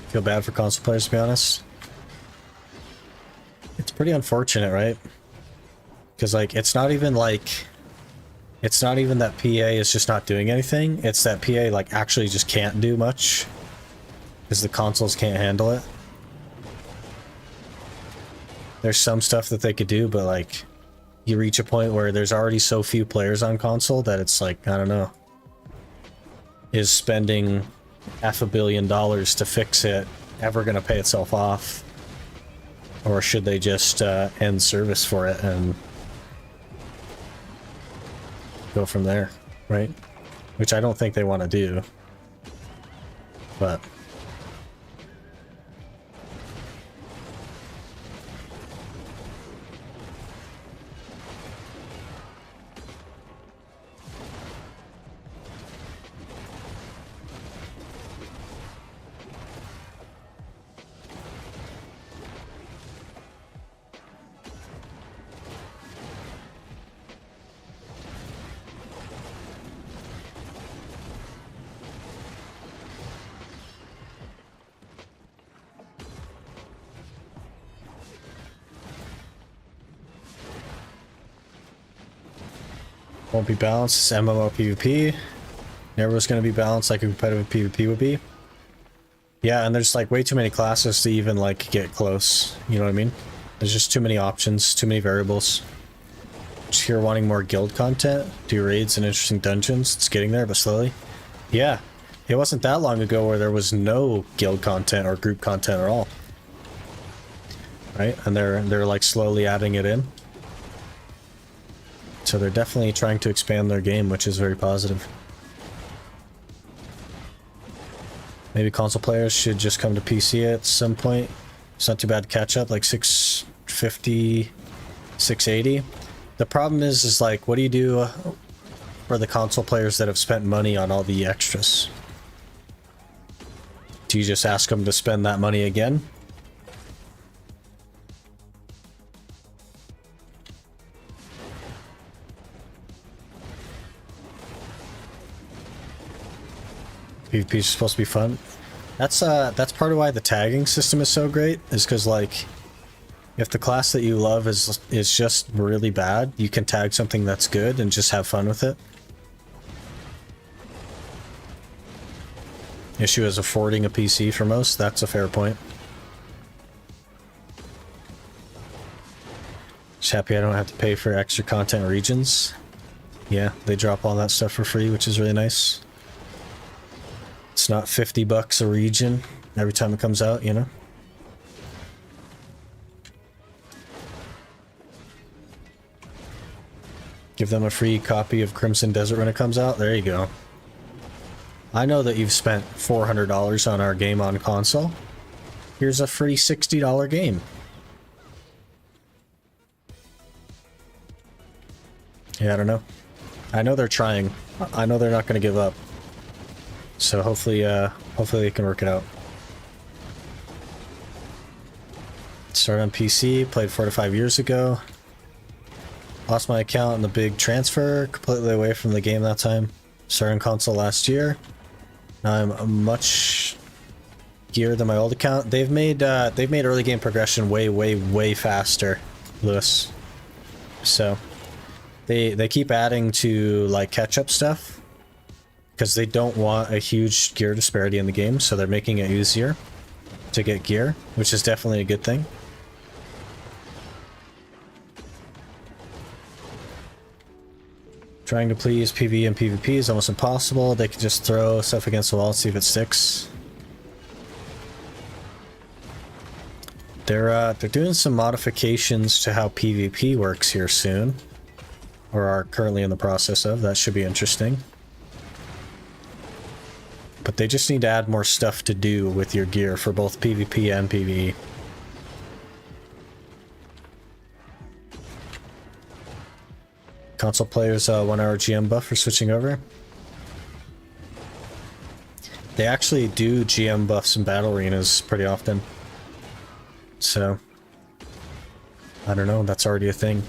Feel bad for console players, to be honest. It's pretty unfortunate, right? Because like it's not even that PA is just not doing anything. It's that PA like actually just can't do much because the consoles can't handle it. There's some stuff that they could do, but like you reach a point where there's already so few players on console that it's like, I don't know. Is spending $500 million to fix it ever going to pay itself off? Or should they just end service for it and go from there, right? Which I don't think they want to do. But won't be balanced. It's MMO PvP. Never was going to be balanced like a competitive PvP would be. Yeah, and there's like way too many classes to even like get close. You know what I mean? There's just too many options, too many variables. Just here wanting more guild content, do raids and interesting dungeons. It's getting there, but slowly. Yeah, it wasn't that long ago where there was no guild content or group content at all. Right? And they're like slowly adding it in. So they're definitely trying to expand their game, which is very positive. Maybe console players should just come to PC at some point It's not too bad to catch up, like 650, 680. The problem is like, what do you do for the console players that have spent money on all the extras? Do you just ask them to spend that money again? PvP is supposed to be fun. That's part of why the tagging system is so great, is because like, if the class that you love is just really bad, you can tag something that's good and just have fun with it. Issue is affording a PC for most. That's a fair point. Just happy I don't have to pay for extra content regions. Yeah, they drop all that stuff for free, which is really nice. It's not $50 a region every time it comes out, you know? Give them a free copy of Crimson Desert when it comes out. There you go. I know that you've spent $400 on our game on console. Here's a free $60 game. Yeah, I don't know. I know they're trying. I know they're not going to give up. So hopefully they can work it out. Started on PC, played 4 to 5 years ago. Lost my account in the big transfer, completely away from the game that time. Started on console last year. Now I'm much geared than my old account. They've made early game progression way faster, Lewis. So they keep adding to like catch up stuff because they don't want a huge gear disparity in the game, so they're making it easier to get gear, which is definitely a good thing. Trying to please PvE and PvP is almost impossible. They can just throw stuff against the wall and see if it sticks. They're doing some modifications to how PvP works here soon, or are currently in the process of. That should be interesting. But they just need to add more stuff to do with your gear for both PvP and PvE. Console players 1 hour GM buff for switching over. They actually do GM buffs in battle arenas pretty often. So, I don't know, that's already a thing.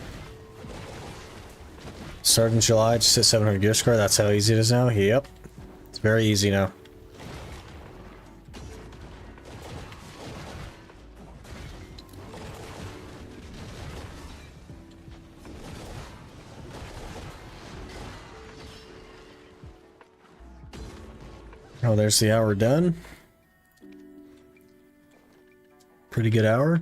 Started in July, just hit 700 gear score, that's how easy it is now? Yep. It's very easy now. Oh, there's the hour done. Pretty good hour.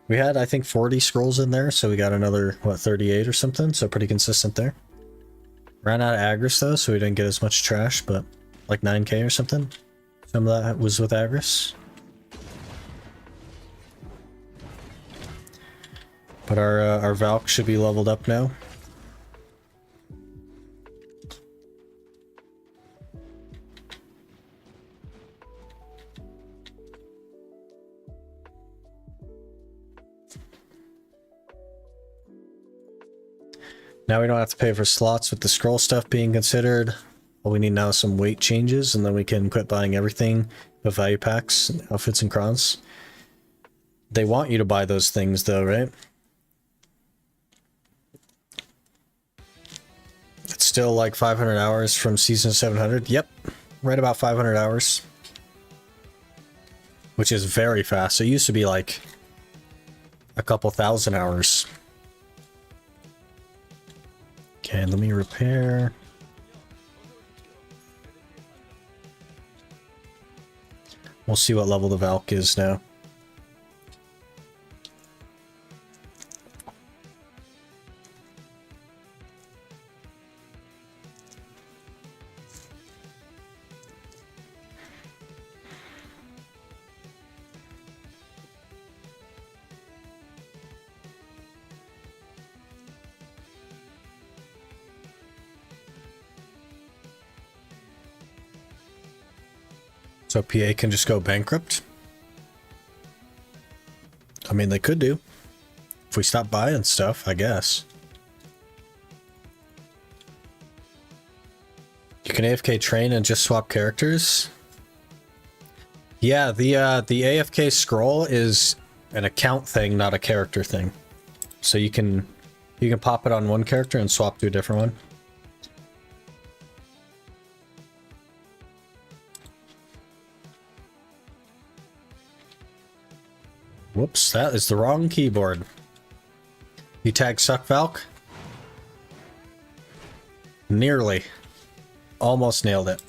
We had, I think, 40 scrolls in there, so we got another, what, 38 or something, so pretty consistent there. Ran out of Agris, though, so we didn't get as much trash, but like 9k or something. Some of that was with Agris. But our Valk should be leveled up now. Now we don't have to pay for slots with the scroll stuff being considered. All we need now is some weight changes, and then we can quit buying everything with value packs, outfits, and crowns. They want you to buy those things, though, right? It's still like 500 hours from season 700. Yep, right about 500 hours. Which is very fast. It used to be like a couple thousand hours. Okay, let me repair. We'll see what level the Valk is now. So PA can just go bankrupt. I mean, they could do. If we stop buying stuff, I guess. You can AFK train and just swap characters. Yeah, the AFK scroll is an account thing, not a character thing. So you can pop it on one character and swap to a different one. Whoops, that is the wrong keyboard. You tag Suck Valk? Nearly. Almost nailed it.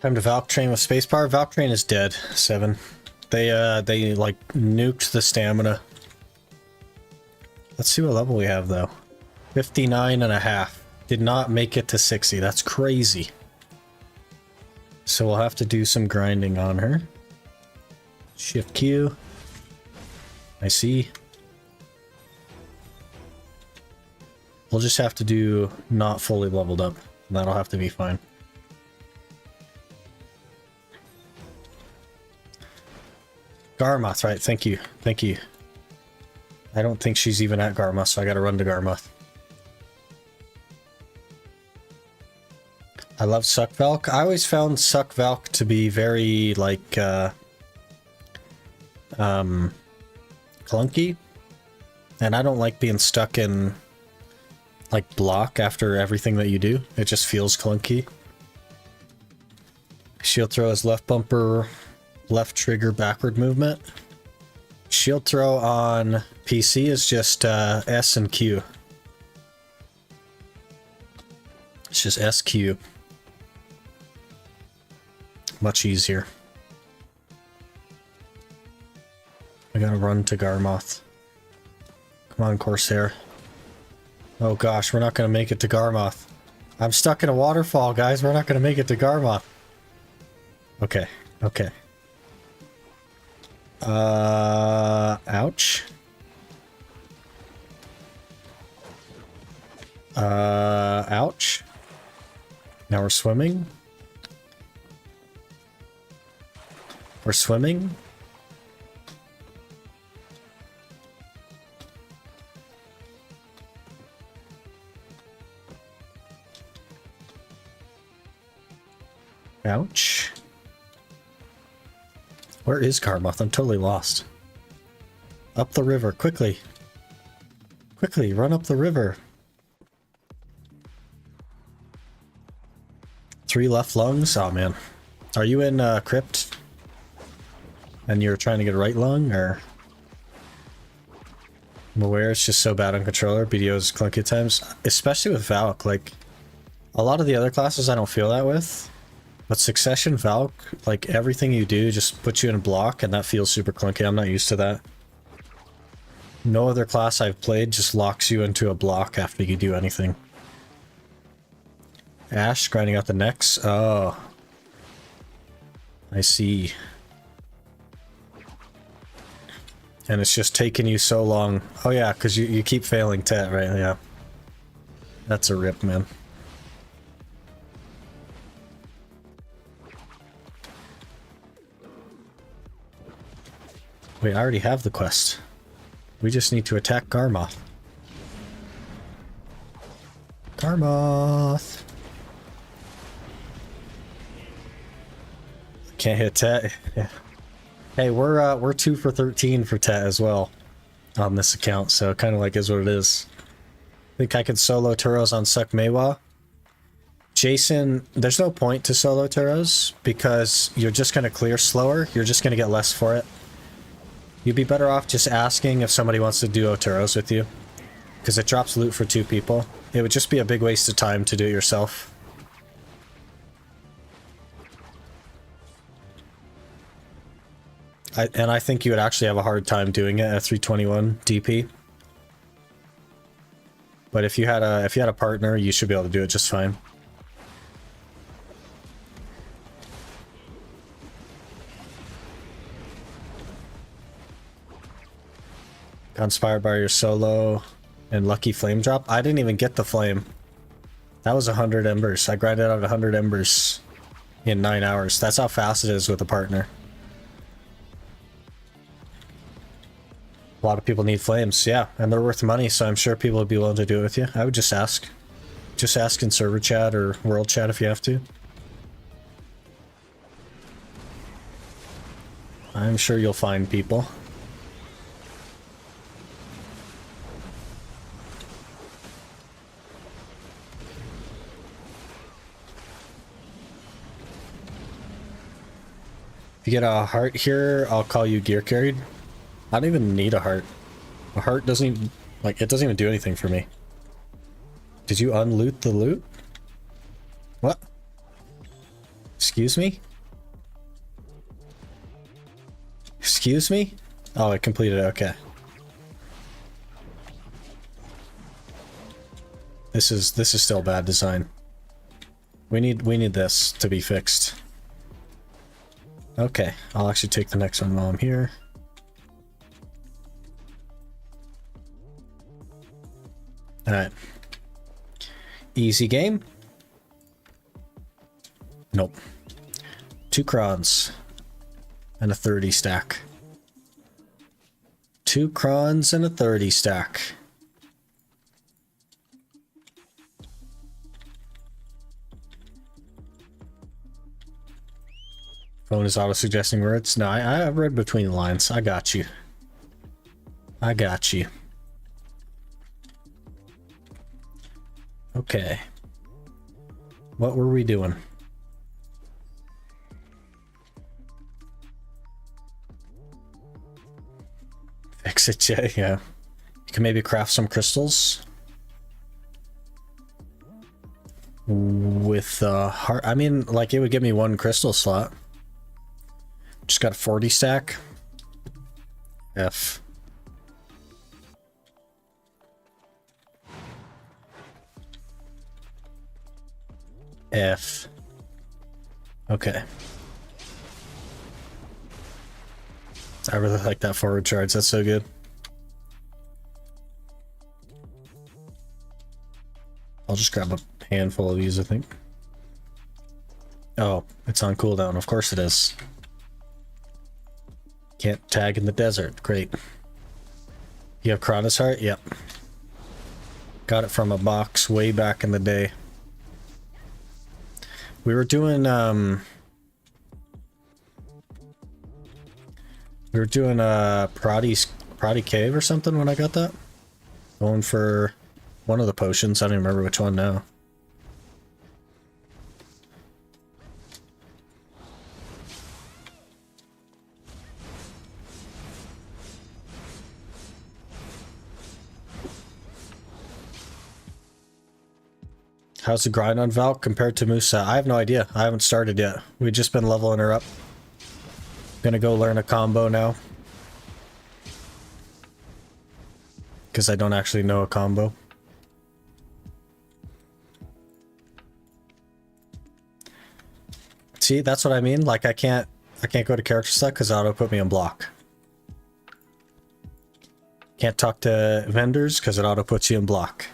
Time to Valk Train with spacebar. Valk Train is dead. 7. They like nuked the stamina. Let's see what level we have though. 59.5. Did not make it to 60. That's crazy. So we'll have to do some grinding on her. Shift Q. I see. We'll just have to do not fully leveled up. That'll have to be fine. Garmoth, right? Thank you. Thank you. I don't think she's even at Garmoth, so I gotta run to Garmoth. I love Suck Valk. I always found Suck Valk to be very, like, clunky. And I don't like being stuck in, like, block after everything that you do. It just feels clunky. Shield throw is left bumper, left trigger, backward movement. Shield throw on PC is just S and Q. It's just SQ. Much easier. I gotta run to Garmoth. Come on, Corsair. Oh gosh, we're not gonna make it to Garmoth. I'm stuck in a waterfall, guys. We're not gonna make it to Garmoth. Okay, okay. Ouch. Ouch. Now we're swimming. We're swimming. Ouch. Where is Garmoth? I'm totally lost. Up the river, quickly. Quickly, run up the river. 3 left lungs? Oh man. Are you in Crypt? And you're trying to get a right lung, or? I'm aware it's just so bad on controller. BDO's clunky at times. Especially with Valk, like, a lot of the other classes I don't feel that with. But Succession Valk, like, everything you do just puts you in a block, and that feels super clunky. I'm not used to that. No other class I've played just locks you into a block after you do anything. Ash grinding out the necks. Oh. I see. And it's just taking you so long. Oh yeah, because you keep failing Tet, right? Yeah. That's a rip, man. Wait, I already have the quest. We just need to attack Garmoth. Garmoth! Can't hit Tet. Yeah. Hey, we're 2 for 13 for Tet as well on this account, so kind of like is what it is. Think I could solo Turos on Suck Meiwa? Jason, there's no point to solo Turos because you're just going to clear slower. You're just going to get less for it. You'd be better off just asking if somebody wants to duo Turos with you, because it drops loot for 2 people. It would just be a big waste of time to do it yourself. And I think you would actually have a hard time doing it at 321 DP. But if you had a partner, you should be able to do it just fine. Got inspired by your solo and lucky flame drop. I didn't even get the flame. That was 100 embers. I grinded out 100 embers in 9 hours. That's how fast it is with a partner. A lot of people need flames, yeah, and they're worth money, so I'm sure people would be willing to do it with you. I would just ask. Just ask in server chat or world chat if you have to. I'm sure you'll find people. If you get a heart here, I'll call you gear carried. I don't even need a heart. A heart doesn't even, like, it doesn't even do anything for me. Did you unloot the loot? What? Excuse me? Excuse me? Oh, it completed it, okay. This is still bad design. We need this to be fixed. Okay, I'll actually take the next one while I'm here. Alright. Easy game. Nope. 2 crons. And a 30 stack. 2 crons and a 30 stack. Phone is auto-suggesting words. No, I read between the lines. I got you. I got you. Okay. What were we doing? Fix it, Jay, yeah. You can maybe craft some crystals. With heart. I mean, like, it would give me 1 crystal slot. Just got a 40 stack. F. F. Okay. I really like that forward charge. That's so good. I'll just grab a handful of these, I think. Oh, it's on cooldown. Of course it is. Can't tag in the desert. Great. You have Cronus Heart? Yep. Got it from a box way back in the day. We were doing Prodi Cave or something when I got that. Going for one of the potions. I don't even remember which one now. How's the grind on Valk compared to Musa? I have no idea. I haven't started yet. We've just been leveling her up. Gonna go learn a combo now. Because I don't actually know a combo. See, that's what I mean. Like, I can't go to character select because auto put me on block. Can't talk to vendors because it auto puts you in block.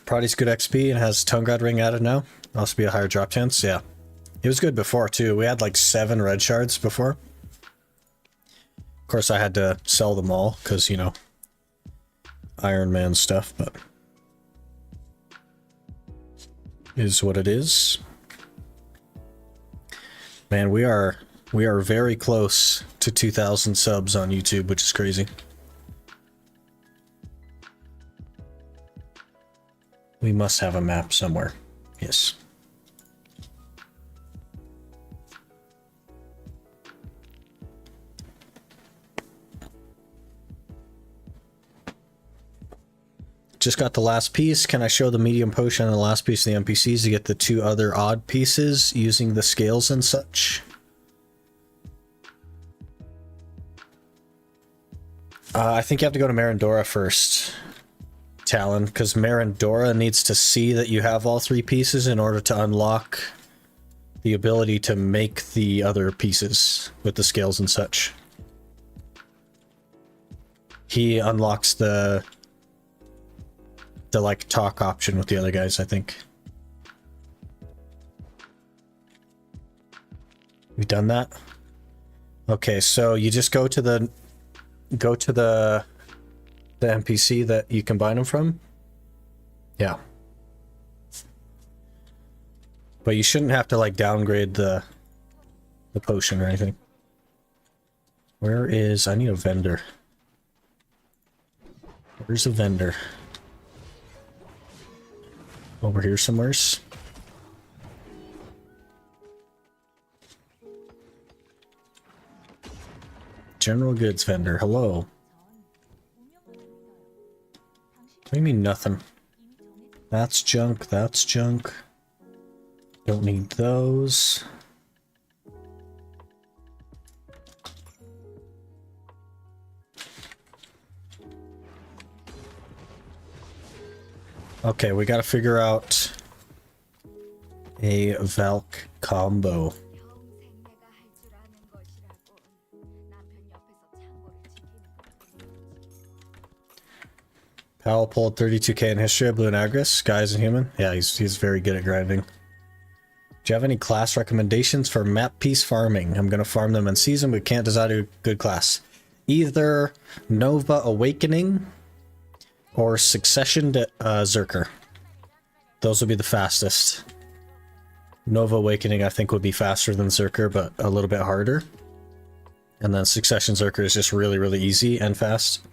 Prodi's good XP and has Tongue God Ring added now. Also be a higher drop chance. Yeah. It was good before too. We had like 7 red shards before. Of course I had to sell them all because, you know, Iron Man stuff, but is what it is. Man, we are very close to 2,000 subs on YouTube, which is crazy. We must have a map somewhere. Yes. just got the last piece. Can I show the medium potion and the last piece of the NPCs to get the 2 other odd pieces using the scales and such? I think you have to go to Marandora first, Talon, because Marandora needs to see that you have all 3 pieces in order to unlock the ability to make the other pieces with the scales and such. He unlocks the like talk option with the other guys, I think. We've done that? Okay, so you just go to the NPC that you combine them from. Yeah. But you shouldn't have to like downgrade the potion or anything. Where is... I need a vendor. Where's a vendor? Over here somewheres. General goods vendor, hello. What do you mean nothing? That's junk, that's junk. Don't need those. Okay, we gotta figure out a Valk combo. Powell pulled 32k in Histria, Blue and Agris. Guy's a human. Yeah, he's very good at grinding. Do you have any class recommendations for map piece farming? I'm gonna farm them in season, but can't decide a good class. Either Nova Awakening or Succession to Zerker. Those would be the fastest. Nova Awakening I think would be faster than Zerker, but a little bit harder. And then Succession Zerker is just really, really easy and fast.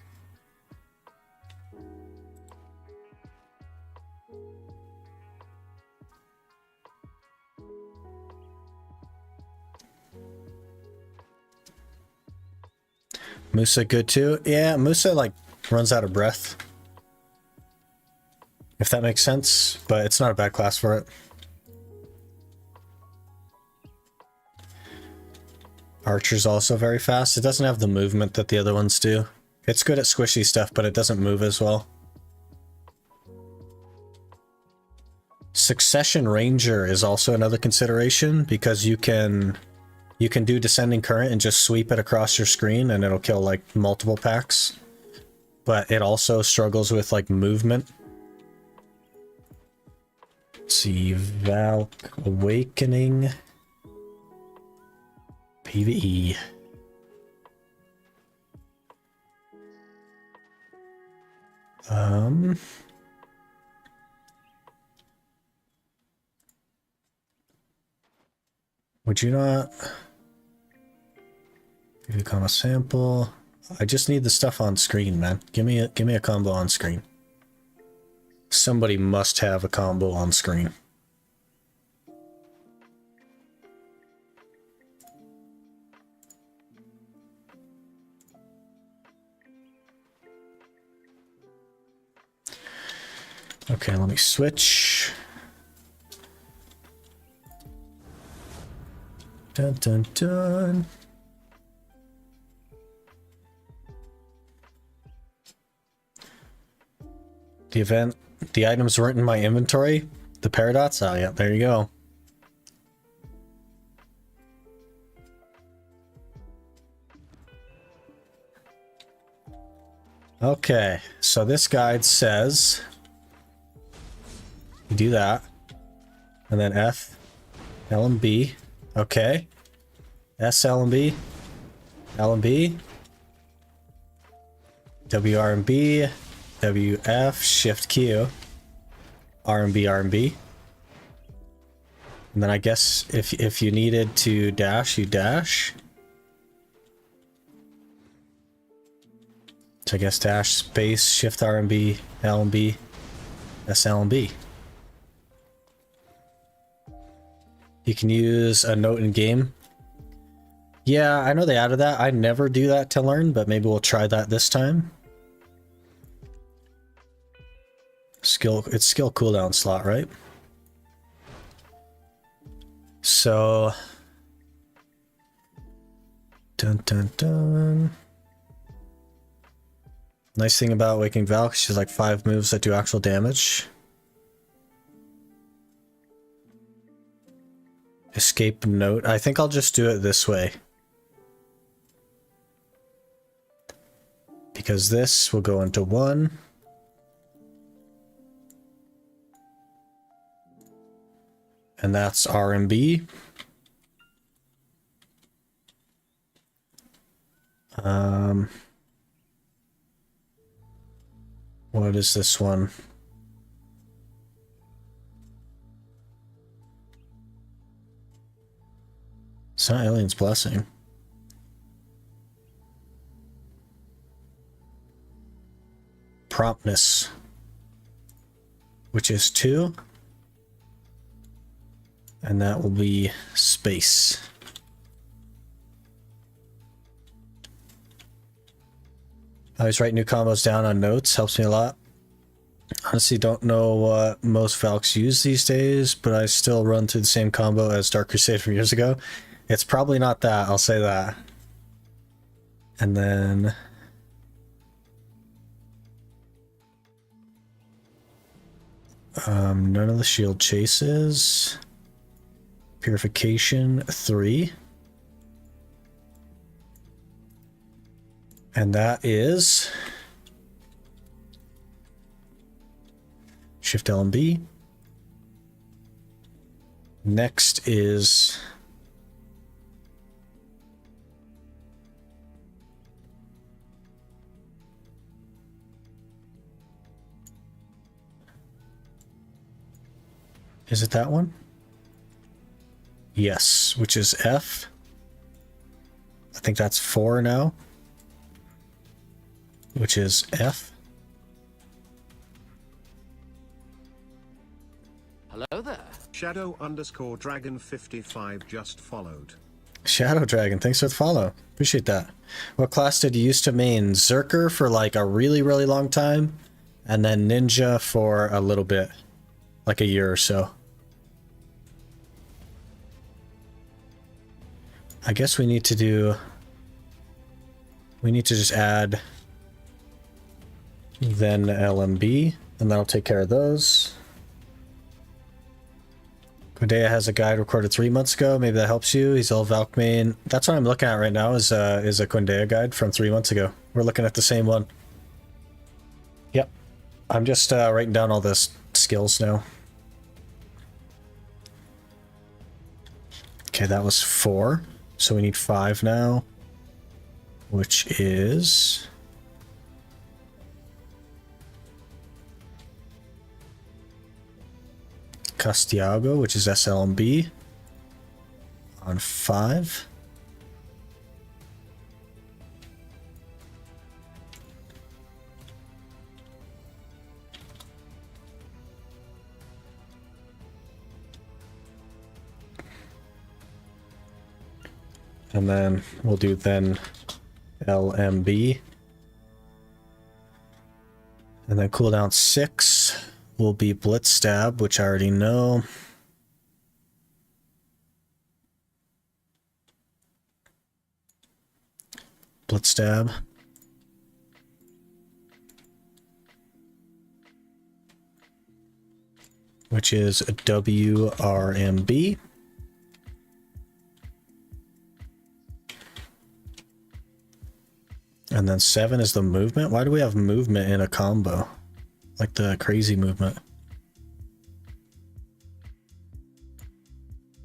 Musa good too? Yeah, Musa like runs out of breath. If that makes sense, but it's not a bad class for it. Archer's also very fast. It doesn't have the movement that the other ones do. It's good at squishy stuff, but it doesn't move as well. Succession Ranger is also another consideration because you can do Descending Current and just sweep it across your screen and it'll kill like multiple packs. But it also struggles with like movement. Let's see, Valk Awakening. PvE. Would you not give you a combo sample? I just need the stuff on screen, man. Give me a combo on screen. Somebody must have a combo on screen. Okay, let me switch. Dun dun dun. The items weren't in my inventory. The paradox? Oh yeah, there you go. Okay, so this guide says you do that, and then F, L and B. Okay, S, L and B, L and B, W, R and B, W, F, Shift, Q, R and B, R and B. And then I guess if you needed to dash, you dash. So I guess dash, space, Shift, R and B, L and B, S, L and B. You can use a note in game. Yeah, I know they added that. I never do that to learn, but maybe we'll try that this time. It's skill cooldown slot, right? So dun dun dun. Nice thing about Waking Valk, she's like 5 moves that do actual damage. Escape note. I think I'll just do it this way. Because this will go into 1. And that's RMB. What is this one? It's not Alien's Blessing. Promptness, which is 2. And that will be space. I always write new combos down on notes, helps me a lot. Honestly, don't know what most Valks use these days, but I still run through the same combo as Dark Crusade from years ago. It's probably not that, I'll say that. And then none of the shield chases. Purification 3. And that is Shift L and B. Next is it that one? Yes, which is F. I think that's 4 now. Which is F. Hello there. Shadow_Dragon55 just followed. Shadow Dragon, thanks for the follow. Appreciate that. What class did you used to main? Zerker for like a really, really long time, and then Ninja for a little bit, like a year or so. I guess we need to just add then LMB, and that'll take care of those. Quindea has a guide recorded 3 months ago. Maybe that helps you. He's all Valk main. That's what I'm looking at right now is a Quindea guide from 3 months ago. We're looking at the same one. Yep. I'm just writing down all the skills now. Okay, that was 4. So we need 5 now, which is Castiago, which is SLMB on 5. And then we'll do then LMB. And then cooldown 6 will be Blitz Stab, which I already know. Blitz Stab. Which is a WRMB. And then 7 is the movement. Why do we have movement in a combo? Like the crazy movement.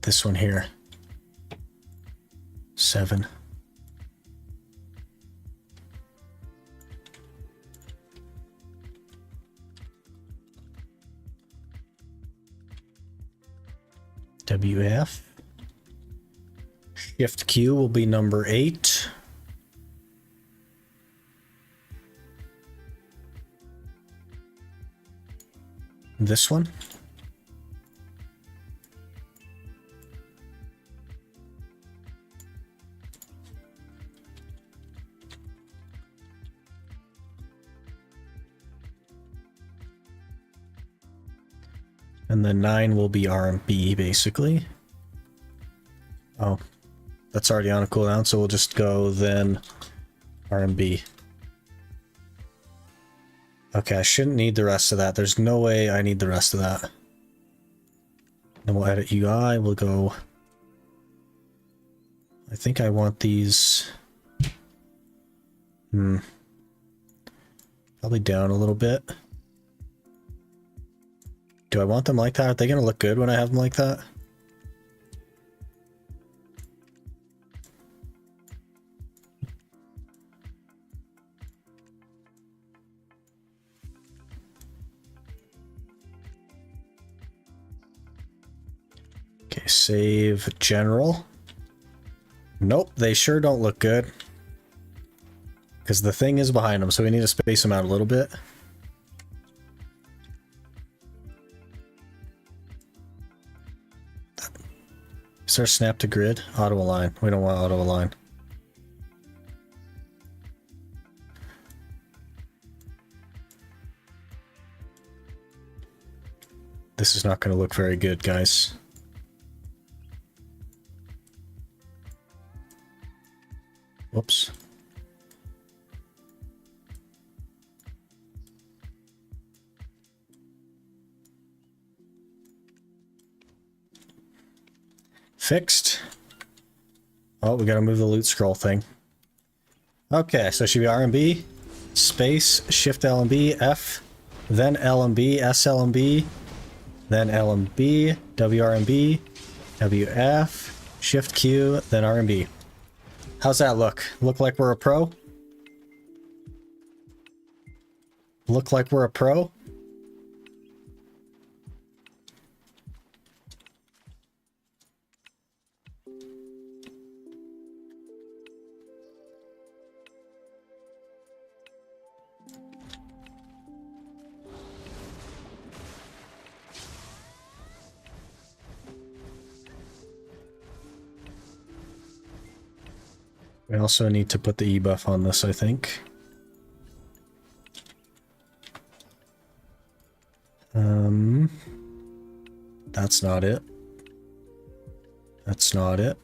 This one here. 7. WF. Shift Q will be number 8. This one. And then 9 will be R&B, basically. Oh, that's already on a cooldown, so we'll just go then R&B. Okay, I shouldn't need the rest of that. There's no way I need the rest of that. Then we'll edit UI, we'll go... I think I want these... Probably down a little bit. Do I want them like that? Are they going to look good when I have them like that? Okay, save general. Nope, they sure don't look good. Because the thing is behind them, so we need to space them out a little bit. Is there a snap to grid? Auto align. We don't want auto align. This is not going to look very good, guys. Whoops. Fixed. Oh, we gotta move the loot scroll thing. Okay, so it should be R and B, space, shift L and B, F, then L and B, S L and B, then L and B, W R and B, W F, shift Q, then R and B. How's that look? Look like we're a pro? Look like we're a pro? We also need to put the E buff on this, I think. That's not it. That's not it.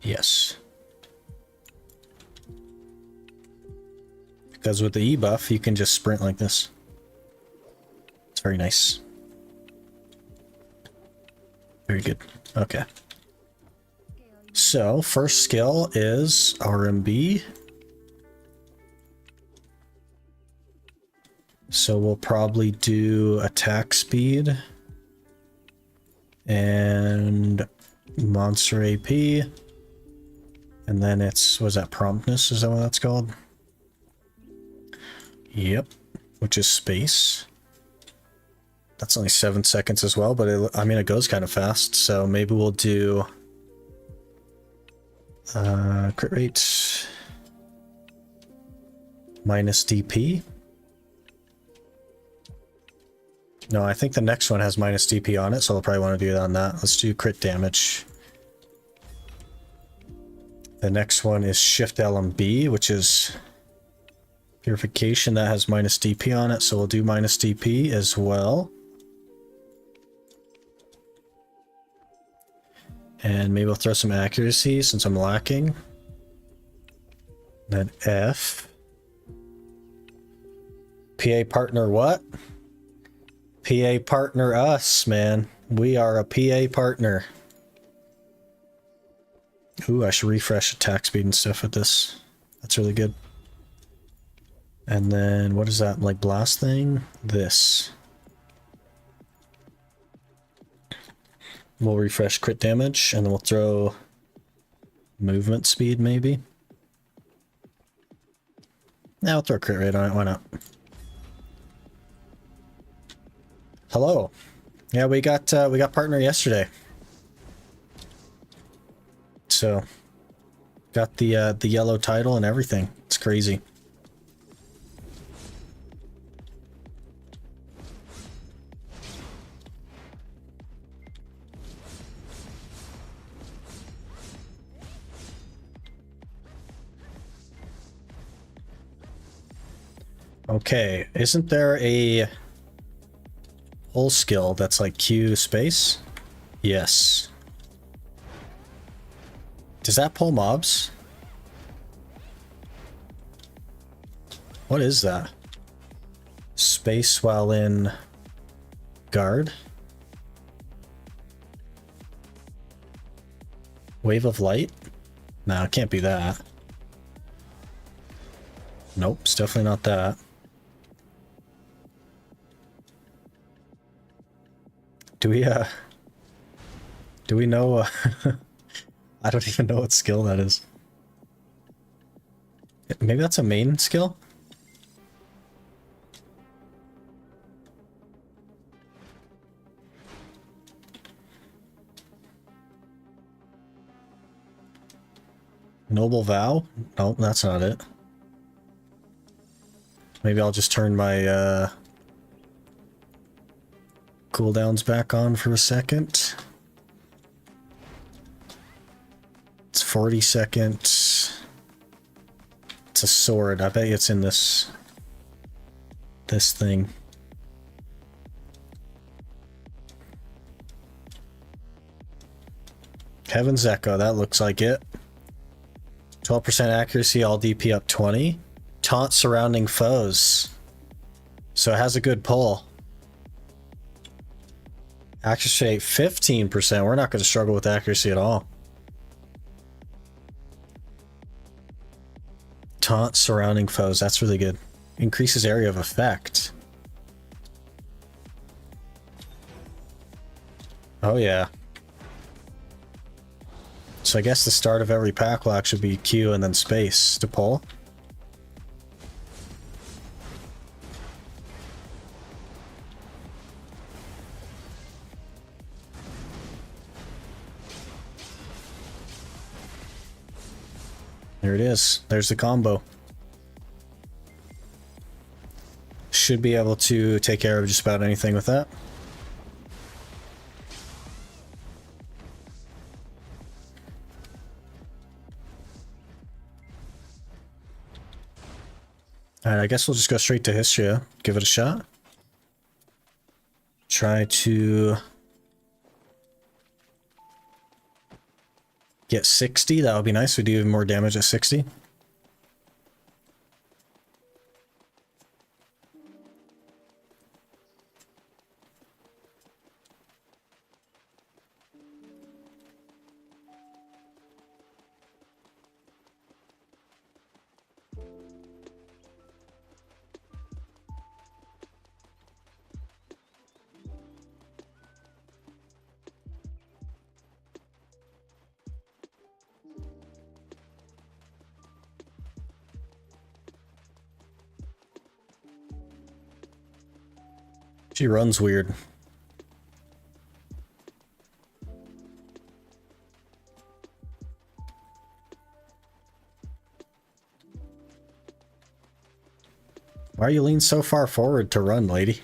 Yes. Because with the E buff, you can just sprint like this. It's very nice. Very good. Okay. So, first skill is RMB. So we'll probably do attack speed and monster AP. And then it's, was that promptness? Is that what that's called? Yep. Which is space. That's only 7 seconds as well, but it, I mean, it goes kind of fast, so maybe we'll do crit rate minus DP. No, I think the next one has minus DP on it, so I'll probably want to do it on that. Let's do crit damage. The next one is shift LMB, which is purification. That has minus DP on it, so we'll do minus DP as well. And maybe we'll throw some accuracy since I'm lacking. Then F. PA partner what? PA partner us, man. We are a PA partner. Ooh, I should refresh attack speed and stuff with this. That's really good. And then, what is that, like blast thing? This. We'll refresh crit damage, and then we'll throw movement speed, maybe. Now we'll throw crit rate on it, why not? Hello. Yeah, we got partner yesterday. So, got the yellow title and everything. It's crazy. Okay, isn't there a whole skill that's like Q space? Yes. Does that pull mobs? What is that? Space while in guard? Wave of light? No, it can't be that. Nope, it's definitely not that. Do we know, I don't even know what skill that is. Maybe that's a main skill? Noble Vow? Nope, that's not it. Maybe I'll just turn my cooldowns back on for a second. It's 40 seconds. It's a sword. I bet it's in this thing. Heaven's Echo, that looks like it. 12% accuracy, all DP up 20. Taunt surrounding foes. So it has a good pull. Accuracy rate 15%. We're not going to struggle with accuracy at all. Taunt surrounding foes. That's really good. Increases area of effect. Oh yeah. So I guess the start of every pack lock should be Q and then space to pull. There it is. There's the combo. Should be able to take care of just about anything with that. Alright, I guess we'll just go straight to Histria. Give it a shot. Try to get 60. That would be nice. We do even more damage at 60. She runs weird. Why are you leaning so far forward to run, lady?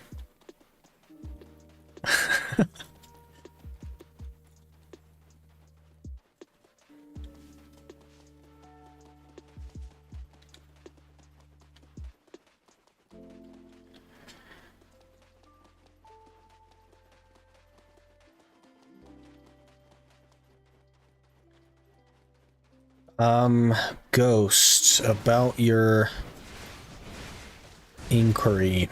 Ghost, about your inquiry.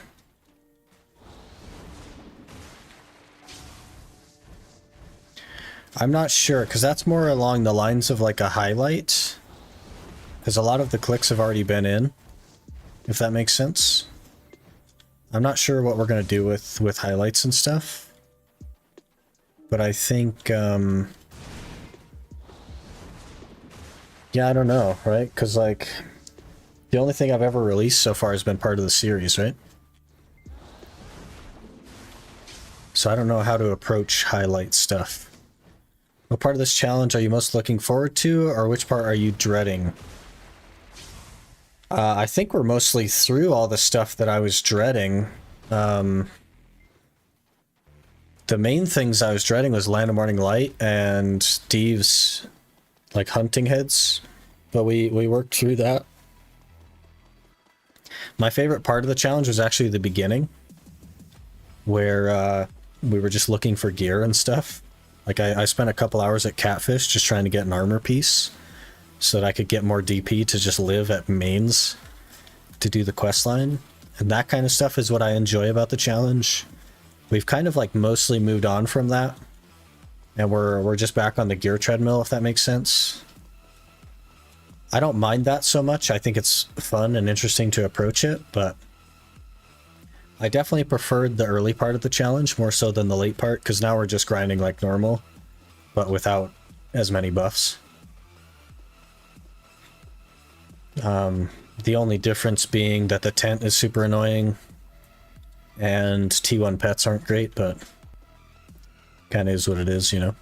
I'm not sure, because that's more along the lines of like a highlight. Because a lot of the clicks have already been in, if that makes sense. I'm not sure what we're going to do with highlights and stuff. But I think, yeah, I don't know, right? Because, like, the only thing I've ever released so far has been part of the series, right? So I don't know how to approach highlight stuff. What part of this challenge are you most looking forward to, or which part are you dreading? I think we're mostly through all the stuff that I was dreading. The main things I was dreading was Land of Morning Light and Steve's, like, hunting heads. But we worked through that. My favorite part of the challenge was actually the beginning, where we were just looking for gear and stuff. Like I spent a couple hours at Catfish just trying to get an armor piece so that I could get more DP to just live at mains to do the quest line. And that kind of stuff is what I enjoy about the challenge. We've kind of like mostly moved on from that. And we're just back on the gear treadmill, if that makes sense. I don't mind that so much. I think it's fun and interesting to approach it, but I definitely preferred the early part of the challenge more so than the late part, because now we're just grinding like normal, but without as many buffs. The only difference being that the tent is super annoying and T1 pets aren't great, but kind of is what it is, you know.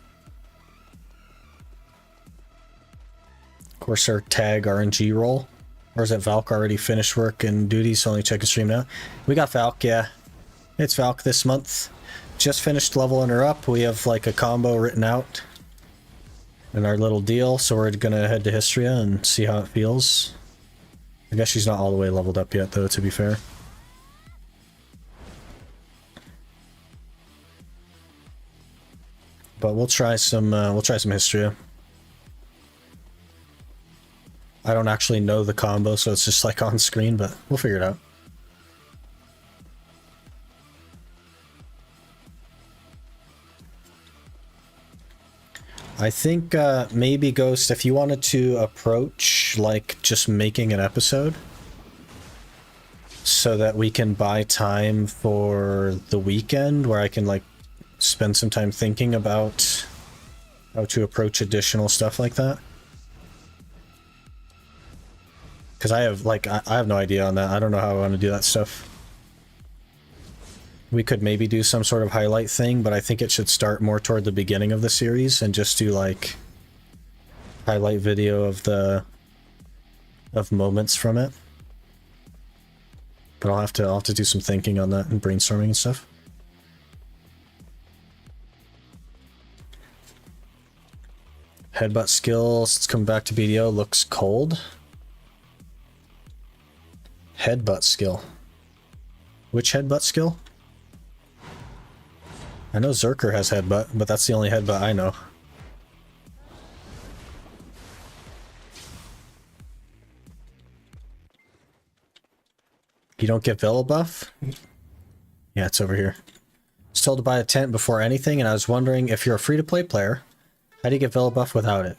Corsair tag RNG roll. Or is it Valk already finished work and duty, so only check his stream now? We got Valk, yeah. It's Valk this month. Just finished leveling her up. We have like a combo written out in our little deal, so we're gonna head to Histria and see how it feels. I guess she's not all the way leveled up yet, though, to be fair. But we'll try some Histria. I don't actually know the combo, so it's just like on screen, but we'll figure it out. I think maybe Ghost, if you wanted to approach like just making an episode so that we can buy time for the weekend where I can like spend some time thinking about how to approach additional stuff like that. Because I have no idea on that. I don't know how I want to do that stuff. We could maybe do some sort of highlight thing, but I think it should start more toward the beginning of the series and just do like highlight video of moments from it. But I'll have to do some thinking on that and brainstorming and stuff. Headbutt skills, let's come back to BDO, looks cold. Headbutt skill. Which headbutt skill? I know Zerker has headbutt, but that's the only headbutt I know. You don't get Vela buff? Yeah, it's over here. I was told to buy a tent before anything, and I was wondering if you're a free-to-play player, how do you get Vela buff without it?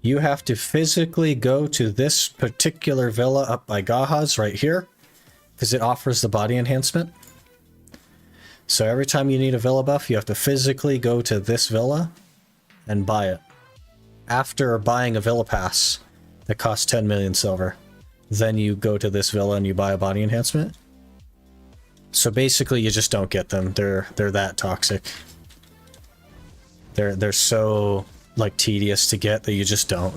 You have to physically go to this particular villa up by Gaha's right here, because it offers the body enhancement. So every time you need a villa buff, you have to physically go to this villa and buy it. After buying a villa pass that costs 10 million silver, then you go to this villa and you buy a body enhancement. So basically you just don't get them. They're that toxic. They're so like tedious to get that you just don't.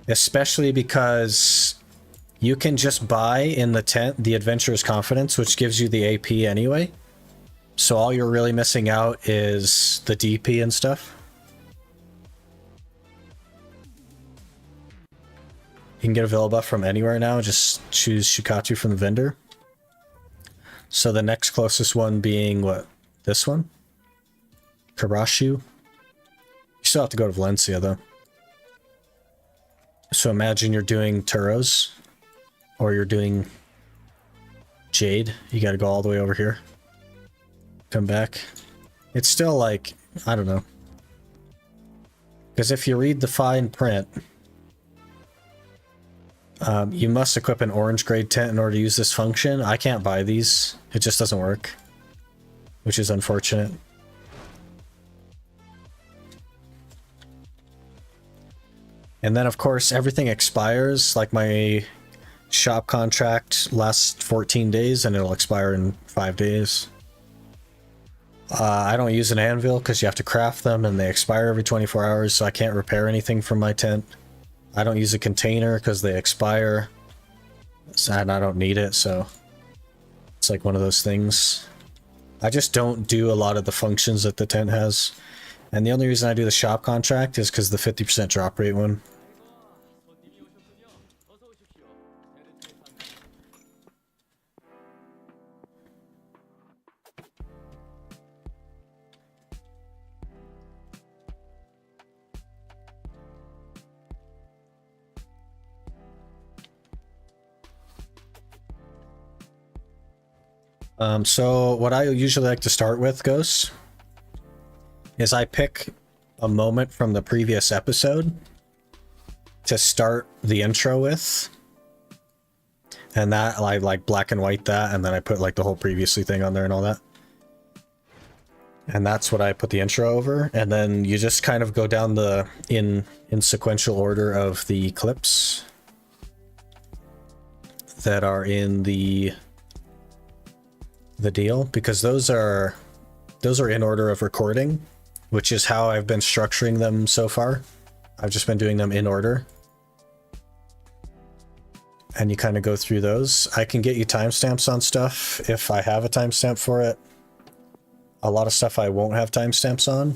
Especially because you can just buy in the tent the Adventurer's Confidence, which gives you the AP anyway. So all you're really missing out is the DP and stuff. You can get a Villa buff from anywhere now, just choose Shikatu from the vendor. So the next closest one being, what, this one? Karashu. You still have to go to Valencia, though. So imagine you're doing Turos, or you're doing Jade. You gotta go all the way over here. Come back. It's still like, I don't know. Because if you read the fine print, you must equip an orange grade tent in order to use this function. I can't buy these. It just doesn't work. Which is unfortunate. And then, of course, everything expires. Like my shop contract lasts 14 days and it'll expire in 5 days. I don't use an anvil because you have to craft them and they expire every 24 hours, so I can't repair anything from my tent. I don't use a container because they expire. And I don't need it, so it's like one of those things. I just don't do a lot of the functions that the tent has. And the only reason I do the shop contract is because the 50% drop rate one. So what I usually like to start with, Ghost, is I pick a moment from the previous episode to start the intro with. And that, I like black and white that, and then I put like the whole previously thing on there and all that. And that's what I put the intro over. And then you just kind of go down the, in sequential order of the clips that are in the deal, because those are in order of recording, which is how I've been structuring them so far. I've just been doing them in order. And you kind of go through those. I can get you timestamps on stuff if I have a timestamp for it. A lot of stuff I won't have timestamps on.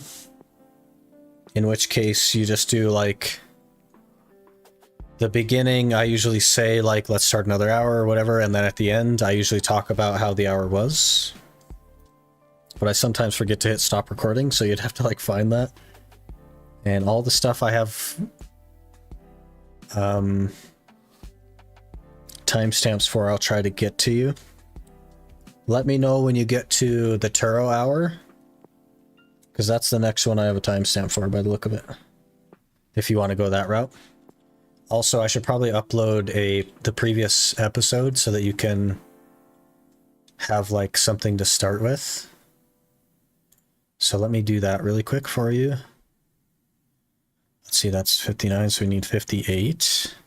In which case you just do like the beginning. I usually say like, let's start another hour or whatever. And then at the end, I usually talk about how the hour was. But I sometimes forget to hit stop recording. So you'd have to like find that. And all the stuff I have timestamps for, I'll try to get to you. Let me know when you get to the Turo hour, because that's the next one I have a timestamp for by the look of it, if you want to go that route. Also, I should probably upload the previous episode so that you can have like something to start with. So let me do that really quick for you. Let's see, that's 59, so we need 58.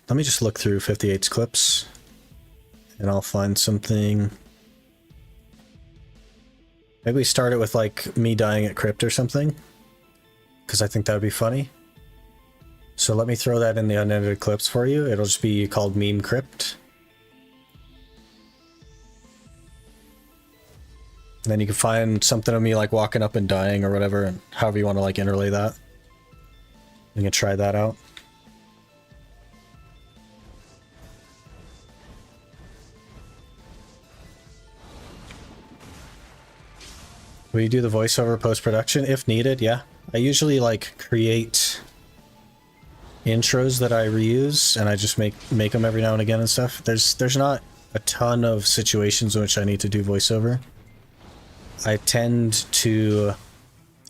Let me just look through 58's clips, and I'll find something. Maybe we start it with like me dying at crypt or something, because I think that would be funny. So let me throw that in the unedited clips for you. It'll just be called Meme Crypt. And then you can find something of me like walking up and dying or whatever, and however you want to like interlay that. You can try that out. Will you do the voiceover post-production? If needed, yeah. I usually like create intros that I reuse, and I just make them every now and again and stuff. There's not a ton of situations in which I need to do voiceover. I tend to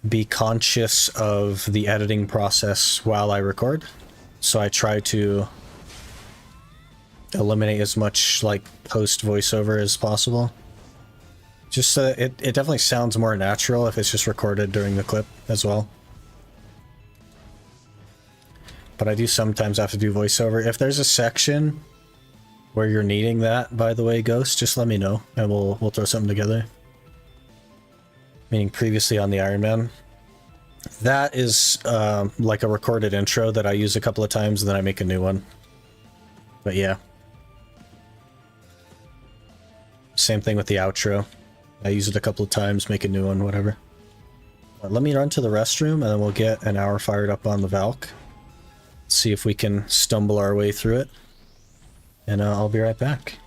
be conscious of the editing process while I record, so I try to eliminate as much like post voiceover as possible. Just it definitely sounds more natural if it's just recorded during the clip as well. But I do sometimes have to do voiceover. If there's a section where you're needing that, by the way, Ghost, just let me know and we'll throw something together. Meaning previously on the Ironman. That is like a recorded intro that I use a couple of times and then I make a new one. But yeah. Same thing with the outro. I use it a couple of times, make a new one, whatever. Let me run to the restroom and then we'll get an hour fired up on the Valk. See if we can stumble our way through it. And I'll be right back.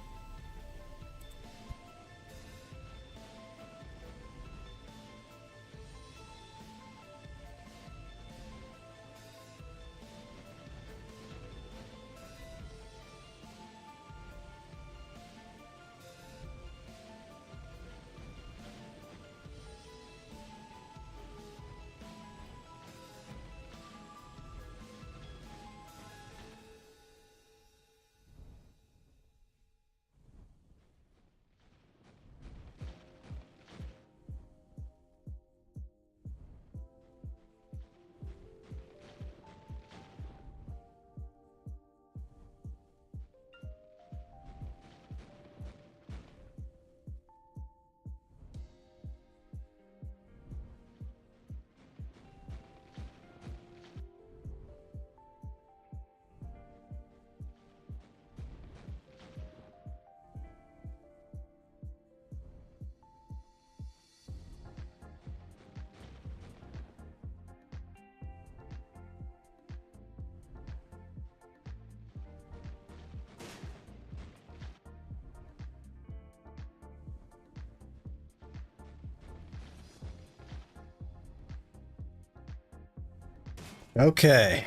Okay.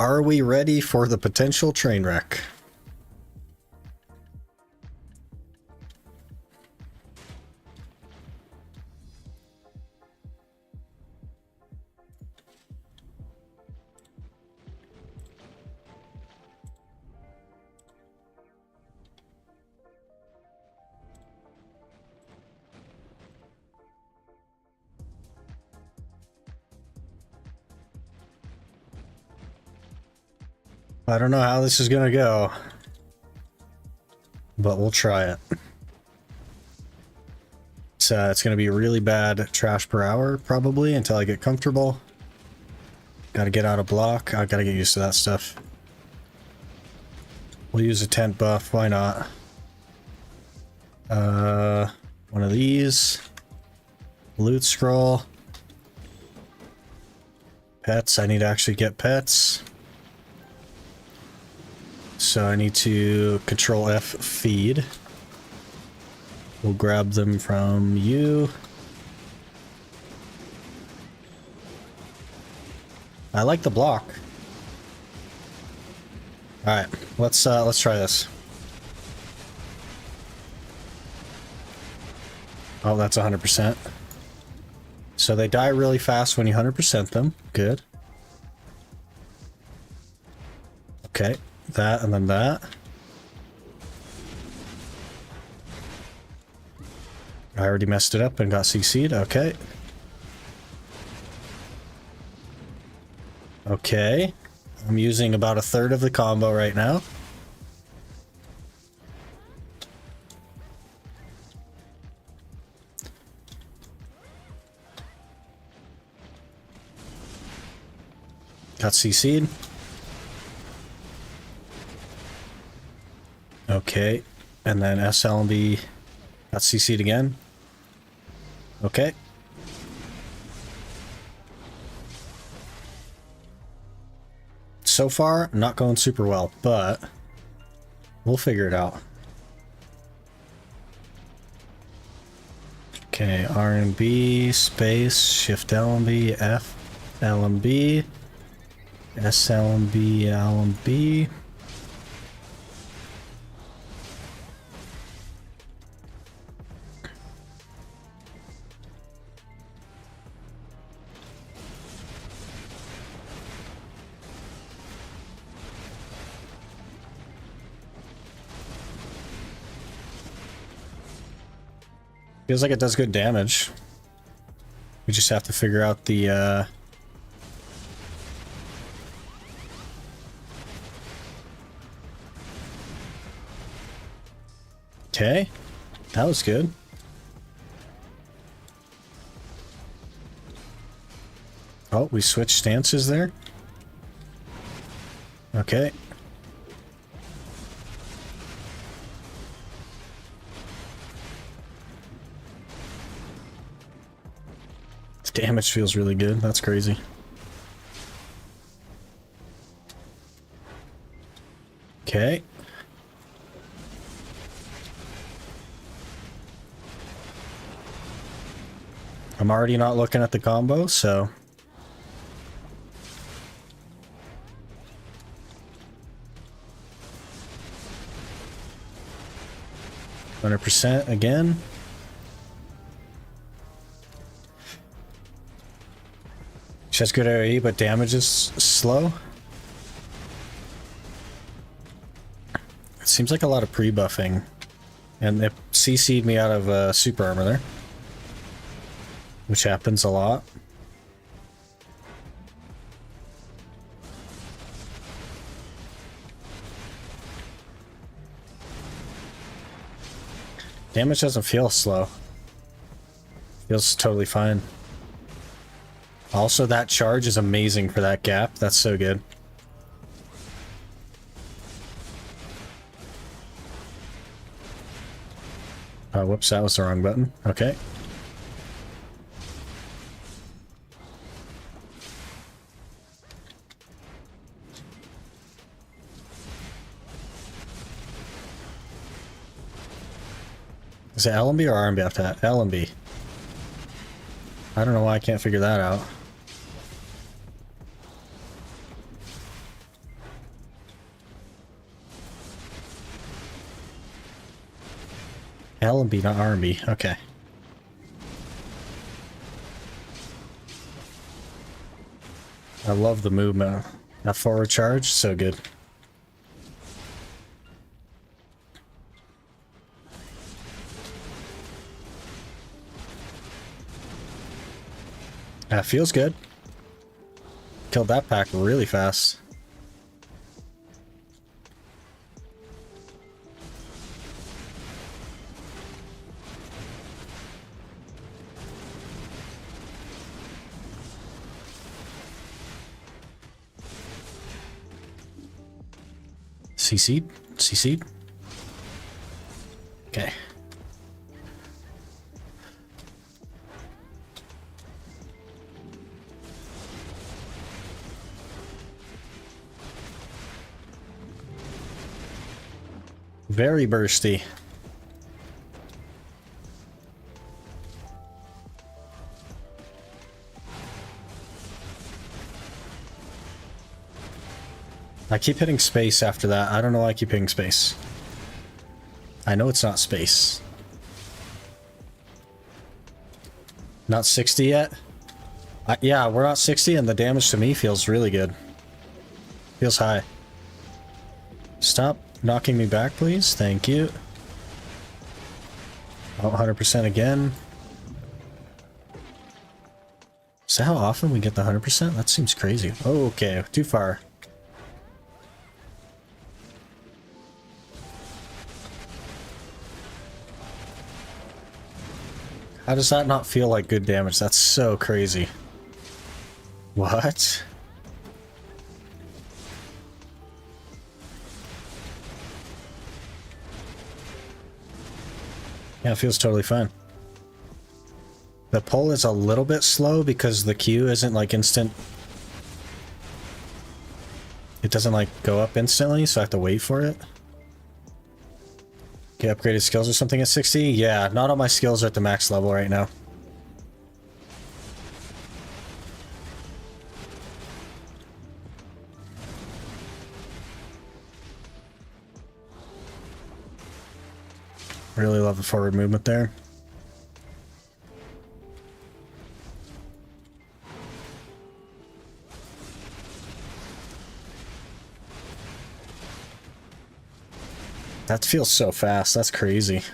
Are we ready for the potential train wreck? I don't know how this is gonna go, but we'll try it. So it's gonna be really bad trash per hour, probably, until I get comfortable. Gotta get out of block. I gotta get used to that stuff. We'll use a tent buff, why not? One of these. Loot scroll. Pets, I need to actually get pets. So I need to Control F feed. We'll grab them from you. I like the block. All right, let's try this. Oh, that's 100%. So they die really fast when you 100% them. Good. Okay. That and then that. I already messed it up and got CC'd. Okay. Okay. I'm using about a third of the combo right now. Got CC'd. Okay, and then SLB got CC'd again. Okay. So far, not going super well, but we'll figure it out. Okay, RNB, space, shift LMB, F, LMB, SLMB, LMB. Feels like it does good damage. We just have to figure out the Okay, that was good. Oh, we switched stances there. Okay. The damage feels really good. That's crazy. Okay. I'm already not looking at the combo, so... %, again. She has good AoE, but damage is slow. It seems like a lot of pre-buffing. And it CC'd me out of super armor there. Which happens a lot. Damage doesn't feel slow. Feels totally fine. Also, that charge is amazing for that gap. That's so good. Oh, whoops, that was the wrong button. Okay. Is it LMB or RMB after that? LMB. I don't know why I can't figure that out. L&B, not R&B. Okay. I love the movement. That forward charge, so good. That feels good. Killed that pack really fast. CC'd? CC'd? Okay. Very bursty. I keep hitting space after that. I don't know why I keep hitting space. I know it's not space. Not 60 yet? Yeah, we're not 60 and the damage to me feels really good. Feels high. Stop knocking me back, please. Thank you. Oh, 100% again. Is that how often we get the 100%? That seems crazy. Oh, okay, too far. How does that not feel like good damage? That's so crazy. What? Yeah, it feels totally fine. The pull is a little bit slow because the Q isn't like instant. It doesn't like go up instantly, so I have to wait for it. Okay, upgraded skills or something at 60? Yeah, not all my skills are at the max level right now. Really love the forward movement there. That feels so fast. That's crazy.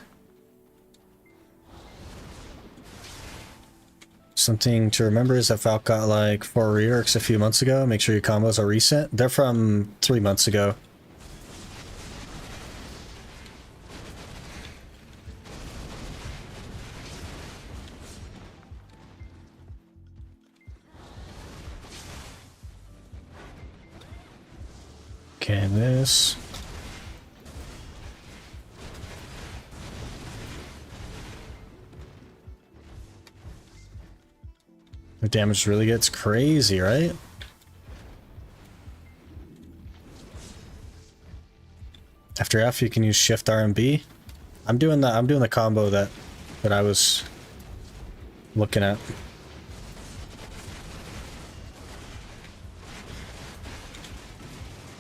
Something to remember is that Valk got like 4 reworks a few months ago. Make sure your combos are recent. They're from 3 months ago. Okay, this. The damage really gets crazy, right? After F, you can use Shift R and B. I'm doing the combo that I was looking at.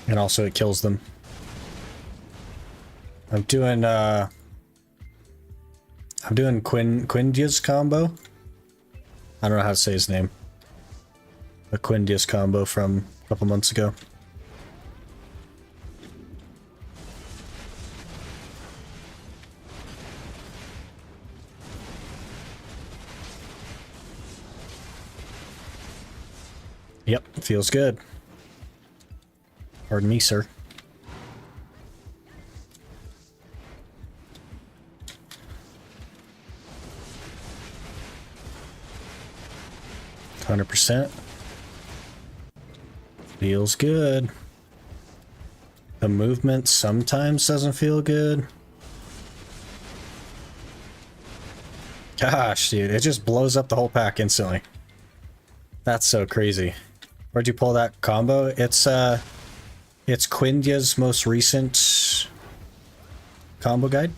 And also it kills them. I'm doing Quindia's combo. I don't know how to say his name. A Quindia's combo from a couple months ago. Yep, feels good. Pardon me, sir. %. Feels good. The movement sometimes doesn't feel good. Gosh, dude, it just blows up the whole pack instantly. That's so crazy. Where'd you pull that combo? It's Quindia's most recent combo guide.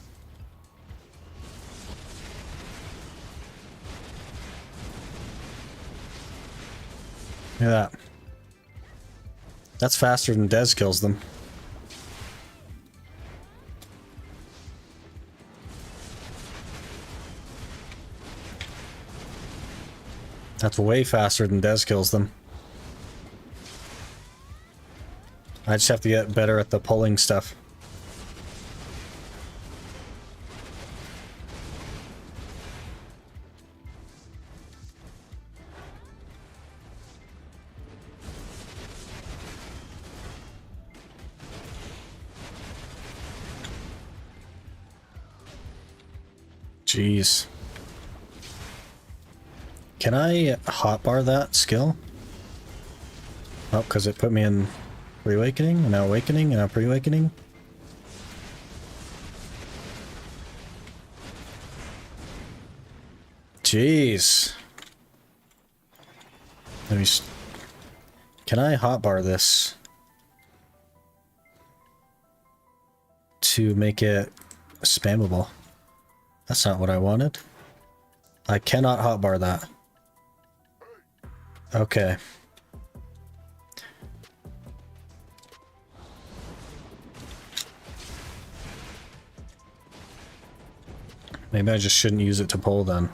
Look at that. That's faster than Dez kills them. That's way faster than Dez kills them. I just have to get better at the pulling stuff. Jeez. Can I hotbar that skill? Oh, because it put me in pre-awakening, and now awakening, and now pre-awakening. Jeez. Let me... Can I hotbar this? To make it spammable. That's not what I wanted. I cannot hotbar that. Okay. Maybe I just shouldn't use it to pull then.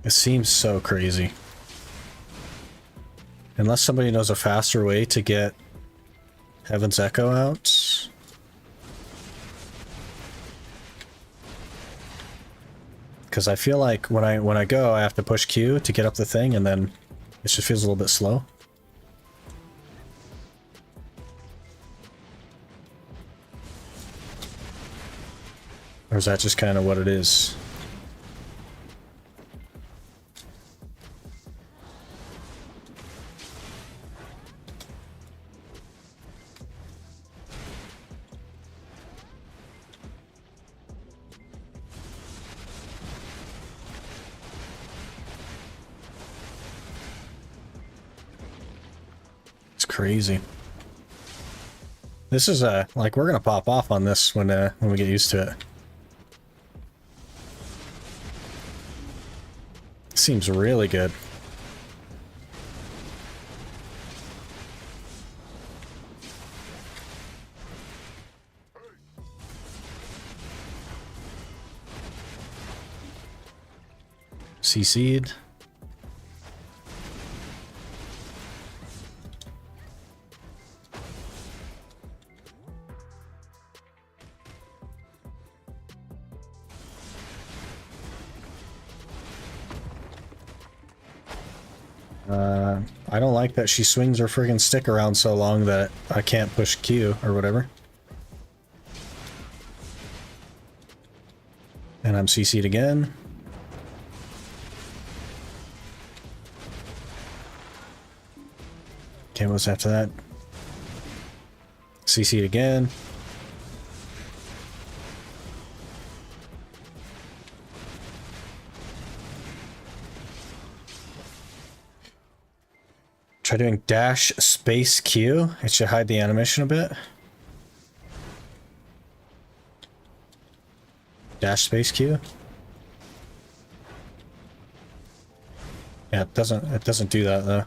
It seems so crazy. Unless somebody knows a faster way to get Heaven's Echo out. Because I feel like when I go, I have to push Q to get up the thing, and then it just feels a little bit slow. Or is that just kind of what it is? Crazy. This is like we're gonna pop off on this when we get used to it. Seems really good. CC'd. I don't like that she swings her friggin' stick around so long that I can't push Q or whatever. And I'm CC'd again. Okay, what's after that? CC'd again. Try doing dash space Q. It should hide the animation a bit. Dash space Q. Yeah, it doesn't do that though.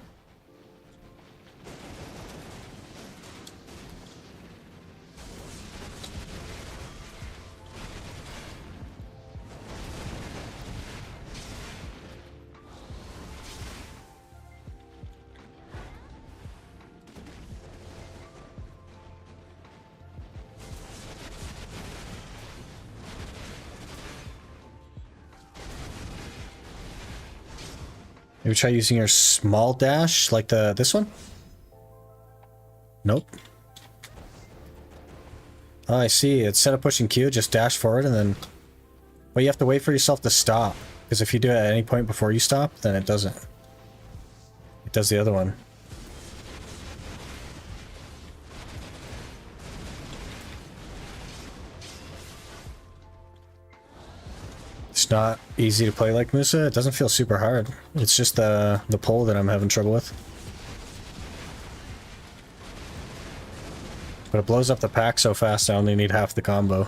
Maybe try using your small dash, like this one? Nope. Oh, I see. Instead of pushing Q, just dash forward and then... Well, you have to wait for yourself to stop. Because if you do it at any point before you stop, then it doesn't. It does the other one. It's not easy to play like Musa. It doesn't feel super hard. It's just the pull that I'm having trouble with. But it blows up the pack so fast I only need half the combo.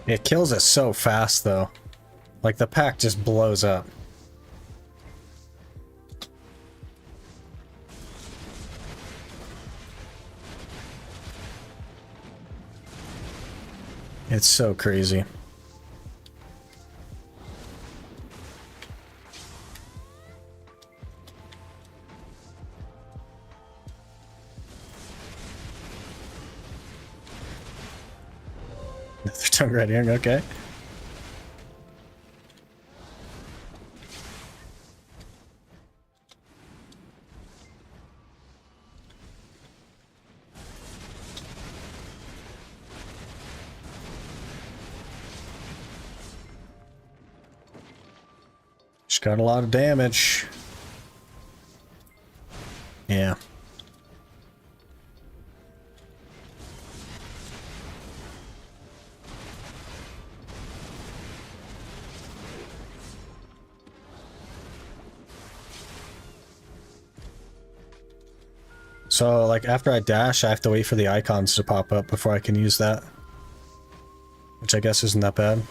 It kills it so fast, though. Like, the pack just blows up. It's so crazy. Another tongue red earring, okay. Just got a lot of damage. Yeah. So, like, after I dash, I have to wait for the icons to pop up before I can use that. Which I guess isn't that bad.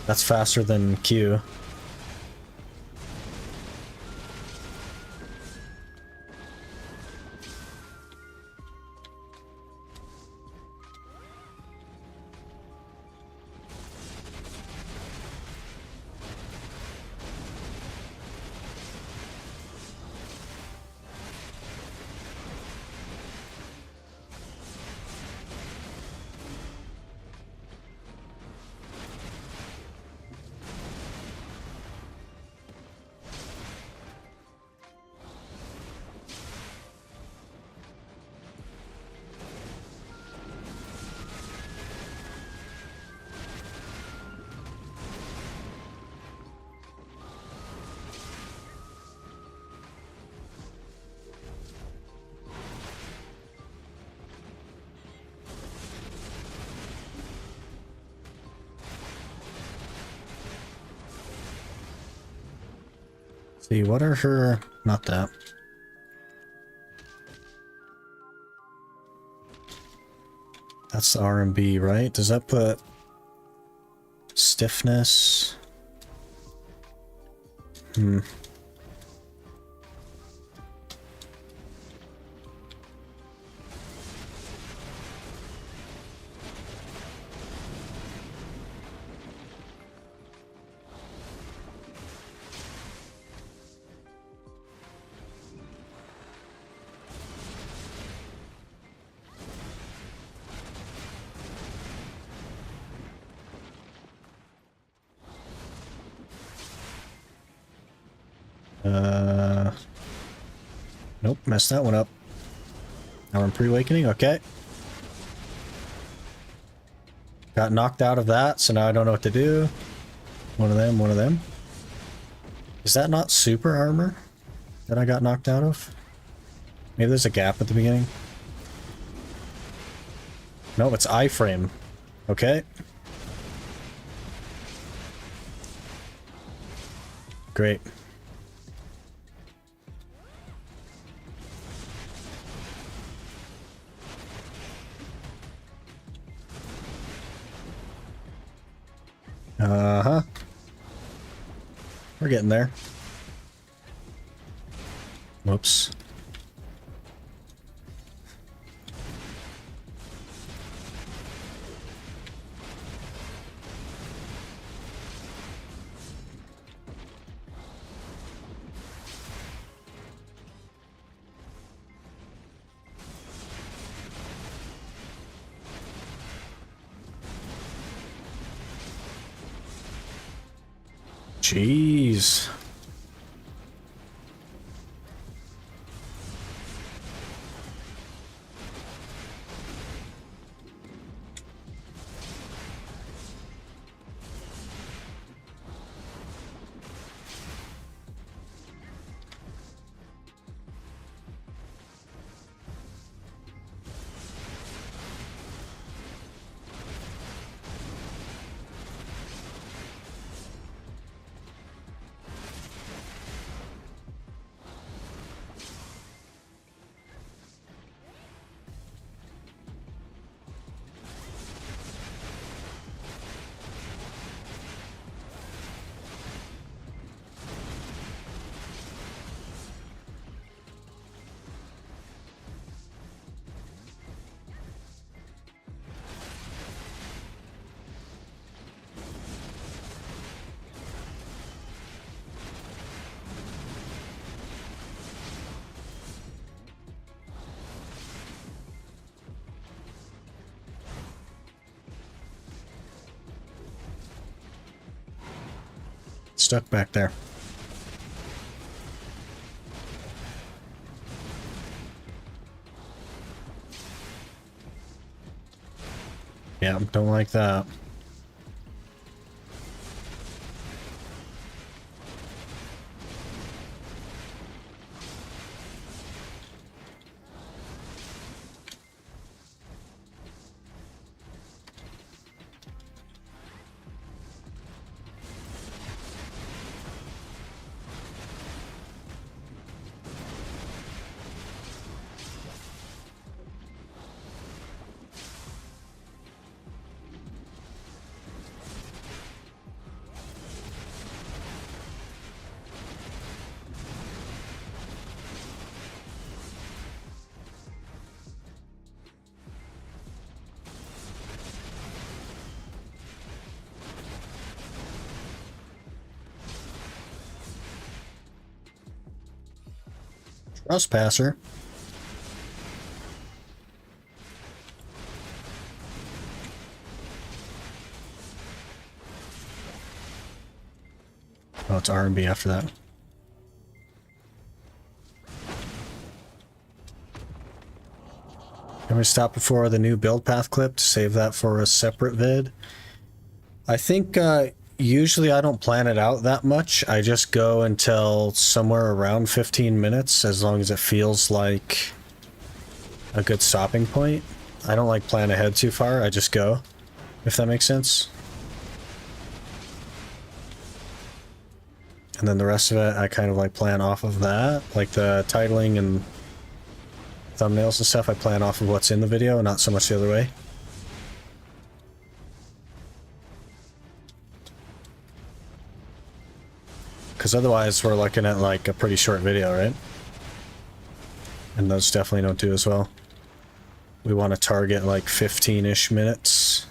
That's faster than Q. See, what are her... Not that. That's the R&B, right? Does that put... stiffness? Hmm. Nope, messed that one up. Now I'm pre-awakening, okay. Got knocked out of that, so now I don't know what to do. One of them, one of them. Is that not super armor that I got knocked out of? Maybe there's a gap at the beginning. No, it's iframe. Okay. Great. Uh-huh. We're getting there. Whoops. Jeez. stuck back there. Yeah, don't like that. Trespasser. Oh, it's R&B after that. I'm going to stop before the new build path clip to save that for a separate vid. I think usually I don't plan it out that much. I just go until somewhere around 15 minutes, as long as it feels like a good stopping point. I don't like plan ahead too far. I just go, if that makes sense. And then the rest of it, I kind of like plan off of that. Like the titling and thumbnails and stuff, I plan off of what's in the video, not so much the other way. Because otherwise we're looking at like a pretty short video, right? And those definitely don't do as well. We want to target like 15-ish minutes.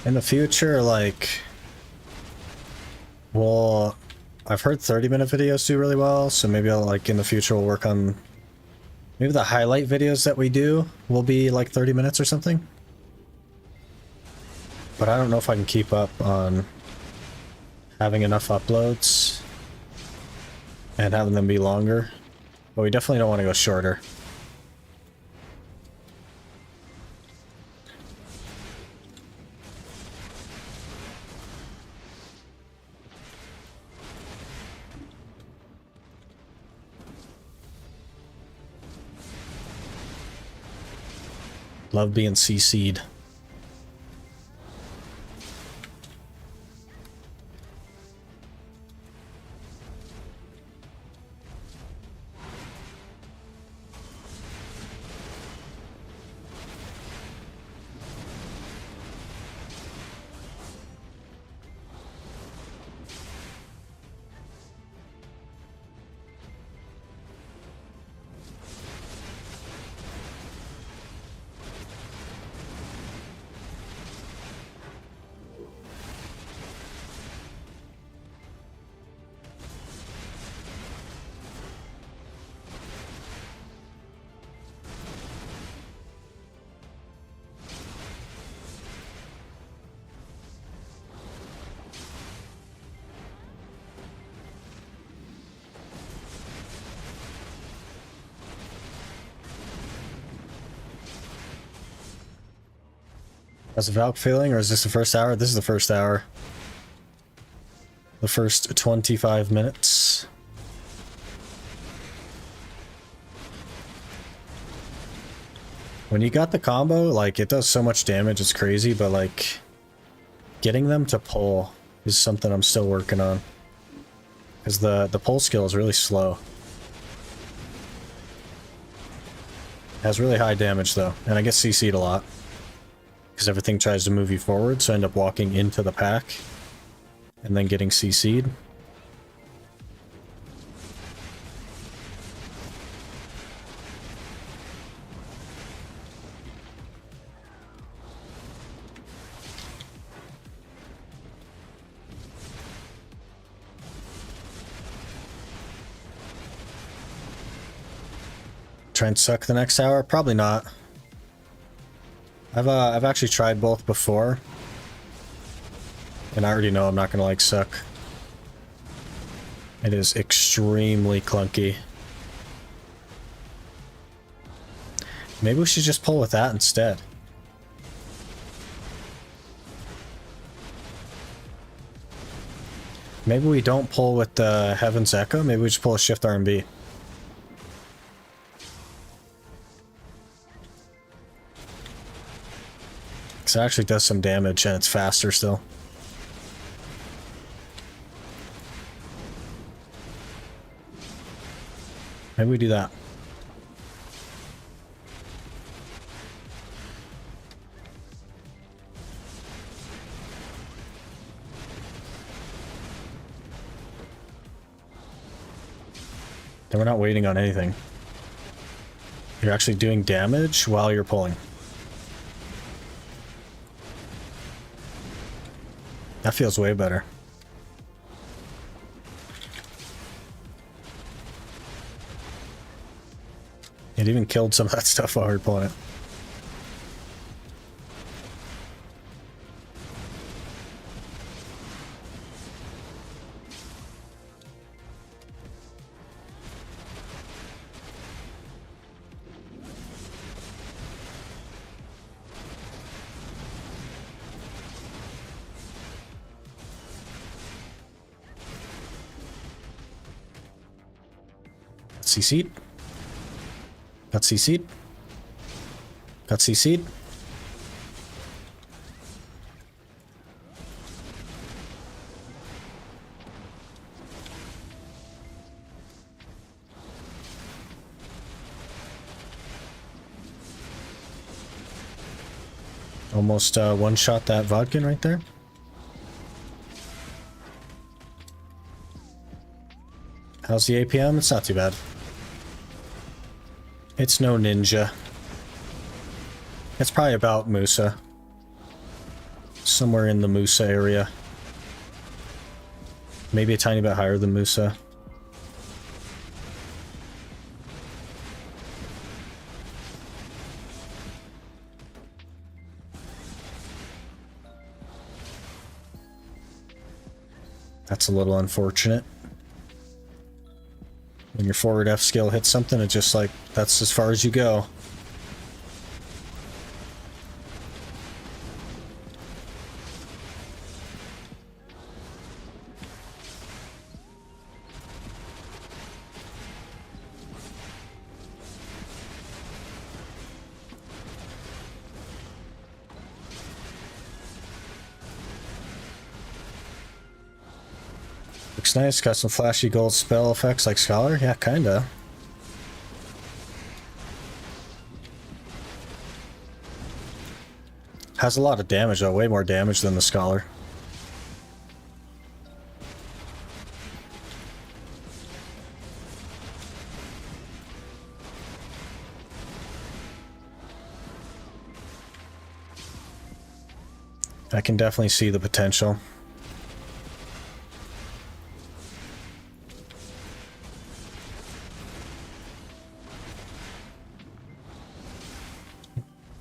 In the future, like, well, I've heard 30-minute videos do really well, so maybe I'll, like, in the future we'll work on, maybe the highlight videos that we do will be like 30 minutes or something. But I don't know if I can keep up on having enough uploads and having them be longer. But we definitely don't want to go shorter. Love being CC'd. How's the Valk feeling, or is this the first hour? This is the first hour. The first 25 minutes. When you got the combo, like, it does so much damage, it's crazy, but, like, getting them to pull is something I'm still working on. Because the pull skill is really slow. It has really high damage, though, and I get CC'd a lot. Because everything tries to move you forward, so I end up walking into the pack and then getting CC'd. Try and suck the next hour? Probably not. I've actually tried both before, and I already know I'm not gonna like suck. It is extremely clunky. Maybe we should just pull with that instead. Maybe we don't pull with the Heaven's Echo. Maybe we just pull a Shift R&B. Because it actually does some damage and it's faster still. Maybe we do that. Then we're not waiting on anything. You're actually doing damage while you're pulling. That feels way better. It even killed some of that stuff while we were pulling it. CC'd. Got CC'd. Got CC'd. Almost one-shot that Vodkin right there. How's the APM? It's not too bad. It's no ninja. It's probably about Musa. Somewhere in the Musa area. Maybe a tiny bit higher than Musa. That's a little unfortunate. When your forward F skill hits something, it's just like, that's as far as you go. Looks nice, got some flashy gold spell effects like Scholar. Yeah, kinda. Has a lot of damage though, way more damage than the Scholar. I can definitely see the potential.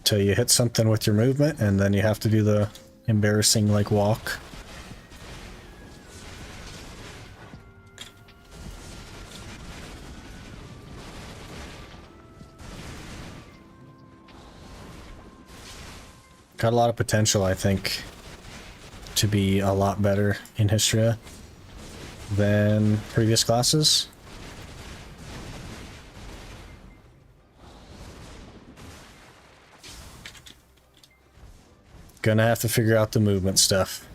Till you hit something with your movement, and then you have to do the embarrassing, like, walk. Got a lot of potential, I think, to be a lot better in Histria than previous classes. Gonna have to figure out the movement stuff.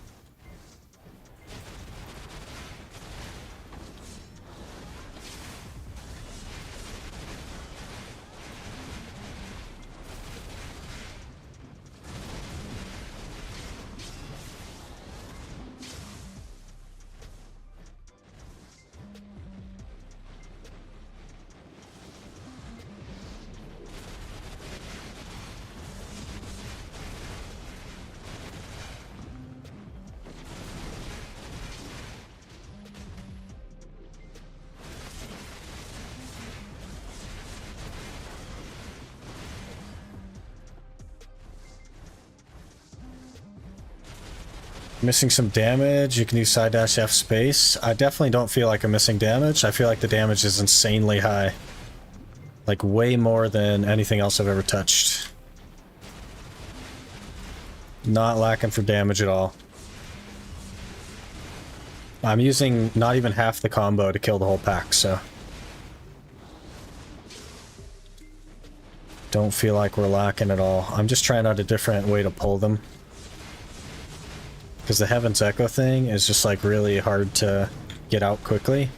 Missing some damage. You can use side dash F space. I definitely don't feel like I'm missing damage. I feel like the damage is insanely high. Like way more than anything else I've ever touched. Not lacking for damage at all. I'm using not even half the combo to kill the whole pack, so... Don't feel like we're lacking at all. I'm just trying out a different way to pull them. Because the Heaven's Echo thing is just like really hard to get out quickly.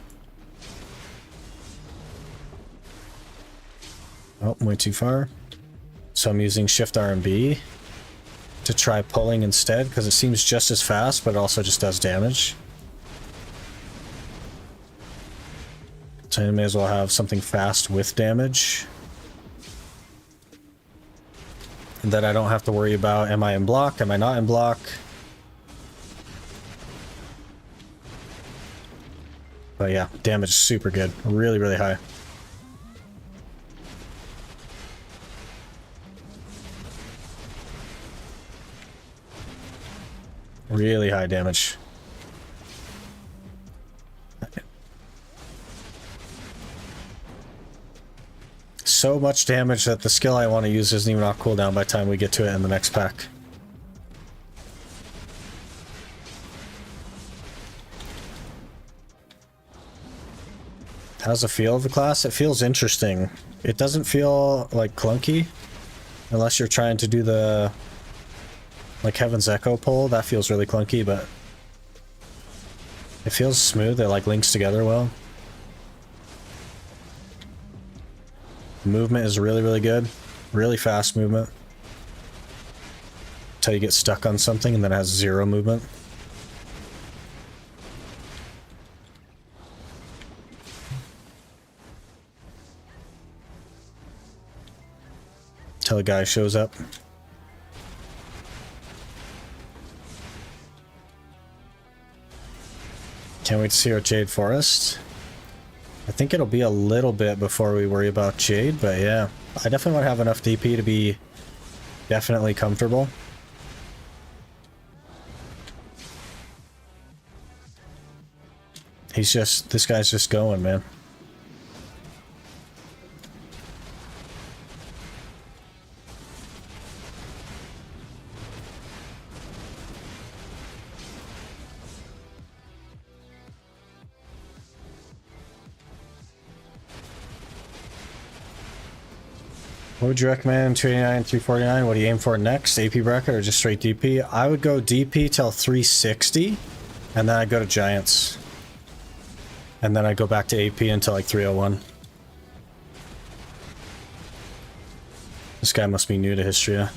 Oh, went too far. So I'm using Shift R and B to try pulling instead, because it seems just as fast, but it also just does damage. So I may as well have something fast with damage. And that I don't have to worry about, am I in block, am I not in block? But yeah, damage is super good. Really, really high. Really high damage. So much damage that the skill I want to use isn't even off cooldown by the time we get to it in the next pack. How's the feel of the class? It feels interesting. It doesn't feel like clunky unless you're trying to do the like Heaven's Echo pull. That feels really clunky, but it feels smooth. It like links together well. Movement is really, really good. Really fast movement. Until you get stuck on something and then it has zero movement. Until a guy shows up. Can't wait to see our Jade Forest. I think it'll be a little bit before we worry about Jade, but yeah. I definitely want to have enough DP to be definitely comfortable. This guy's just going, man. What would you recommend? 289, 349? What do you aim for next? AP bracket or just straight DP? I would go DP till 360, and then I'd go to Giants. And then I'd go back to AP until like 301. This guy must be new to Histria.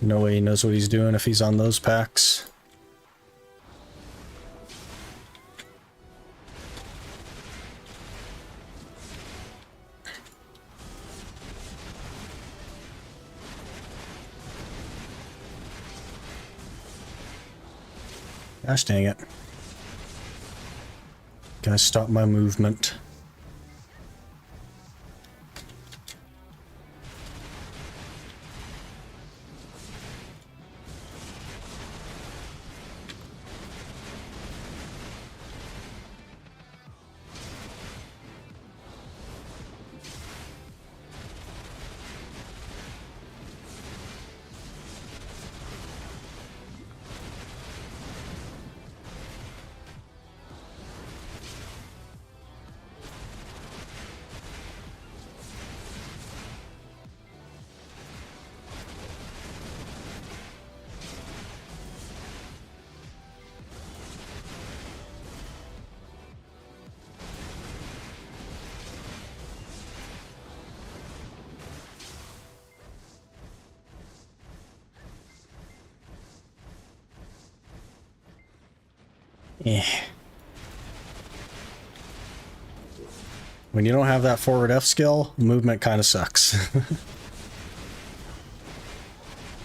No way he knows what he's doing if he's on those packs. Gosh dang it. Gotta stop my movement. Yeah. When you don't have that forward F skill, movement kind of sucks.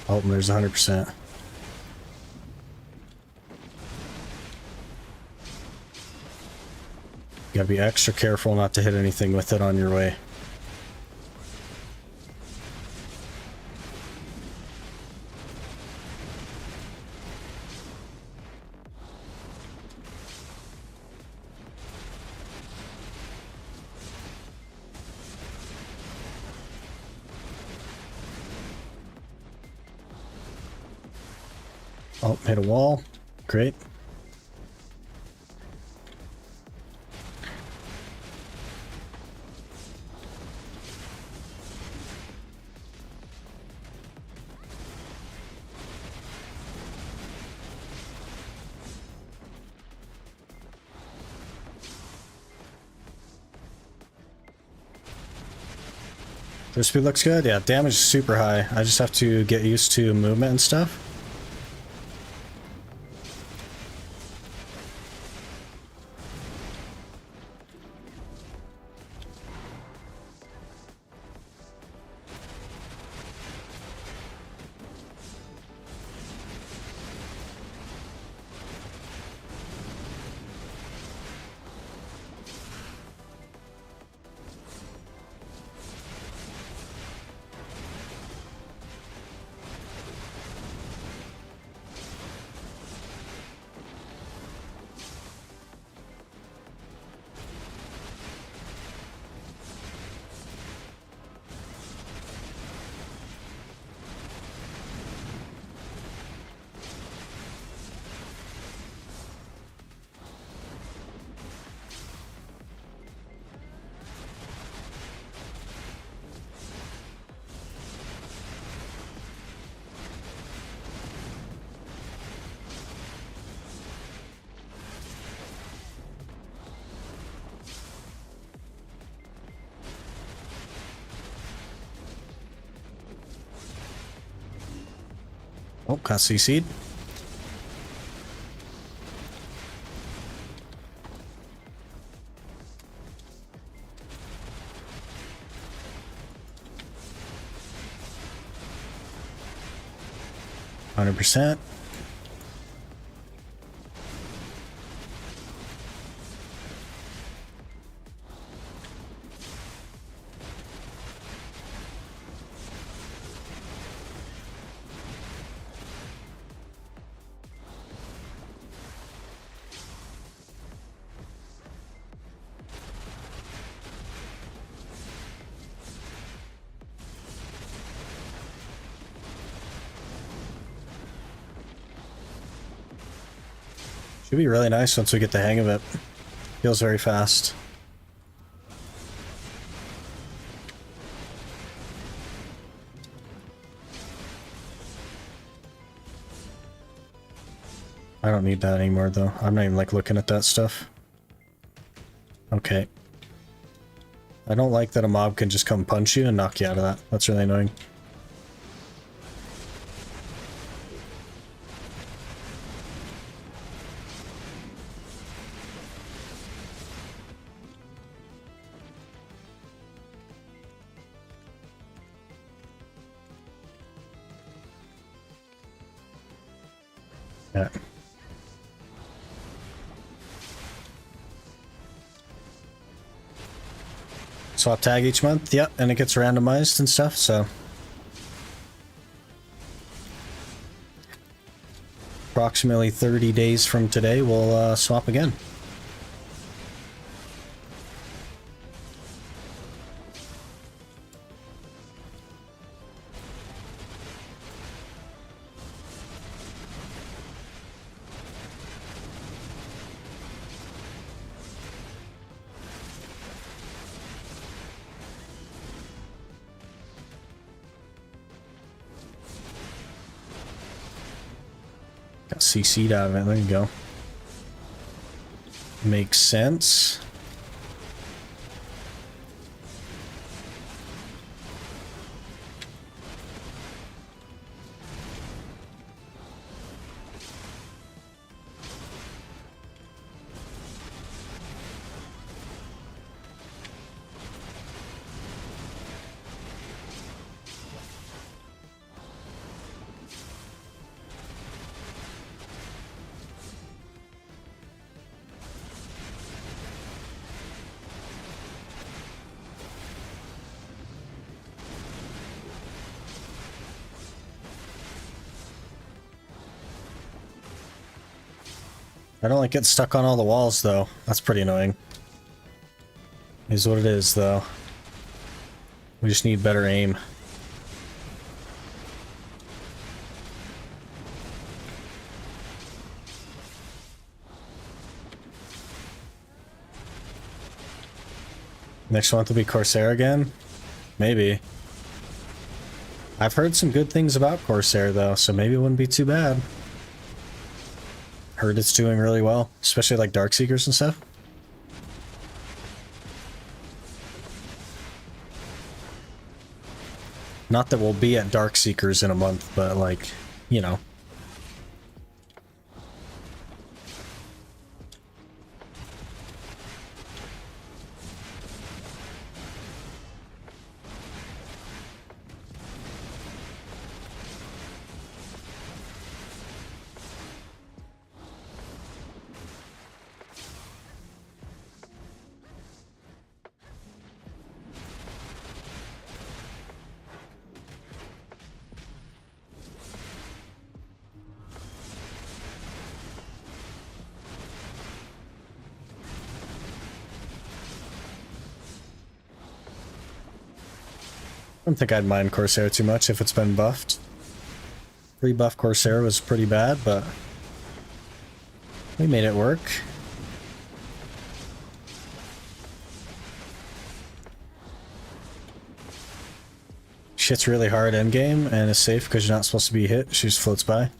Oh, there's 100%. You gotta be extra careful not to hit anything with it on your way. Oh, hit a wall. Great. Their speed looks good. Yeah, damage is super high. I just have to get used to movement and stuff. Oh, got CC'd. %. Should be really nice once we get the hang of it. Feels very fast. I don't need that anymore though. I'm not even like looking at that stuff. Okay. I don't like that a mob can just come punch you and knock you out of that. That's really annoying. Yeah. Swap tag each month, yep, and it gets randomized and stuff, so. Approximately 30 days from today, we'll swap again. Got CC'd out of it, there you go. Makes sense. I don't like getting stuck on all the walls, though. That's pretty annoying. Is what it is, though. We just need better aim. Next month will be Corsair again? Maybe. I've heard some good things about Corsair though, so maybe it wouldn't be too bad. Heard it's doing really well, especially like Darkseekers and stuff. Not that we'll be at Darkseekers in a month, but like, you know. I don't think I'd mind Corsair too much if it's been buffed. Pre-buff Corsair was pretty bad, but we made it work. She hits really hard endgame and is safe because you're not supposed to be hit. She just floats by.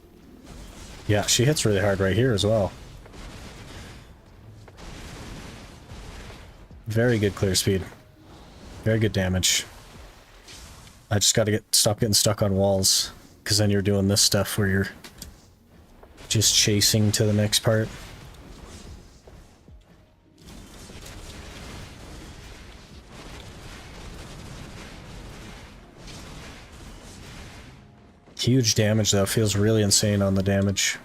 Yeah, she hits really hard right here as well. Very good clear speed. Very good damage. I just gotta stop getting stuck on walls, because then you're doing this stuff where you're just chasing to the next part. Huge damage though, feels really insane on the damage.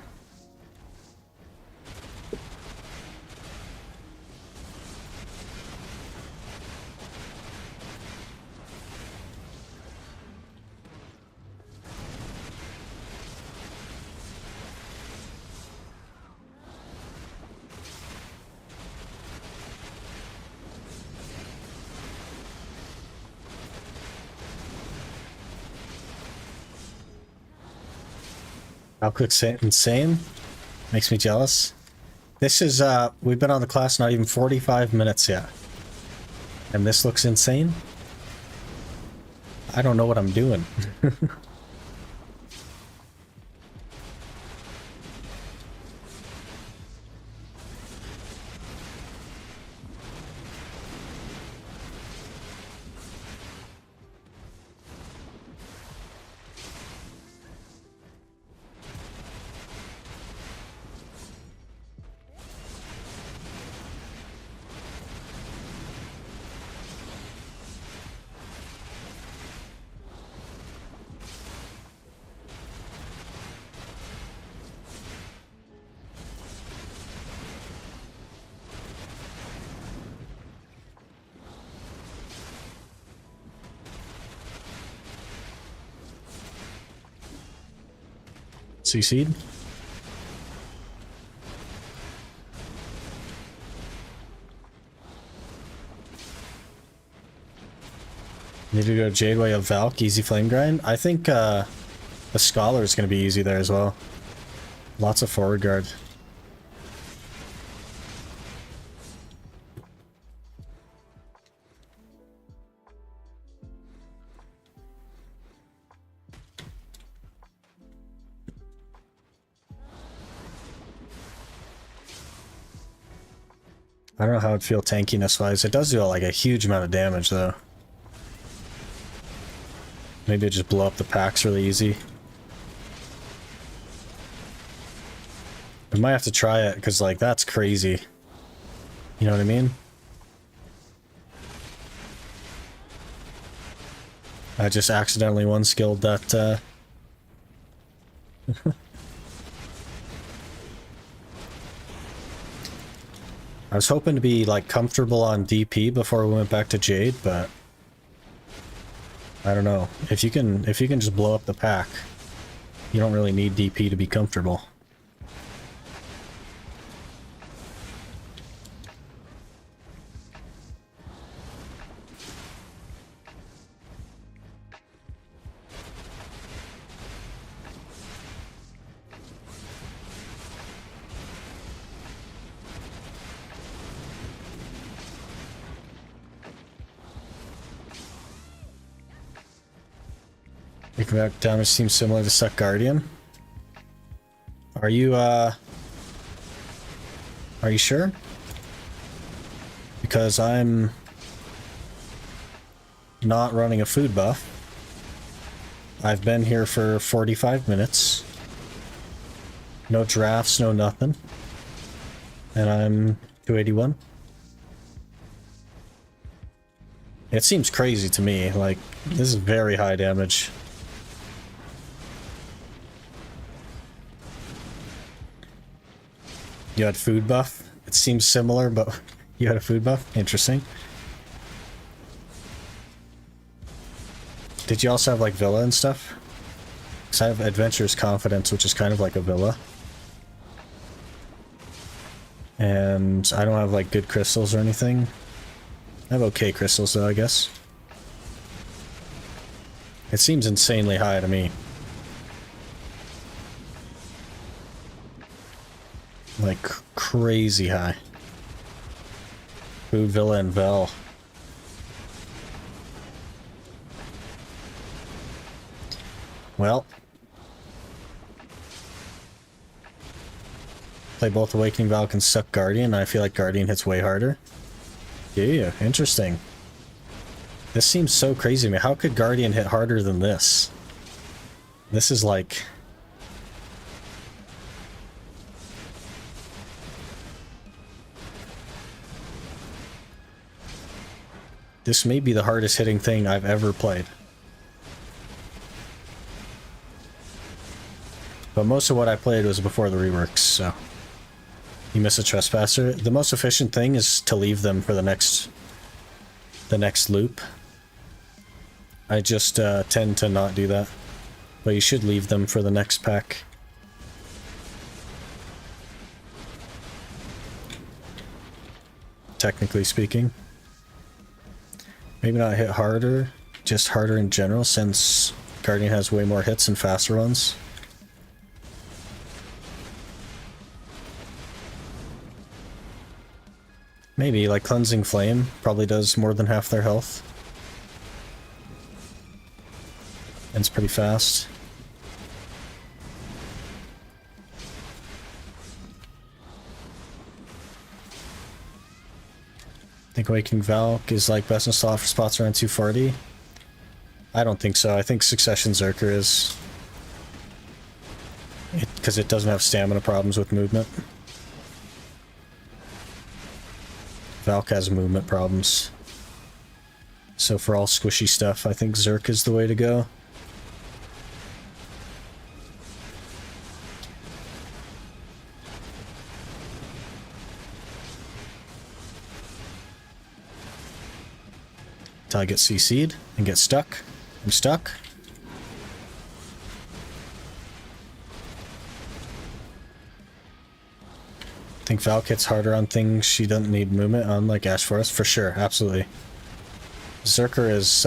Outcook's insane. Makes me jealous. This is, we've been on the class not even 45 minutes yet. And this looks insane? I don't know what I'm doing. CC'd. Need to go Jade while you have Valk, easy flame grind. I think the Scholar is going to be easy there as well. Lots of forward guard. I don't know how it'd feel tankiness-wise. It does do like a huge amount of damage, though. Maybe it just blow up the packs really easy. I might have to try it, because, like, that's crazy. You know what I mean? I just accidentally one-skilled that, I was hoping to be, like, comfortable on DP before we went back to Jade, but I don't know. If you can just blow up the pack, you don't really need DP to be comfortable. Economic damage seems similar to Suck Guardian. Are you sure? Because I'm not running a food buff. I've been here for 45 minutes. No drafts, no nothing. And I'm 281. It seems crazy to me, like, this is very high damage. You had food buff? It seems similar, but you had a food buff? Interesting. Did you also have, like, Villa and stuff? Because I have Adventurer's Confidence, which is kind of like a Villa. And I don't have, like, good crystals or anything. I have okay crystals, though, I guess. It seems insanely high to me. Like, crazy high. Food, Villa, and Vel. Well. Play both Awakening Valk and Suck Guardian, and I feel like Guardian hits way harder. Yeah, interesting. This seems so crazy to me. How could Guardian hit harder than this? This is like... This may be the hardest hitting thing I've ever played. But most of what I played was before the reworks, so... You miss a Trespasser. The most efficient thing is to leave them for the next loop. I just tend to not do that. But you should leave them for the next pack. Technically speaking. Maybe not hit harder, just harder in general, since Guardian has way more hits and faster ones. Maybe, like Cleansing Flame probably does more than half their health. And it's pretty fast. I think Awakening Valk is like best in slot for spots around 240. I don't think so. I think Succession Zerker is. Because it doesn't have stamina problems with movement. Valk has movement problems. So for all squishy stuff, I think Zerk is the way to go. Until I get CC'd and get stuck. I'm stuck. I think Valk hits harder on things she doesn't need movement on, like Ash Forest, for sure, absolutely. Zerker is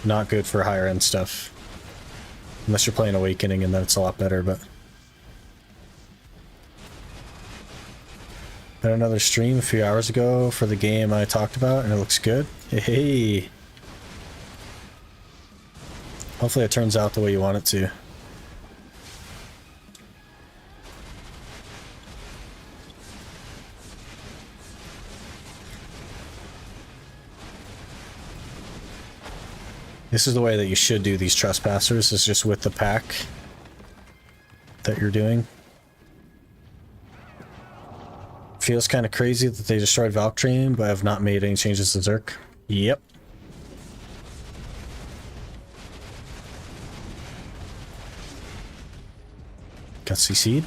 not good for higher end stuff. Unless you're playing Awakening, and then it's a lot better, but... Had another stream a few hours ago for the game I talked about, and it looks good. Hey! Hopefully it turns out the way you want it to. This is the way that you should do these Trespassers, is just with the pack that you're doing. Feels kind of crazy that they destroyed Valkyrie, but have not made any changes to Zerk. Yep. Got CC'd.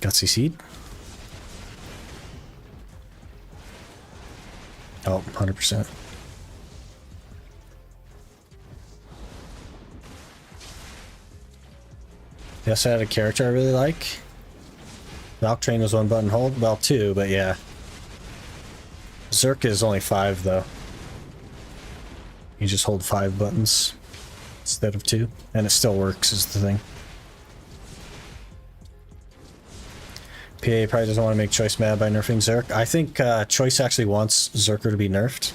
Got CC'd. Oh, 100%. Yes, I had a character I really like. Valkyrie was one button hold, well two, but yeah. Zerk is only 5 though. You just hold 5 buttons instead of 2, and it still works is the thing. PA probably doesn't want to make Choice mad by nerfing Zerk. I think Choice actually wants Zerker to be nerfed,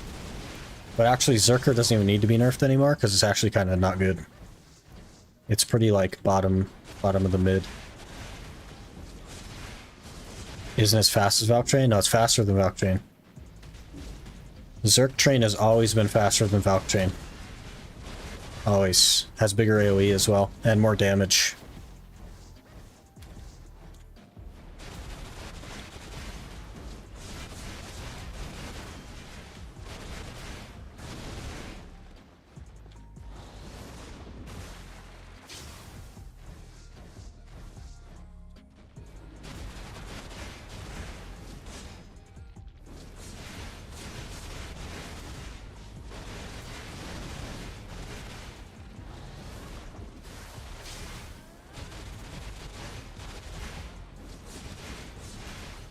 But actually, Zerker doesn't even need to be nerfed anymore because it's actually kind of not good. It's pretty like bottom of the mid. Isn't as fast as Valkyrie? No, it's faster than Valkyrie. Zerk Train has always been faster than Valkyrie. Always. Has bigger AoE as well, and more damage.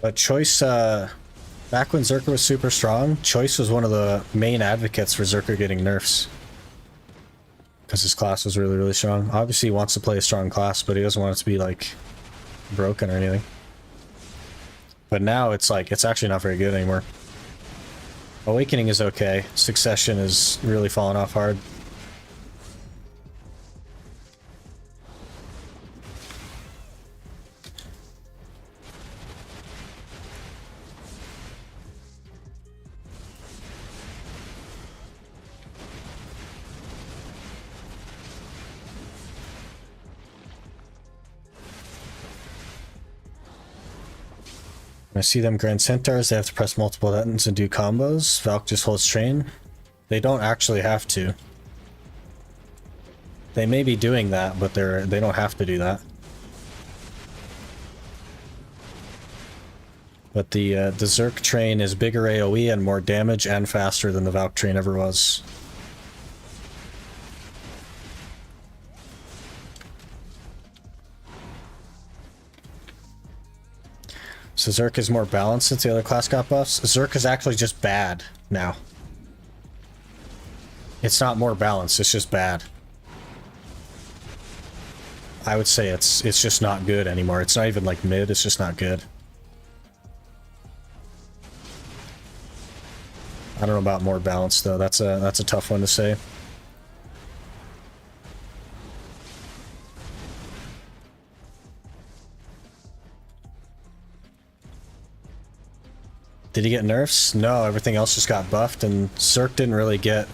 But Choice, back when Zerker was super strong, Choice was one of the main advocates for Zerker getting nerfs. Because his class was really, really strong. Obviously he wants to play a strong class, but he doesn't want it to be, like, broken or anything. But now it's like, it's actually not very good anymore. Awakening is okay. Succession is really falling off hard. When I see them Grand Centaurs, they have to press multiple buttons and do combos. Valk just holds train. They don't actually have to. They may be doing that, but they don't have to do that. But the Zerk train is bigger AoE and more damage and faster than the Valk train ever was. So Zerk is more balanced since the other class got buffs. Zerk is actually just bad now. It's not more balanced, it's just bad. I would say it's just not good anymore. It's not even like mid, it's just not good. I don't know about more balanced though. That's a tough one to say. Did he get nerfs? No, everything else just got buffed, and Zerk didn't really get...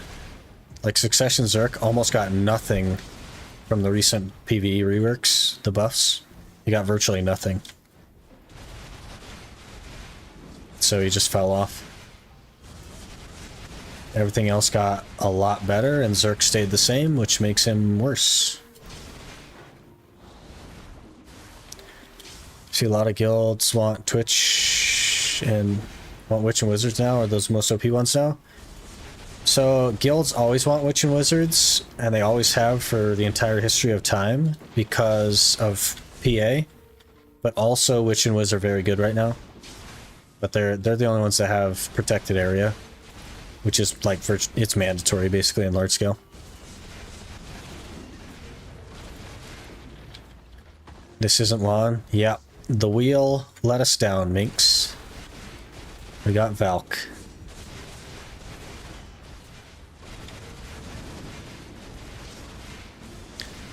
Like, Succession Zerk almost got nothing from the recent PvE reworks, the buffs. He got virtually nothing. So he just fell off. Everything else got a lot better, and Zerk stayed the same, which makes him worse. See a lot of guilds want Twitch and... Want Witch and Wizards now, or those most OP ones now? So, guilds always want Witch and Wizards, and they always have for the entire history of time, because of PA. But also, Witch and Wizard are very good right now. But they're the only ones that have protected area, which is like, it's mandatory basically in large scale. This isn't lawn. Yeah, the wheel let us down, Minx. We got Valk.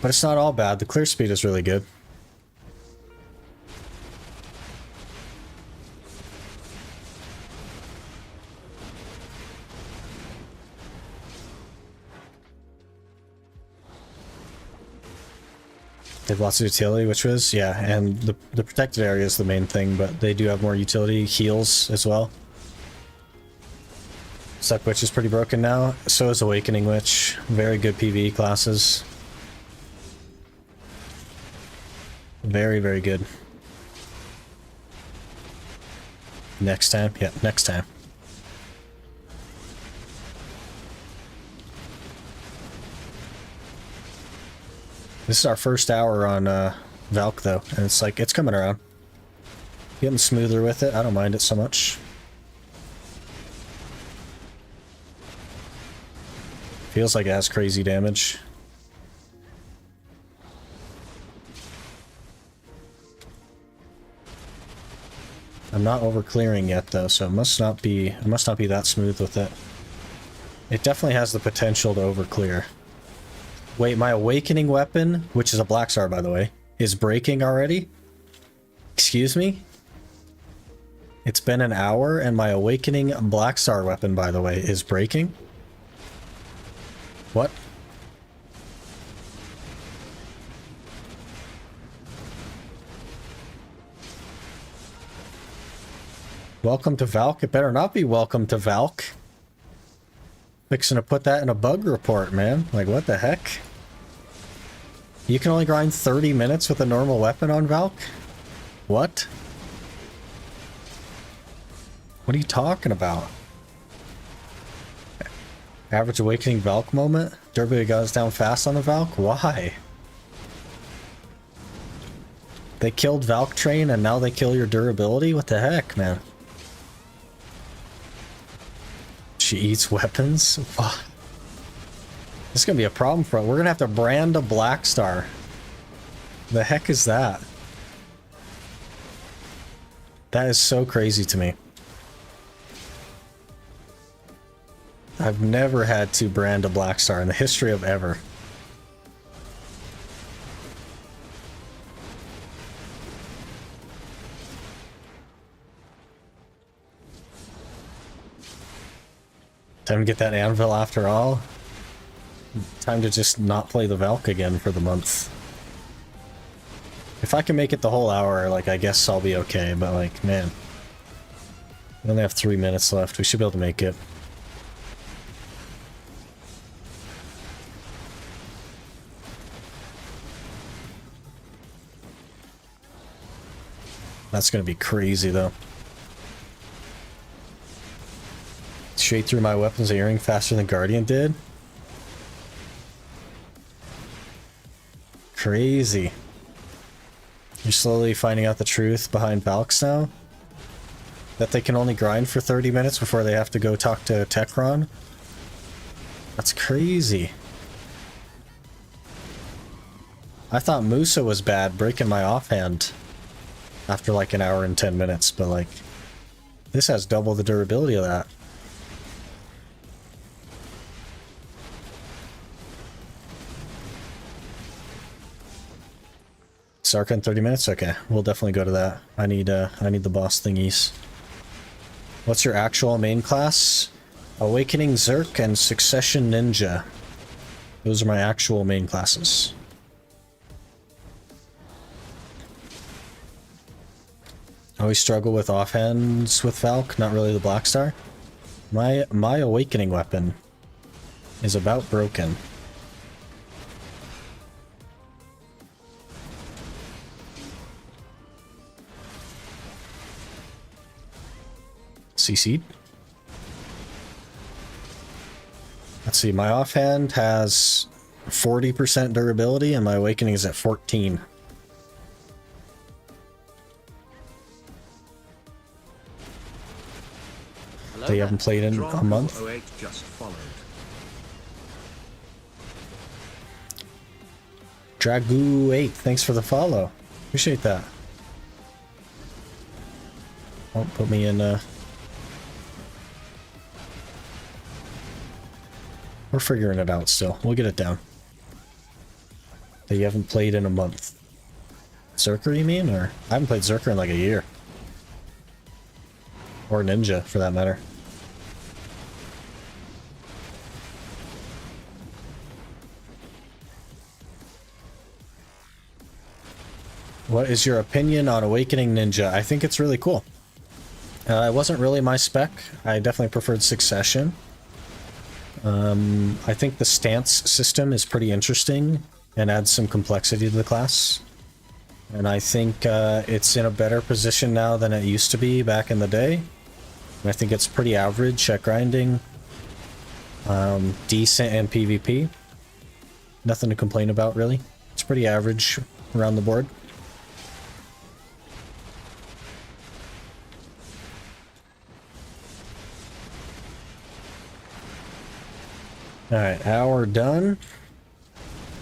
But it's not all bad. The clear speed is really good. They have lots of utility, which was, yeah, and the protected area is the main thing, but they do have more utility, heals as well. Suck Witch is pretty broken now. So is Awakening Witch. Very good PvE classes. Very, very good. Next time? Yeah, next time. This is our first hour on Valk though, and it's like, it's coming around. Getting smoother with it. I don't mind it so much. Feels like it has crazy damage. I'm not over clearing yet though, so it must not be that smooth with it. It definitely has the potential to overclear. Wait, my awakening weapon, which is a black star by the way, is breaking already? Excuse me? It's been an hour and my awakening black star weapon, by the way, is breaking? What? Welcome to Valk? It better not be welcome to Valk. Fixing to put that in a bug report, man. Like, what the heck? You can only grind 30 minutes with a normal weapon on Valk? What? What are you talking about? Average awakening Valk moment? Durability goes down fast on the Valk? Why? They killed Valk Train and now they kill your durability? What the heck, man? She eats weapons? Ugh. This is gonna be a problem for us. We're gonna have to brand a black star. The heck is that? That is so crazy to me. I've never had to brand a black star in the history of ever. Time to get that anvil after all. Time to just not play the Valk again for the month. If I can make it the whole hour, like, I guess I'll be okay, but like, man. We only have 3 minutes left. We should be able to make it. That's gonna be crazy, though. Straight through my weapons earring faster than Guardian did? Crazy. You're slowly finding out the truth behind Valks now? That they can only grind for 30 minutes before they have to go talk to Techron? That's crazy. I thought Musa was bad, breaking my offhand after like an hour and 10 minutes, but like, this has double the durability of that. Sarka in 30 minutes? Okay, we'll definitely go to that. I need the boss thingies. What's your actual main class? Awakening Zerk and Succession Ninja. Those are my actual main classes. I always struggle with offhands with Valk, not really the Black Star. My awakening weapon is about broken. CC'd. Let's see, my offhand has 40% durability and my awakening is at 14. Hello They there. haven't played in a month. Just followed. Dragu8, thanks for the follow. Appreciate that. Oh, put me in, we're figuring it out still. We'll get it down. That you haven't played in a month. Zerker, you mean? Or I haven't played Zerker in like a year. Or Ninja, for that matter. What is your opinion on Awakening Ninja? I think it's really cool. It wasn't really my spec. I definitely preferred Succession. I think the stance system is pretty interesting and adds some complexity to the class. And I think it's in a better position now than it used to be back in the day. And I think it's pretty average at grinding. Decent in PvP. Nothing to complain about, really. It's pretty average around the board. Alright, hour done.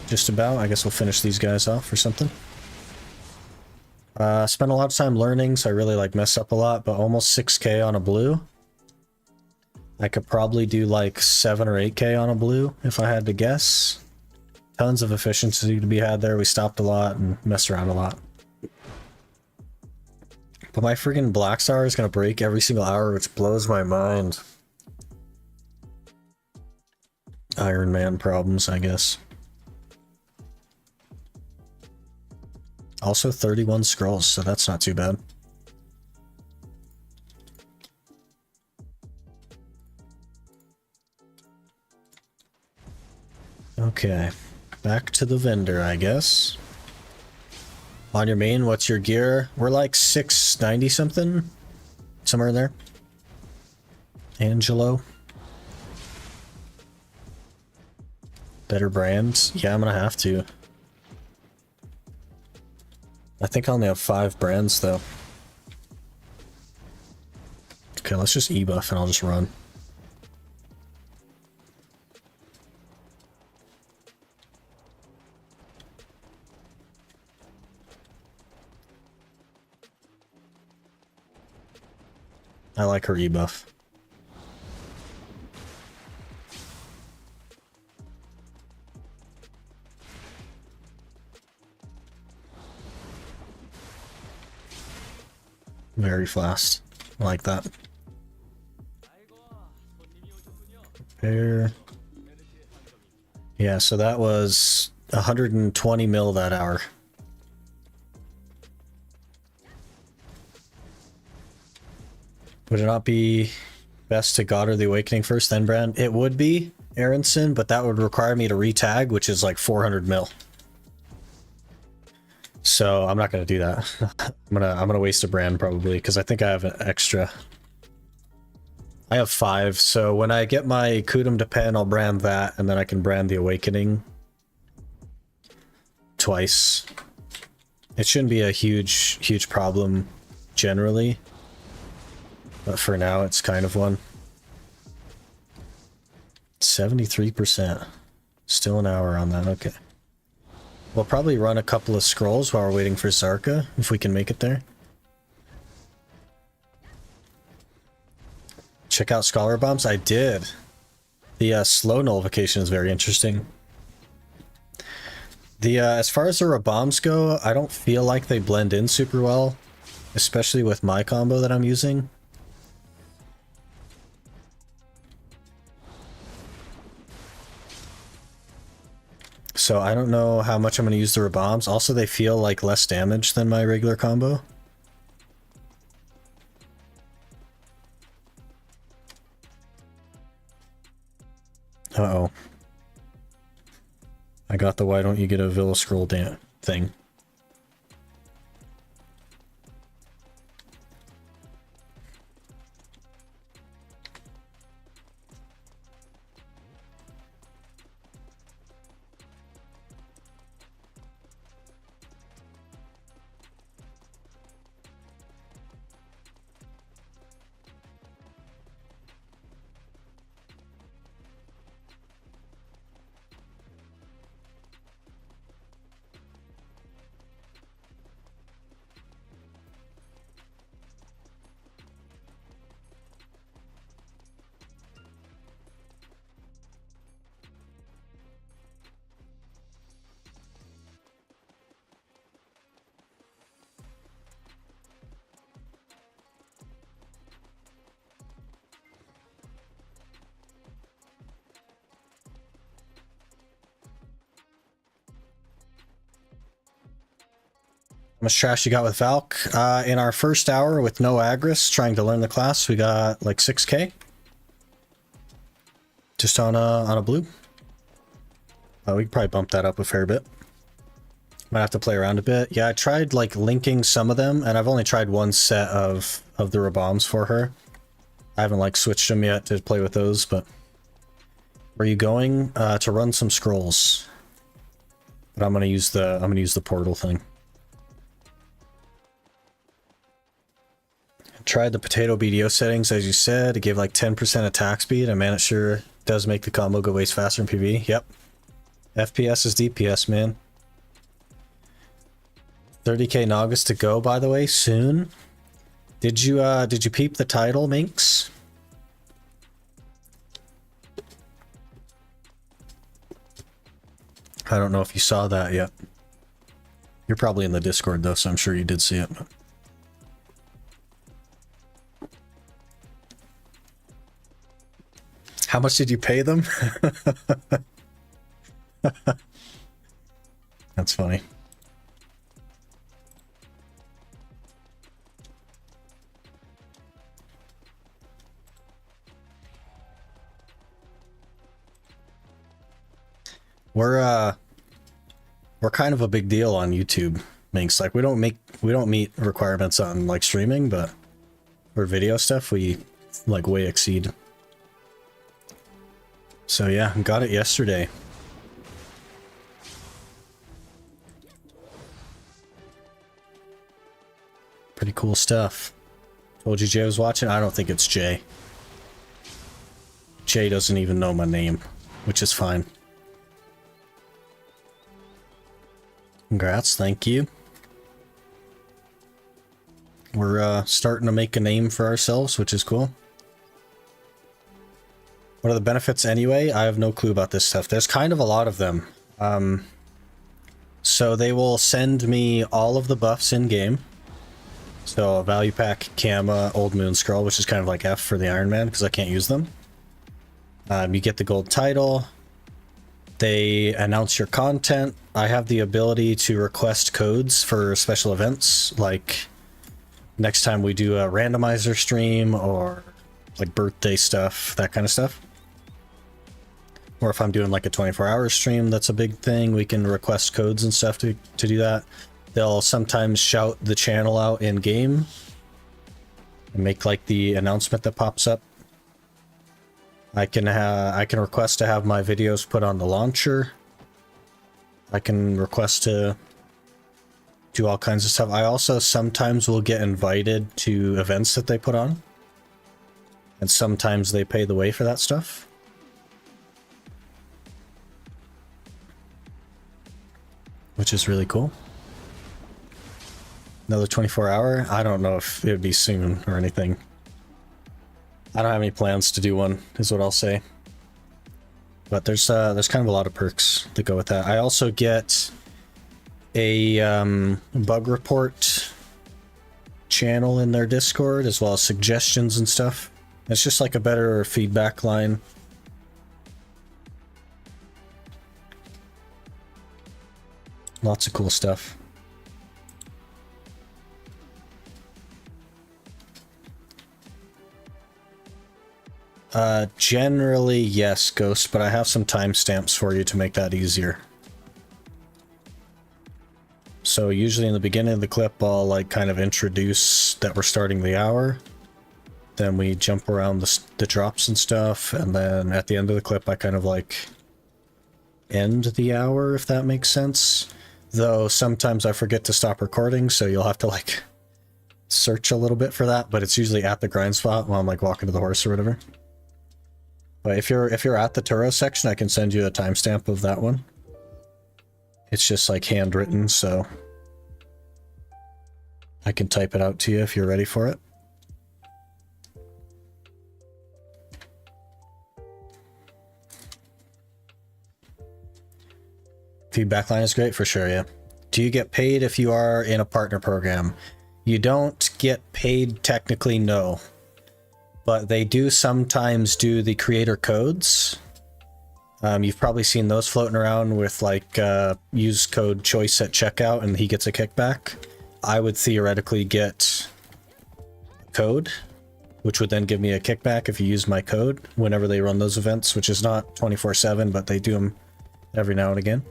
Just about. I guess we'll finish these guys off or something. Spent a lot of time learning, so I really like mess up a lot, but almost 6k on a blue. I could probably do like 7 or 8k on a blue if I had to guess. Tons of efficiency to be had there. We stopped a lot and messed around a lot. But my freaking Black Star is going to break every single hour, which blows my mind. Iron Man problems, I guess. Also 31 scrolls, so that's not too bad. Okay, back to the vendor, I guess. On your main, what's your gear? We're like 690 something, somewhere in there. Angelo. Better brands? Yeah, I'm gonna have to. I think I only have 5 brands though. Okay, let's just E-buff and I'll just run. I like her E-buff. Very fast. I like that. There. Yeah, so that was 120 mil that hour. Would it not be best to God or the Awakening first, then brand? It would be, Aronson, but that would require me to retag, which is like 400 mil. So I'm not gonna do that. I'm gonna waste a brand probably because I think I have an extra. I have 5, so when I get my Kudum to pen, I'll brand that, and then I can brand the Awakening twice. It shouldn't be a huge problem generally, but for now it's kind of one. 73%. Still an hour on that, okay. We'll probably run a couple of scrolls while we're waiting for Zarka, if we can make it there. Check out Scholar Bombs? I did. The slow nullification is very interesting. The as far as the bombs go, I don't feel like they blend in super well, especially with my combo that I'm using. So I don't know how much I'm going to use the bombs. Also, they feel like less damage than my regular combo. Uh-oh. I got the why don't you get a Villa Scroll thing. How much trash you got with Valk? In our first hour with no Agris, trying to learn the class, we got like 6k. Just on a blue. We could probably bump that up a fair bit. Might have to play around a bit. Yeah, I tried like linking some of them, and I've only tried one set of the bombs for her. I haven't like switched them yet to play with those, but where are you going? To run some scrolls. But I'm gonna use the portal thing. Tried the potato BDO settings, as you said. It gave like 10% attack speed, and man, it sure does make the combo go ways faster in PvE. Yep. FPS is DPS, man. 30k Nagas to go, by the way, soon. Did you peep the title, Minx? I don't know if you saw that yet. You're probably in the Discord though, so I'm sure you did see it. How much did you pay them? That's funny. We're kind of a big deal on YouTube. Minx. Like we don't meet requirements on like streaming, but for video stuff we like way exceed. So yeah, got it yesterday. Pretty cool stuff. Told you Jay was watching? I don't think it's Jay. Jay doesn't even know my name, which is fine. Congrats, thank you. We're starting to make a name for ourselves, which is cool. What are the benefits anyway? I have no clue about this stuff. There's kind of a lot of them. So they will send me all of the buffs in game. So a value pack, Kama, Old Moon Scroll, which is kind of like F for the Ironman because I can't use them. You get the gold title. They announce your content. I have the ability to request codes for special events, like next time we do a randomizer stream or like birthday stuff, that kind of stuff. Or if I'm doing like a 24-hour stream, that's a big thing. We can request codes and stuff to do that. They'll sometimes shout the channel out in game and make like the announcement that pops up. I can request to have my videos put on the launcher. I can request to do all kinds of stuff. I also sometimes will get invited to events that they put on. And sometimes they pay the way for that stuff. Which is really cool. Another 24-hour? I don't know if it would be soon or anything. I don't have any plans to do one, is what I'll say. But there's kind of a lot of perks that go with that. I also get a bug report channel in their Discord, as well as suggestions and stuff. It's just like a better feedback line. Lots of cool stuff. Generally, yes, Ghost, but I have some timestamps for you to make that easier. So usually in the beginning of the clip, I'll like kind of introduce that we're starting the hour. Then we jump around the drops and stuff, and then at the end of the clip, I kind of like end the hour, if that makes sense. Though sometimes I forget to stop recording, so you'll have to like search a little bit for that, but it's usually at the grind spot while I'm like walking to the horse or whatever. But if you're at the Turo section, I can send you a timestamp of that one. It's just like handwritten, so I can type it out to you if you're ready for it. Feedback line is great for sure, yeah. Do you get paid if you are in a partner program? You don't get paid technically, no. But they do sometimes do the creator codes. You've probably seen those floating around with like use code choice at checkout and he gets a kickback. I would theoretically get a code, which would then give me a kickback if you use my code whenever they run those events, which is not 24/7, but they do them every now and again.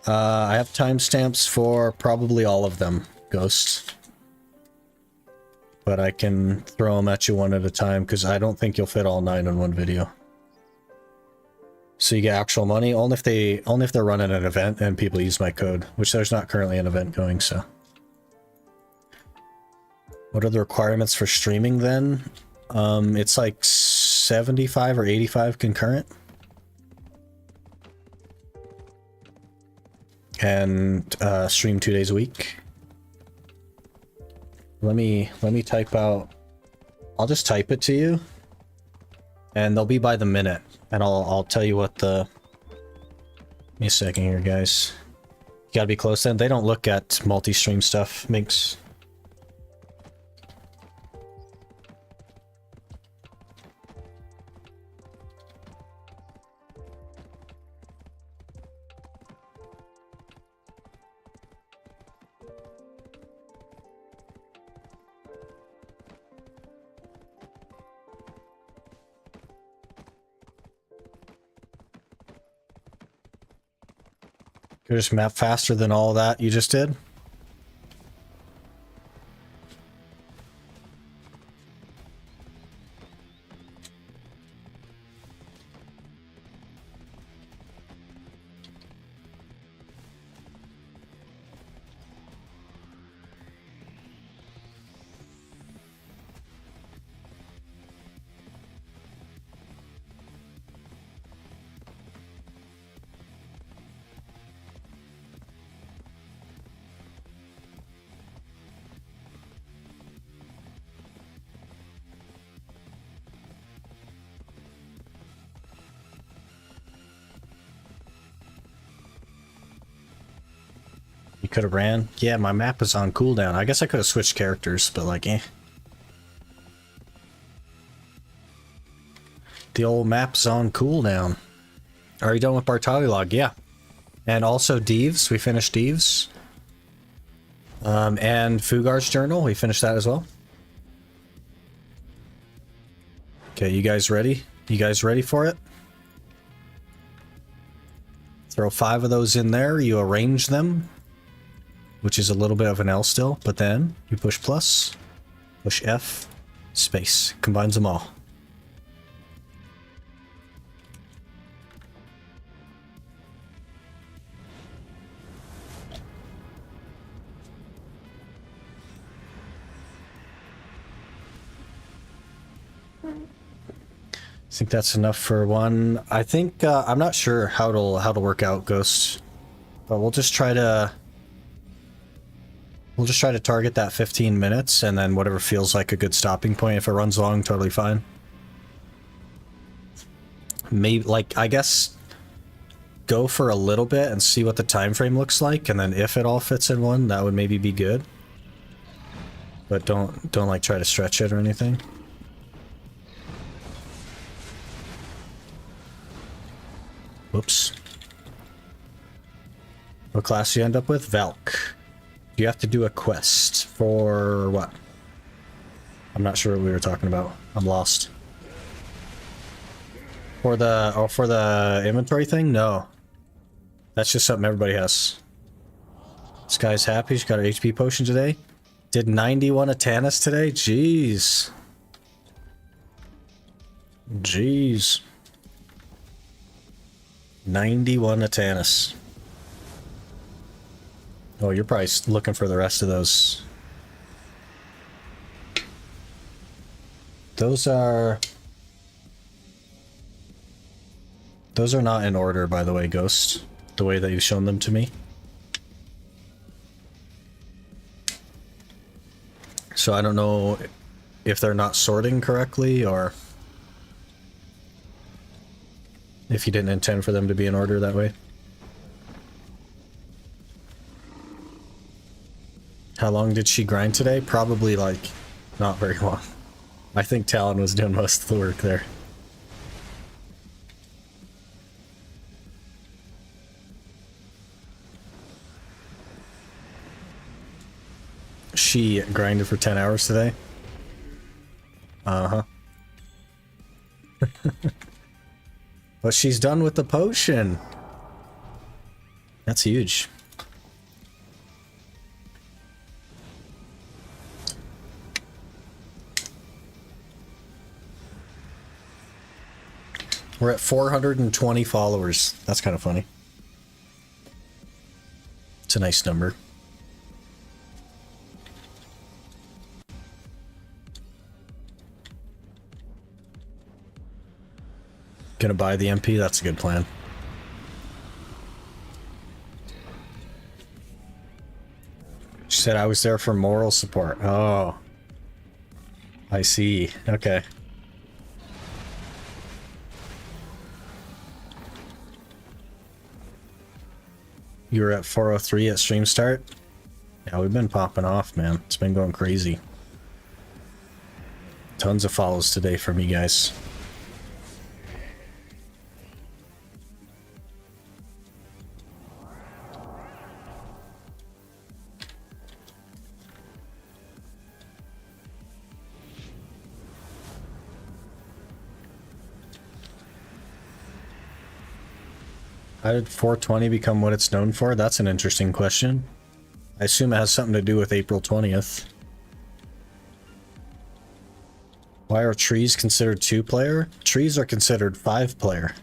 I have timestamps for probably all of them, Ghost. But I can throw them at you one at a time because I don't think you'll fit all 9 in one video. So you get actual money only if they're running an event and people use my code, which there's not currently an event going, so. What are the requirements for streaming then? It's like 75 or 85 concurrent. And stream 2 days a week. Let me type out. I'll just type it to you. And they'll be by the minute. And I'll tell you what the... Give me a second here, guys. You gotta be close then. They don't look at multi-stream stuff. Makes... You just map faster than all that you just did? You could have ran. Yeah, my map is on cooldown. I guess I could have switched characters, but like, eh. The old map's on cooldown. Are you done with Bartali log? Yeah. And also Deves. We finished Deves. And Fugar's journal. We finished that as well. Okay, you guys ready? You guys ready for it? Throw 5 of those in there. You arrange them, which is a little bit of an L still, but then you push plus, push F, space. Combines them all. I think that's enough for one. I think I'm not sure how to work out Ghost, but we'll just try to target that 15 minutes, and then whatever feels like a good stopping point. If it runs long, totally fine. Maybe, like, I guess go for a little bit and see what the time frame looks like, and then if it all fits in one, that would maybe be good. But don't like try to stretch it or anything. Whoops. What class you end up with? Valk. You have to do a quest for what? I'm not sure what we were talking about. I'm lost. For the inventory thing? No. That's just something everybody has. This guy's happy. She got her HP potion today. Did 91 a Tannis today? Jeez. Jeez. 91 a Tannis. Oh, you're probably looking for the rest of those. Those are not in order, by the way, Ghost. The way that you've shown them to me. So I don't know if they're not sorting correctly, or if you didn't intend for them to be in order that way. How long did she grind today? Probably, like, not very long. I think Talon was doing most of the work there. She grinded for 10 hours today? Uh-huh. But she's done with the potion. That's huge. We're at 420 followers. That's kind of funny. It's a nice number. Gonna buy the MP? That's a good plan. She said I was there for moral support. Oh. I see. Okay. You were at 403 at stream start? Yeah, we've been popping off, man. It's been going crazy. Tons of follows today from you guys. How did 420 become what it's known for? That's an interesting question. I assume it has something to do with April 20th. Why are trees considered 2-player? Trees are considered 5-player.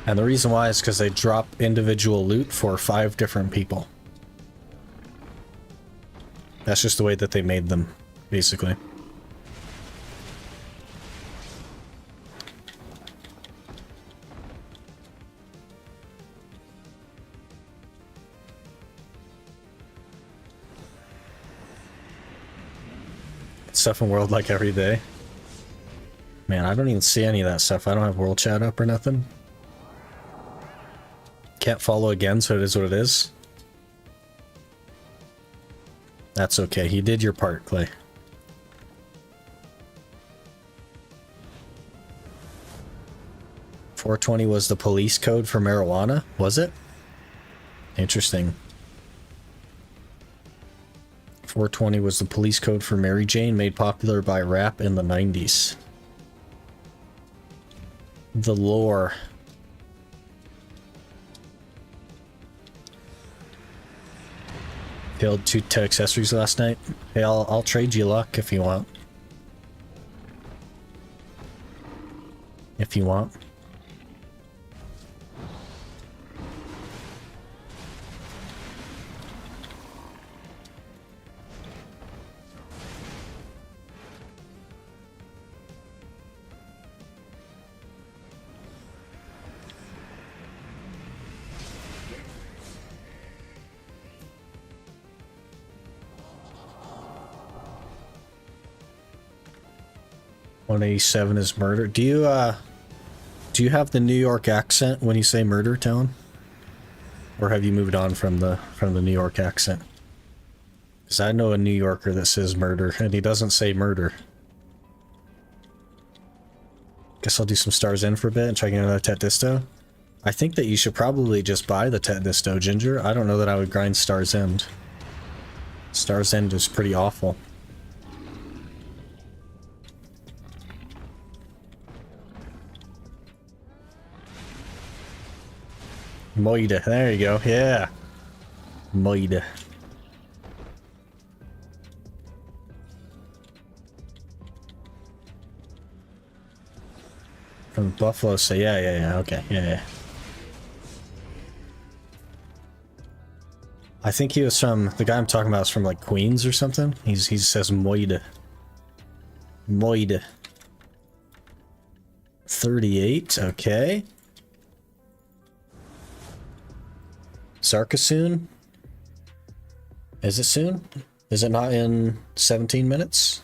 And the reason why is because they drop individual loot for 5 different people. That's just the way that they made them, basically. Stuff in world like every day. Man, I don't even see any of that stuff. I don't have world chat up or nothing. Can't follow again, so it is what it is. That's okay. You did your part, Clay. .420 was the police code for marijuana, was it? Interesting. .420 was the police code for Mary Jane, made popular by rap in the 90s. The lore. Killed 2 tech accessories last night. Hey, I'll trade you luck if you want. If you want. .187 is murder. Do you have the New York accent when you say murder, Talon? Or have you moved on from the New York accent? Because I know a New Yorker that says murder, and he doesn't say murder. Guess I'll do some Stars End for a bit and try to get another Tet Disto. I think that you should probably just buy the Tet Disto, Ginger. I don't know that I would grind Stars End. Stars End is pretty awful. Moida, there you go, yeah. Moida. From Buffalo, say yeah, okay, yeah. I think he was from, the guy I'm talking about is from like Queens or something. He says Moida. Moida. 38, okay. Zarka soon? Is it soon? Is it not in 17 minutes?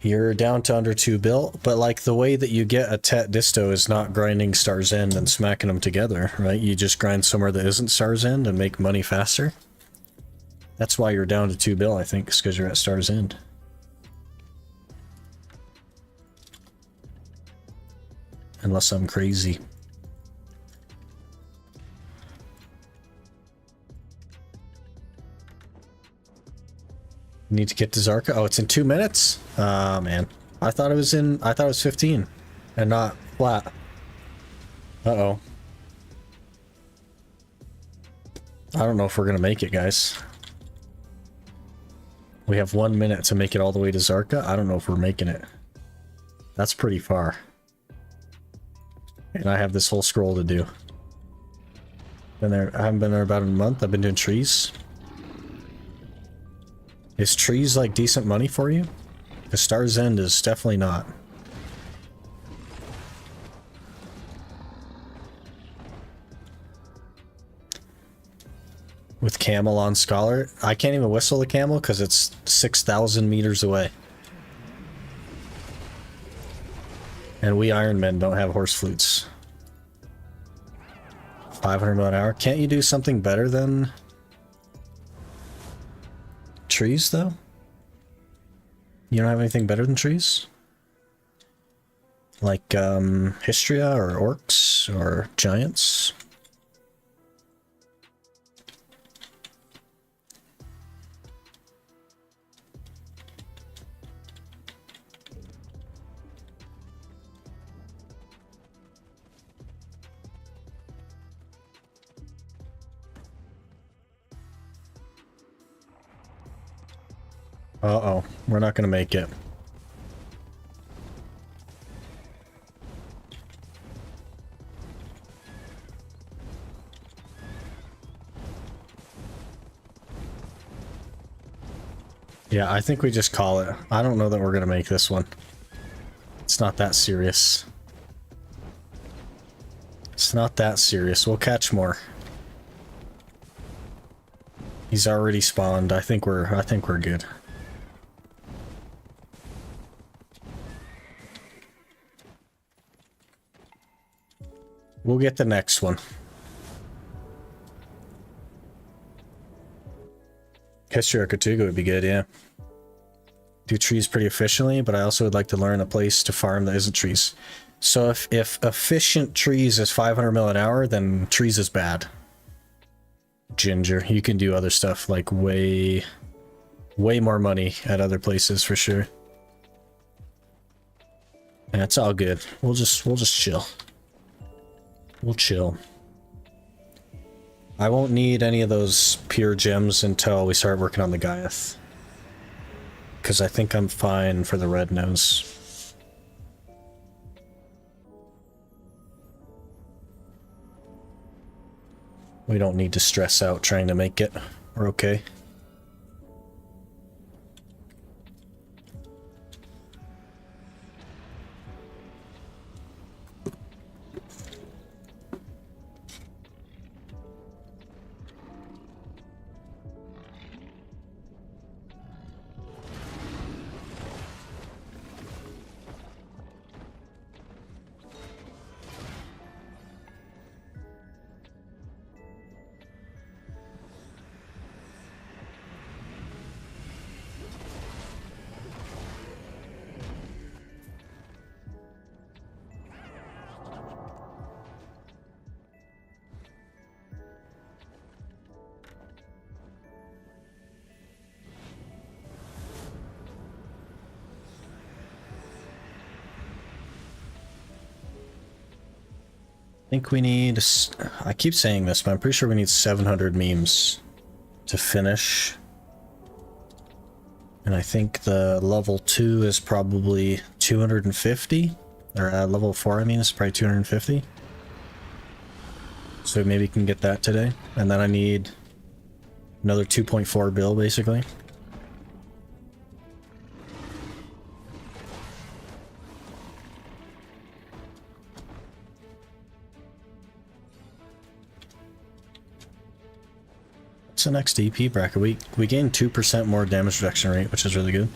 You're down to under 2 bill, but like the way that you get a Tet Disto is not grinding Stars End and smacking them together, right? You just grind somewhere that isn't Stars End and make money faster. That's why you're down to 2 bill, I think, is because you're at Stars End. Unless I'm crazy. Need to get to Zarka. Oh, it's in 2 minutes? Ah, man. I thought it was 15 and not flat. Uh-oh. I don't know if we're gonna make it, guys. We have 1 minute to make it all the way to Zarka. I don't know if we're making it. That's pretty far. And I have this whole scroll to do. I haven't been there about a month. I've been doing trees. Is trees like decent money for you? Because Star's End is definitely not. With camel on Scholar, I can't even whistle the camel because it's 6,000 meters away. And we Ironmen don't have horse flutes. 500 mile an hour. Can't you do something better than trees, though? You don't have anything better than trees? Like, Histria or orcs or giants? Uh-oh, we're not gonna make it. Yeah, I think we just call it. I don't know that we're gonna make this one. It's not that serious. It's not that serious. We'll catch more. He's already spawned. I think we're good. We'll get the next one. Histria or Katuga would be good, yeah. Do trees pretty efficiently, but I also would like to learn a place to farm that isn't trees. So if efficient trees is 500 mil an hour, then trees is bad. Ginger, you can do other stuff like way more money at other places for sure. That's all good. We'll just chill. We'll chill. I won't need any of those pure gems until we start working on the Gaiath. Because I think I'm fine for the red nose. We don't need to stress out trying to make it. We're okay. I think we need, I keep saying this, but I'm pretty sure we need 700 memes to finish. And I think the level 2 is probably 250, or level 4 I mean is probably 250. So maybe we can get that today. And then I need another 2.4 bill basically. The next DP bracket, we gain 2% more damage reduction rate, which is really good.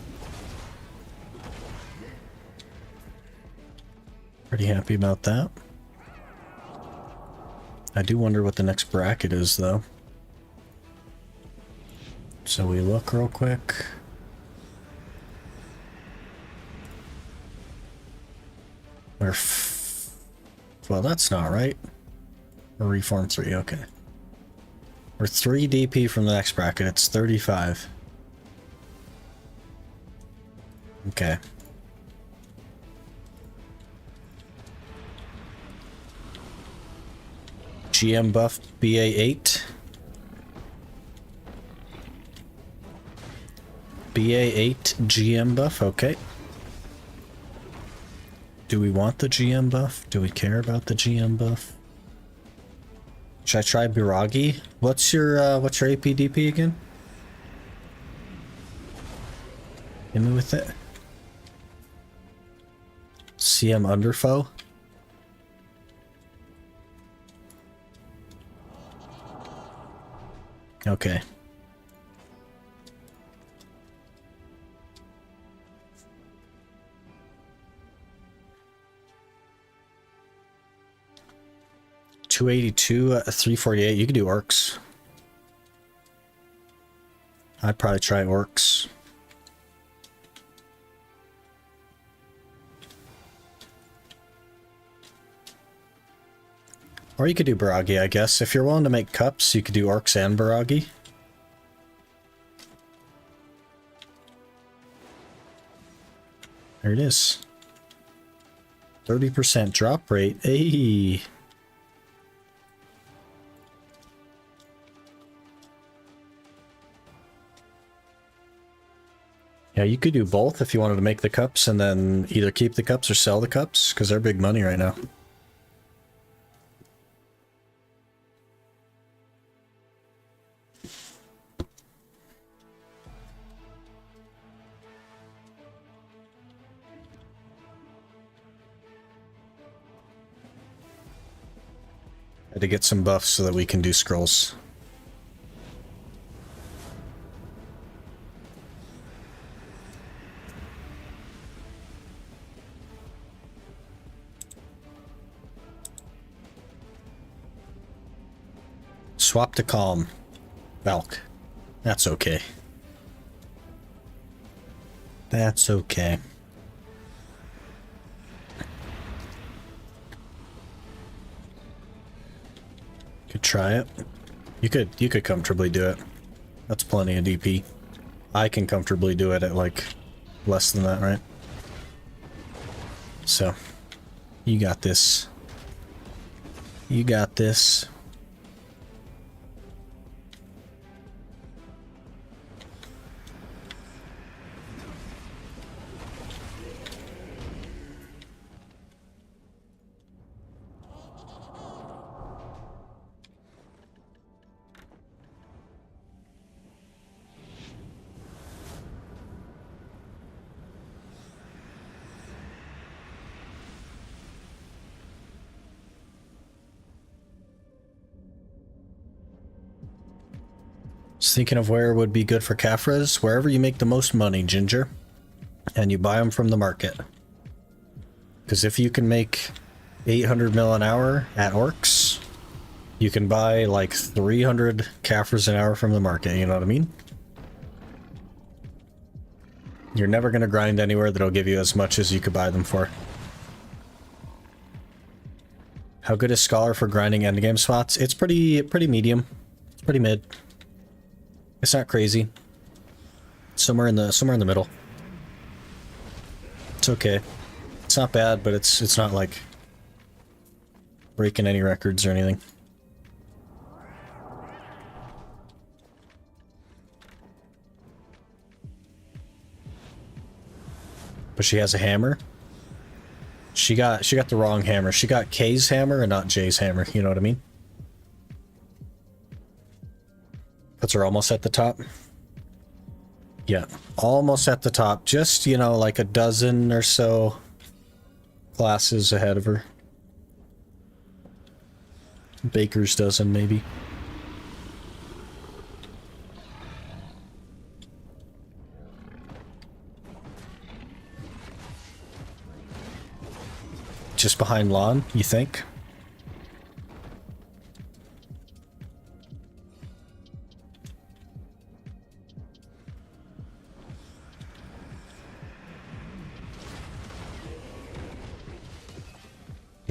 Pretty happy about that. I do wonder what the next bracket is though. So we look real quick. Well, that's not right. Or reform 3, okay. We're 3 DP from the next bracket. It's 35. Okay. GM buff BA8. BA8 GM buff, okay. Do we want the GM buff? Do we care about the GM buff? Should I try Biragi? What's your APDP again? Hit me with it. CM Underfoe? Okay. 282, 348. You could do orcs. I'd probably try orcs. Or you could do Baragi, I guess. If you're willing to make cups, you could do orcs and Baragi. There it is. 30% drop rate. Hey. Yeah, you could do both if you wanted to make the cups and then either keep the cups or sell the cups, because they're big money right now. Had to get some buffs so that we can do scrolls. Swap to calm. Valk. That's okay. That's okay. Could try it. You could comfortably do it. That's plenty of DP. I can comfortably do it at like less than that, right? So you got this. You got this. Just thinking of where would be good for Caphras. Wherever you make the most money, Ginger. And you buy them from the market. Because if you can make 800 mil an hour at Orcs, you can buy like 300 Caphras an hour from the market, you know what I mean? You're never going to grind anywhere that'll give you as much as you could buy them for. How good is Scholar for grinding endgame spots? It's pretty medium. It's pretty mid. It's not crazy. Somewhere in the middle. It's okay. It's not bad, but it's not like breaking any records or anything. But she has a hammer. She got the wrong hammer. She got K's hammer and not J's hammer, you know what I mean? Puts her almost at the top. Yeah, almost at the top. Just, you know, like a dozen or so classes ahead of her. Baker's dozen, maybe. Just behind Lon, you think?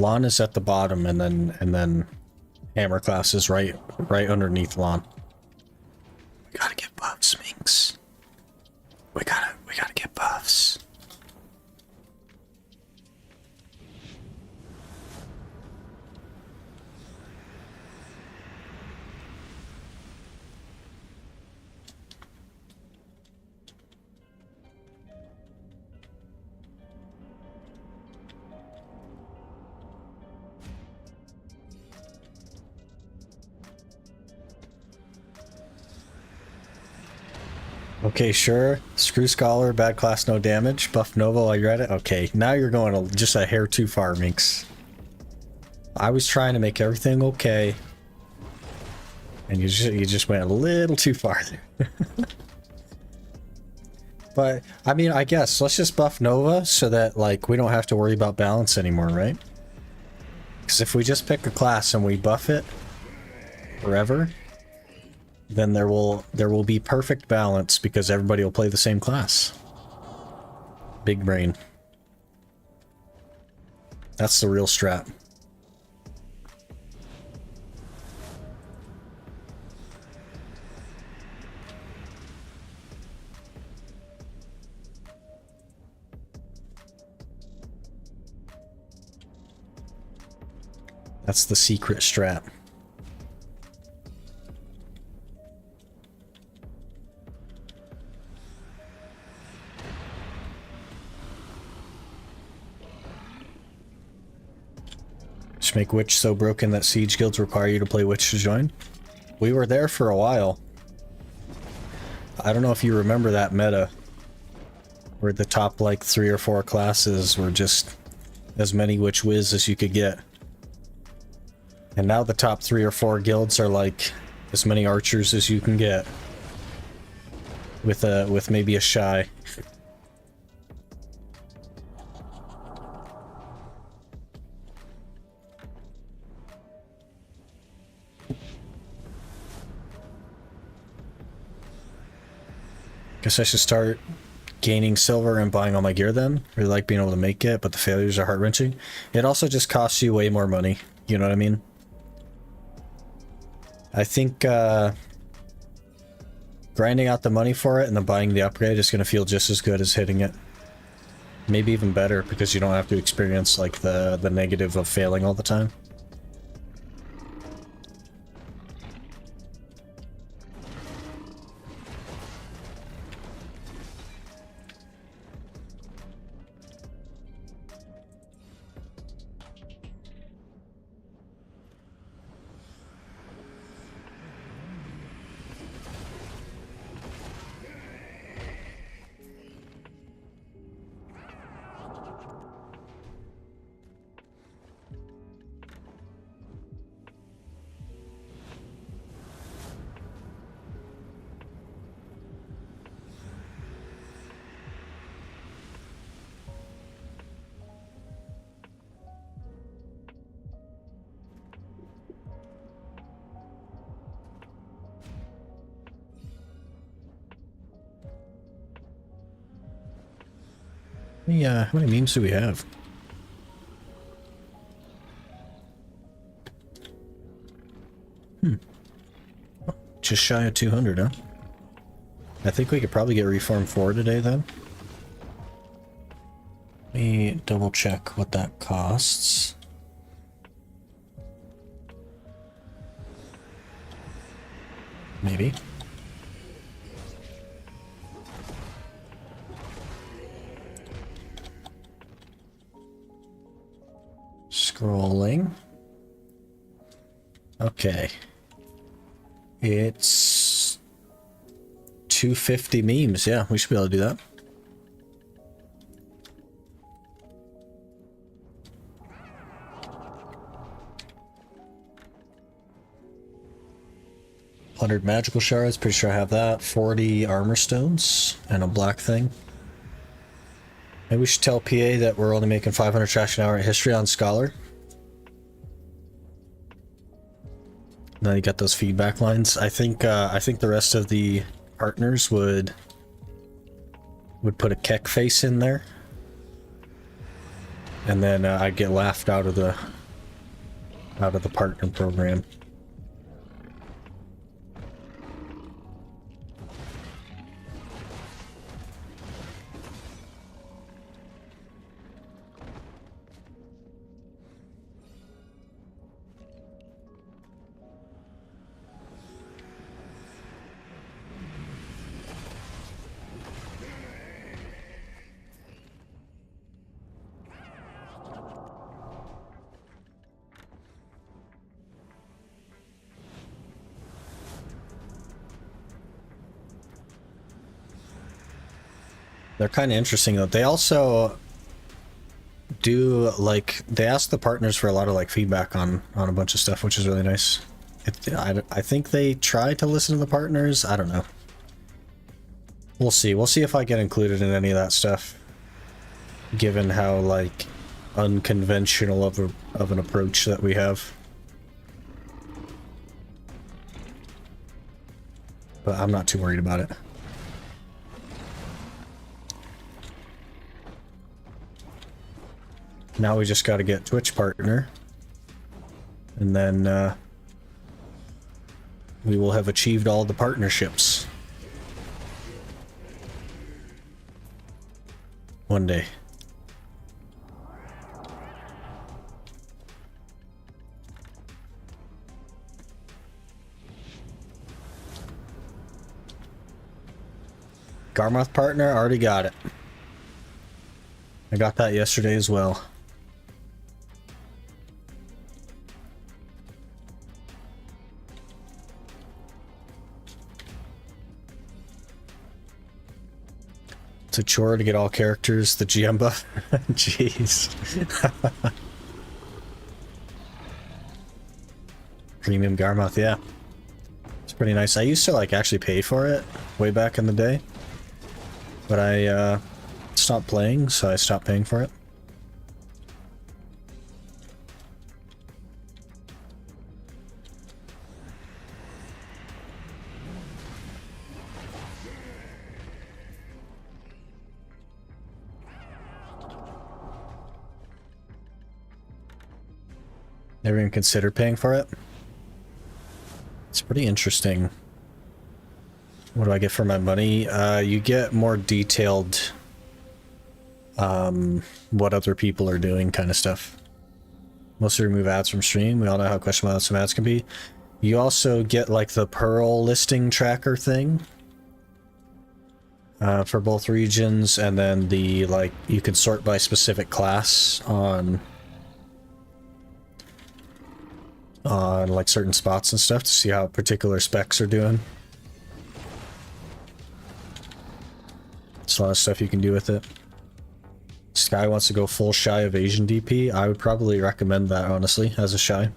Lon is at the bottom, and then hammer class is right underneath Lon. We gotta get buffs, Minx. We gotta get buffs. Okay, sure. Screw Scholar, bad class, no damage. Buff Nova while you're at it. Okay, now you're going just a hair too far, Minx. I was trying to make everything okay. And you just went a little too far there. But, I mean, I guess, let's just buff Nova so that, like, we don't have to worry about balance anymore, right? Because if we just pick a class and we buff it forever, then there will be perfect balance because everybody will play the same class. Big brain. That's the real strat. That's the secret strat. Just make Witch so broken that siege guilds require you to play Witch to join. We were there for a while. I don't know if you remember that meta, where the top like 3 or 4 classes were just as many Witch Wiz as you could get. And now the top 3 or 4 guilds are like as many archers as you can get. With maybe a shy. Guess I should start gaining silver and buying all my gear then. I really like being able to make it, but the failures are heart-wrenching. It also just costs you way more money. You know what I mean? I think grinding out the money for it and then buying the upgrade is going to feel just as good as hitting it. Maybe even better because you don't have to experience like the negative of failing all the time. Yeah, how many memes do we have? Just shy of 200, huh? I think we could probably get Reform 4 today then. Let me double check what that costs. Maybe. Scrolling. Okay. It's 250 memes. Yeah, we should be able to do that. $100 magical shards, pretty sure I have that. 40 armor stones and a black thing. Maybe we should tell PA that we're only making 500 trash an hour at Histria on Scholar. Now you got those feedback lines. I think the rest of the partners would put a keck face in there, and then I'd get laughed out of the partner program. They're kind of interesting though. They also do like, they ask the partners for a lot of like feedback on a bunch of stuff, which is really nice. I think they try to listen to the partners. I don't know. We'll see. We'll see if I get included in any of that stuff. Given how like unconventional of an approach that we have. But I'm not too worried about it. Now we just got to get Twitch partner. And then we will have achieved all the partnerships. One day. Garmoth partner, already got it. I got that yesterday as well. It's a chore to get all characters the GM buff. Jeez. Premium Garmoth, yeah. It's pretty nice. I used to like actually pay for it way back in the day. But I stopped playing, so I stopped paying for it. Never even considered paying for it. It's pretty interesting. What do I get for my money? You get more detailed what other people are doing kind of stuff. Mostly remove ads from stream. We all know how questionable some ads can be. You also get like the Pearl listing tracker thing for both regions, and then the like you can sort by specific class on like certain spots and stuff to see how particular specs are doing. There's a lot of stuff you can do with it. Sky wants to go full shy of Asian DP. I would probably recommend that, honestly, as a shy.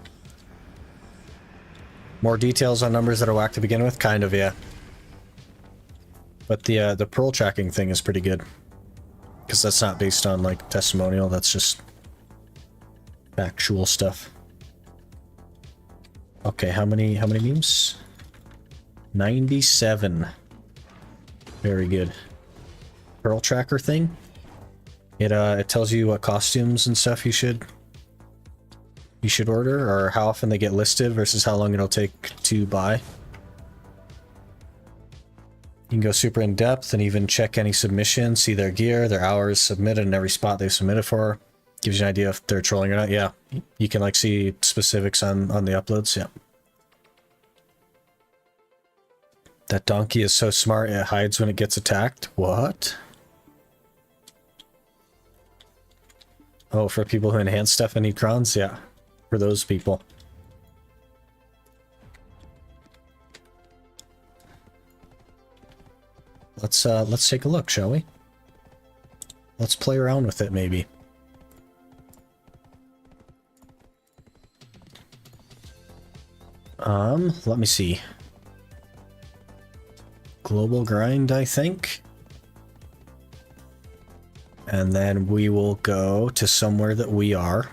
More details on numbers that are whack to begin with? Kind of, yeah. But the Pearl tracking thing is pretty good. Because that's not based on, like, testimonial. That's just factual stuff. Okay, how many memes? 97. Very good. Pearl tracker thing. It tells you what costumes and stuff you should order, or how often they get listed versus how long it'll take to buy. You can go super in depth and even check any submission, see their gear, their hours submitted, and every spot they've submitted for. Gives you an idea if they're trolling or not. Yeah, you can like see specifics on the uploads. Yeah. That donkey is so smart it hides when it gets attacked. What? Oh, for people who enhance stuff and need crowns? Yeah, for those people. Let's take a look, shall we? Let's play around with it, maybe. Let me see. Global grind, I think. And then we will go to somewhere that we are.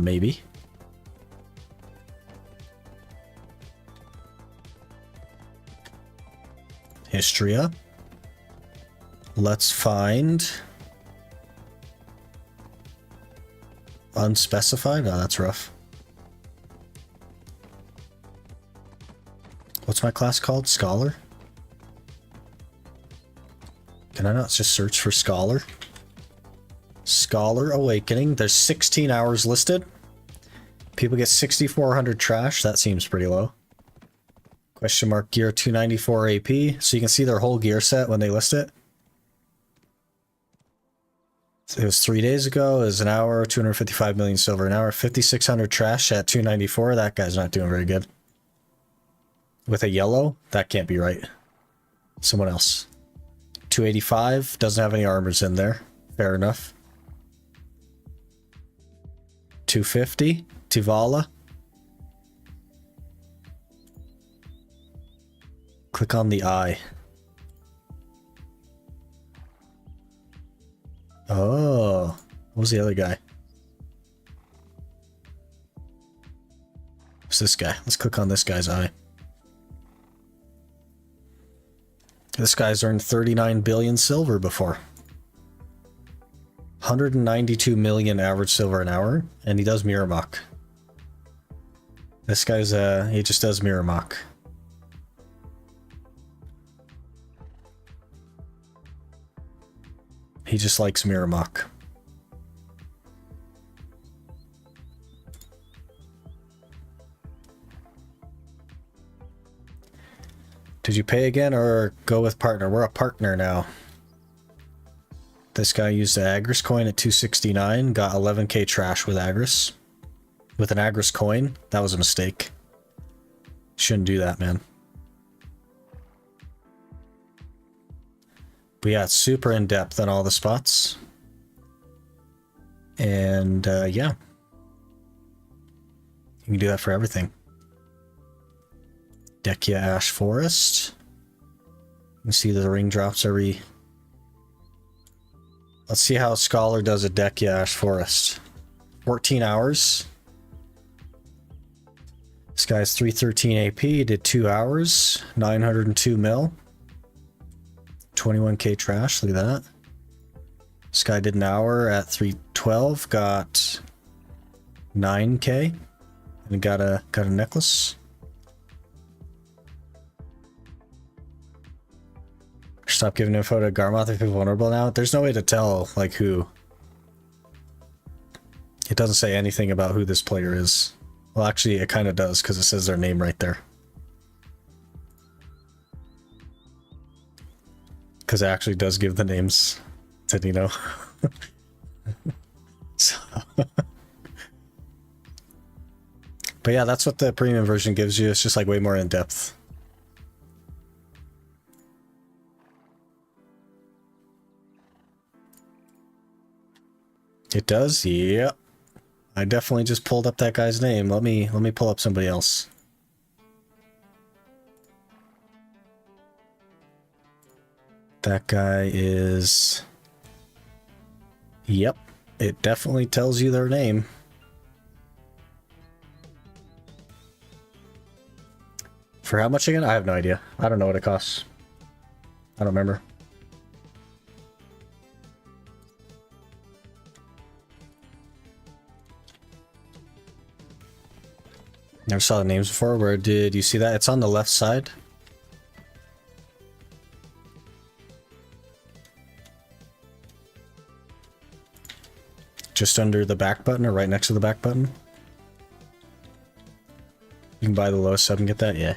Maybe. Histria. Let's find... Unspecified? Oh, that's rough. What's my class called? Scholar? Can I not just search for Scholar? Scholar Awakening. There's 16 hours listed. People get 6,400 trash. That seems pretty low. Question mark gear 294 AP. So you can see their whole gear set when they list it. It was 3 days ago. It was an hour. 255 million silver an hour. 5,600 trash at 294. That guy's not doing very good. With a yellow? That can't be right. Someone else. 285. Doesn't have any armors in there. Fair enough. 250. Tivala. Click on the eye. was the other guy? It's this guy. Let's click on this guy's eye. This guy's earned 39 billion silver before. 192 million average silver an hour, and he does mirror mock. This guy's, he just does mirror mock. He just likes mirror mock. Did you pay again or go with partner? We're a partner now. This guy used the Agris coin at 269, got 11k trash with Agris. With an Agris coin, that was a mistake. Shouldn't do that, man. But yeah, it's super in depth on all the spots. And yeah. You can do that for everything. Dekia Ash Forest. You can see the ring drops every... Let's see how Scholar does a Dekia Ash Forest. 14 hours. This guy's 313 AP, did 2 hours, 902 mil. 21k trash, look at that. This guy did an hour at 312, got 9k, and got a necklace. Stop giving info to Garmoth if you're vulnerable now. There's no way to tell, like, who. It doesn't say anything about who this player is. Well, actually, it kind of does, because it says their name right there. Because it actually does give the names to Nino. So. But yeah, that's what the premium version gives you. It's just like way more in depth. It does? Yep. I definitely just pulled up that guy's name. Let me pull up somebody else. That guy is... Yep. It definitely tells you their name. For how much again? I have no idea. I don't know what it costs. I don't remember. Never saw the names before. Where did you see that? It's on the left side. Just under the back button or right next to the back button. You can buy the lowest sub and get that? Yeah.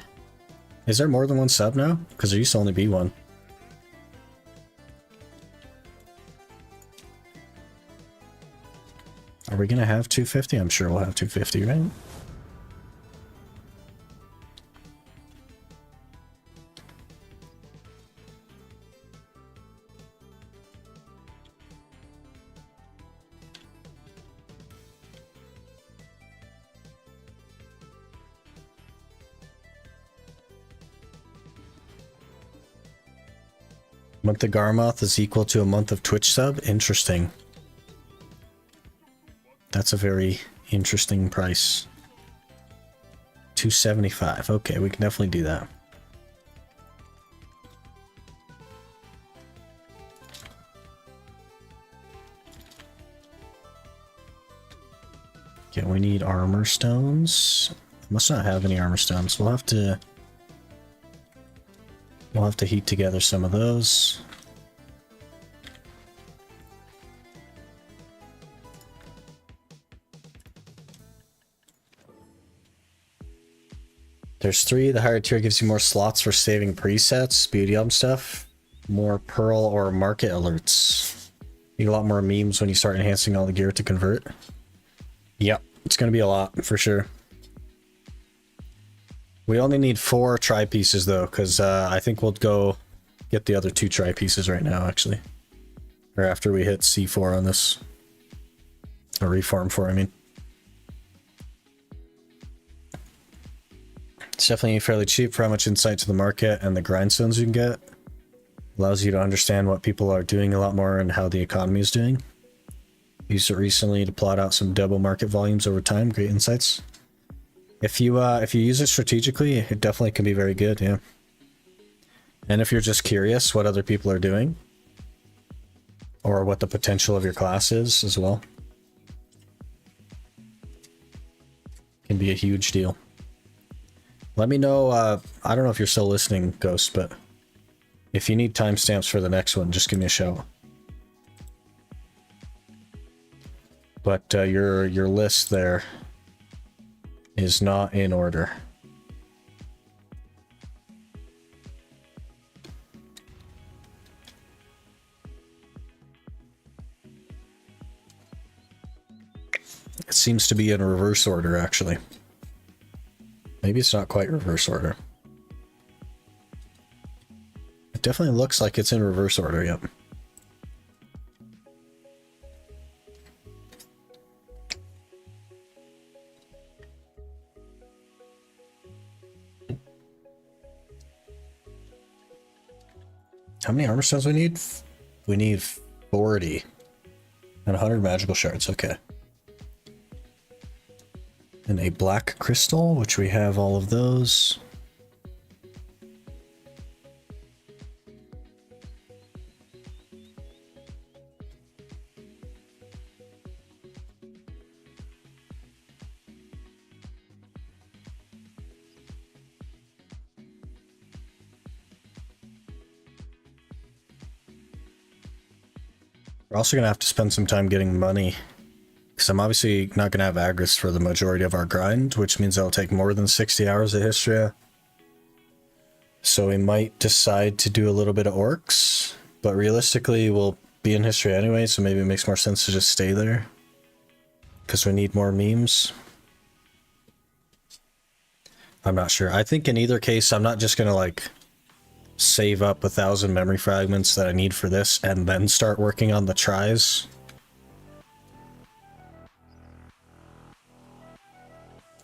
Is there more than one sub now? Because there used to only be one. Are we going to have 250? I'm sure we'll have 250, right? Month of Garmoth is equal to a month of Twitch sub? Interesting. That's a very interesting price. 275. Okay, we can definitely do that. Okay, we need armor stones. Must not have any armor stones. We'll have to heat together some of those. There's 3. The higher tier gives you more slots for saving presets, beauty album stuff, more pearl or market alerts. You get a lot more memes when you start enhancing all the gear to convert. Yep, it's going to be a lot for sure. We only need 4 tri pieces though, because I think we'll go get the other 2 tri pieces right now, actually. Or after we hit C4 on this. Or reform 4, I mean. It's definitely fairly cheap for how much insight to the market and the grindstones you can get. Allows you to understand what people are doing a lot more and how the economy is doing. Used it recently to plot out some double market volumes over time. Great insights. If you use it strategically, it definitely can be very good, yeah. And if you're just curious what other people are doing, or what the potential of your class is as well, can be a huge deal. Let me know, I don't know if you're still listening, Ghost, but if you need timestamps for the next one, just give me a shout. But your list there is not in order. It seems to be in reverse order, actually. Maybe it's not quite reverse order. It definitely looks like it's in reverse order, yep. How many armor stones we need? We need 40. And 100 magical shards, okay. And a black crystal, which we have all of those. We're also going to have to spend some time getting money, because I'm obviously not going to have Agris for the majority of our grind, which means it'll take more than 60 hours of Histria. So we might decide to do a little bit of orcs, but realistically we'll be in Histria anyway, so maybe it makes more sense to just stay there, because we need more memes. I'm not sure. I think in either case, I'm not just going to like save up 1,000 memory fragments that I need for this and then start working on the tries.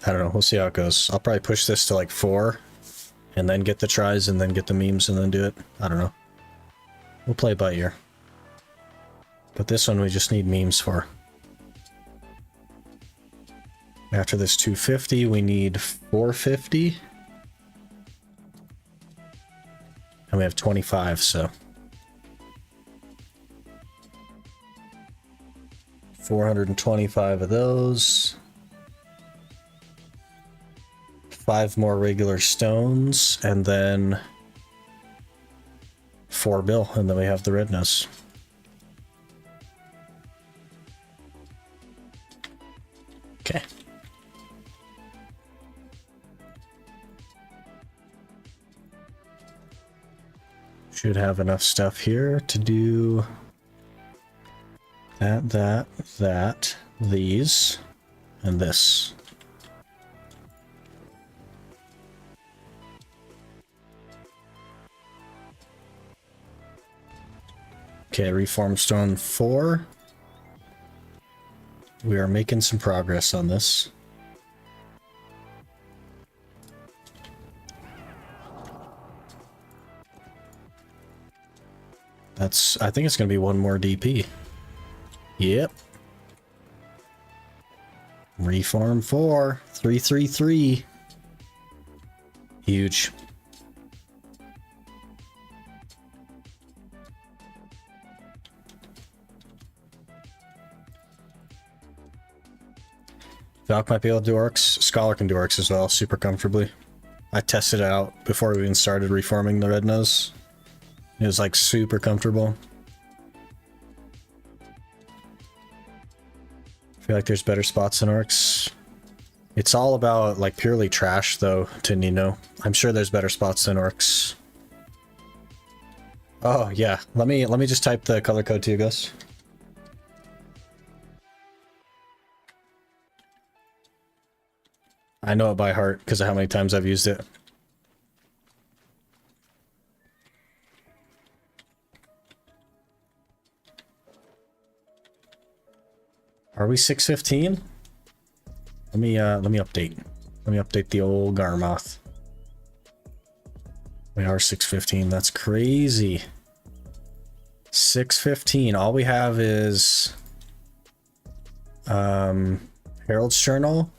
I don't know, we'll see how it goes. I'll probably push this to like 4 and then get the tries and then get the memes and then do it. I don't know. We'll play by ear. But this one we just need memes for. After this 250 we need 450. And we have 25, so 425 of those. 5 more regular stones, and then 4 bill, and then we have the red nose. Okay. Should have enough stuff here to do that, these, and this. Okay, reform stone 4. We are making some progress on this. I think it's going to be 1 more DP. Yep. Reform 4. 333. Huge. Valk might be able to do orcs. Scholar can do orcs as well, super comfortably. I tested it out before we even started reforming the red nose. It was like super comfortable. I feel like there's better spots than orcs. It's all about like purely trash though to Nino. I'm sure there's better spots than orcs. Oh yeah, let me just type the color code to you guys. I know it by heart because of how many times I've used it. Are we 615? Let me update. Let me update the old Garmoth. We are 615. That's crazy. 615. All we have is Herald's Journal,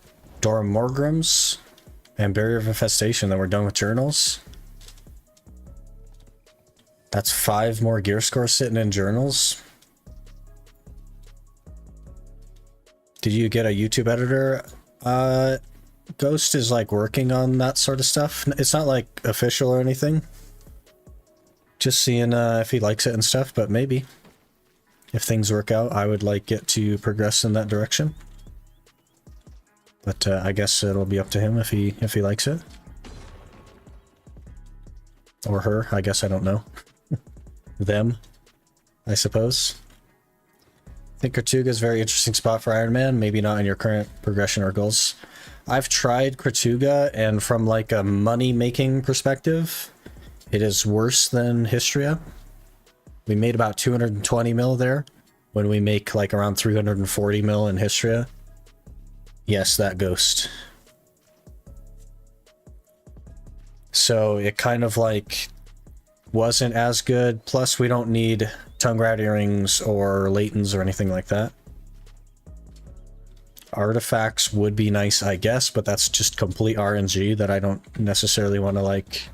Dora Morgrim's, and Barrier of Infestation. Then we're done with journals. That's 5 more gear scores sitting in journals. Did you get a YouTube editor? Ghost is like working on that sort of stuff. It's not like official or anything. Just seeing if he likes it and stuff, but maybe. If things work out, I would like it to progress in that direction. But I guess it'll be up to him if he likes it. Or her, I guess, I don't know. Them, I suppose. I think Kratuga is a very interesting spot for Iron Man, maybe not in your current progression or goals. I've tried Kratuga, and from like a money-making perspective, it is worse than Histria. We made about 220 mil there, when we make like around 340 mil in Histria. Yes, that ghost. So it kind of like wasn't as good. Plus, we don't need tongue rat earrings or latents or anything like that. Artifacts would be nice, I guess, but that's just complete RNG that I don't necessarily want to like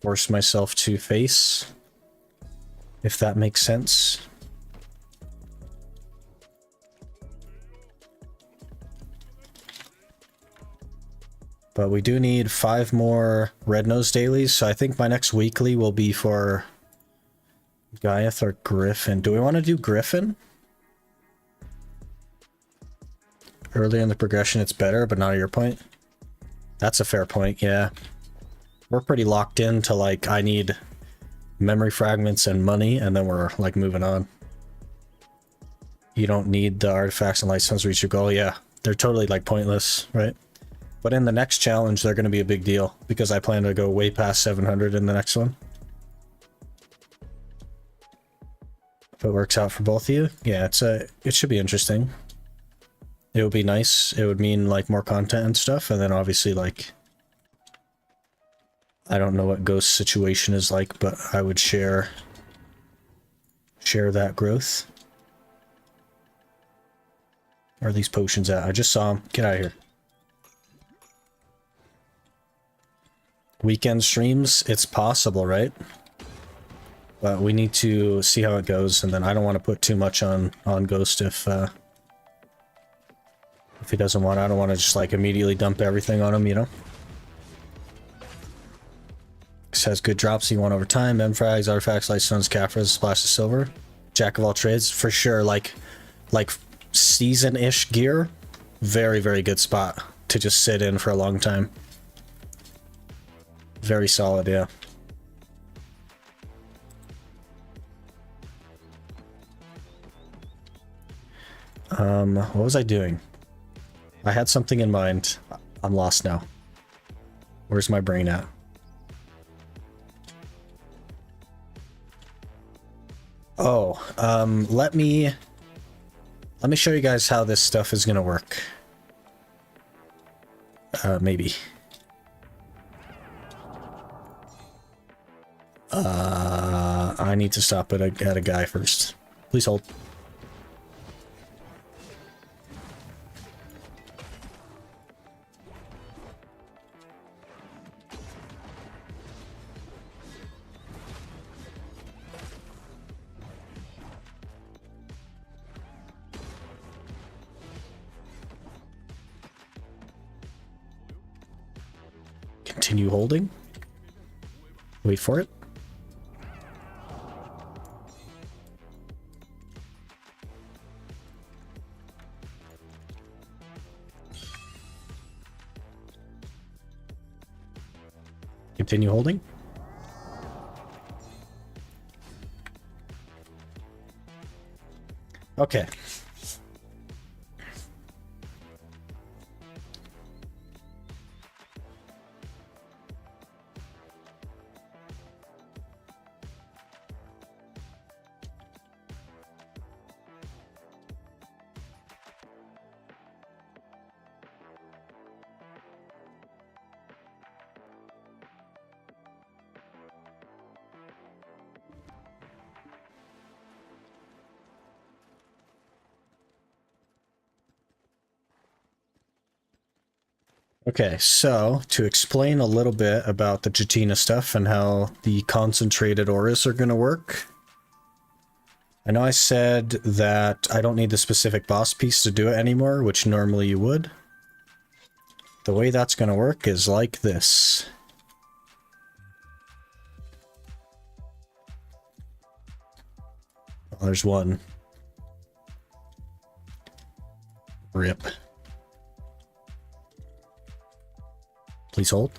force myself to face, if that makes sense. But we do need 5 more red nose dailies, so I think my next weekly will be for Gaiath or Griffin. Do we want to do Griffin? Earlier in the progression it's better, but not at your point. That's a fair point, yeah. We're pretty locked into like, I need memory fragments and money, and then we're like moving on. You don't need the artifacts and light stones to reach your goal, yeah. They're totally like pointless, right? But in the next challenge, they're going to be a big deal because I plan to go way past 700 in the next one. If it works out for both of you, yeah, it should be interesting. It would be nice. It would mean like more content and stuff, and then obviously like I don't know what Ghost's situation is like, but I would share that growth. Where are these potions at? I just saw them. Get out of here. Weekend streams, it's possible, right? But we need to see how it goes, and then I don't want to put too much on Ghost if he doesn't want. I don't want to just like immediately dump everything on him, you know. This has good drops. You want over time. Frags, artifacts, light stones, Caphras, splash of silver. Jack of all trades for sure. Like season-ish gear, very very good spot to just sit in for a long time. Very solid, yeah. What was I doing? I had something in mind. I'm lost now. Where's my brain at? Oh, let me show you guys how this stuff is gonna work. Maybe. I need to stop at a guy first. Please hold. Continue holding. Wait for it. Continue holding. Okay. Okay, so to explain a little bit about the Jatina stuff and how the concentrated auras are going to work. I know I said that I don't need the specific boss piece to do it anymore, which normally you would. The way that's going to work is like this. Oh, there's one. Rip. Please hold.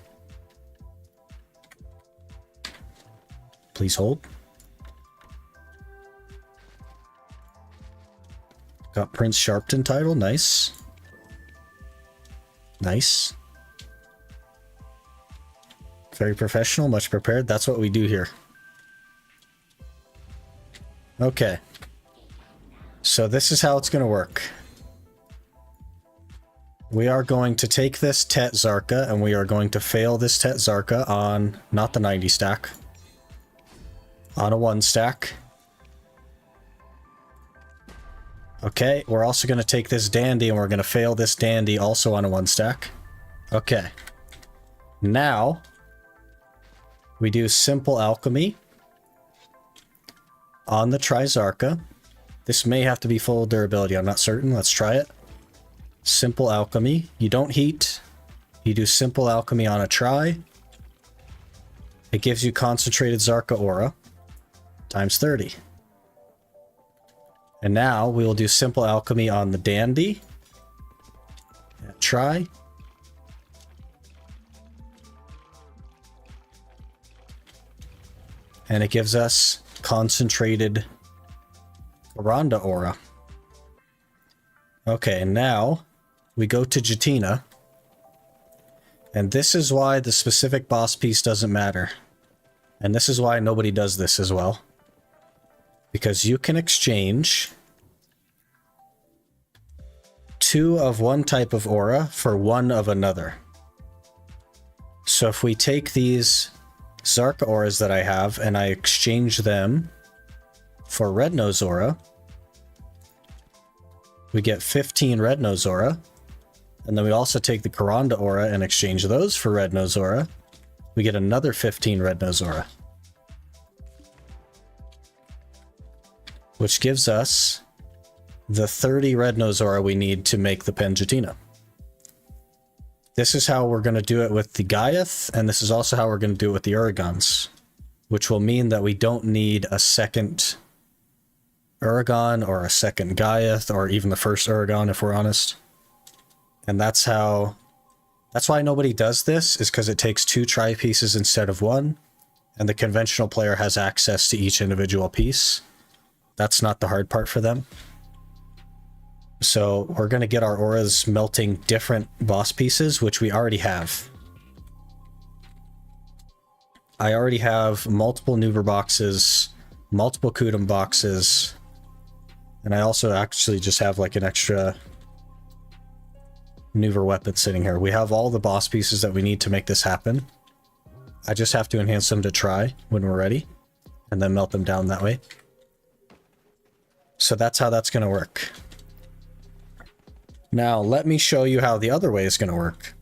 Please hold. Got Prince Sharpton title. Nice. Nice. Very professional, much prepared. That's what we do here. Okay. So this is how it's going to work. We are going to take this Tet Zarka and we are going to fail this Tet Zarka on not the 90 stack. On a 1 stack. Okay, we're also going to take this Dandy and we're going to fail this Dandy also on a 1 stack. Okay. Now, we do Simple Alchemy on the Trizarka. This may have to be full durability, I'm not certain. Let's try it. Simple Alchemy. You don't heat. You do Simple Alchemy on a Tri. It gives you Concentrated Zarka Aura times 30. And now we will do Simple Alchemy on the Dandy. Try. And it gives us Concentrated Rhonda Aura. Okay, now we go to Jatina. And this is why the specific boss piece doesn't matter. And this is why nobody does this as well. Because you can exchange 2 of one type of aura for 1 of another. So if we take these Zarka auras that I have and I exchange them for Red Nose Aura, we get 15 Red Nose Aura. And then we also take the Karanda Aura and exchange those for Red Nose Aura. We get another 15 Red Nose Aura. Which gives us the 30 Red Nose Aura we need to make the Penjatina. This is how we're going to do it with the Gaiath, and this is also how we're going to do it with the Uragons. Which will mean that we don't need a second Uragon or a second Gaiath or even the first Uragon if we're honest. And that's why nobody does this, is because it takes 2 tri pieces instead of 1, and the conventional player has access to each individual piece. That's not the hard part for them. So we're going to get our auras melting different boss pieces, which we already have. I already have multiple Nuber boxes, multiple Kudum boxes, and I also actually just have like an extra Nuver weapon sitting here. We have all the boss pieces that we need to make this happen. I just have to enhance them to try when we're ready, and then melt them down that way. So that's how that's going to work. Now, let me show you how the other way is going to work.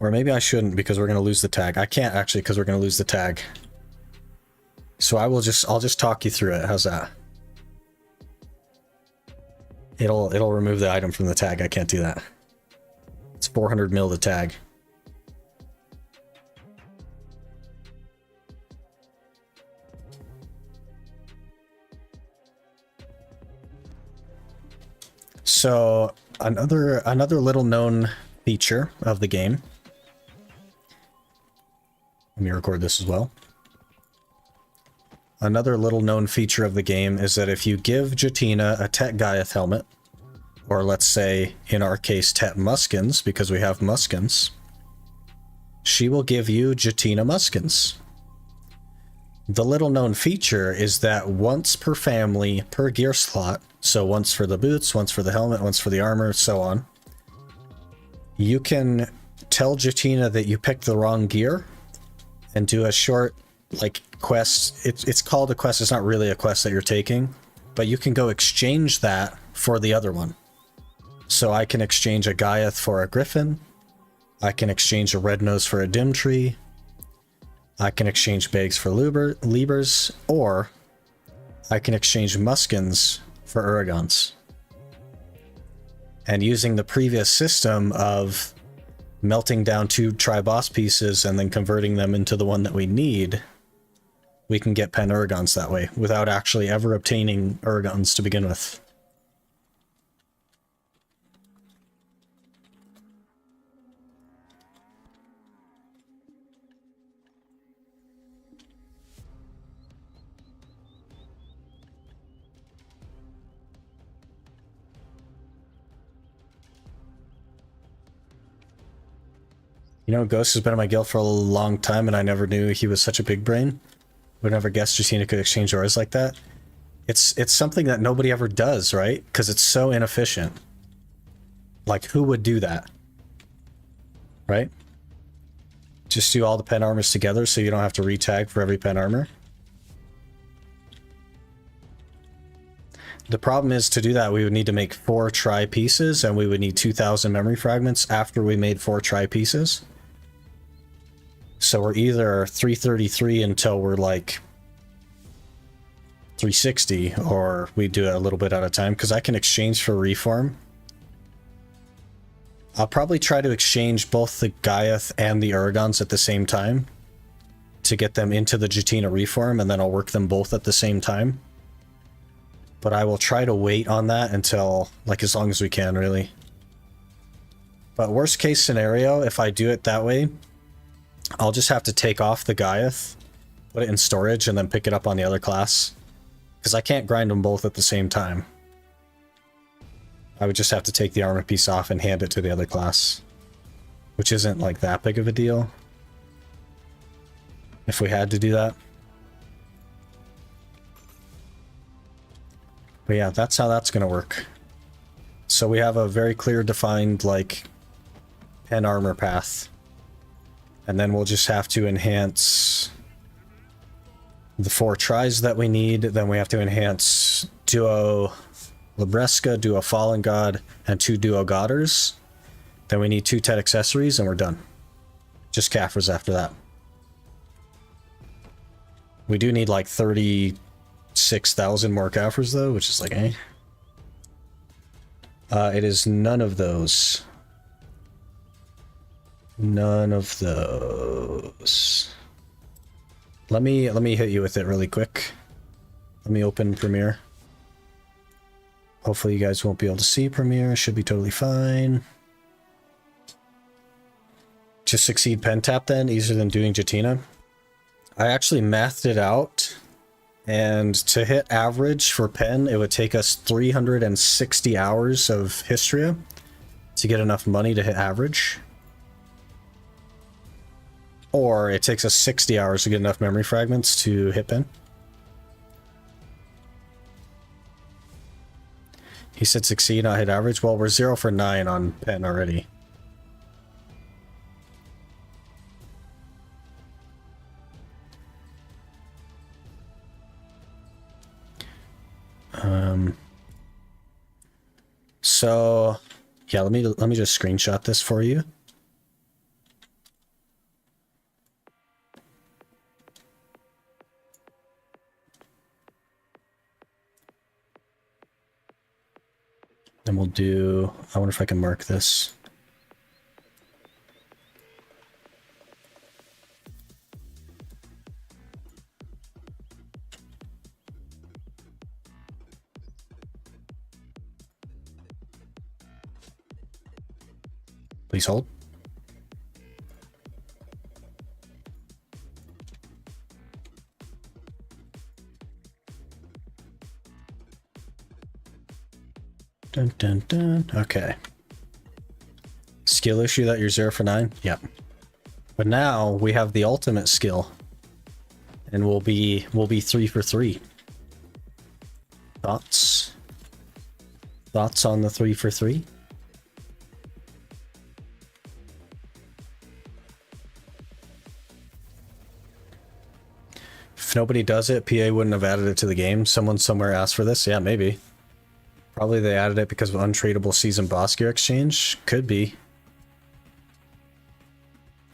Or maybe I shouldn't because we're going to lose the tag. I can't actually because we're going to lose the tag. So I'll just talk you through it. How's that? It'll remove the item from the tag. I can't do that. It's 400 mil the tag. So another little known feature of the game. Let me record this as well. Another little known feature of the game is that if you give Jatina a Tet Gaiath helmet, or let's say, in our case, Tet Muskins, because we have Muskins, she will give you Jatina Muskins. The little known feature is that once per family, per gear slot, so once for the boots, once for the helmet, once for the armor, so on, you can tell Jatina that you picked the wrong gear and do a short, like, quest. It's called a quest. It's not really a quest that you're taking. but you can go exchange that for the other one. So I can exchange a Gaiath for a Griffin. I can exchange a Red Nose for a Dim Tree. I can exchange Bags for Liebers, or I can exchange Muskins for Uragons. And using the previous system of melting down 2 tri-boss pieces and then converting them into the one that we need, we can get Pen Uragons that way without actually ever obtaining Uragons to begin with. You know, Ghost has been in my guild for a long time, and I never knew he was such a big brain. Would never guess Justina could exchange auras like that. It's something that nobody ever does, right? Because it's so inefficient. Like, who would do that? Right? Just do all the pen armors together so you don't have to retag for every pen armor. The problem is, to do that, we would need to make 4 tri pieces, and we would need 2,000 memory fragments after we made 4 tri pieces. So we're either 333 until we're like 360, or we do it a little bit at a time, because I can exchange for reform. I'll probably try to exchange both the Gaiath and the Uragons at the same time to get them into the Jutina reform, and then I'll work them both at the same time. But I will try to wait on that until, like, as long as we can, really. But worst case scenario, if I do it that way, I'll just have to take off the Gaiath, put it in storage, and then pick it up on the other class. Because I can't grind them both at the same time. I would just have to take the armor piece off and hand it to the other class. Which isn't, like, that big of a deal. If we had to do that. But yeah, that's how that's going to work. So we have a very clear defined, like, pen armor path. And then we'll just have to enhance the 4 tries that we need. Then we have to enhance Duo Libresca, Duo Fallen God, and 2 Duo Godders. Then we need 2 TED accessories, and we're done. Just Caphras after that. We do need like 36,000 more Caphras though, which is like, eh. It is none of those. None of those. Let me hit you with it really quick. Let me open Premiere. Hopefully you guys won't be able to see Premiere. It should be totally fine. To succeed pen tap then, easier than doing Jutina. I actually mathed it out, and to hit average for pen, it would take us 360 hours of Histria to get enough money to hit average. Or it takes us 60 hours to get enough memory fragments to hit pen. He said succeed, not hit average. Well, we're 0 for 9 on pen already. So yeah, let me just screenshot this for you. Then we'll do, I wonder if I can mark this. Please hold. Dun, dun, dun. Okay. Skill issue that you're 0 for 9? Yep. But now we have the ultimate skill. And we'll be 3 for 3. Thoughts? Thoughts on the 3 for 3? nobody does it, PA wouldn't have added it to the game. Someone somewhere asked for this. Yeah, maybe. Probably they added it because of untradeable season boss gear exchange. Could be.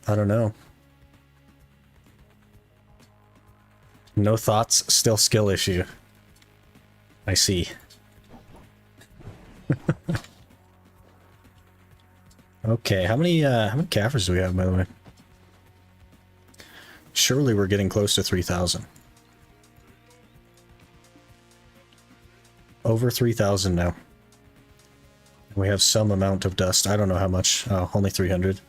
I don't know. No thoughts, still skill issue. I see. Okay, how many Kafirs do we have, by the way? Surely we're getting close to 3,000. Over 3,000 now. We have some amount of dust. I don't know how much. Oh, only 300.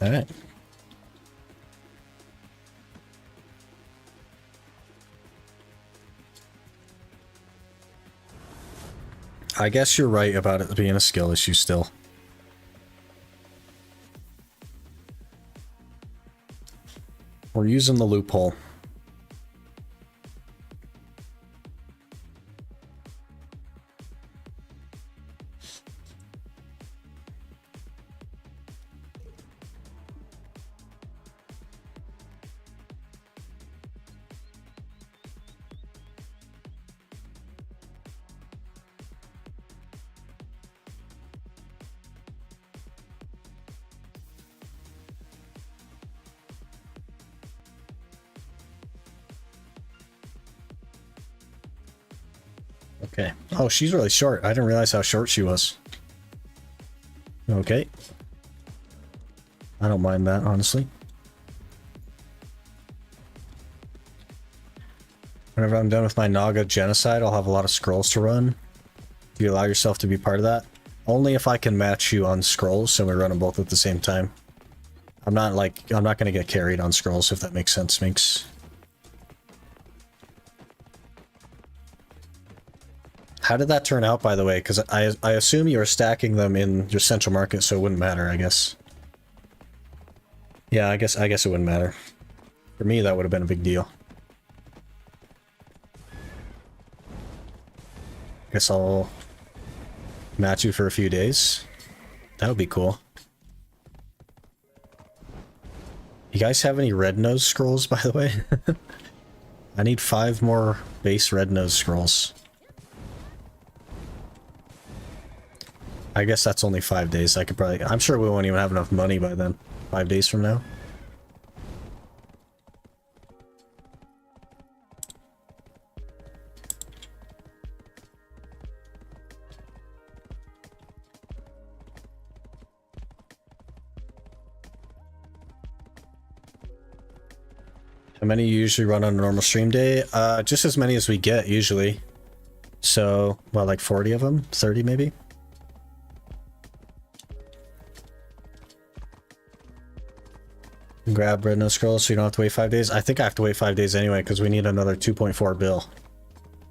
Alright. I guess you're right about it being a skill issue still. We're using the loophole. Okay. Oh, she's really short. I didn't realize how short she was. Okay. I don't mind that, honestly. Whenever I'm done with my Naga genocide, I'll have a lot of scrolls to run. Do you allow yourself to be part of that? Only if I can match you on scrolls, so we run them both at the same time. I'm not going to get carried on scrolls, if that makes sense, Minx. How did that turn out, by the way? Because I assume you were stacking them in your central market, so it wouldn't matter, I guess. Yeah, I guess it wouldn't matter. For me, that would have been a big deal. Guess I'll match you for a few days. That would be cool. You guys have any red nose scrolls, by the way? I need 5 more base red nose scrolls. I guess that's only 5 days. I could probably... I'm sure we won't even have enough money by then. 5 days from now. How many you usually run on a normal stream day? Just as many as we get, usually. So, well, like 40 of them? 30 maybe? Grab red nose scrolls so you don't have to wait 5 days. I think I have to wait 5 days anyway because we need another 2.4 bill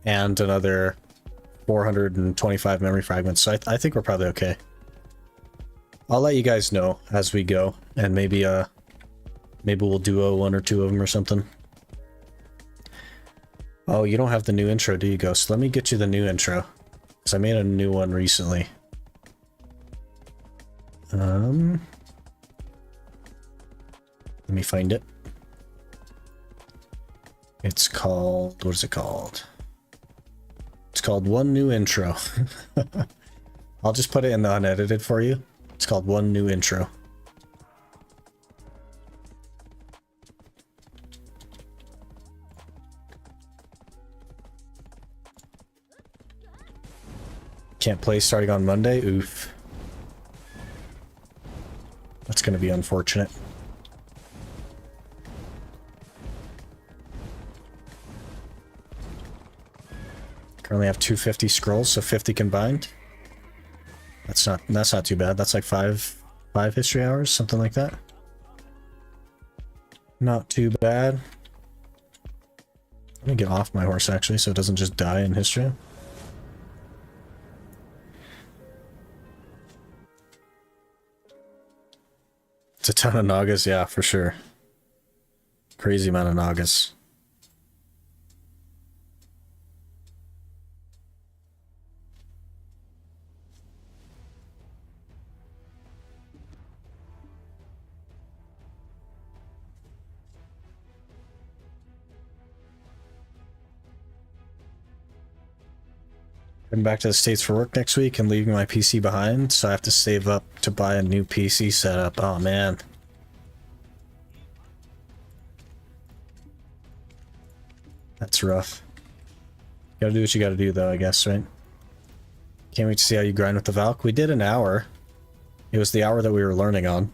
and another 425 memory fragments. So I think we're probably okay. I'll let you guys know as we go, and maybe we'll duo 1 or 2 of them or something. Oh, you don't have the new intro, do you, Ghost? Let me get you the new intro because I made a new one recently. Let me find it. It's called... what is it called? It's called One New Intro. I'll just put it in the unedited for you. It's called One New Intro. Can't play starting on Monday? Oof. That's gonna be unfortunate. Currently have 250 scrolls, so 50 combined. That's not too bad. That's like five history hours, something like that. Not too bad. Let me get off my horse actually, so it doesn't just die in history. It's a ton of Nagas, yeah, for sure. Crazy amount of Nagas. Heading back to the States for work next week and leaving my PC behind, so I have to save up to buy a new PC setup. Oh man. That's rough. Gotta do what you gotta do though, I guess, right? Can't wait to see how you grind with the Valk. We did an hour. It was the hour that we were learning on.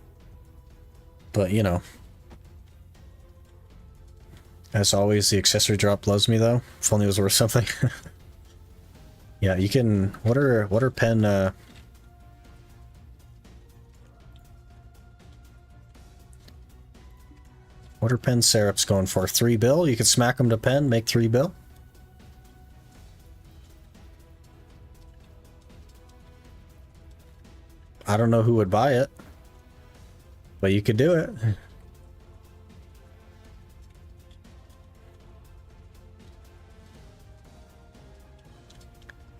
But, you know. As always, the accessory drop loves me though. If only it was worth something. Yeah, you can... What are pen... What are pen syrups going for? 3 bill? You can smack them to pen, make 3 bill? I don't know who would buy it. But you could do it.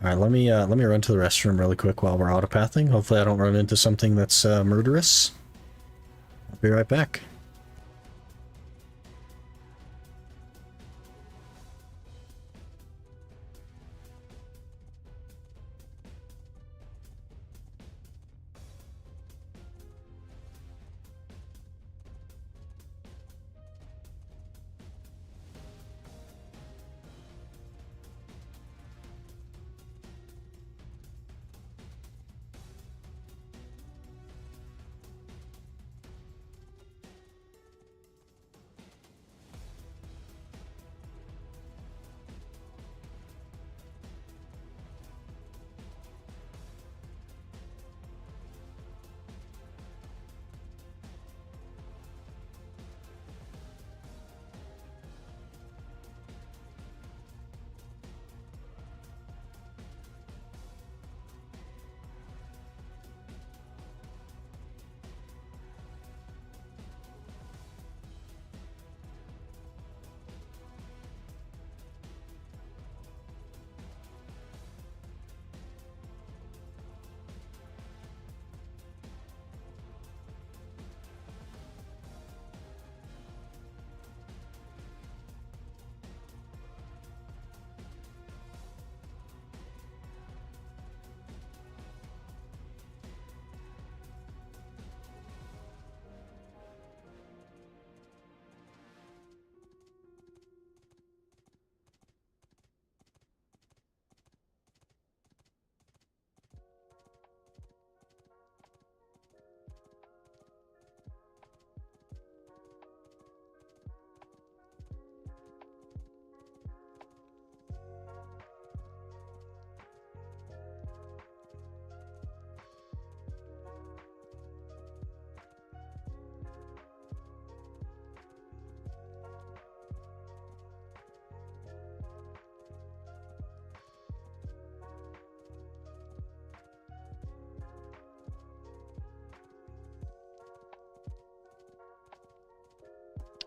Alright, let me run to the restroom really quick while we're autopathing. Hopefully I don't run into something that's murderous. I'll be right back.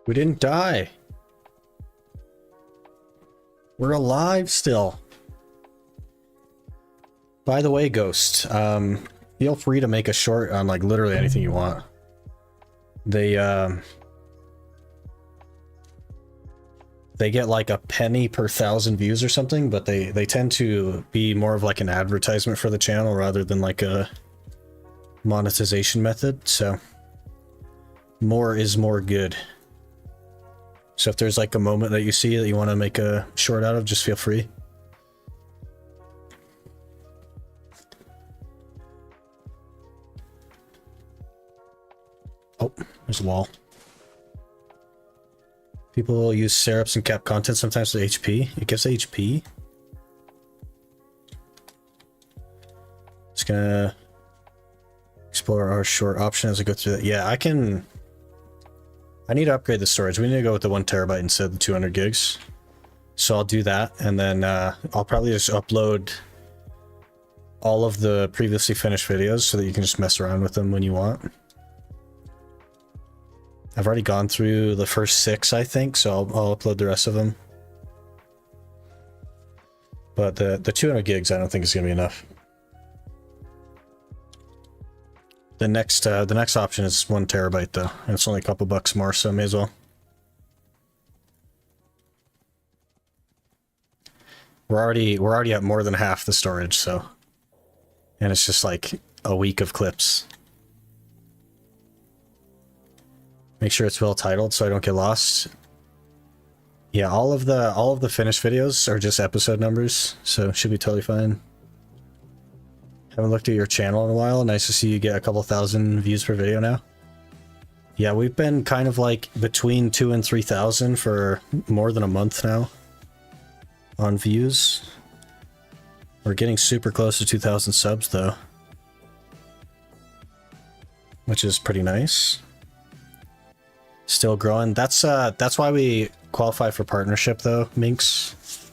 We didn't die. We're alive still. By the way, Ghost, feel free to make a short on like literally anything you want. They get like a penny per 1,000 views or something, but they tend to be more of like an advertisement for the channel rather than like a monetization method. So more is more good. So if there's like a moment that you see that you want to make a short out of, just feel free. Oh, there's a wall. People use syrups and cap content sometimes for HP. It gives HP. Just gonna explore our short option as I go through that. Yeah, I need to upgrade the storage. We need to go with the 1 terabyte instead of the 200 gigs. So I'll do that, and then I'll probably just upload all of the previously finished videos so that you can just mess around with them when you want. I've already gone through the first 6, I think, so I'll upload the rest of them. But the 200 gigs I don't think is going to be enough. The next option is 1 terabyte though, and it's only a couple bucks more, so may as well. We're already at more than half the storage, so. And it's just like a week of clips. Make sure it's well titled so I don't get lost. Yeah, all of the finished videos are just episode numbers, so should be totally fine. Haven't looked at your channel in a while. Nice to see you get a couple thousand views per video now. Yeah, we've been kind of like between 2,000 and 3,000 for more than a month now on views. We're getting super close to 2,000 subs though, which is pretty nice. Still growing. That's why we qualify for partnership though, Minx.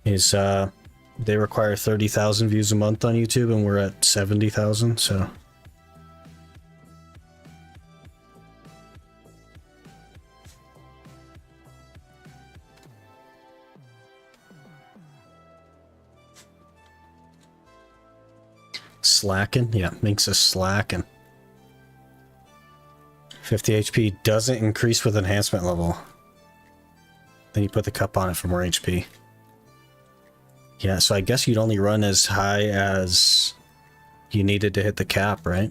Is they require 30,000 views a month on YouTube and we're at 70,000, so. Slacking? Yeah, Minx is slacking. 50 HP doesn't increase with enhancement level. Then you put the cup on it for more HP. Yeah, so I guess you'd only run as high as you needed to hit the cap, right?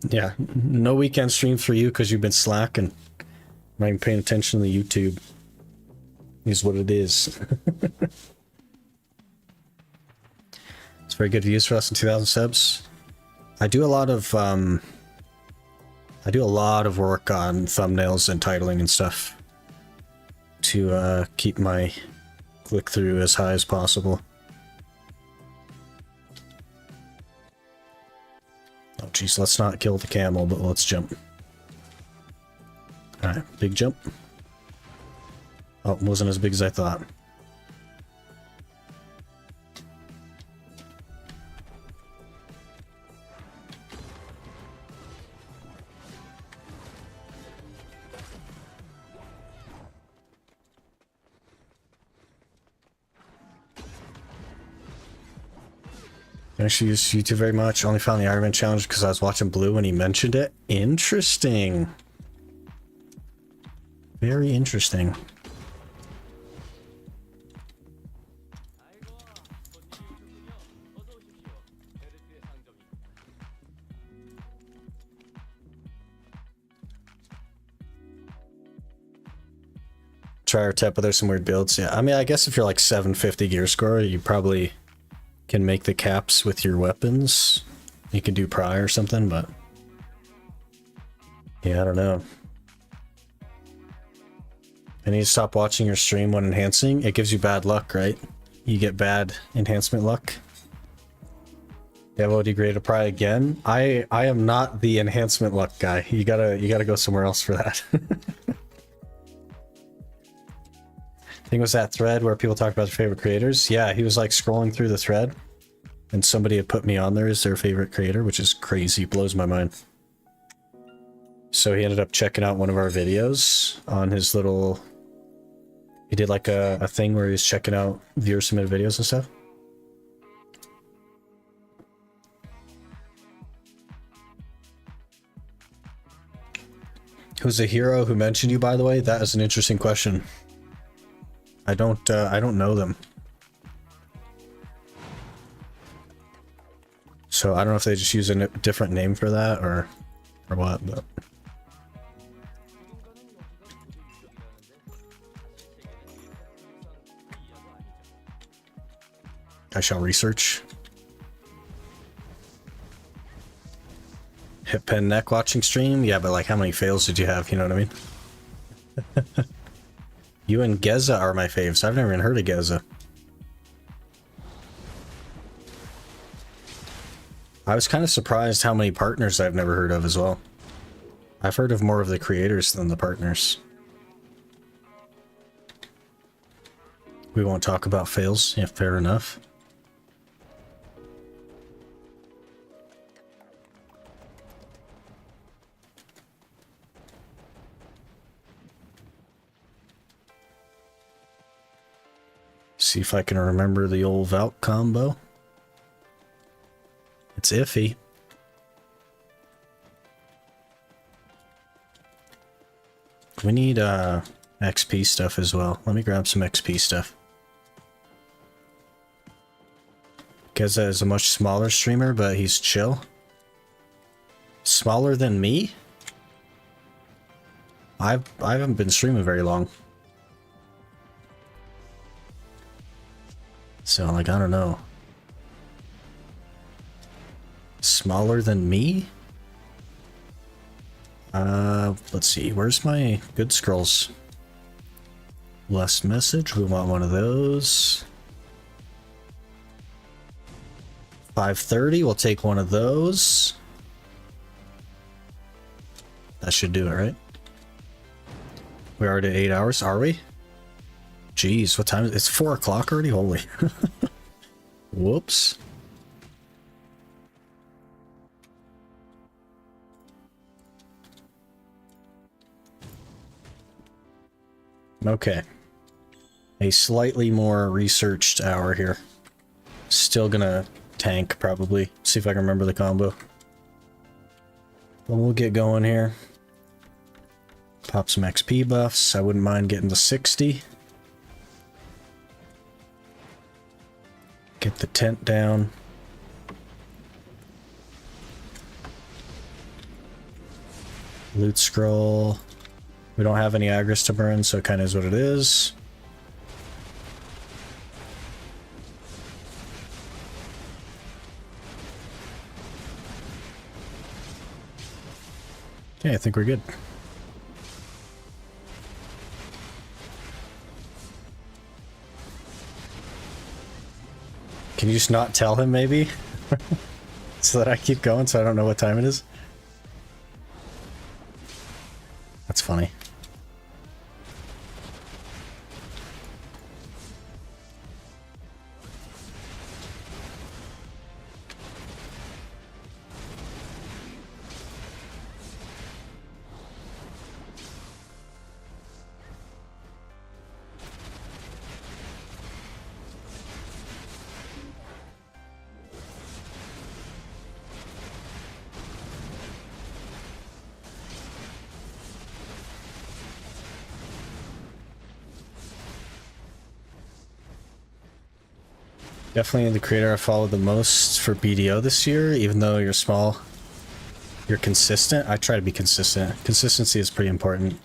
Yeah, no weekend stream for you because you've been slacking. Not even paying attention to the YouTube. Is what it is. It's very good views for us in 2,000 subs. I do a lot of work on thumbnails and titling and stuff to keep my click-through as high as possible. Oh geez, let's not kill the camel, but let's jump. Alright, big jump. Oh, it wasn't as big as I thought. I actually use YouTube very much. Only found the Ironman challenge because I was watching Blue when he mentioned it. Interesting. Very interesting. Try our tip, but there's some weird builds. Yeah, I mean, I guess if you're like 750 gear score, you probably can make the caps with your weapons. You can do pry or something, but yeah, I don't know. I need to stop watching your stream when enhancing. It gives you bad luck, right? You get bad enhancement luck. Devo degraded pry again. I am not the enhancement luck guy. You gotta go somewhere else for that. I think it was that thread where people talked about their favorite creators. Yeah, he was like scrolling through the thread and somebody had put me on there as their favorite creator, which is crazy, blows my mind. So he ended up checking out one of our videos on his little... He did like a thing where he was checking out viewer submitted videos and stuff. Who's a hero who mentioned you, by the way? That is an interesting question. I don't know them. So I don't know if they just use a different name for that or what, but... I shall research. Hit pen neck watching stream? Yeah, but like how many fails did you have? You know what I mean? You and Geza are my faves. I've never even heard of Geza. I was kind of surprised how many partners I've never heard of as well. I've heard of more of the creators than the partners. We won't talk about fails. Yeah, fair enough. See if I can remember the old Valk combo. It's iffy. We need XP stuff as well. Let me grab some XP stuff. Geza is a much smaller streamer, but he's chill. Smaller than me? I haven't been streaming very long. So, like, I don't know. Smaller than me? Let's see. Where's my good scrolls? Last message. We want one of those. 530. We'll take one of those. That should do it, right? We're already at 8 hours, are we? Jeez, what time is it? It's 4 o'clock already? Holy. Whoops. Okay. A slightly more researched hour here. Still gonna tank, probably. See if I can remember the combo. But we'll get going here. Pop some XP buffs. I wouldn't mind getting to 60. Get the tent down. Loot scroll. We don't have any agris to burn, so it kind of is what it is. Okay, I think we're good. Can you just not tell him, maybe? So that I keep going so I don't know what time it is? That's funny. Definitely the creator I followed the most for BDO this year. Even though you're small, you're consistent. I try to be consistent. Consistency is pretty important.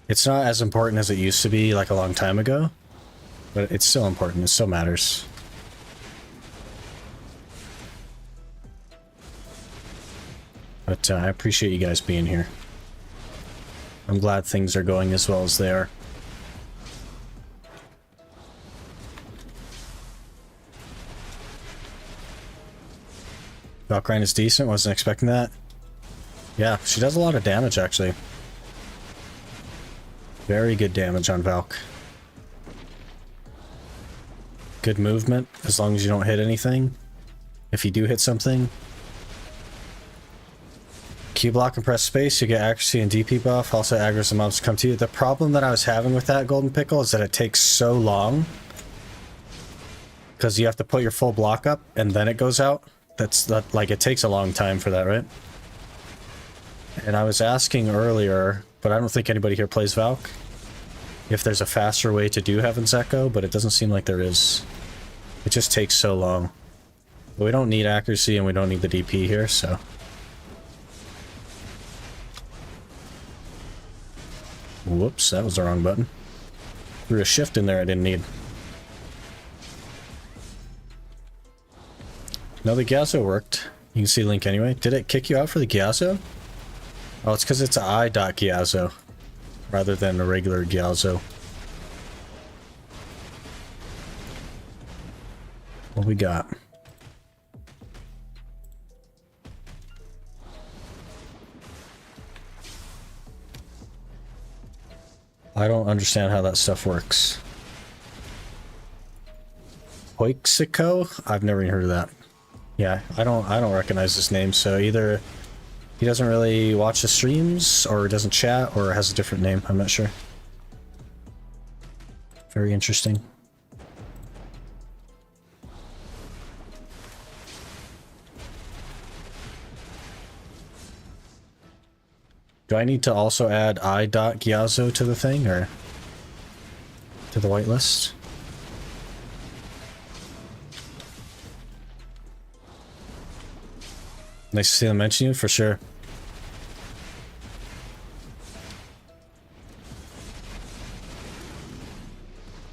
It's not as important as it used to be like a long time ago, but it's still important. It still matters. But I appreciate you guys being here. I'm glad things are going as well as they are. Valkyrie is decent, wasn't expecting that. Yeah, she does a lot of damage, actually. Very good damage on Valk. Good movement, as long as you don't hit anything. If you do hit something. Q block and press space, you get accuracy and DP buff. Also aggro's the mobs come to you. The problem that I was having with that Golden Pickle is that it takes so long. Because you have to put your full block up, and then it goes out. Like, it takes a long time for that, right? And I was asking earlier, but I don't think anybody here plays Valk, if there's a faster way to do Heaven's Echo, but it doesn't seem like there is. It just takes so long. But we don't need accuracy and we don't need the DP here, so... Whoops, that was the wrong button. Threw a shift in there I didn't need. No, the Gyazo worked. You can see Link anyway. Did it kick you out for the Gyazo? Oh, it's because it's a i.Gyazo rather than a regular Gyazo. What we got? I don't understand how that stuff works. Hoixico? I've never even heard of that. Yeah, I don't recognize this name, so either he doesn't really watch the streams, or doesn't chat, or has a different name, I'm not sure. Very interesting. Do I need to also add i.gyazo to the thing, or to the whitelist? Nice to see them mention you, for sure.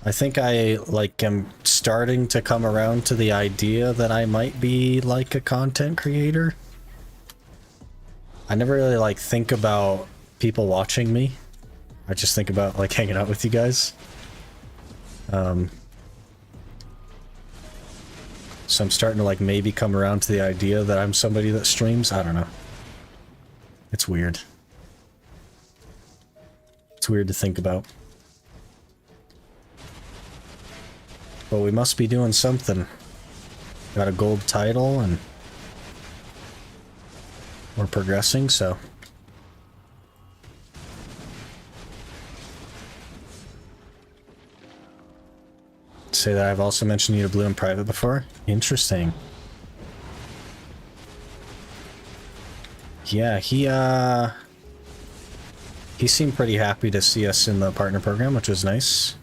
I think I, like, am starting to come around to the idea that I might be, like, a content creator. I never really, like, think about people watching me. I just think about, like, hanging out with you guys. So I'm starting to, like, maybe come around to the idea that I'm somebody that streams. I don't know. It's weird. It's weird to think about. But we must be doing something. Got a gold title and we're progressing, so. Say that I've also mentioned you to Blue in private before. Interesting. Yeah, he seemed pretty happy to see us in the partner program, which was nice.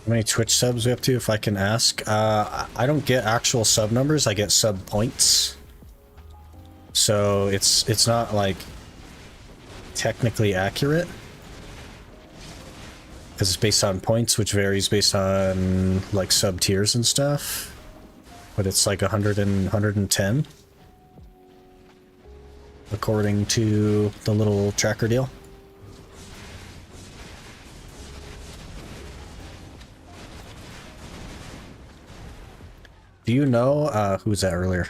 How many Twitch subs we up to, if I can ask? I don't get actual sub numbers, I get sub points. So it's not, like, technically accurate. Because it's based on points, which varies based on, like, sub tiers and stuff. But it's like 100 and 110. According to the little tracker deal. Do you know, who was that earlier?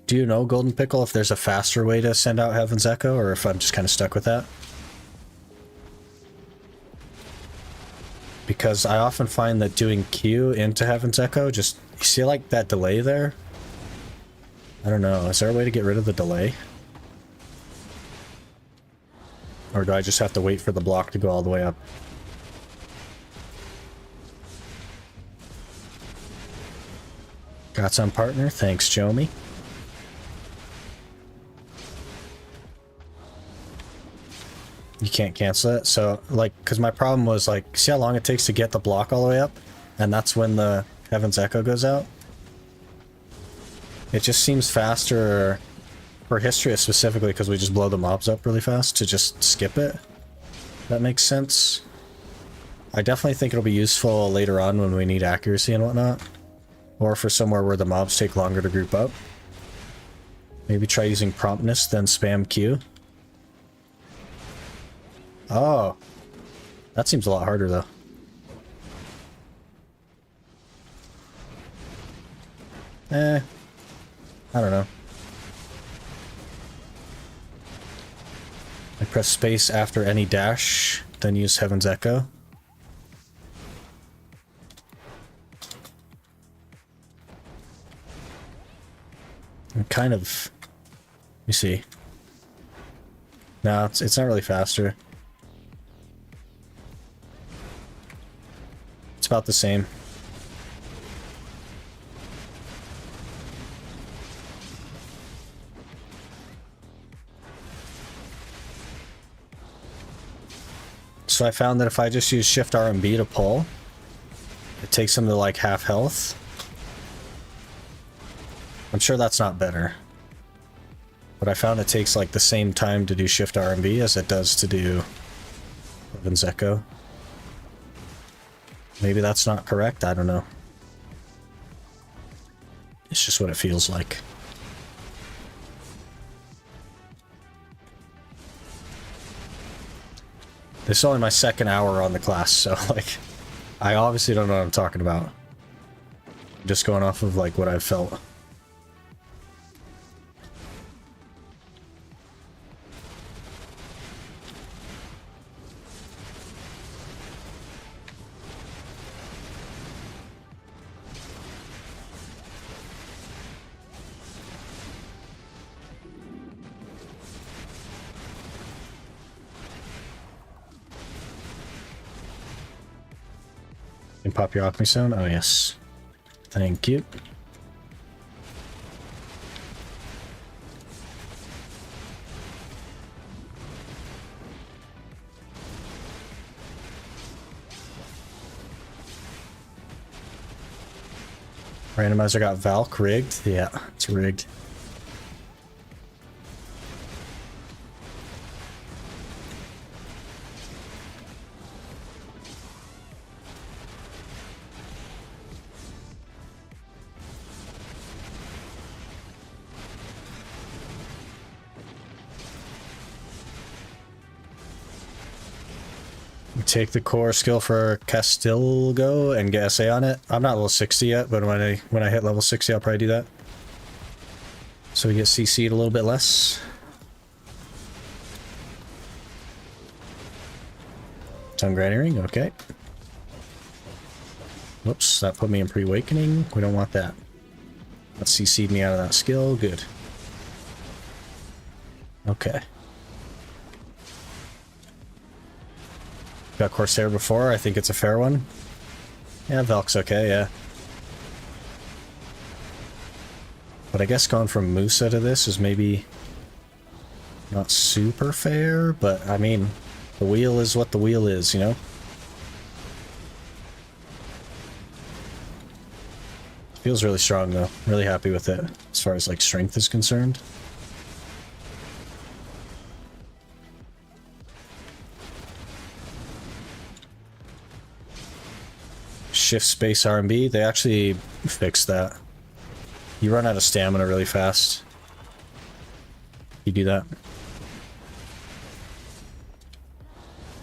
Do you know, Golden Pickle, if there's a faster way to send out Heaven's Echo, or if I'm just kind of stuck with that? Because I often find that doing Q into Heaven's Echo, just, you see like that delay there? I don't know, is there a way to get rid of the delay? Or do I just have to wait for the block to go all the way up? Got some partner, thanks Jomi. You can't cancel it, so like, because my problem was like, see how long it takes to get the block all the way up? And that's when the Heaven's Echo goes out? It just seems faster for Histria specifically, because we just blow the mobs up really fast, to just skip it. That makes sense. I definitely think it'll be useful later on when we need accuracy and whatnot. Or for somewhere where the mobs take longer to group up. Maybe try using promptness, then spam Q. Oh. That seems a lot harder, though. I don't know. I press space after any dash, then use Heaven's Echo. I'm kind of... Let me see. No, it's not really faster. It's about the same. So I found that if I just use Shift R and B to pull, it takes them to like half health. I'm sure that's not better. But I found it takes like the same time to do Shift R and B as it does to do Heaven's Echo. Maybe that's not correct, I don't know. It's just what it feels like. This is only my second hour on the class, so like, I obviously don't know what I'm talking about. I'm just going off of like what I've felt. And pop your alchemy stone. Oh yes. Thank you. Randomizer got Valk rigged. Yeah, it's rigged. Take the core skill for Castilgo and get SA on it. I'm not level 60 yet, but when I hit level 60, I'll probably do that. So we get CC'd a little bit less. Tongue grinding ring, okay. Whoops, that put me in pre-awakening. We don't want that. That CC'd me out of that skill, good. Okay. Got Corsair before, I think it's a fair one. Yeah, Valk's okay, yeah. But I guess going from Musa to this is maybe not super fair, but I mean, the wheel is what the wheel is, you know? Feels really strong though, really happy with it as far as like strength is concerned. Shift space R&B, they actually fixed that. You run out of stamina really fast. You do that.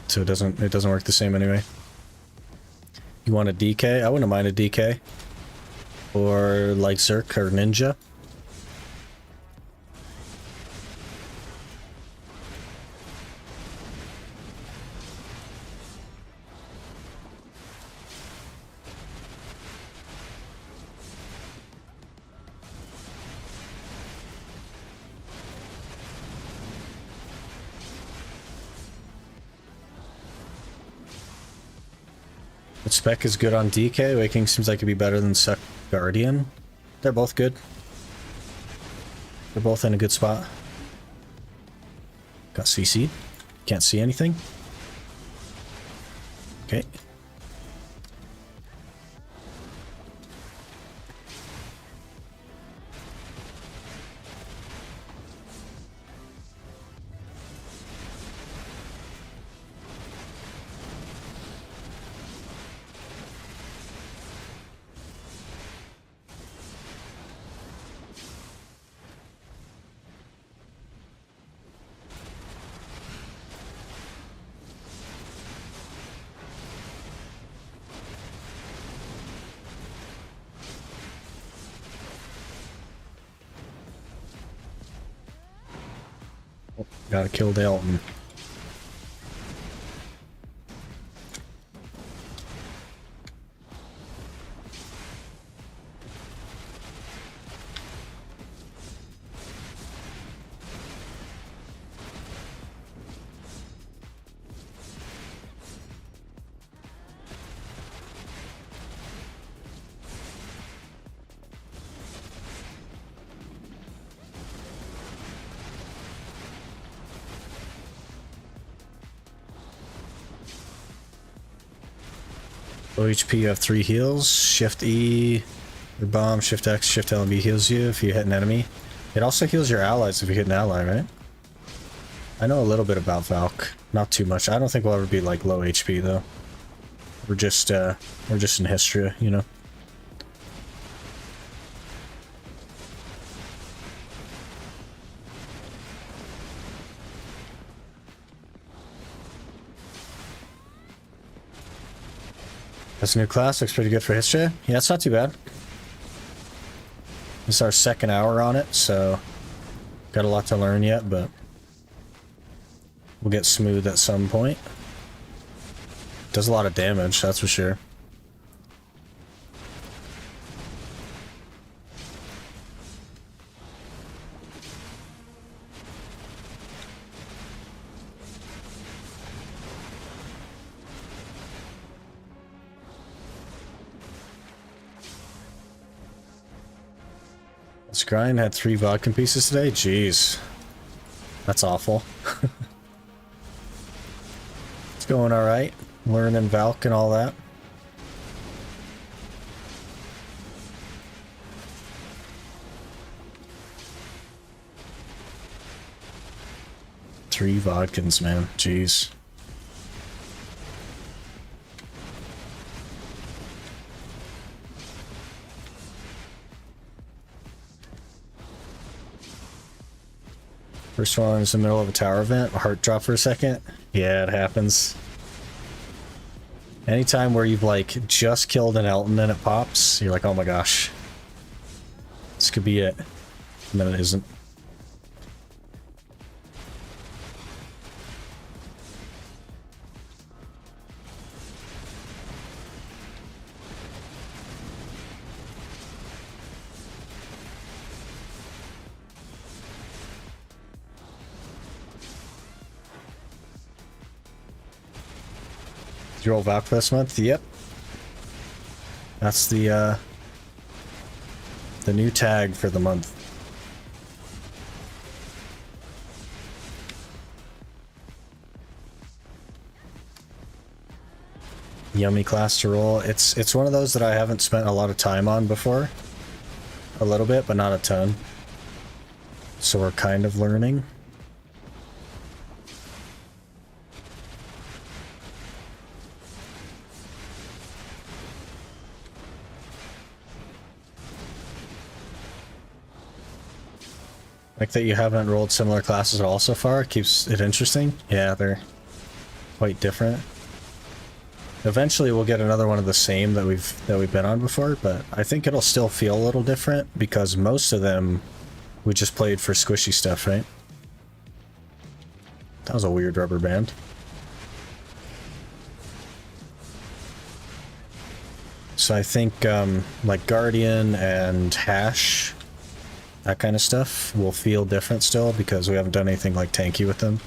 So it doesn't work the same anyway. You want a DK? I wouldn't mind a DK. Or like Zerk or Ninja. Spec is good on DK. Waking seems like it'd be better than Suck Guardian. They're both good. They're both in a good spot. Got CC'd. Can't see anything. Okay. Gotta kill Dalton. Low HP, you have 3 heals. Shift E, your bomb, Shift X, Shift L and B heals you if you hit an enemy. It also heals your allies if you hit an ally, right? I know a little bit about Valk, not too much. I don't think we'll ever be like low HP though. We're just in Histria, you know. That's a new class, looks pretty good for Histria. Yeah, it's not too bad. This is our second hour on it, so got a lot to learn yet, but we'll get smooth at some point. Does a lot of damage, that's for sure. Scrying had 3 vodka pieces today? Jeez. That's awful. It's going alright. Learning Valk and all that. Three vodkins, man. Jeez. First one is in the middle of a tower event. Heart drop for a second. Yeah, it happens. Anytime where you've like just killed an Elton and it pops, you're like, oh my gosh. This could be it. And then it isn't. Did you roll Valk this month? Yep. That's the new tag for the month. Yummy class to roll. It's one of those that I haven't spent a lot of time on before. A little bit, but not a ton. So we're kind of learning. Like that you haven't rolled similar classes at all so far. Keeps it interesting. Yeah, they're quite different. Eventually we'll get another one of the same that we've been on before, but I think it'll still feel a little different because most of them we just played for squishy stuff, right? That was a weird rubber band. So I think like Guardian and Hash, that kind of stuff will feel different still because we haven't done anything like tanky with them.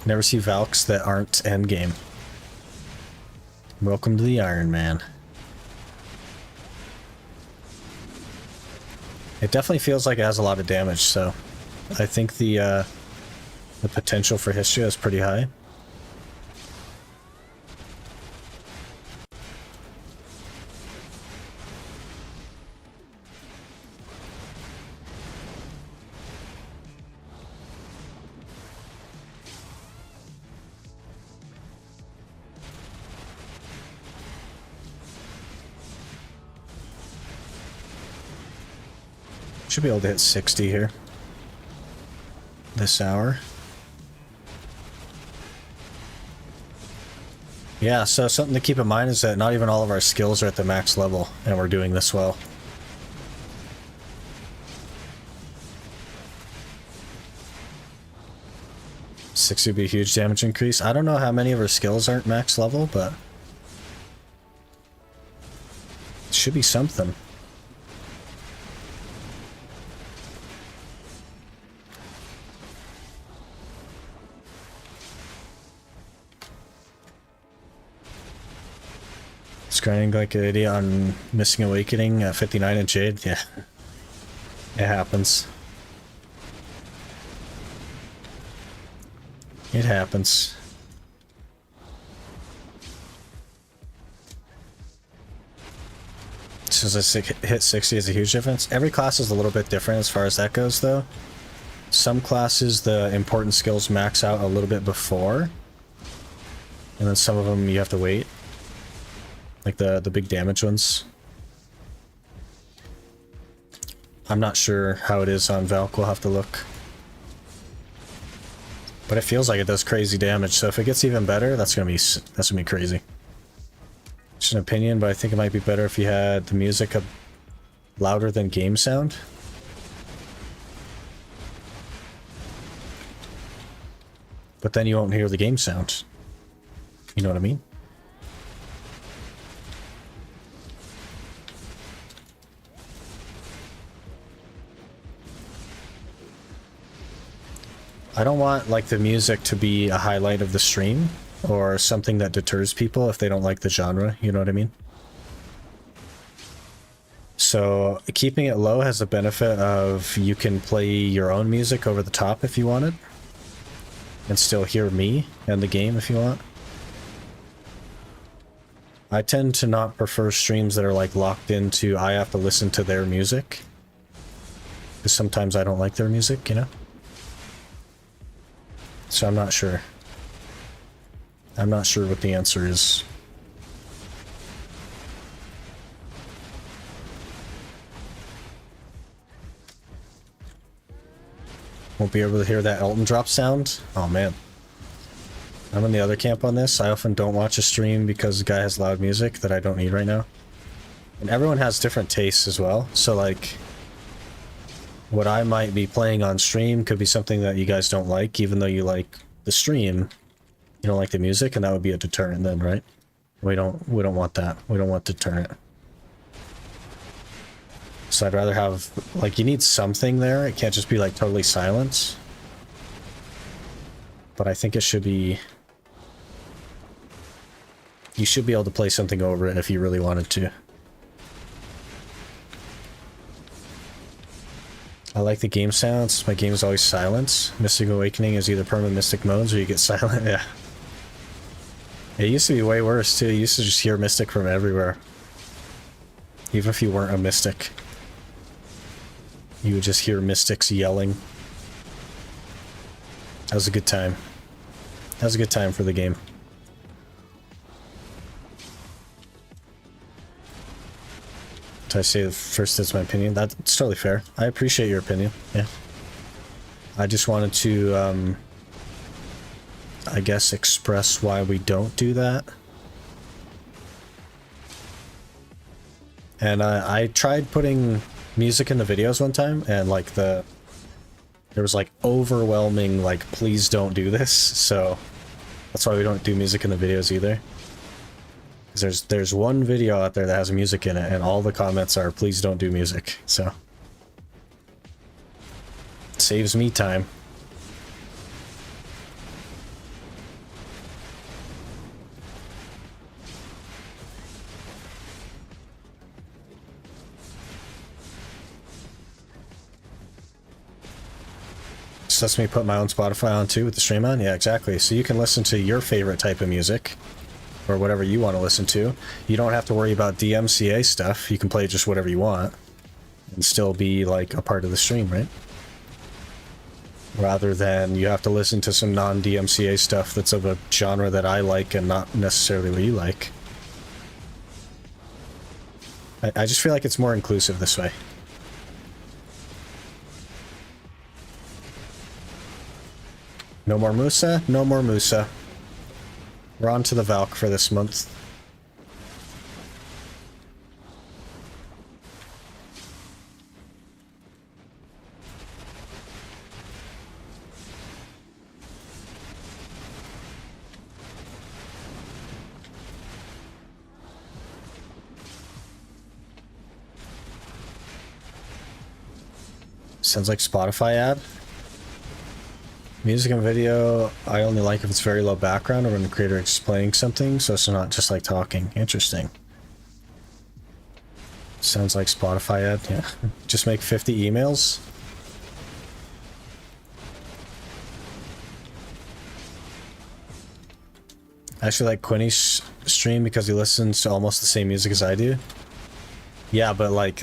Never see Valks that aren't endgame. Welcome to the Ironman. It definitely feels like it has a lot of damage, so I think the potential for Histria is pretty high. Should be able to hit 60 here. This hour. Yeah, so something to keep in mind is that not even all of our skills are at the max level, and we're doing this well. Six would be a huge damage increase. I don't know how many of our skills aren't max level, but it should be something. Scrying like an idiot on Missing Awakening at 59 and Jade. Yeah. It happens. It happens. Since I hit 60 is a huge difference. Every class is a little bit different as far as that goes, though. Some classes, the important skills max out a little bit before. And then some of them you have to wait. Like the big damage ones. I'm not sure how it is on Valk, we'll have to look. But it feels like it does crazy damage, so if it gets even better, that's gonna be crazy. Just an opinion, but I think it might be better if you had the music up louder than game sound. But then you won't hear the game sound. You know what I mean? I don't want like the music to be a highlight of the stream. or something that deters people if they don't like the genre, you know what I mean? So keeping it low has the benefit of you can play your own music over the top if you wanted, and still hear me and the game if you want. I tend to not prefer streams that are like locked into I have to listen to their music, because sometimes I don't like their music, you know? So I'm not sure. I'm not sure what the answer is. Won't be able to hear that Elton drop sound? Oh man. I'm in the other camp on this. I often don't watch a stream because the guy has loud music that I don't need right now. And everyone has different tastes as well. So like, what I might be playing on stream could be something that you guys don't like, even though you like the stream. You don't like the music, and that would be a deterrent then, right? We don't want that. We don't want deterrent. So I'd rather have, like, you need something there. It can't just be like totally silence. But I think it should be, you should be able to play something over it if you really wanted to. I like the game sounds. My game is always silence. Mystic Awakening is either permanent Mystic modes or you get silent. Yeah. It used to be way worse too. You used to just hear Mystic from everywhere. Even if you weren't a Mystic. You would just hear Mystics yelling. That was a good time. That was a good time for the game. Did I say first that's my opinion? That's totally fair. I appreciate your opinion. Yeah. I just wanted to, I guess, express why we don't do that. And I tried putting music in the videos one time, and like there was like overwhelming like please don't do this, so that's why we don't do music in the videos either. Because there's one video out there that has music in it, and all the comments are please don't do music, so it saves me time. This lets me put my own Spotify on too with the stream on. Yeah, exactly. So you can listen to your favorite type of music or whatever you want to listen to. You don't have to worry about DMCA stuff. You can play just whatever you want and still be like a part of the stream, right? Rather than you have to listen to some non-DMCA stuff that's of a genre that I like and not necessarily what you like. I just feel like it's more inclusive this way. No more Musa? No more Musa. We're on to the Valk for this month. Sounds like Spotify ad. Music and video, I only like if it's very low background or when the creator is explaining something, so it's not just like talking. Interesting. Sounds like Spotify ad, yeah. Just make 50 emails. I actually like Quinny's stream because he listens to almost the same music as I do. Yeah, but like,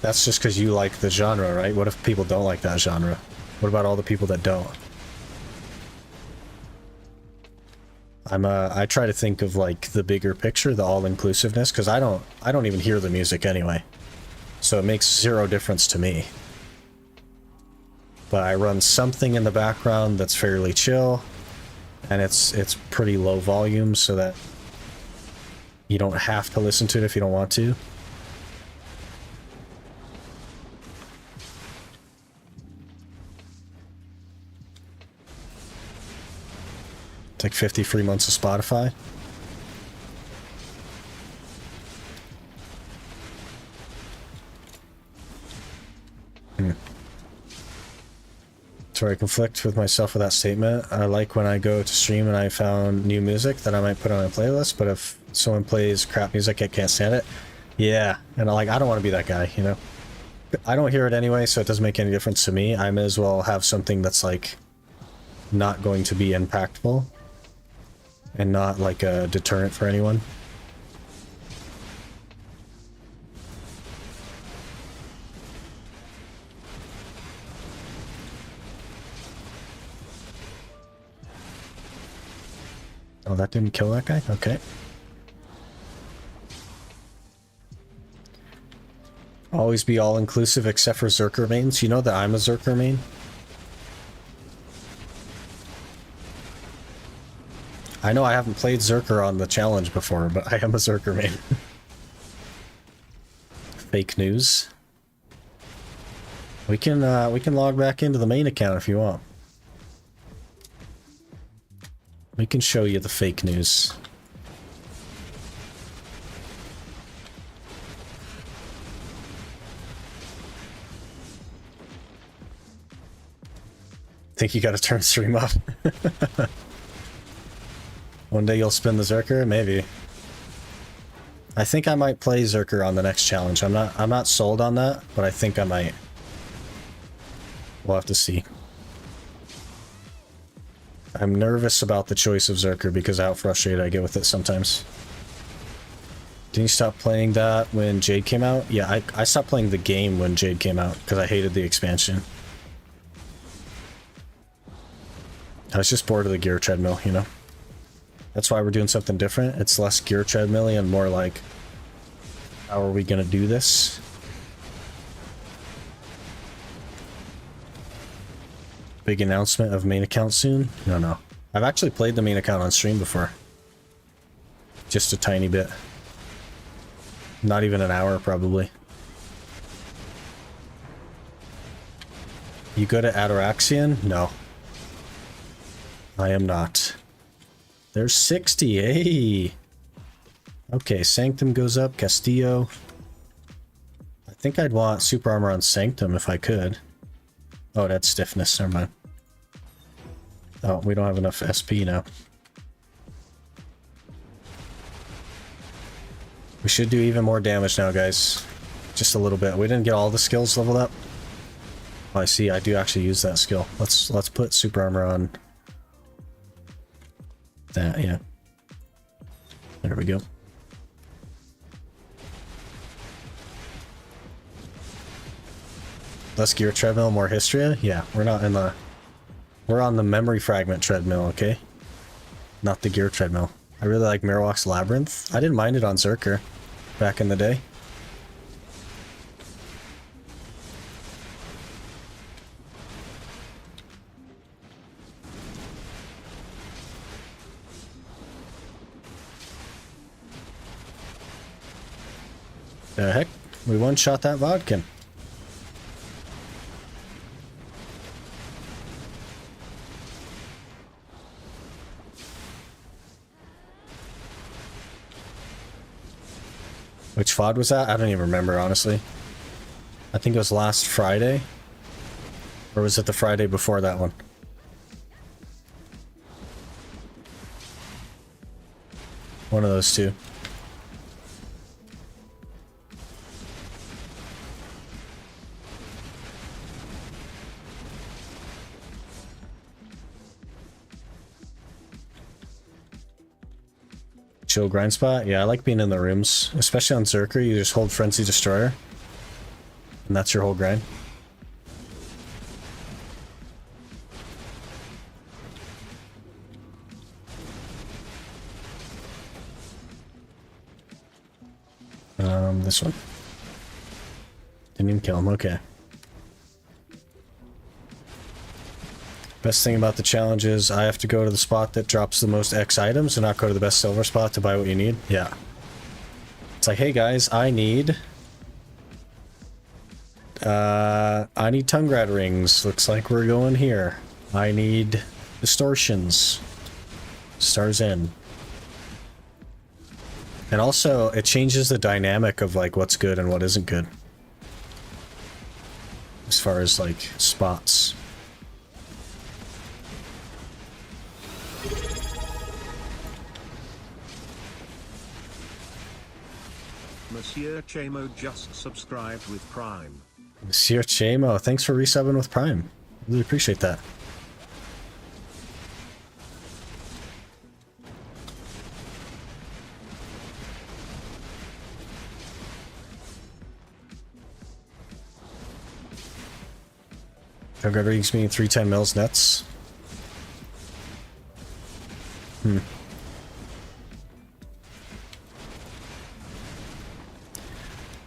that's just because you like the genre, right? What if people don't like that genre? What about all the people that don't? I try to think of like the bigger picture, the all-inclusiveness, because I don't even hear the music anyway. So it makes zero difference to me. But I run something in the background that's fairly chill, and it's pretty low volume so that you don't have to listen to it if you don't want to. It's like 50 free months of Spotify. where I conflict with myself with that statement. I like when I go to stream and I found new music that I might put on a playlist, but if someone plays crap music, I can't stand it. Yeah, and I don't want to be that guy, you know? I don't hear it anyway, so it doesn't make any difference to me. I may as well have something that's, like, not going to be impactful and not, like, a deterrent for anyone. Oh, that didn't kill that guy? Okay. Always be all-inclusive except for Zerker mains. You know that I'm a Zerker main? I know I haven't played Zerker on the challenge before, but I am a Zerker main. Fake news. We can log back into the main account if you want. We can show you the fake news. Think you gotta turn stream up. One day you'll spin the Zerker? Maybe. I think I might play Zerker on the next challenge. I'm not sold on that, but I think I might. We'll have to see. I'm nervous about the choice of Zerker because of how frustrated I get with it sometimes. Didn't you stop playing that when Jade came out? Yeah, I stopped playing the game when Jade came out because I hated the expansion. I was just bored of the gear treadmill, you know? That's why we're doing something different. It's less gear treadmill and more like, how are we gonna do this? Big announcement of main account soon? No. I've actually played the main account on stream before. Just a tiny bit. Not even an hour, probably. You good at Ataraxian? No. I am not. There's 60, hey! Okay, Sanctum goes up, Castillo. I think I'd want super armor on Sanctum if I could. Oh, that's stiffness, never mind. Oh, we don't have enough SP now. We should do even more damage now, guys. Just a little bit. We didn't get all the skills leveled up. Oh, I see, I do actually use that skill. Let's put super armor on that, yeah. There we go. Less gear treadmill, more Histria? Yeah, we're not in the... We're on the memory fragment treadmill, okay? Not the gear treadmill. I really like Marowak's Labyrinth. I didn't mind it on Zerker back in the day. The heck? We one-shot that Vodkin. Which VOD was that? I don't even remember, honestly. I think it was last Friday. Or was it the Friday before that one? One of those two. Chill grind spot? Yeah, I like being in the rooms. Especially on Zerker, you just hold Frenzy Destroyer. And that's your whole grind. This one. Didn't even kill him, okay. Best thing about the challenge is I have to go to the spot that drops the most X items and not go to the best silver spot to buy what you need. Yeah. It's like, hey guys, I need tongue grad rings. Looks like we're going here. I need distortions. Stars in. And also, it changes the dynamic of like what's good and what isn't good. As far as like spots. Monsieur Chamo just subscribed with Prime. Monsieur Chamo, thanks for resubbing with Prime. Really appreciate that. Valkyrie readings me 310 mils nets.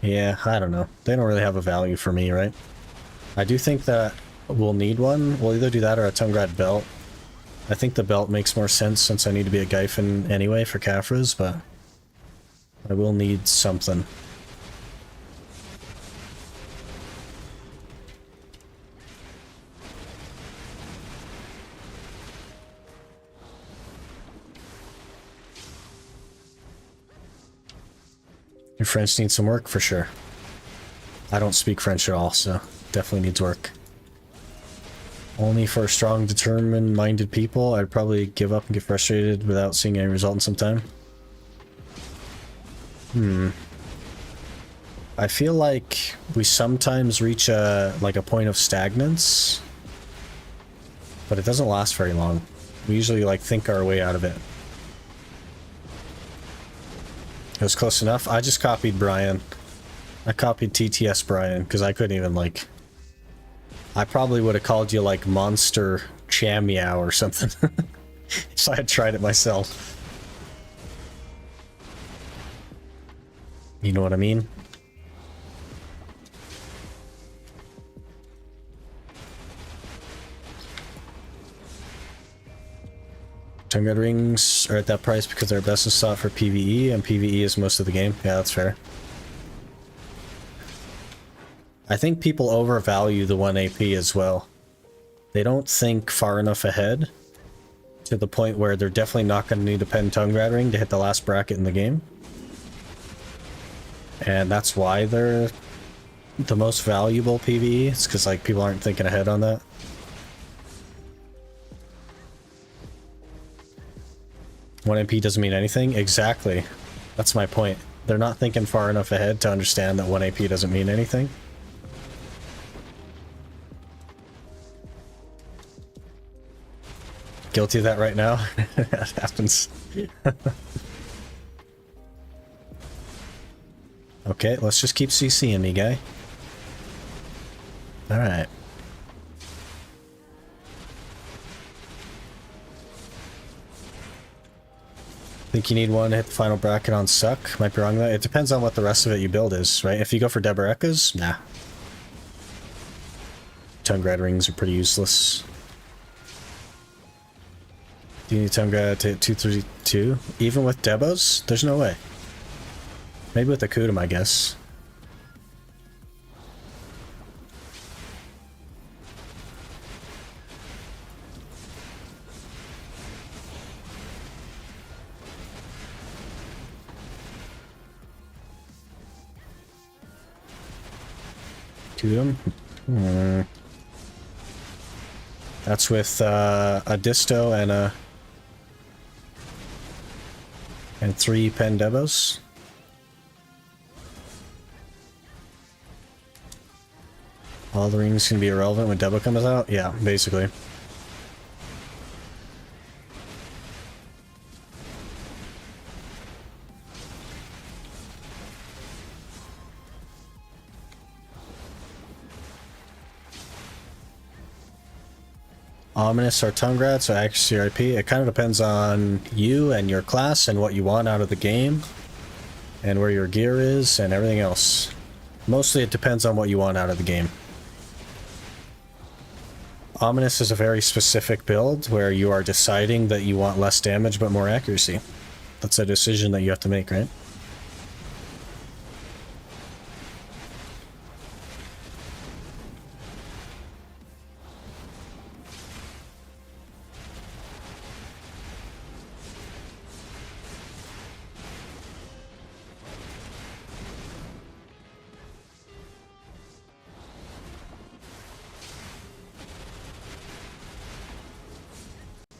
Yeah, I don't know. They don't really have a value for me, right? I do think that we'll need one. We'll either do that or a Tungrad belt. I think the belt makes more sense since I need to be a Gyphon anyway for Caphras, but I will need something. Your French needs some work for sure. I don't speak French at all, so definitely needs work. Only for strong, determined, minded people. I'd probably give up and get frustrated without seeing any result in some time. I feel like we sometimes reach a point of stagnance, but it doesn't last very long. We usually think our way out of it. It was close enough. I just copied Brian. I copied TTS Brian because I couldn't even I probably would have called you Monster Chameow or something if I had tried it myself. You know what I mean? Tungrad rings are at that price because they're best in slot for PvE, and PvE is most of the game. Yeah, that's fair. I think people overvalue the 1 AP as well. They don't think far enough ahead to the point where they're definitely not going to need a pen Tungrad ring to hit the last bracket in the game. And that's why they're the most valuable PvE. It's because people aren't thinking ahead on that. One MP doesn't mean anything? Exactly. That's my point. They're not thinking far enough ahead to understand that 1 AP doesn't mean anything. Guilty of that right now? That happens. Okay, let's just keep CCing me, guy. Alright. Think you need one to hit the final bracket on Suck? Might be wrong though. It depends on what the rest of it you build is, right? If you go for Debarekas, nah. Tungrad rings are pretty useless. Do you need Tungrad to hit 232? Even with Debos? There's no way. Maybe with the Kudum, I guess. Kudum? That's with a Disto and 3 Pen Debos. All the rings can be irrelevant when Debo comes out? Yeah, basically. Ominous or Tungrad, so accuracy or IP. It kind of depends on you and your class and what you want out of the game and where your gear is and everything else. Mostly it depends on what you want out of the game. Ominous is a very specific build where you are deciding that you want less damage but more accuracy. That's a decision that you have to make, right?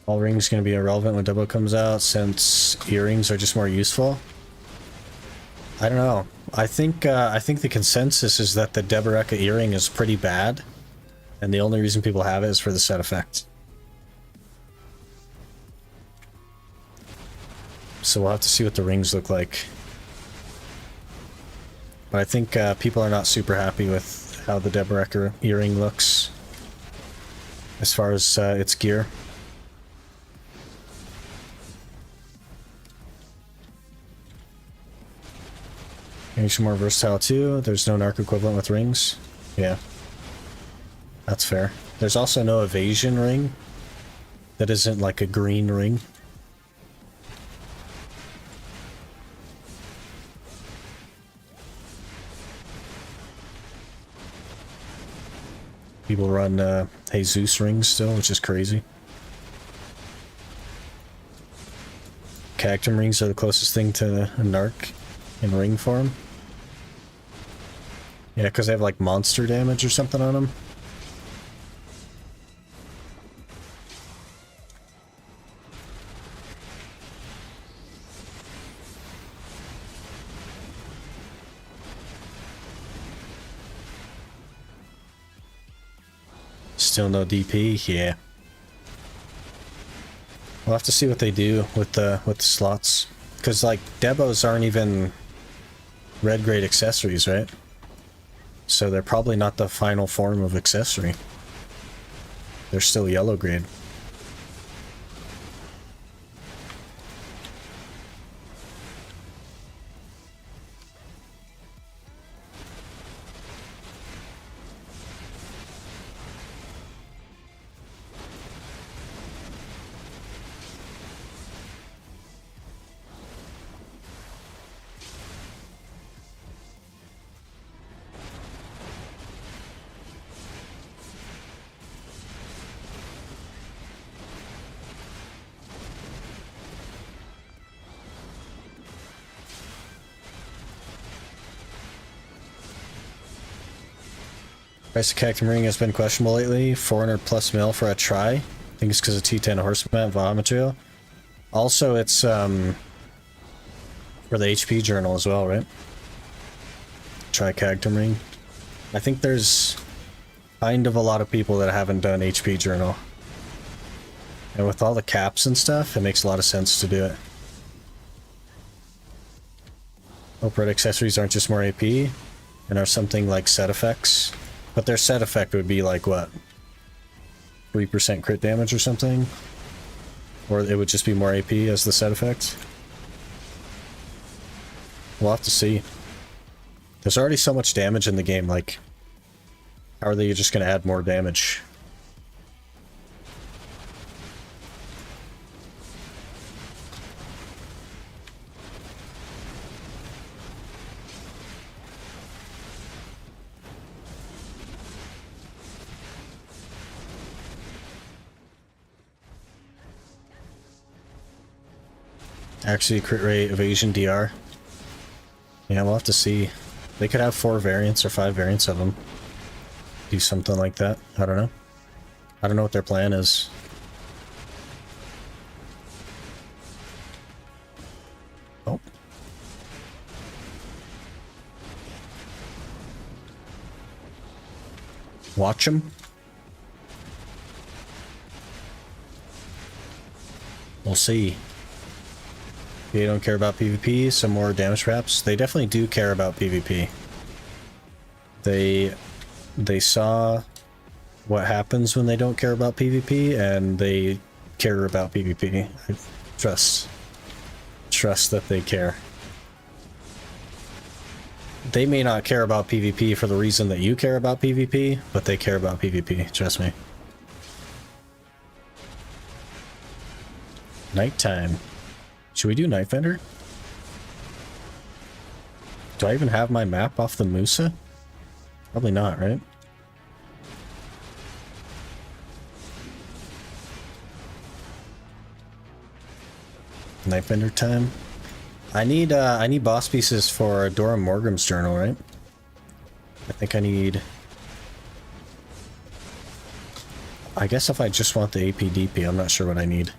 All rings going to be irrelevant when Debo comes out since earrings are just more useful. I don't know. I think the consensus is that the Deboreka earring is pretty bad, and the only reason people have it is for the set effect. So we'll have to see what the rings look like. But I think people are not super happy with how the Deboreka earring looks as far as its gear. Maybe some more versatile too. There's no narc equivalent with rings. Yeah. That's fair. There's also no evasion ring that isn't like a green ring. People run Jesus rings still, which is crazy. Cactum rings are the closest thing to a narc in ring form. Yeah, because they have like monster damage or something on them. Still no DP, yeah. We'll have to see what they do with the slots, because like Debos aren't even red grade accessories, right? So they're probably not the final form of accessory. They're still yellow grade. Price of Cactum Ring has been questionable lately. 400 plus mil for a try. I think it's because of T10 horseman VA material. Also, it's for the HP journal as well, right? Try Cactum Ring. I think there's kind of a lot of people that haven't done HP journal. And with all the caps and stuff, it makes a lot of sense to do it. Hope red accessories aren't just more AP and are something like set effects. But their set effect would be like what? 3% crit damage or something? Or it would just be more AP as the set effect? We'll have to see. There's already so much damage in the game, like, how are they just going to add more damage? Actually, crit rate, evasion, DR. Yeah, we'll have to see. They could have 4 variants or 5 variants of them. Do something like that. I don't know. I don't know what their plan is. Oh. Watch them. We'll see. They don't care about PvP, some more damage perhaps. They definitely do care about PvP. They saw what happens when they don't care about PvP, and they care about PvP. I trust that they care. They may not care about PvP for the reason that you care about PvP, but they care about PvP, trust me. Nighttime. Should we do Night Vendor? Do I even have my map off the Musa? Probably not, right? Night Vendor time. I need boss pieces for Dora Morgrim's journal, right? I think I need... I guess if I just want the APDP, I'm not sure what I need.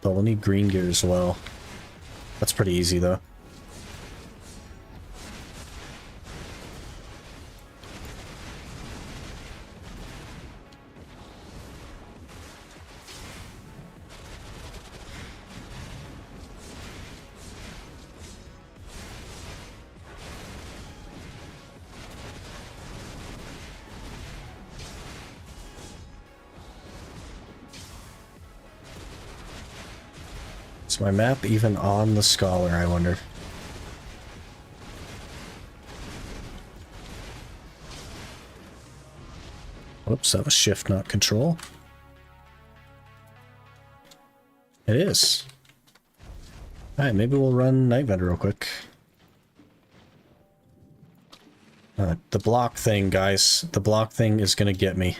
But we'll need green gear as well. That's pretty easy though. Is my map even on the Scholar, I wonder? Whoops, that was shift, not control. It is. Alright, maybe we'll run Night Vendor real quick. The block thing, guys. The block thing is gonna get me.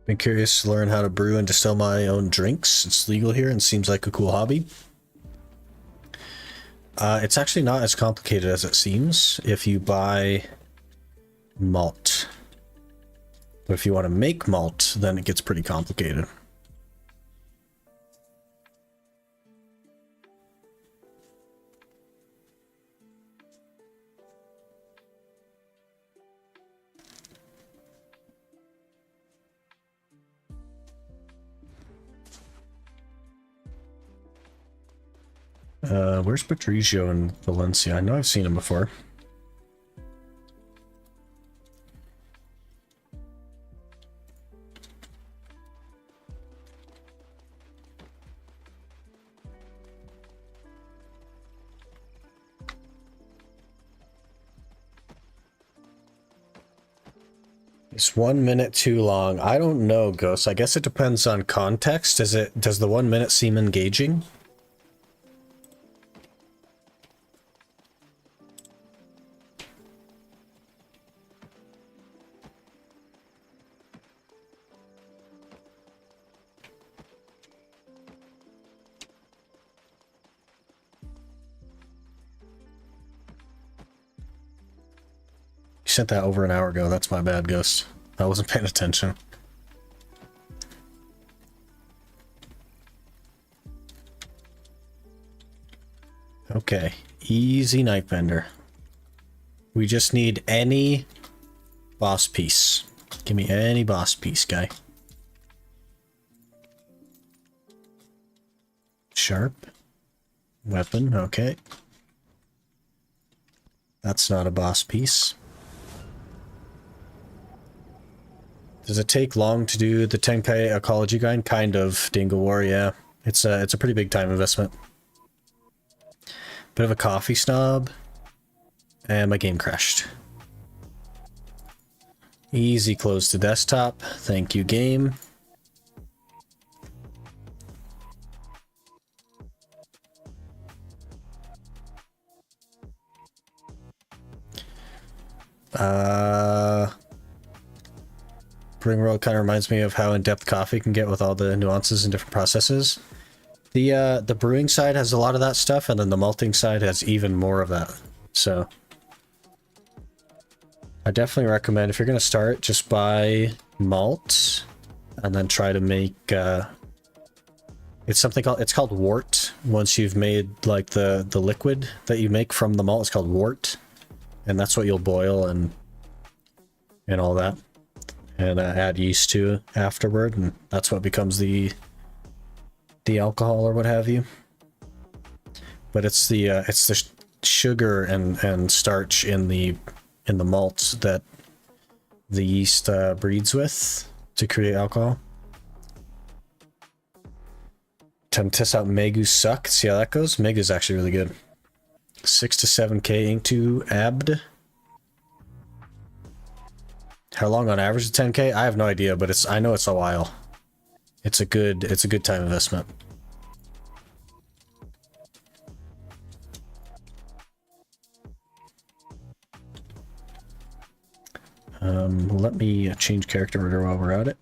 Been curious to learn how to brew and distill my own drinks. It's legal here and seems like a cool hobby. It's actually not as complicated as it seems if you buy malt. But if you want to make malt, then it gets pretty complicated. Where's Patrizio in Valencia? I know I've seen him before. It's 1 minute too long. I don't know, Ghost. I guess it depends on context. Does the 1 minute seem engaging? Sent that over an hour ago. That's my bad, Ghost. I wasn't paying attention. Okay, easy Night Vendor. We just need any boss piece. Give me any boss piece, guy. Sharp. Weapon, okay. That's not a boss piece. Does it take long to do the 10k ecology grind? Kind of, Dingle War, yeah. It's a pretty big time investment. Bit of a coffee snob. And my game crashed. Easy close to desktop. Thank you, game. Brewing World kind of reminds me of how in-depth coffee can get with all the nuances and different processes. The brewing side has a lot of that stuff, and then the malting side has even more of that. So I definitely recommend, if you're going to start, just buy malt and then try to make it's called wort. Once you've made like the liquid that you make from the malt, it's called wort, and that's what you'll boil and all that, and add yeast to afterward, and that's what becomes the alcohol or what have you. But it's the sugar and starch in the malt that the yeast breeds with to create alcohol. Time to test out Megu Suck. See how that goes. Megu's actually really good. 6 to 7k into Abd. How long on average is 10k? I have no idea, but I know it's a while. It's a good time investment. Let me change character order while we're at it.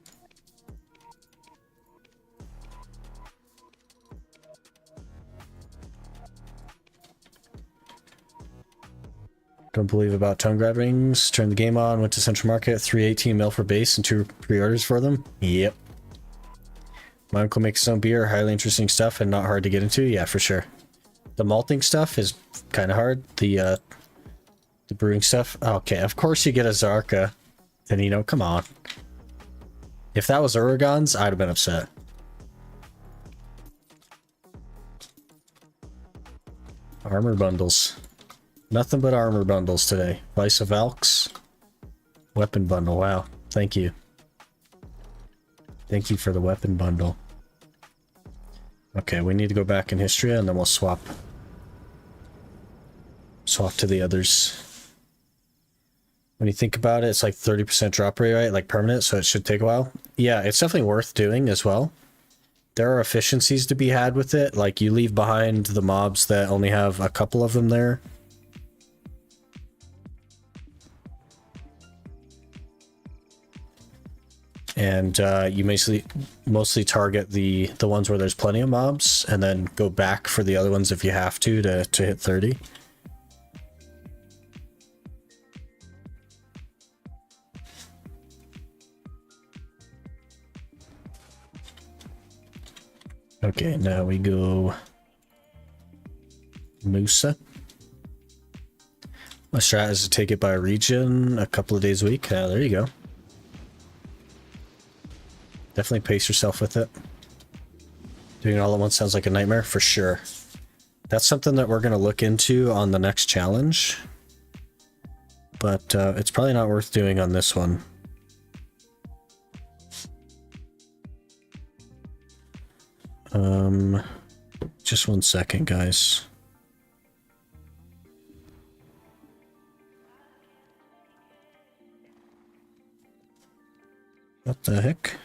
Don't believe about tongue grabbings. Turn the game on, went to Central Market, 318 mil for base and 2 pre-orders for them. Yep. My uncle makes his own beer, highly interesting stuff and not hard to get into. Yeah, for sure. The malting stuff is kind of hard. The brewing stuff. Okay, of course you get a Zarka. Then, you know, come on. If that was Uragon's, I'd have been upset. Armor bundles. Nothing but armor bundles today. Vice of Valks. Weapon bundle. Wow. Thank you. Thank you for the weapon bundle. Okay, we need to go back in Histria and then we'll swap. Swap to the others. When you think about it, it's like 30% drop rate, right? Like permanent, so it should take a while. Yeah, it's definitely worth doing as well. There are efficiencies to be had with it. Like you leave behind the mobs that only have a couple of them there. And you mostly target the ones where there's plenty of mobs, and then go back for the other ones if you have to hit 30. Okay, now we go Musa. My strat is to take it by region a couple of days a week. There you go. Definitely pace yourself with it. Doing it all at once sounds like a nightmare, for sure. That's something that we're going to look into on the next challenge. But it's probably not worth doing on this one. Just 1 second, guys. What the heck?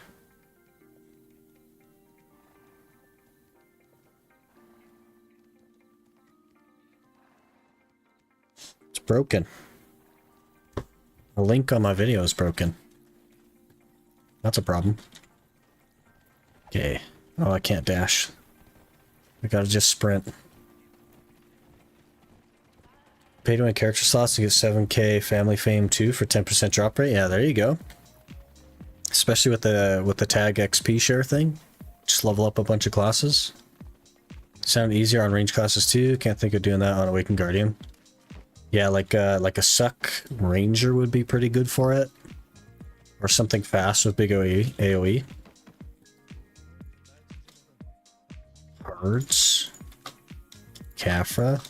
It's broken. A link on my video is broken. That's a problem. Okay. Oh, I can't dash. We gotta just sprint. Pay to win character slots to get 7k family fame 2 for 10% drop rate. Yeah, there you go. Especially with the tag XP share thing. Just level up a bunch of classes. Sound easier on range classes too. Can't think of doing that on Awakened Guardian. Yeah, like a suck ranger would be pretty good for it. Or something fast with big AoE. Herds. Kafra.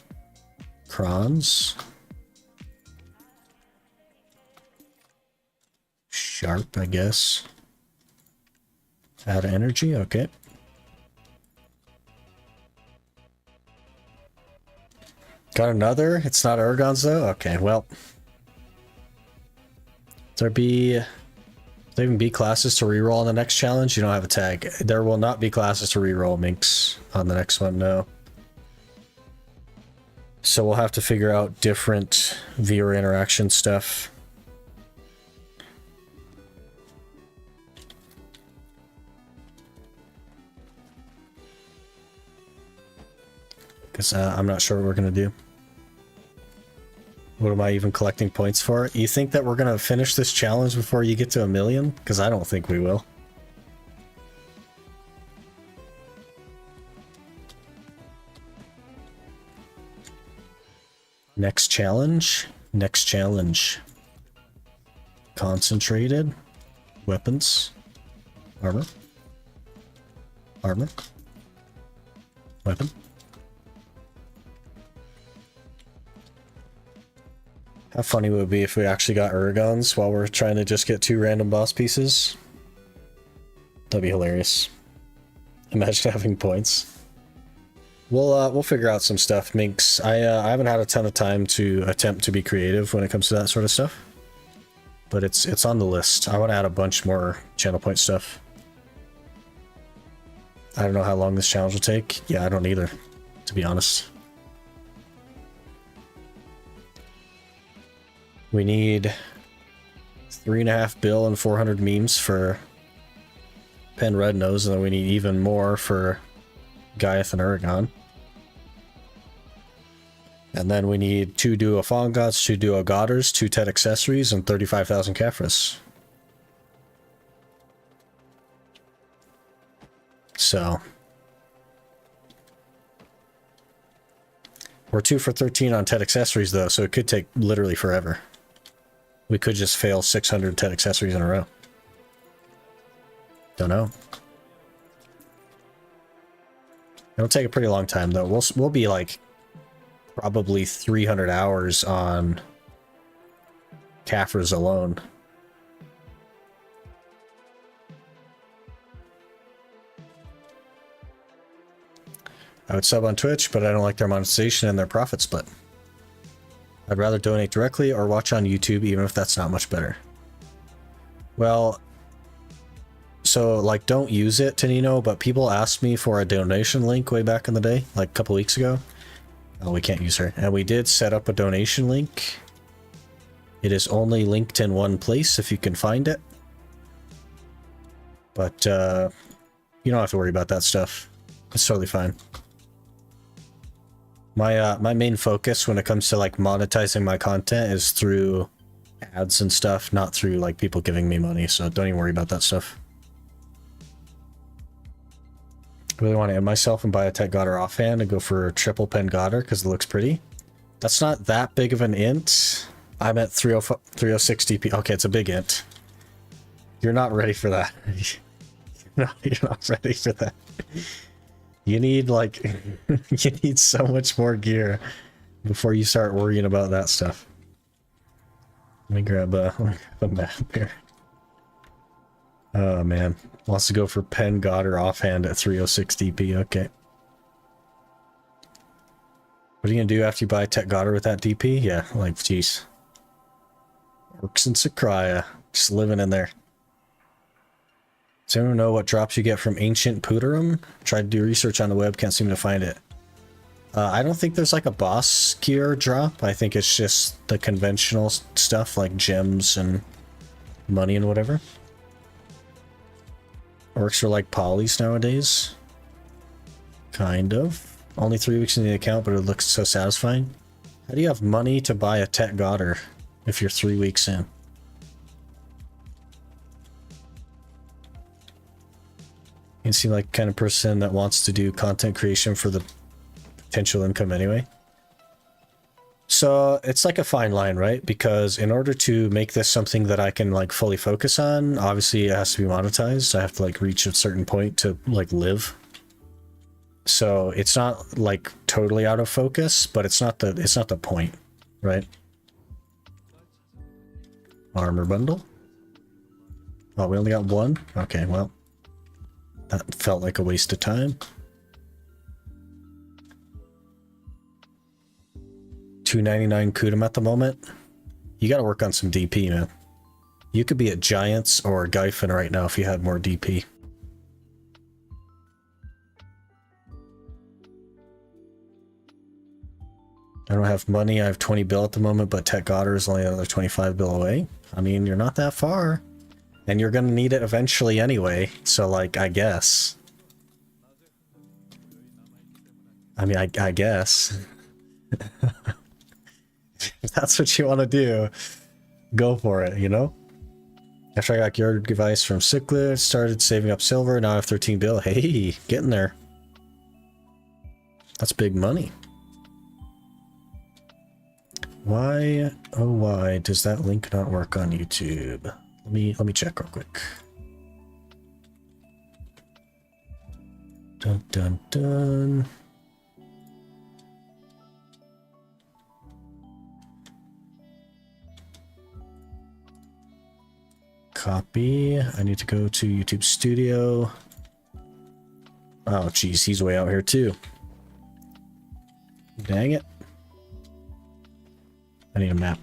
Krons. Sharp, I guess. Out of energy, okay. Got another? It's not Uragon's though? Okay, well. There even be classes to reroll on the next challenge? You don't have a tag. There will not be classes to reroll Minx on the next one, no. So we'll have to figure out different viewer interaction stuff. Because I'm not sure what we're going to do. What am I even collecting points for? You think that we're going to finish this challenge before you get to 1 million? Because I don't think we will. Next challenge. Next challenge. Concentrated. Weapons. Armor. Armor. Weapon. How funny would it be if we actually got Uragons while we're trying to just get 2 random boss pieces? That'd be hilarious. Imagine having points. We'll figure out some stuff, Minx. I haven't had a ton of time to attempt to be creative when it comes to that sort of stuff. But it's on the list. I want to add a bunch more channel point stuff. I don't know how long this challenge will take. Yeah, I don't either, to be honest. We need 3.5 bill and 400 memes for Pen Red Nose, and then we need even more for Gaiath and Uragon. And then we need 2 Duo Fongots, 2 Duo Godders, 2 Tet accessories, and 35,000 Kefris. So we're 2 for 13 on Tet accessories though, so it could take literally forever. We could just fail 600 Tet accessories in a row. Don't know. It'll take a pretty long time though. We'll be like probably 300 hours on Kaffers alone. I would sub on Twitch, but I don't like their monetization and their profit split. I'd rather donate directly or watch on YouTube, even if that's not much better. Well, so like don't use it, Tanino, but people asked me for a donation link way back in the day, like a couple weeks ago. Oh, we can't use her. And we did set up a donation link. It is only linked in one place if you can find it. But you don't have to worry about that stuff. It's totally fine. My main focus when it comes to like monetizing my content is through ads and stuff, not through like people giving me money, so don't even worry about that stuff. I really want to end myself and buy a Tet Godder offhand and go for a triple Pen Godder because it looks pretty. That's not that big of an int. I'm at 306 DP. Okay, it's a big int. You're not ready for that. No, you're not ready for that. You need like you need so much more gear before you start worrying about that stuff. Let me grab a map here. Oh man, wants to go for Pen Godder offhand at 306 DP. Okay. What are you gonna do after you buy Tet Godder with that DP? Yeah, like jeez. Orcs and Sakraya, just living in there. Does anyone know what drops you get from Ancient Puterum? Tried to do research on the web, can't seem to find it. I don't think there's like a boss gear drop. I think it's just the conventional stuff like gems and money and whatever. Orcs are like polys nowadays. Kind of. Only 3 weeks in the account, but it looks so satisfying. How do you have money to buy a Tet Godder if you're 3 weeks in? You seem like the kind of person that wants to do content creation for the potential income anyway. So it's like a fine line, right? Because in order to make this something that I can like fully focus on, obviously it has to be monetized. I have to like reach a certain point to like live. So it's not like totally out of focus, but it's not the point, right? Armor bundle. Oh, we only got one? Okay, well. That felt like a waste of time. 299 Kudum at the moment. You gotta work on some DP, man. You could be at Giants or Gyphon right now if you had more DP. I don't have money. I have 20 bill at the moment, but Tet Godder is only another 25 bill away. I mean, you're not that far. And you're gonna need it eventually anyway, so like, I guess. I mean, I guess. If that's what you want to do, go for it, you know? After I got your device from Cichlid, started saving up silver, now I have 13 bill. Hey, getting there. That's big money. Why, oh why, does that link not work on YouTube? Let me check real quick. Dun dun dun. Copy. I need to go to YouTube Studio. Oh geez, he's way out here too. Dang it. I need a map.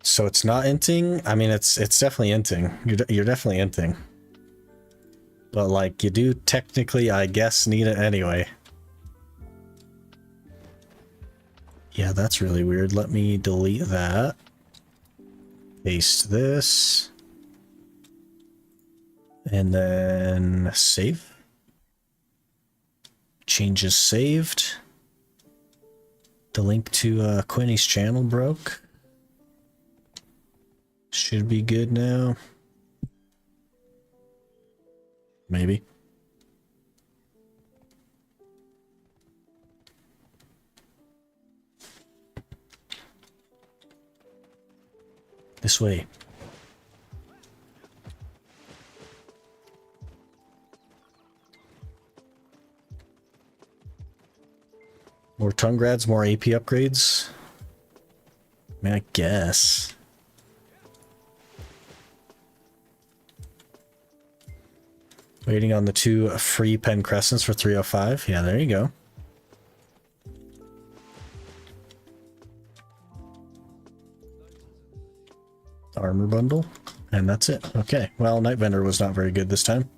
So it's not inting? I mean, it's definitely inting. You're definitely inting. But, like, you do technically, I guess, need it anyway. Yeah, that's really weird. Let me delete that. Paste this. And then save. Changes saved. The link to Quinny's channel broke. Should be good now. Maybe. This way. More tongue grads, more AP upgrades. I mean, I guess. Waiting on the 2 free pen crescents for 305. Yeah, there you go. Armor bundle. And that's it. Okay. Well, Night Vendor was not very good this time.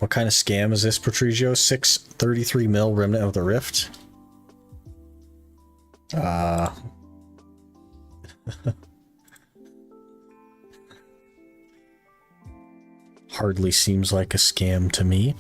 What kind of scam is this, Patrigio? 633 mil Remnant of the Rift? Hardly seems like a scam to me.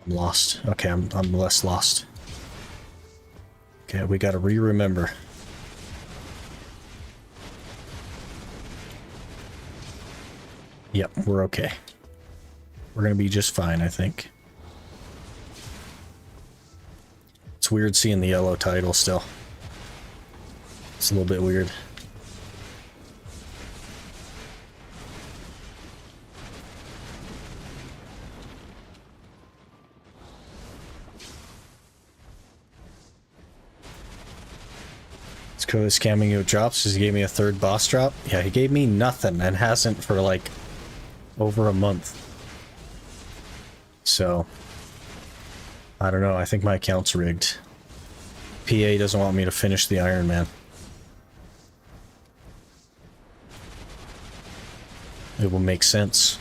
I'm lost. Okay, I'm less lost. Okay, we gotta remember. Yep, we're okay. We're gonna be just fine, I think. It's weird seeing the yellow title still. It's a little bit weird. Code scamming you with drops because he gave me a 3rd boss drop. Yeah, he gave me nothing and hasn't for like over a month. So I don't know. I think my account's rigged. PA doesn't want me to finish the Ironman. It will make sense.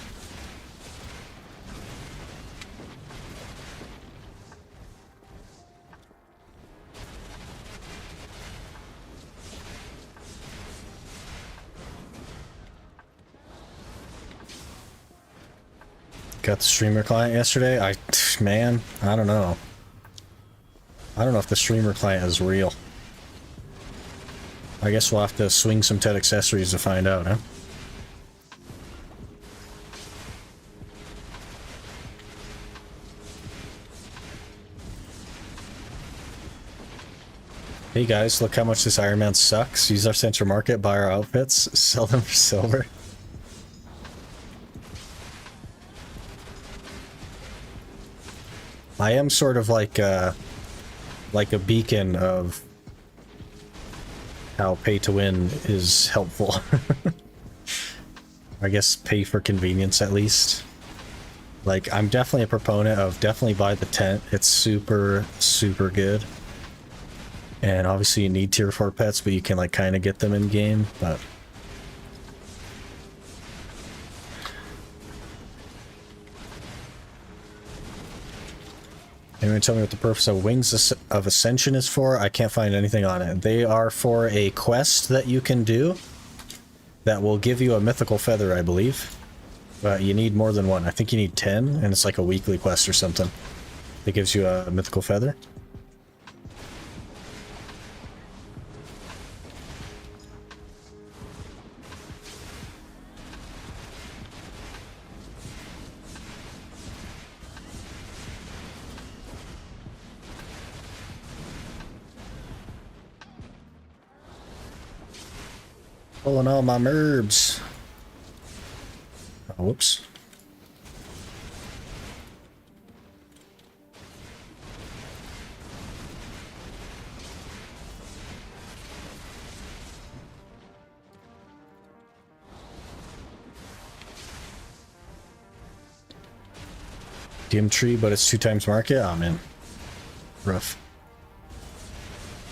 Got the streamer client yesterday. Man, I don't know. I don't know if the streamer client is real. I guess we'll have to swing some TED accessories to find out, huh? Hey guys, look how much this Iron Man sucks. Use our Central Market, buy our outfits, sell them for silver. I am sort of like a beacon of how pay to win is helpful. I guess pay for convenience at least. Like, I'm definitely a proponent of definitely buy the tent. It's super, super good. And obviously you need tier 4 pets, but you can like kind of get them in game, but anyone tell me what the purpose of Wings of Ascension is for? I can't find anything on it. They are for a quest that you can do that will give you a mythical feather, I believe. But you need more than one. I think you need 10, and it's like a weekly quest or something that gives you a mythical feather. Pulling all my merbs. Oh, whoops. Dim tree, but it's 2 times market? Oh man. Rough.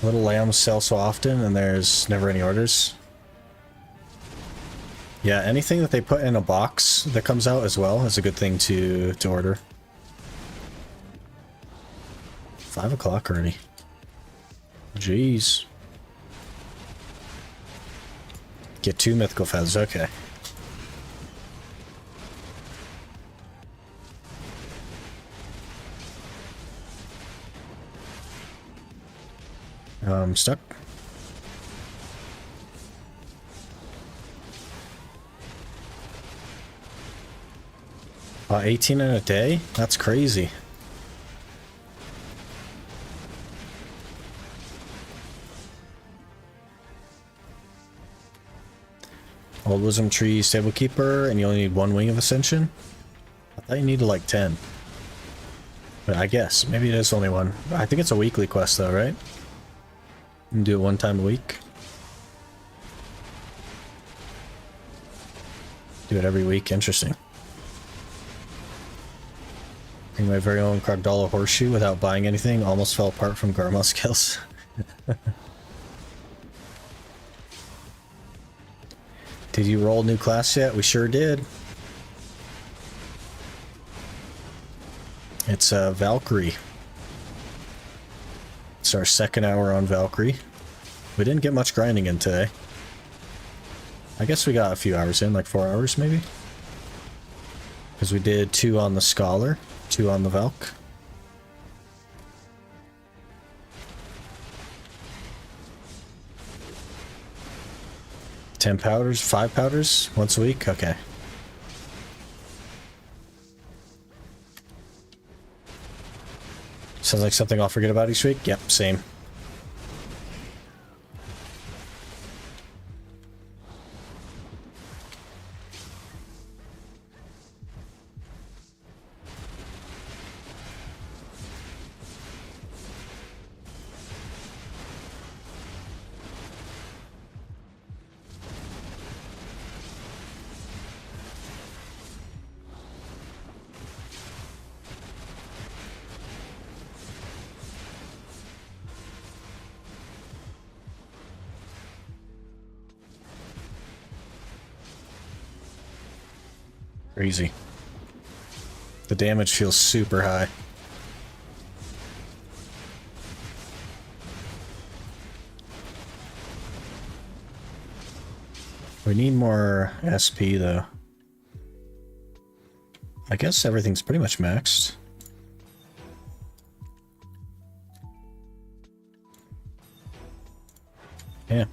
Little lambs sell so often and there's never any orders. Yeah, anything that they put in a box that comes out as well is a good thing to order. 5 o'clock already. Jeez. Get 2 mythical feathers, okay. Stuck. 18 in a day? That's crazy. Old Wisdom Tree Stable Keeper, and you only need 1 Wing of Ascension? I thought you needed like 10. But I guess, maybe it is only 1. I think it's a weekly quest though, right? You can do it 1 time a week. Do it every week, interesting. Bring my very own Crocodile Horseshoe without buying anything, almost fell apart from Garma skills. Did you roll new class yet? We sure did. It's Valkyrie. It's our 2nd hour on Valkyrie. We didn't get much grinding in today. I guess we got a few hours in, like 4 hours maybe. Because we did 2 on the Scholar, 2 on the Valk. $10 powders, 5 powders, once a week? Okay. Sounds like something I'll forget about each week? Yep, same. Crazy. The damage feels super high. We need more SP though. I guess everything's pretty much maxed. Yeah.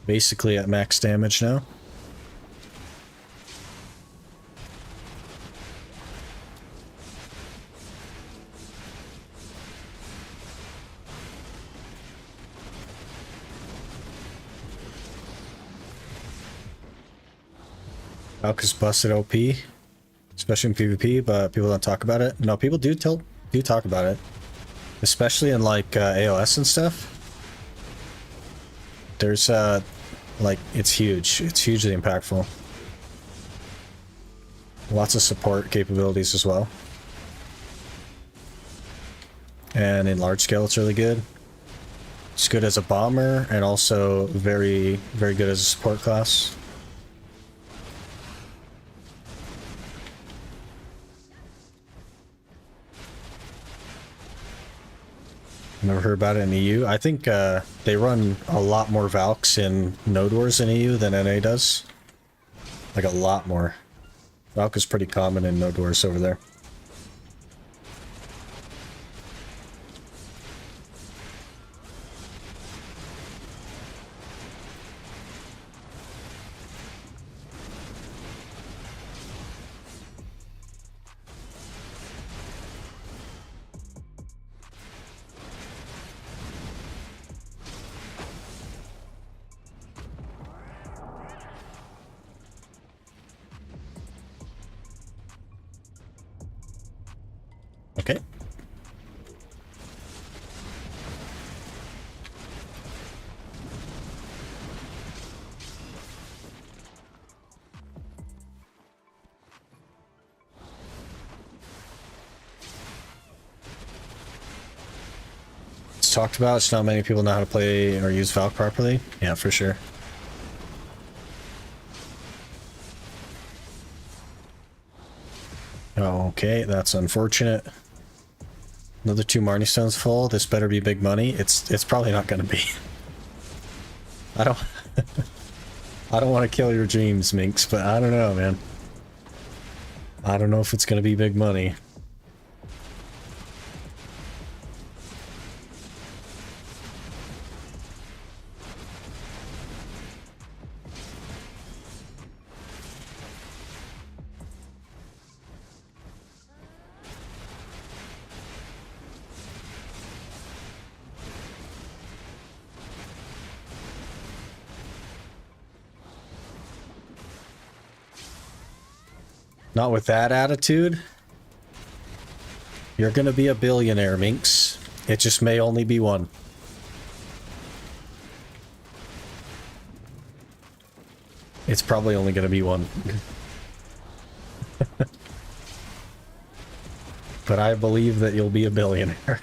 Basically at max damage now. Valk's busted OP, especially in PvP, but people don't talk about it. No, people do talk about it, especially in like AOS and stuff. There's like it's huge. It's hugely impactful. Lots of support capabilities as well. And in large scale, it's really good. It's good as a bomber and also very, very good as a support class. Never heard about it in EU. I think they run a lot more Valks in Node Wars in EU than NA does. Like a lot more. Valk is pretty common in Node Wars over there. Okay. talked about, it's not many people know how to play or use Valk properly. Yeah, for sure. Okay, that's unfortunate. Another 2 Marnie Stones full. This better be big money. It's probably not gonna be. I don't I don't want to kill your dreams, Minx, but I don't know, man. I don't know if it's gonna be big money. Not with that attitude. You're gonna be a billionaire, Minx. It just may only be one. It's probably only gonna be one. But I believe that you'll be a billionaire.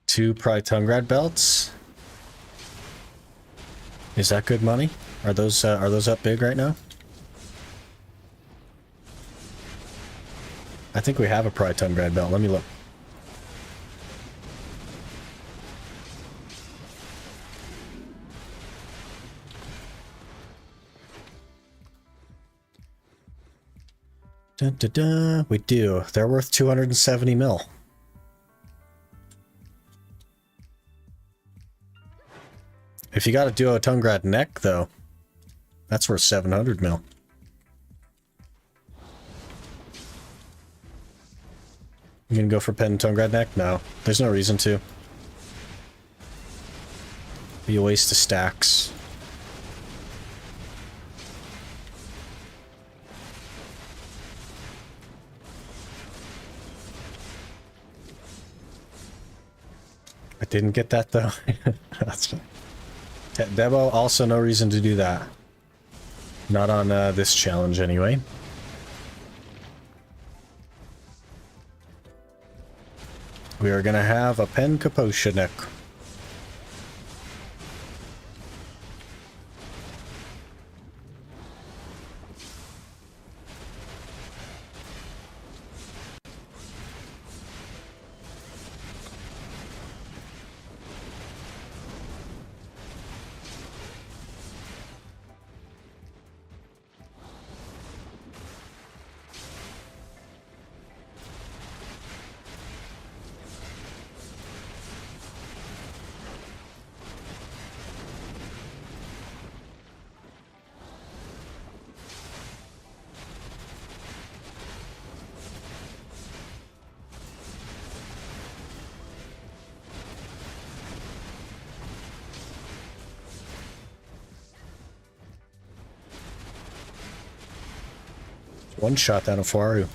Two Pride Tungrad belts. Is that good money? Are those up big right now? I think we have a Pride Tungrad belt. Let me look. Dun, dun, dun. We do. They're worth 270 mil. If you got a Duo Tungrad neck, though, that's worth 700 mil. You gonna go for Pen Tungrad neck? No, there's no reason to. Be a waste of stacks. I didn't get that though. That's fine. Debo, also no reason to do that. Not on this challenge anyway. We are gonna have a Pen Kaposha neck. One shot down a Faru.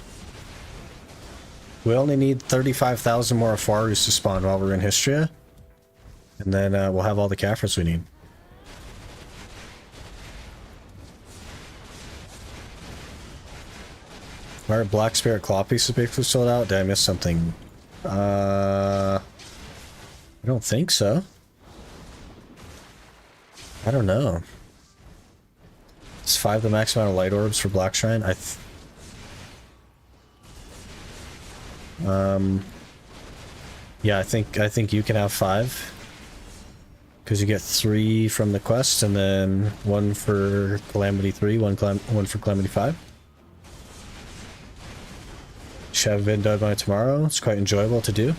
We only need 35,000 more Farus to spawn while we're in Histria. And then we'll have all the Caffres we need. Why are Black Spirit Claw pieces basically sold out? Did I miss something? I don't think so. I don't know. It's 5 the max amount of light orbs for Black Shrine. Yeah, I think you can have 5. Because you get 3 from the quest, and then 1 for Calamity 3, one for Calamity 5. Should have been done by tomorrow. It's quite enjoyable to do.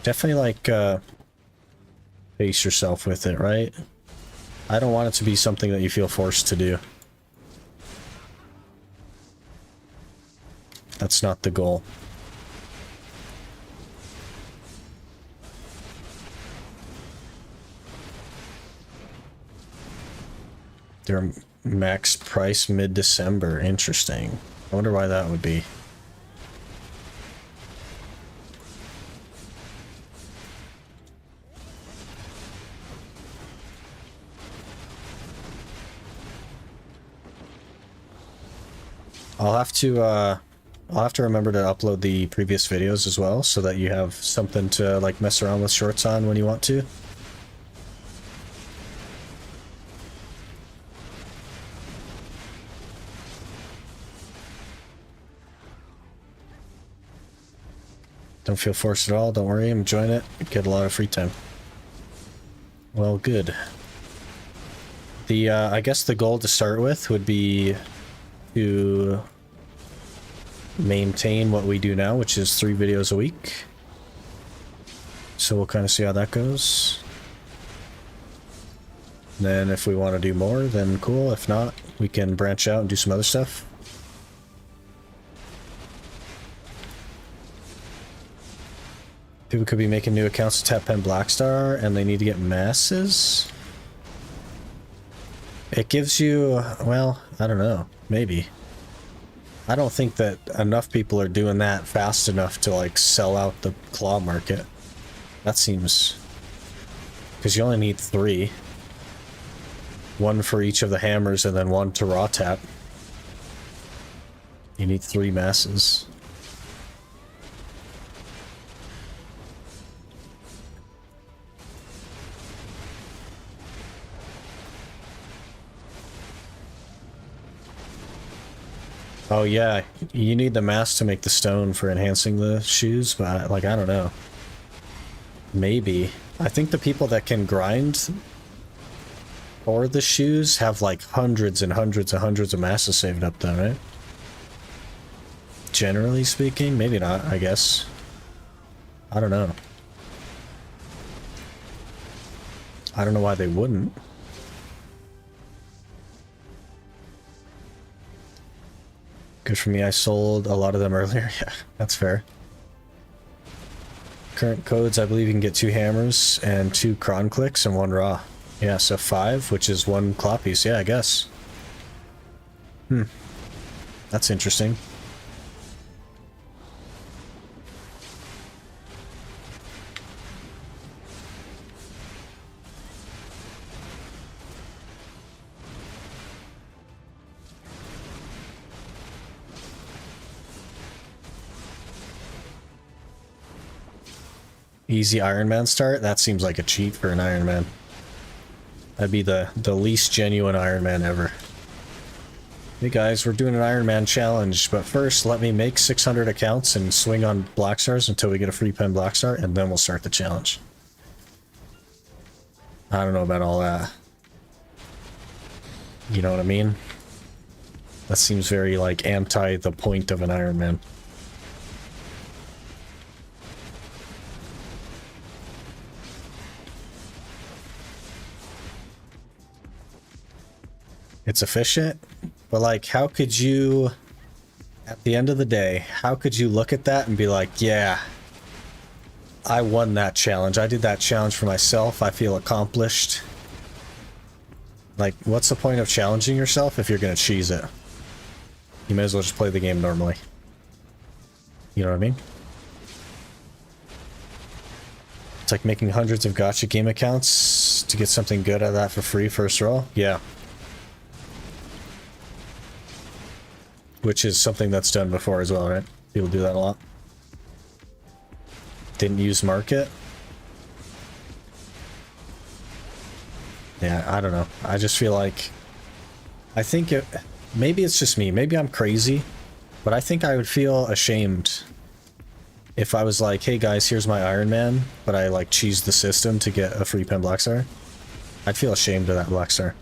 Definitely like pace yourself with it, right? I don't want it to be something that you feel forced to do. That's not the goal. Their max price mid-December. Interesting. I wonder why that would be. I'll have to remember to upload the previous videos as well, so that you have something to like mess around with shorts on when you want to. Don't feel forced at all, don't worry, I'm enjoying it. Get a lot of free time. Well, good. The, I guess the goal to start with would be to maintain what we do now, which is 3 videos a week. So we'll kind of see how that goes. And then if we want to do more, then cool. If not, we can branch out and do some other stuff. People could be making new accounts to tap pen Blackstar, and they need to get masses. It gives you, well, I don't know, maybe. I don't think that enough people are doing that fast enough to like sell out the claw market. That seems, because you only need 3. 1 for each of the hammers and then 1 to raw tap. You need 3 masses. Oh yeah, you need the mask to make the stone for enhancing the shoes, but like, I don't know. Maybe. I think the people that can grind for the shoes have like hundreds and hundreds and hundreds of masses saved up though, right? Generally speaking, maybe not, I guess. I don't know. I don't know why they wouldn't. Good for me, I sold a lot of them earlier. Yeah, that's fair. Current codes, I believe you can get 2 hammers and 2 cron clicks and 1 raw. Yeah, so 5, which is 1 claw piece. Yeah, I guess. That's interesting. Easy Ironman start? That seems like a cheat for an Ironman. That'd be the least genuine Ironman ever. Hey guys, we're doing an Ironman challenge, but first let me make 600 accounts and swing on Black Stars until we get a free pen Black Star, and then we'll start the challenge. I don't know about all that. You know what I mean? That seems very like anti the point of an Ironman. It's efficient, but like, how could you, at the end of the day, how could you look at that and be like, yeah, I won that challenge. I did that challenge for myself. I feel accomplished. Like, what's the point of challenging yourself if you're going to cheese it? You may as well just play the game normally. You know what I mean? It's like making hundreds of gacha game accounts to get something good out of that for free first roll. Yeah. Which is something that's done before as well, right? People do that a lot. Didn't use market. Yeah, I don't know. I just feel like... I think it... Maybe it's just me. Maybe I'm crazy. But I think I would feel ashamed if I was like, hey guys, here's my Iron Man, but I like cheesed the system to get a free pen Black Star. I'd feel ashamed of that Black Star.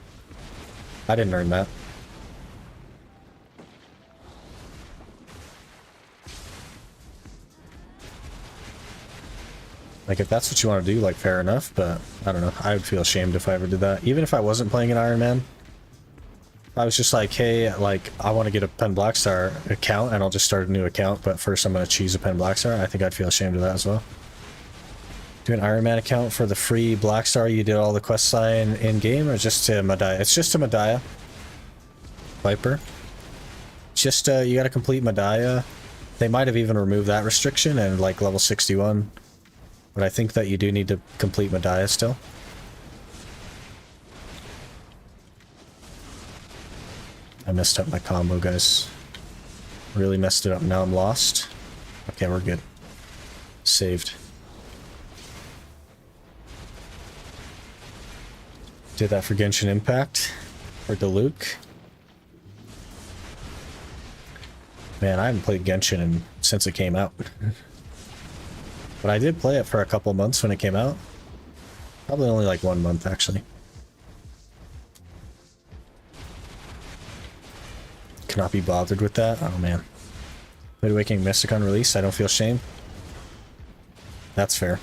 I didn't earn that. Like, if that's what you want to do, like, fair enough, but I don't know. I would feel ashamed if I ever did that. Even if I wasn't playing an Iron Man. I was just like, hey, like, I want to get a pen Black Star account, and I'll just start a new account, but first I'm going to cheese a pen Black Star. I think I'd feel ashamed of that as well. Do an Iron Man account for the free Black Star. You did all the quest sign in game, or just to Medaya? It's just to Medaya. Viper. Just you got to complete Medaya. They might have even removed that restriction and like level 61, but I think that you do need to complete Medaya still. I messed up my combo, guys. Really messed it up. Now I'm lost. Okay, we're good. Saved. Did that for Genshin Impact. For Diluc. Man, I haven't played Genshin since it came out. But I did play it for a couple months when it came out. Probably only like 1 month, actually. Cannot be bothered with that. Oh, man. Mid Awakening Mystic on release. I don't feel shame. That's fair.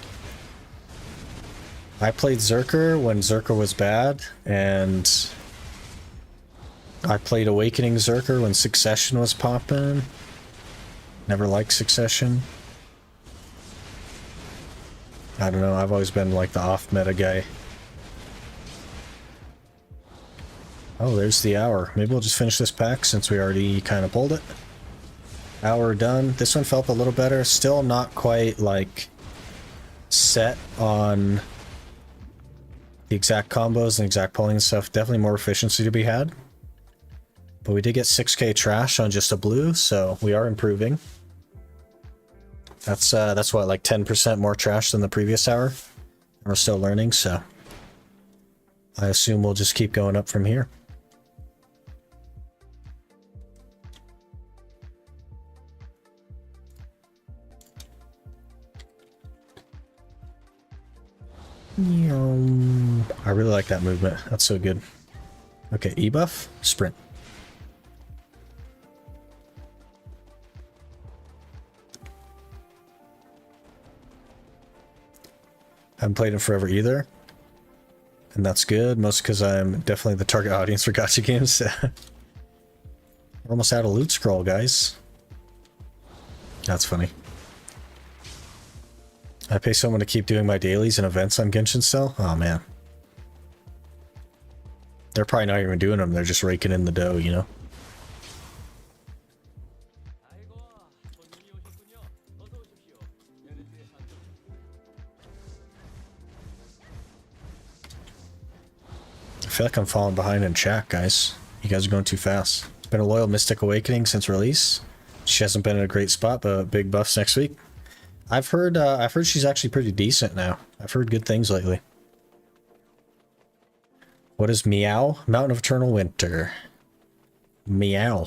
I played Zerker when Zerker was bad, and I played Awakening Zerker when Succession was poppin'. Never liked Succession. I don't know, I've always been like the off-meta guy. Oh, there's the hour. Maybe we'll just finish this pack since we already kind of pulled it. Hour done. This one felt a little better. Still not quite like set on the exact combos and exact pulling and stuff. Definitely more efficiency to be had. But we did get 6k trash on just a blue, so we are improving. That's what, like 10% more trash than the previous hour. And we're still learning, so I assume we'll just keep going up from here. I really like that movement. That's so good. Okay, E-buff, sprint. Haven't played in forever either. And that's good, mostly because I'm definitely the target audience for gacha games. We're almost out of loot scroll, guys. That's funny. I pay someone to keep doing my dailies and events on Genshin still? Oh, man. They're probably not even doing them, they're just raking in the dough, you know? I feel like I'm falling behind in chat, guys. You guys are going too fast. It's been a loyal Mystic Awakening since release. She hasn't been in a great spot, but big buffs next week. I've heard she's actually pretty decent now. I've heard good things lately. What is Meow? Mountain of Eternal Winter. Meow.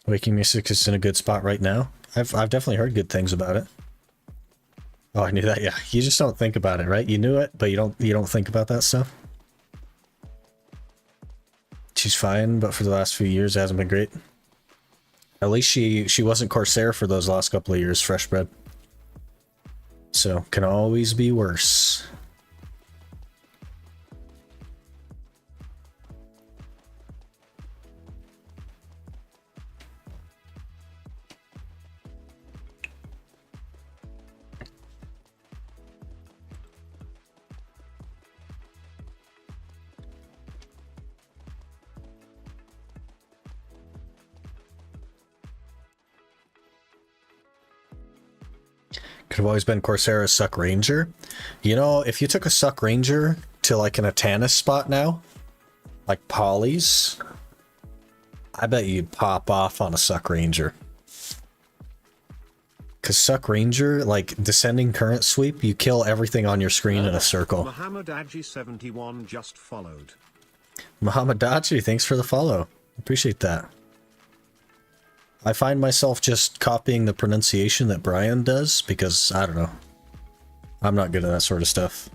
Waking Mystic is in a good spot right now. I've definitely heard good things about it. Oh, I knew that. Yeah, you just don't think about it, right? You knew it, but you don't think about that stuff. She's fine, but for the last few years, it hasn't been great. At least she wasn't Corsair for those last couple of years, fresh bread. So, can always be worse. Could have always been Corsair Suck Ranger. You know, if you took a Suck Ranger to like an Atanis spot now, like Polly's, I bet you'd pop off on a Suck Ranger. Because Suck Ranger, like descending current sweep, you kill everything on your screen in a circle. Muhammad Aji 71 just followed. Muhammad Dachi, thanks for the follow. Appreciate that. I find myself just copying the pronunciation that Brian does because, I don't know. I'm not good at that sort of stuff.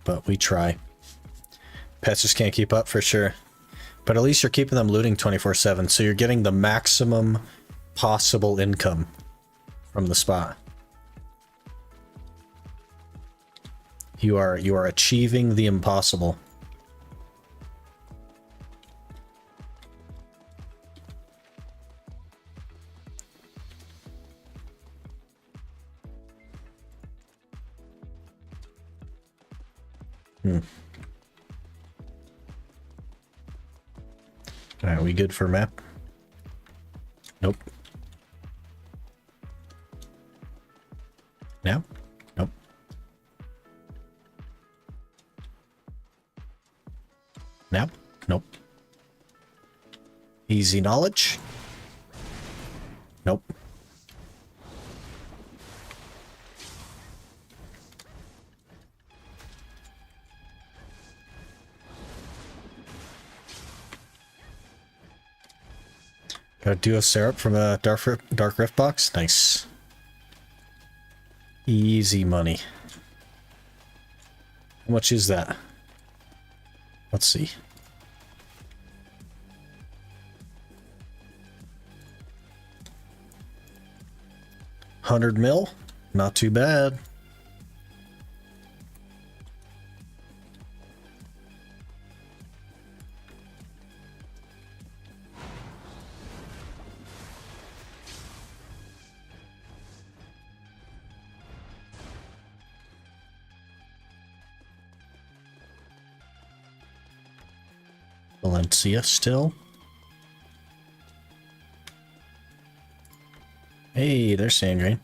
But we try. Pets just can't keep up for sure. But at least you're keeping them looting 24/7, so you're getting the maximum possible income from the spot. You are achieving the impossible. Alright, we good for map? Nope. Now? Nope. Now? Nope. Easy knowledge? Nope. Got a duo syrup from a dark rift box? Nice. Easy money. How much is that? Let's see. $100 not too bad. Valencia still. Hey, there's Sandrain.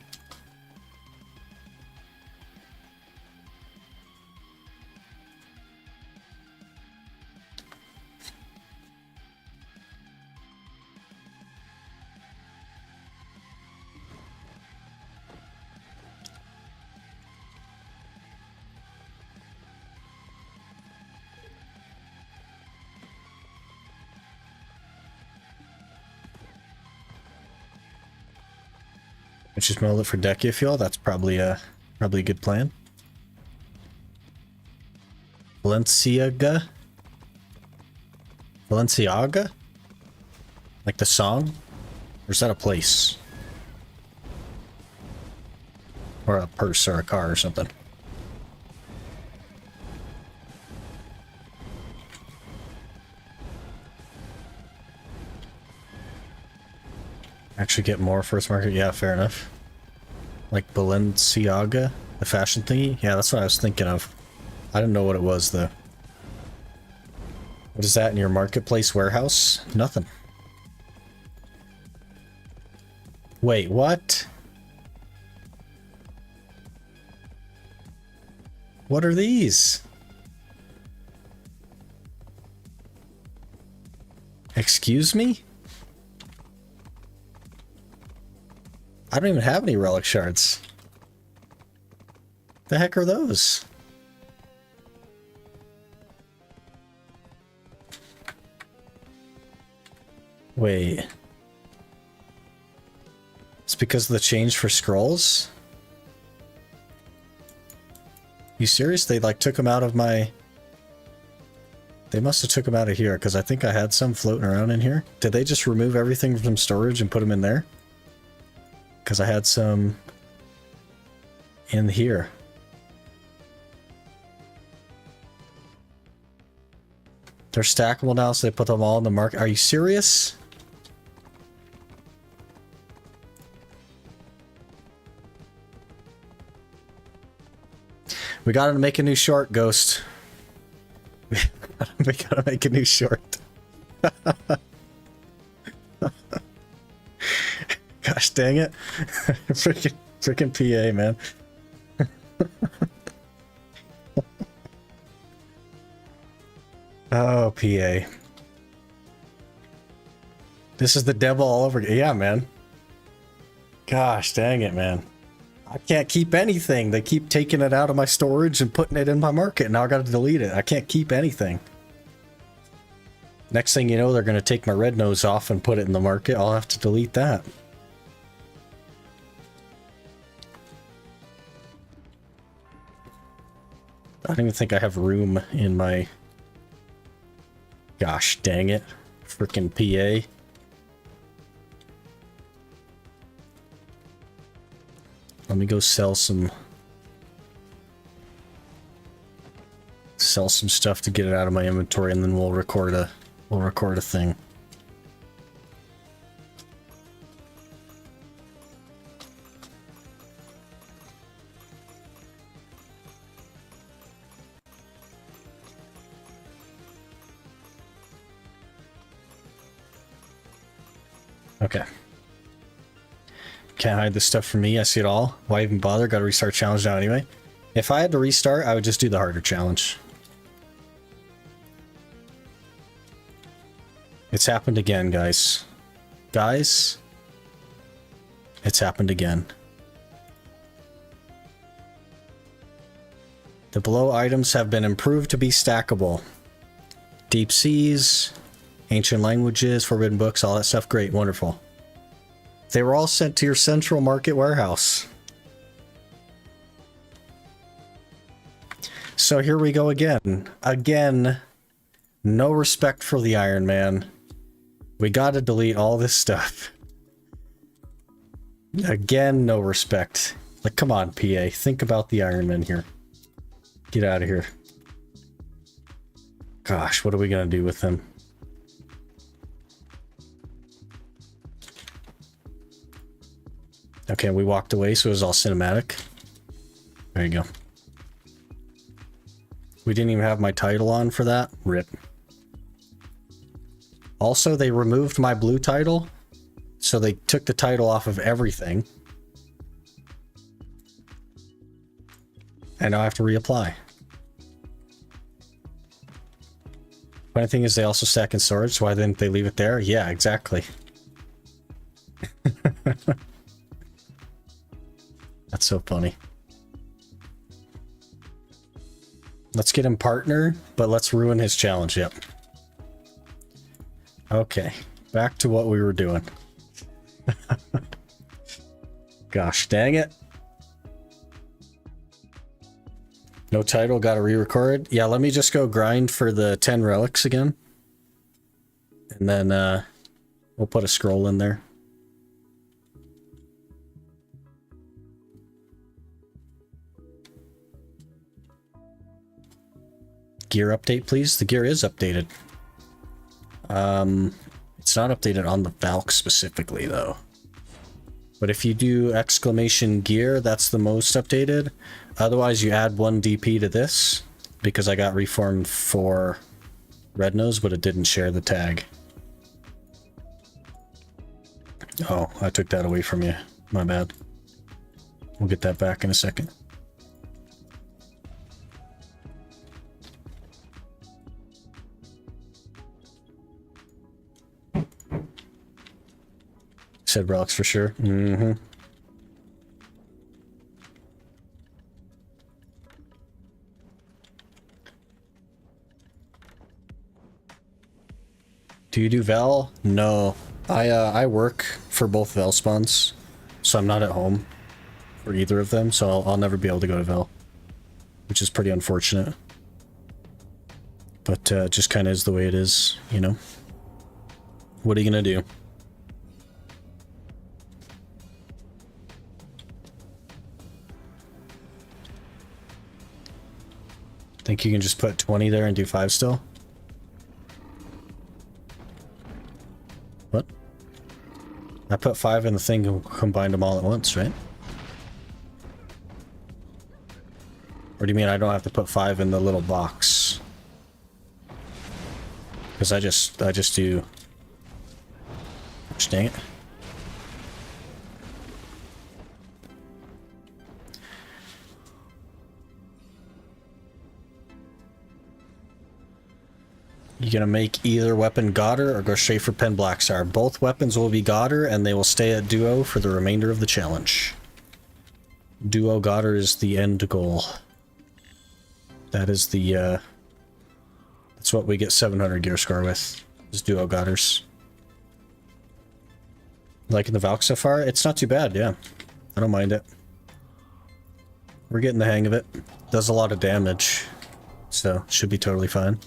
Just mold it for Decia fuel. That's probably a good plan. Valenciaga? Like the song? Or is that a place? Or a purse or a car or something. Actually get more first market? Yeah, fair enough. Like Balenciaga? The fashion thingy? Yeah, that's what I was thinking of. I didn't know what it was, though. What is that in your marketplace warehouse? Nothing. Wait, what? What are these? Excuse me? I don't even have any relic shards. The heck are those? Wait. It's because of the change for scrolls? You serious? They like took them out of my... They must have took them out of here, because I think I had some floating around in here. Did they just remove everything from storage and put them in there? Because I had some in here. They're stackable now, so they put them all in the market. Are you serious? We gotta make a new short, Ghost. We gotta make a new short. Gosh dang it. freaking PA, man. Oh, PA. This is the devil all over again. Yeah, man. Gosh dang it, man. I can't keep anything. They keep taking it out of my storage and putting it in my market. Now I gotta delete it. I can't keep anything. Next thing you know, they're gonna take my red nose off and put it in the market. I'll have to delete that. I don't even think I have room in my... Gosh dang it. Frickin' PA. Let me go sell some stuff to get it out of my inventory, and then we'll record a thing. Okay. Can't hide this stuff from me. I see it all. Why even bother? Gotta restart challenge now anyway. If I had to restart, I would just do the harder challenge. It's happened again, guys. Guys, it's happened again. The below items have been improved to be stackable. Deep seas, ancient languages, forbidden books, all that stuff. Great, wonderful. They were all sent to your central market warehouse. So here we go again. Again, no respect for the Iron Man. We gotta delete all this stuff. Again, no respect. Like, come on, PA. Think about the Iron Man here. Get out of here. Gosh, what are we gonna do with him? Okay, we walked away, so it was all cinematic. There you go. We didn't even have my title on for that. RIP. Also, they removed my blue title, so they took the title off of everything. And now I have to reapply. Funny thing is, they also stack in storage, so why didn't they leave it there? Yeah, exactly. That's so funny. Let's get him partner, but let's ruin his challenge. Yep. Okay, back to what we were doing. Gosh dang it. No title, gotta re-record. Yeah, let me just go grind for the 10 relics again. And then we'll put a scroll in there. Gear update, please. The gear is updated. It's not updated on the Valk specifically, though. But if you do exclamation gear, that's the most updated. Otherwise, you add 1 DP to this, because I got reformed for Red Nose, but it didn't share the tag. Oh, I took that away from you. My bad. We'll get that back in a second. Said relics for sure. Mm-hmm. Do you do Val? No. I work for both Val spawns, so I'm not at home for either of them, so I'll never be able to go to Val, which is pretty unfortunate. But just kind of is the way it is, you know? What are you gonna do? Think you can just put 20 there and do 5 still? What? I put 5 in the thing and combined them all at once, right? Or do you mean I don't have to put 5 in the little box? Because I just do... Gosh, dang it. You gonna make either weapon Godder or go straight for Pen Blackstar? Both weapons will be Godder and they will stay at Duo for the remainder of the challenge. Duo Godder is the end goal. That is the, that's what we get 700 gear score with, is Duo Godders. Liking the Valk so far? It's not too bad, yeah. I don't mind it. We're getting the hang of it. Does a lot of damage, so should be totally fine.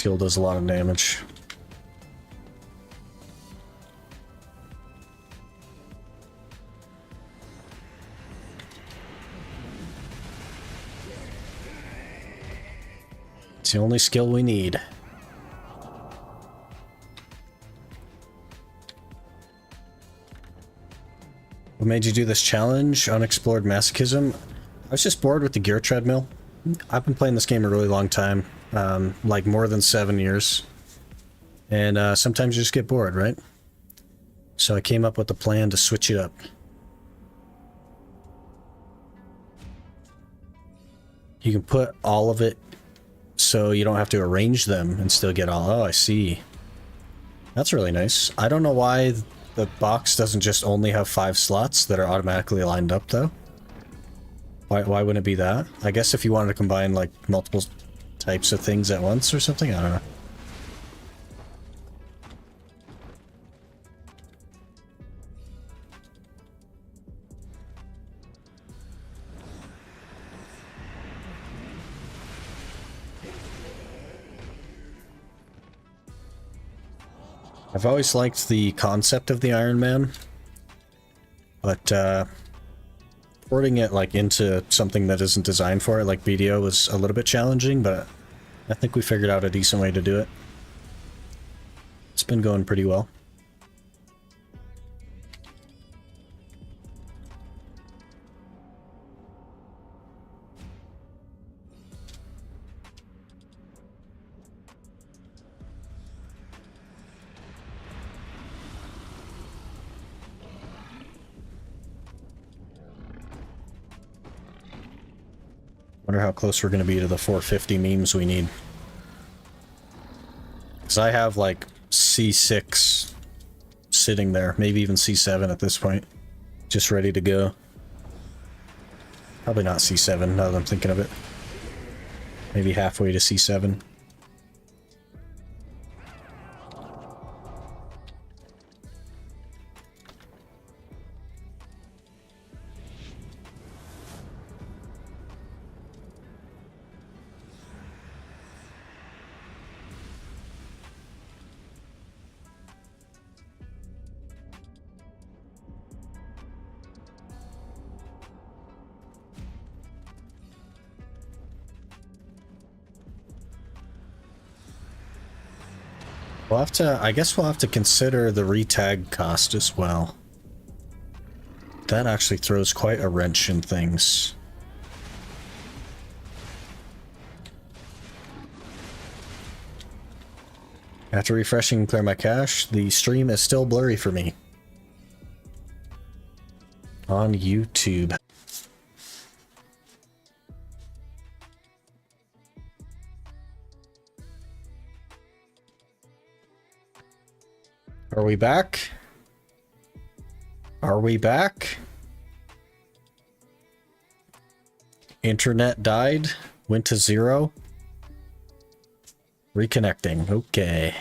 skill does a lot of damage. It's the only skill we need. What made you do this challenge? Unexplored masochism? I was just bored with the gear treadmill. I've been playing this game a really long time, like more than 7 years. And sometimes you just get bored, right? So I came up with a plan to switch it up. You can put all of it so you don't have to arrange them and still get all... Oh, I see. That's really nice. I don't know why the box doesn't just only have 5 slots that are automatically lined up, though. Why wouldn't it be that? I guess if you wanted to combine, like, multiple types of things at once or something? I don't know. I've always liked the concept of the Iron Man, but porting it like into something that isn't designed for it, like BDO, was a little bit challenging, but I think we figured out a decent way to do it. It's been going pretty well. Wonder how close we're going to be to the 450 memes we need. Because I have like C6 sitting there, maybe even C7 at this point, just ready to go. Probably not C7 now that I'm thinking of it. Maybe halfway to C7. We'll have to, I guess we'll have to consider the retag cost as well. That actually throws quite a wrench in things. After refreshing and clear my cache, the stream is still blurry for me. On YouTube. Are we back? Are we back? Internet died, went to 0. Reconnecting, okay.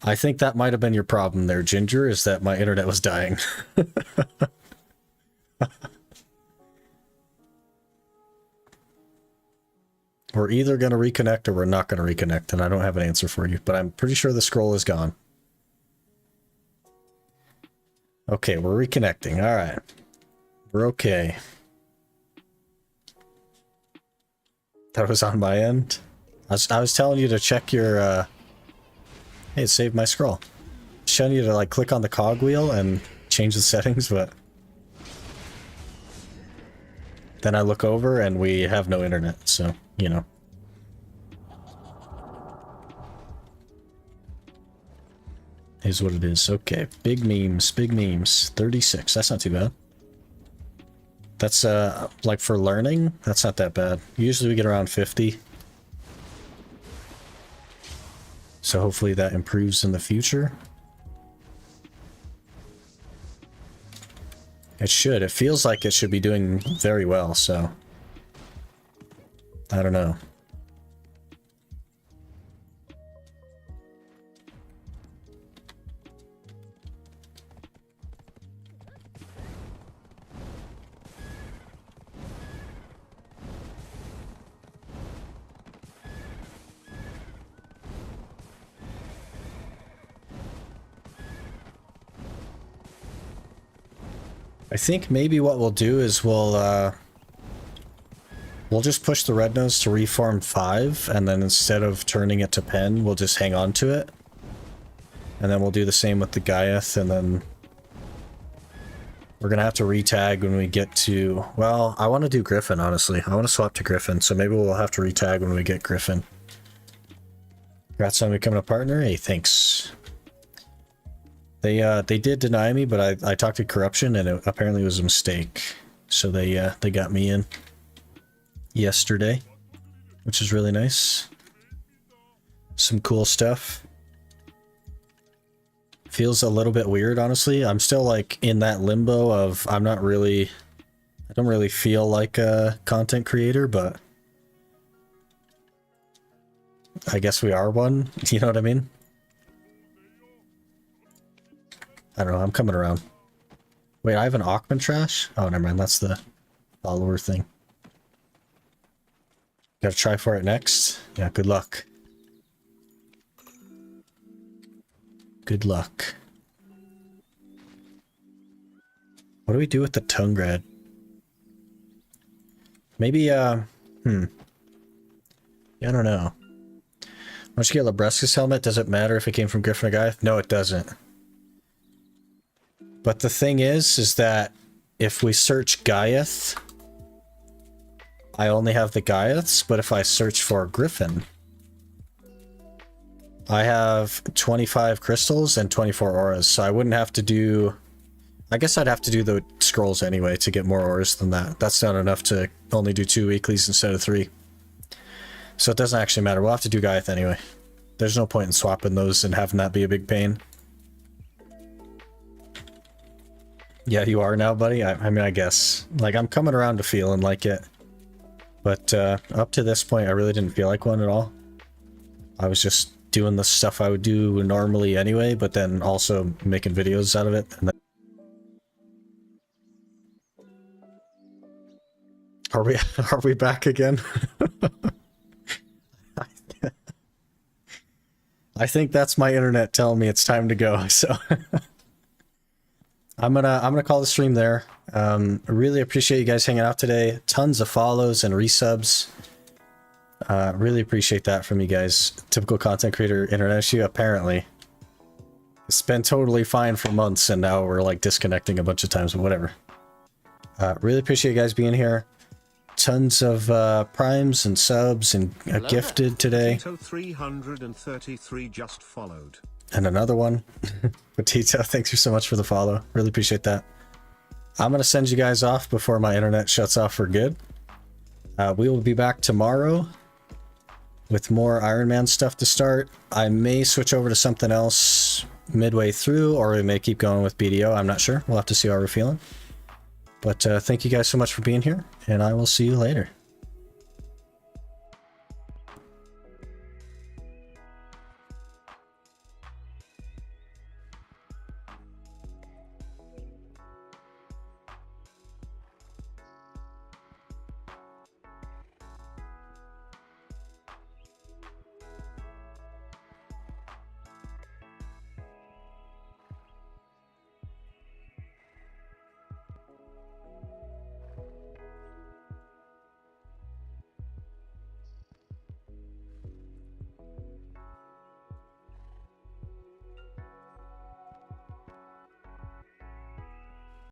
I think that might have been your problem there, Ginger, is that my internet was dying. We're either going to reconnect or we're not going to reconnect, and I don't have an answer for you, but I'm pretty sure the scroll is gone. Okay, we're reconnecting. All right. We're okay. That was on my end. I was telling you to check your, hey, it saved my scroll. Showing you to, like, click on the cogwheel and change the settings, but then I look over and we have no internet, so, you know. Here's what it is. Okay, big memes, 36. That's not too bad. That's, like for learning, that's not that bad. Usually we get around 50. So hopefully that improves in the future. It should. It feels like it should be doing very well, so I don't know. I think maybe what we'll do is we'll just push the red nose to reform 5, and then instead of turning it to pen, we'll just hang on to it. And then we'll do the same with the Gaiath, and then we're gonna have to retag when we get to... Well, I want to do Griffin, honestly. I want to swap to Griffin, so maybe we'll have to retag when we get Griffin. Congrats on becoming a partner. Hey, thanks. They did deny me, but I talked to Corruption, and it apparently was a mistake. So they got me in yesterday, which is really nice. Some cool stuff. Feels a little bit weird, honestly. I'm still like in that limbo of I don't really feel like a content creator, but I guess we are one. You know what I mean? I don't know. I'm coming around. Wait, I have an Aukman trash? Oh, never mind. That's the follower thing. Gotta try for it next. Yeah, good luck. Good luck. What do we do with the tongue grad? Maybe, yeah, I don't know. Once you get Labreska's helmet, does it matter if it came from Griffin or Gaiath? No, it doesn't. But the thing is that if we search Gaiath, I only have the Gaiaths, but if I search for Griffin, I have 25 crystals and 24 auras, so I wouldn't have to do... I guess I'd have to do the scrolls anyway to get more auras than that. That's not enough to only do 2 weeklies instead of 3. So it doesn't actually matter. We'll have to do Gaiath anyway. There's no point in swapping those and having that be a big pain. Yeah, you are now, buddy? I mean, I guess. Like, I'm coming around to feeling like it. But up to this point, I really didn't feel like one at all. I was just doing the stuff I would do normally anyway, but then also making videos out of it. And then... Are we back again? I think that's my internet telling me it's time to go, so... I'm gonna call the stream there. I really appreciate you guys hanging out today. Tons of follows and resubs. Really appreciate that from you guys. Typical content creator internet issue, apparently. It's been totally fine for months, and now we're like disconnecting a bunch of times, but whatever. Really appreciate you guys being here. Tons of primes and subs and gifted today. 333 just followed. And another one. Petito, thanks you so much for the follow. Really appreciate that. I'm going to send you guys off before my internet shuts off for good. We will be back tomorrow with more Iron Man stuff to start. I may switch over to something else midway through, or we may keep going with BDO. I'm not sure. We'll have to see how we're feeling. But thank you guys so much for being here, and I will see you later.